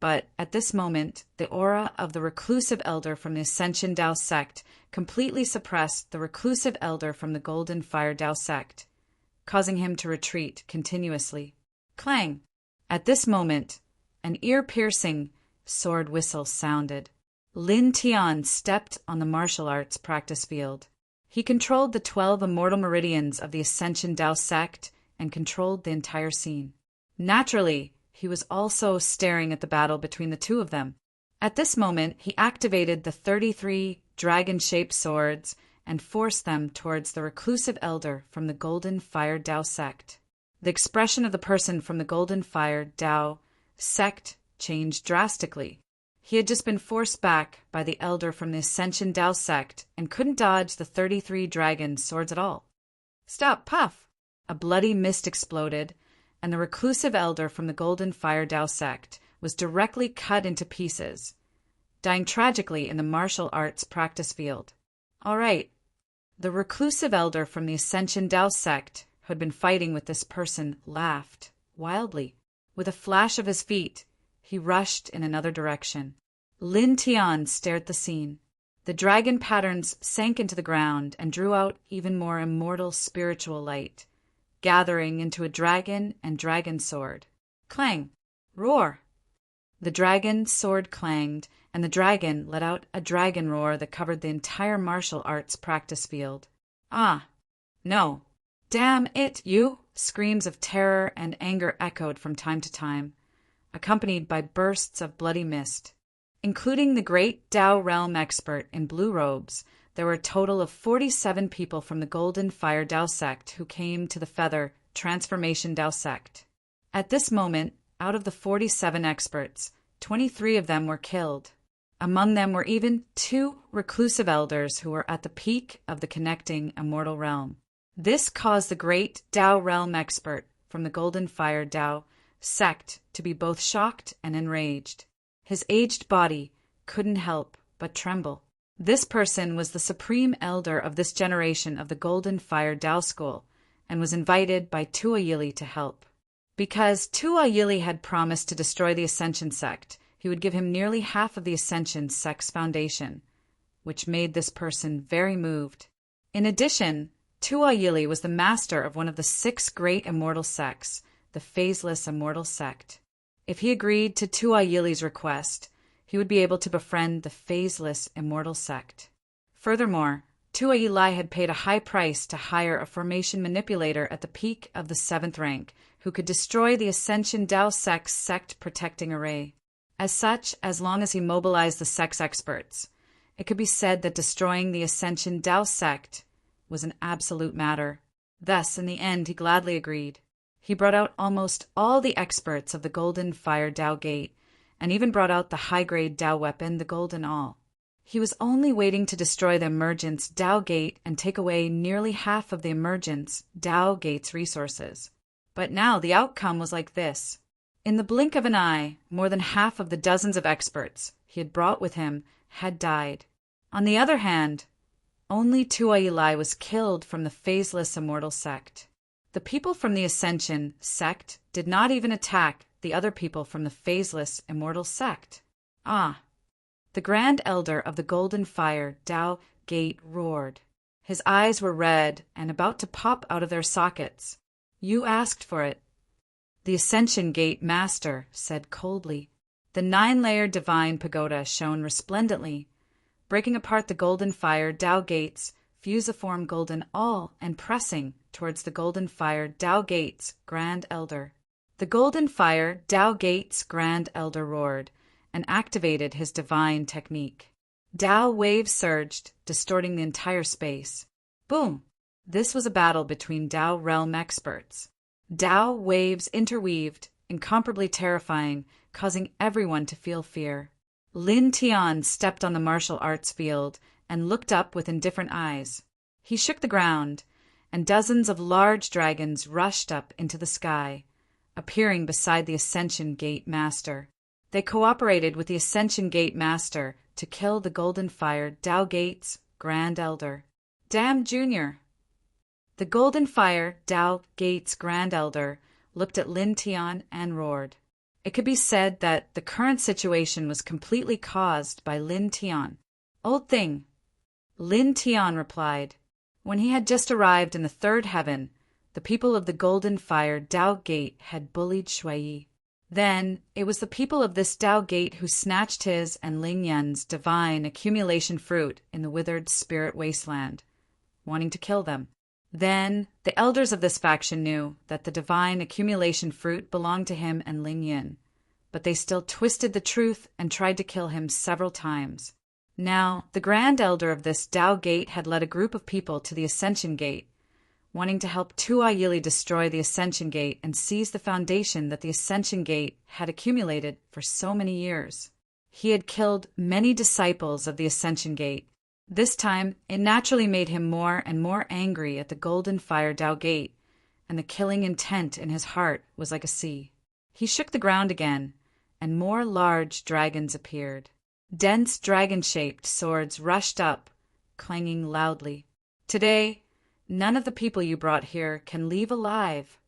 But at this moment, the aura of the reclusive elder from the Ascension Dao sect completely suppressed the reclusive elder from the Golden Fire Dao sect, causing him to retreat continuously. Clang! At this moment, an ear-piercing sword whistle sounded. Lin Tian stepped on the martial arts practice field. He controlled the 12 immortal meridians of the Ascension Dao sect and controlled the entire scene. Naturally, he was also staring at the battle between the two of them. At this moment, he activated the 33 dragon-shaped swords and forced them towards the reclusive elder from the Golden Fire Dao sect. The expression of the person from the Golden Fire Dao sect changed drastically. He had just been forced back by the elder from the Ascension Dao sect and couldn't dodge the 33 dragon swords at all. Stop, puff! A bloody mist exploded, and the reclusive elder from the Golden Fire Dao sect was directly cut into pieces, dying tragically in the martial arts practice field. All right. The reclusive elder from the Ascension Dao sect, who had been fighting with this person, laughed wildly. With a flash of his feet, he rushed in another direction. Lin Tian stared at the scene. The dragon patterns sank into the ground and drew out even more immortal spiritual light, gathering into a dragon and dragon sword. Clang! Roar! The dragon sword clanged, and the dragon let out a dragon roar that covered the entire martial arts practice field. Ah! No! Damn it, you! Screams of terror and anger echoed from time to time, accompanied by bursts of bloody mist. Including the great Dao realm expert in blue robes, there were a total of 47 people from the Golden Fire Dao sect who came to the Feather Transformation Dao sect. At this moment, out of the 47 experts, 23 of them were killed. Among them were even 2 reclusive elders who were at the peak of the connecting immortal realm. This caused the great Dao realm expert from the Golden Fire Dao sect to be both shocked and enraged. His aged body couldn't help but tremble. This person was the supreme elder of this generation of the Golden Fire Dao school and was invited by Tua Yili to help. Because Tua Yili had promised to destroy the Ascension sect, he would give him nearly half of the Ascension sect's foundation, which made this person very moved. In addition, Tua Yili was the master of one of the 6 great immortal sects, the Phaseless Immortal Sect. If he agreed to Tua Yili's request, he would be able to befriend the Phaseless Immortal Sect. Furthermore, Tua Yili had paid a high price to hire a formation manipulator at the peak of the 7th rank who could destroy the Ascension Dao sect's sect-protecting array. As such, as long as he mobilized the sect's experts, it could be said that destroying the Ascension Dao sect was an absolute matter. Thus, in the end, he gladly agreed. He brought out almost all the experts of the Golden Fire Dao Gate, and even brought out the high-grade Dao weapon, the Golden Awl. He was only waiting to destroy the Emergence Dao Gate and take away nearly half of the Emergence Dao Gate's resources. But now the outcome was like this. In the blink of an eye, more than half of the dozens of experts he had brought with him had died. On the other hand, only Tua Yili was killed from the Phaseless Immortal Sect. The people from the Ascension sect did not even attack the other people from the Phaseless Immortal Sect. Ah! The Grand Elder of the Golden Fire Dao Gate roared. His eyes were red and about to pop out of their sockets. You asked for it. The Ascension Gate Master said coldly. The 9-layered divine pagoda shone resplendently, breaking apart the Golden Fire Dao Gate's fusiform golden awl and pressing towards the Golden Fire Dao Gate's Grand Elder. The Golden Fire Dao Gate's Grand Elder roared and activated his divine technique. Dao waves surged, distorting the entire space. Boom! This was a battle between Dao realm experts. Dao waves interweaved, incomparably terrifying, causing everyone to feel fear. Lin Tian stepped on the martial arts field and looked up with indifferent eyes. He shook the ground, and dozens of large dragons rushed up into the sky, appearing beside the Ascension Gate Master. They cooperated with the Ascension Gate Master to kill the Golden Fire Dao Gate's Grand Elder. Damn Junior! The Golden Fire Dao Gate's Grand Elder looked at Lin Tian and roared. It could be said that the current situation was completely caused by Lin Tian. Old thing, Lin Tian replied. When he had just arrived in the third heaven, the people of the Golden Fire Dao Gate had bullied Shui. Then it was the people of this Dao Gate who snatched his and Ling Yan's divine accumulation fruit in the withered spirit wasteland, wanting to kill them. Then the elders of this faction knew that the divine accumulation fruit belonged to him and Ling Yan, but they still twisted the truth and tried to kill him several times. Now, the Grand Elder of this Dao Gate had led a group of people to the Ascension Gate, wanting to help Tuo Yili destroy the Ascension Gate and seize the foundation that the Ascension Gate had accumulated for so many years. He had killed many disciples of the Ascension Gate. This time, it naturally made him more and more angry at the Golden Fire Dao Gate, and the killing intent in his heart was like a sea. He shook the ground again, and more large dragons appeared. Dense dragon-shaped swords rushed up, clanging loudly. "Today, none of the people you brought here can leave alive,"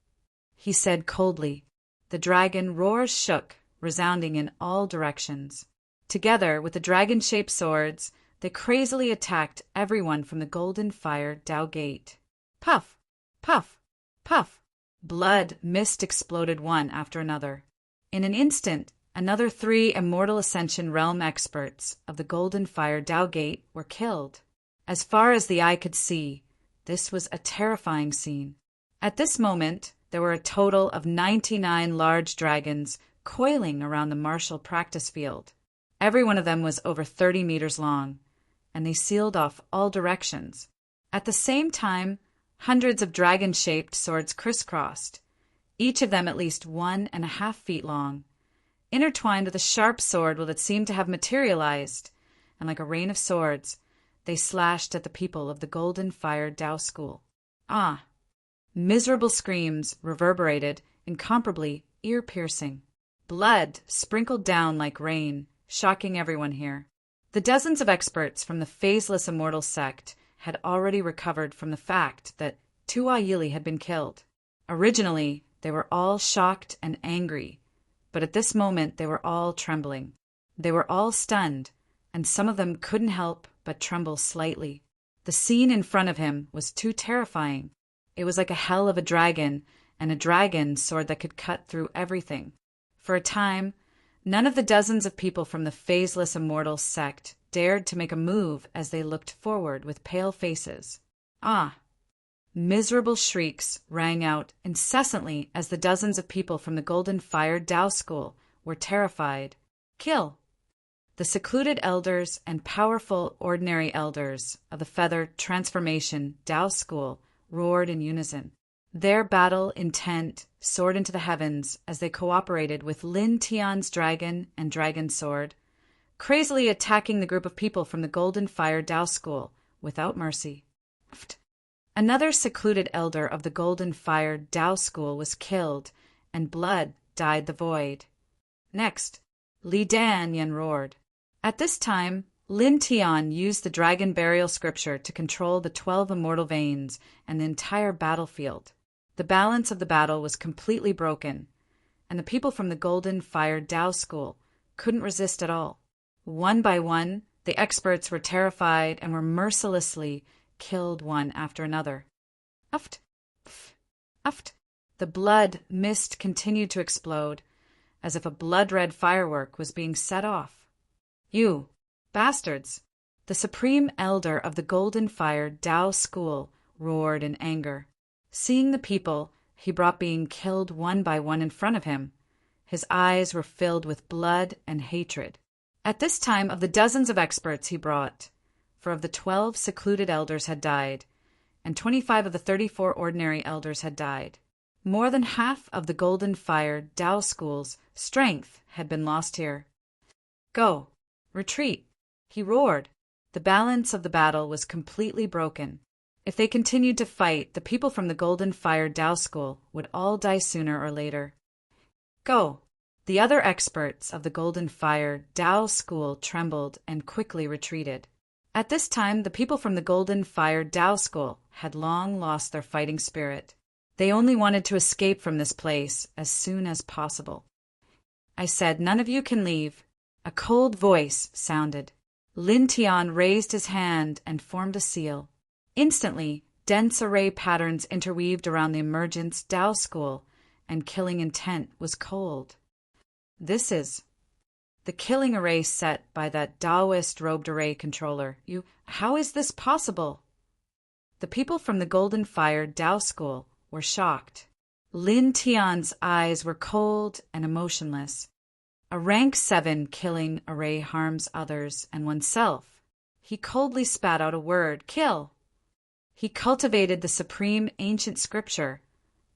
he said coldly. The dragon roars shook, resounding in all directions. Together with the dragon-shaped swords, they crazily attacked everyone from the Golden Fire Dao Gate. Puff! Puff! Puff! Blood mist exploded one after another. In an instant, another 3 Immortal Ascension Realm experts of the Golden Fire Dao Gate were killed. As far as the eye could see, this was a terrifying scene. At this moment, there were a total of 99 large dragons coiling around the martial practice field. Every one of them was over 30 meters long, and they sealed off all directions. At the same time, hundreds of dragon-shaped swords crisscrossed, each of them at least 1.5 feet long, intertwined with a sharp sword that seemed to have materialized, and like a rain of swords, they slashed at the people of the Golden Fire Dao School. Ah! Miserable screams reverberated, incomparably ear-piercing. Blood sprinkled down like rain, shocking everyone here. The dozens of experts from the Phaseless Immortal sect had already recovered from the fact that Tuo Yili had been killed. Originally, they were all shocked and angry, but at this moment they were all trembling. They were all stunned, and some of them couldn't help but tremble slightly. The scene in front of him was too terrifying. It was like a hell of a dragon, and a dragon sword that could cut through everything. For a time, none of the dozens of people from the Phaseless Immortal sect dared to make a move as they looked forward with pale faces. Ah! Miserable shrieks rang out incessantly as the dozens of people from the Golden Fire Dao School were terrified. Kill! The secluded elders and powerful ordinary elders of the Feathered Transformation Dao School roared in unison. Their battle intent soared into the heavens as they cooperated with Lin Tian's dragon and dragon sword, crazily attacking the group of people from the Golden Fire Dao School without mercy. Another secluded elder of the Golden Fire Dao School was killed, and blood dyed the void. Next, Li Dan roared. At this time, Lin Tian used the Dragon Burial Scripture to control the 12 immortal veins and the entire battlefield. The balance of the battle was completely broken, and the people from the Golden Fire Dao School couldn't resist at all. One by one, the experts were terrified and were mercilessly killed one after another. Uft! Uft! The blood mist continued to explode, as if a blood-red firework was being set off. You, bastards! The Supreme Elder of the Golden Fire Dao School roared in anger. Seeing the people he brought being killed one by one in front of him, his eyes were filled with blood and hatred. At this time, of the dozens of experts he brought, for of the 12 secluded elders had died, and 25 of the 34 ordinary elders had died. More than half of the Golden Fire Dao School's strength had been lost here. Go! Retreat! He roared. The balance of the battle was completely broken. If they continued to fight, the people from the Golden Fire Dao School would all die sooner or later. Go! The other experts of the Golden Fire Dao School trembled and quickly retreated. At this time, the people from the Golden Fire Dao School had long lost their fighting spirit. They only wanted to escape from this place as soon as possible. I said, "None of you can leave." A cold voice sounded. Lin Tian raised his hand and formed a seal. Instantly, dense array patterns interweaved around the emergence Tao school, and killing intent was cold. This is the killing array set by that Taoist robed array controller. How is this possible? The people from the Golden Fire Tao school were shocked. Lin Tian's eyes were cold and emotionless. A rank 7 killing array harms others and oneself. He coldly spat out a word, "Kill." He cultivated the supreme ancient scripture,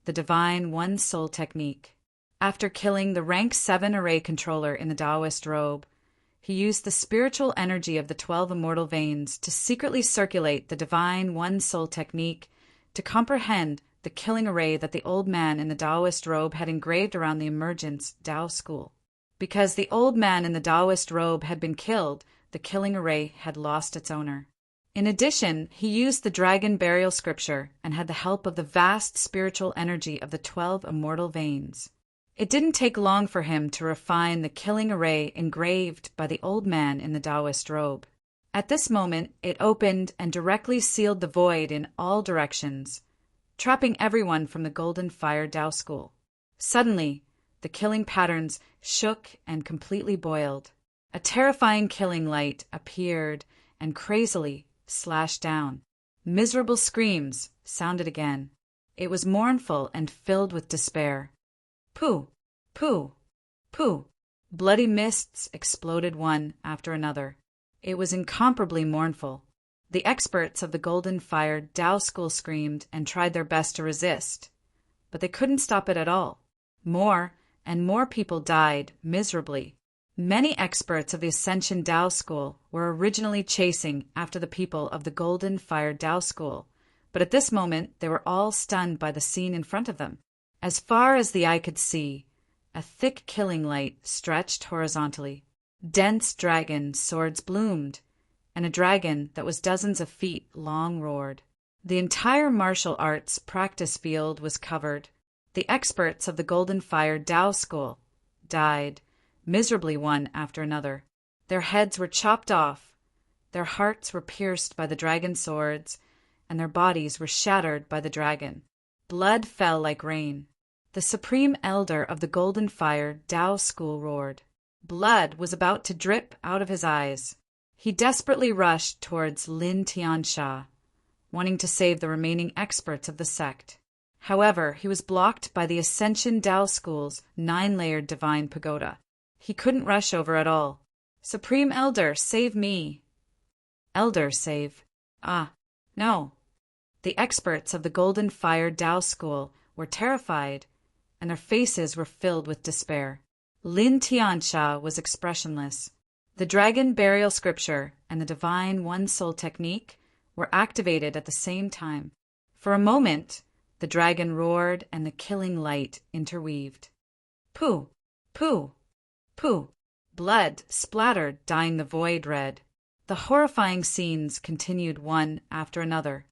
the divine one-soul technique. After killing the rank 7 array controller in the Taoist robe, he used the spiritual energy of the 12 immortal veins to secretly circulate the divine one-soul technique to comprehend the killing array that the old man in the Taoist robe had engraved around the emergence Tao school. Because the old man in the Taoist robe had been killed, the killing array had lost its owner. In addition, he used the dragon burial scripture and had the help of the vast spiritual energy of the 12 immortal veins. It didn't take long for him to refine the killing array engraved by the old man in the Taoist robe. At this moment, it opened and directly sealed the void in all directions, trapping everyone from the Golden Fire Tao school. Suddenly, the killing patterns shook and completely boiled. A terrifying killing light appeared and crazily slashed down. Miserable screams sounded again. It was mournful and filled with despair. Pooh! Pooh! Pooh! Bloody mists exploded one after another. It was incomparably mournful. The experts of the Golden Fire Tao school screamed and tried their best to resist, but they couldn't stop it at all. More and more people died miserably. Many experts of the Ascension Tao school were originally chasing after the people of the Golden Fire Tao school, but at this moment they were all stunned by the scene in front of them. As far as the eye could see, a thick killing light stretched horizontally. Dense dragon swords bloomed, and a dragon that was dozens of feet long roared. The entire martial arts practice field was covered. The experts of the Golden Fire Tao school died, miserably one after another. Their heads were chopped off, their hearts were pierced by the dragon swords, and their bodies were shattered by the dragon. Blood fell like rain. The supreme elder of the Golden Fire Tao school roared. Blood was about to drip out of his eyes. He desperately rushed towards Lin Tiansha, wanting to save the remaining experts of the sect. However, he was blocked by the Ascension Tao school's 9-layered divine pagoda. He couldn't rush over at all. "Supreme Elder, save me!" "Elder, save? No." The experts of the Golden Fire Tao school were terrified, and their faces were filled with despair. Lin Tiansha was expressionless. The dragon burial scripture and the divine one-soul technique were activated at the same time. For a moment, the dragon roared and the killing light interweaved. Pooh! Pooh! Pooh! Blood splattered, dyeing the void red. The horrifying scenes continued one after another.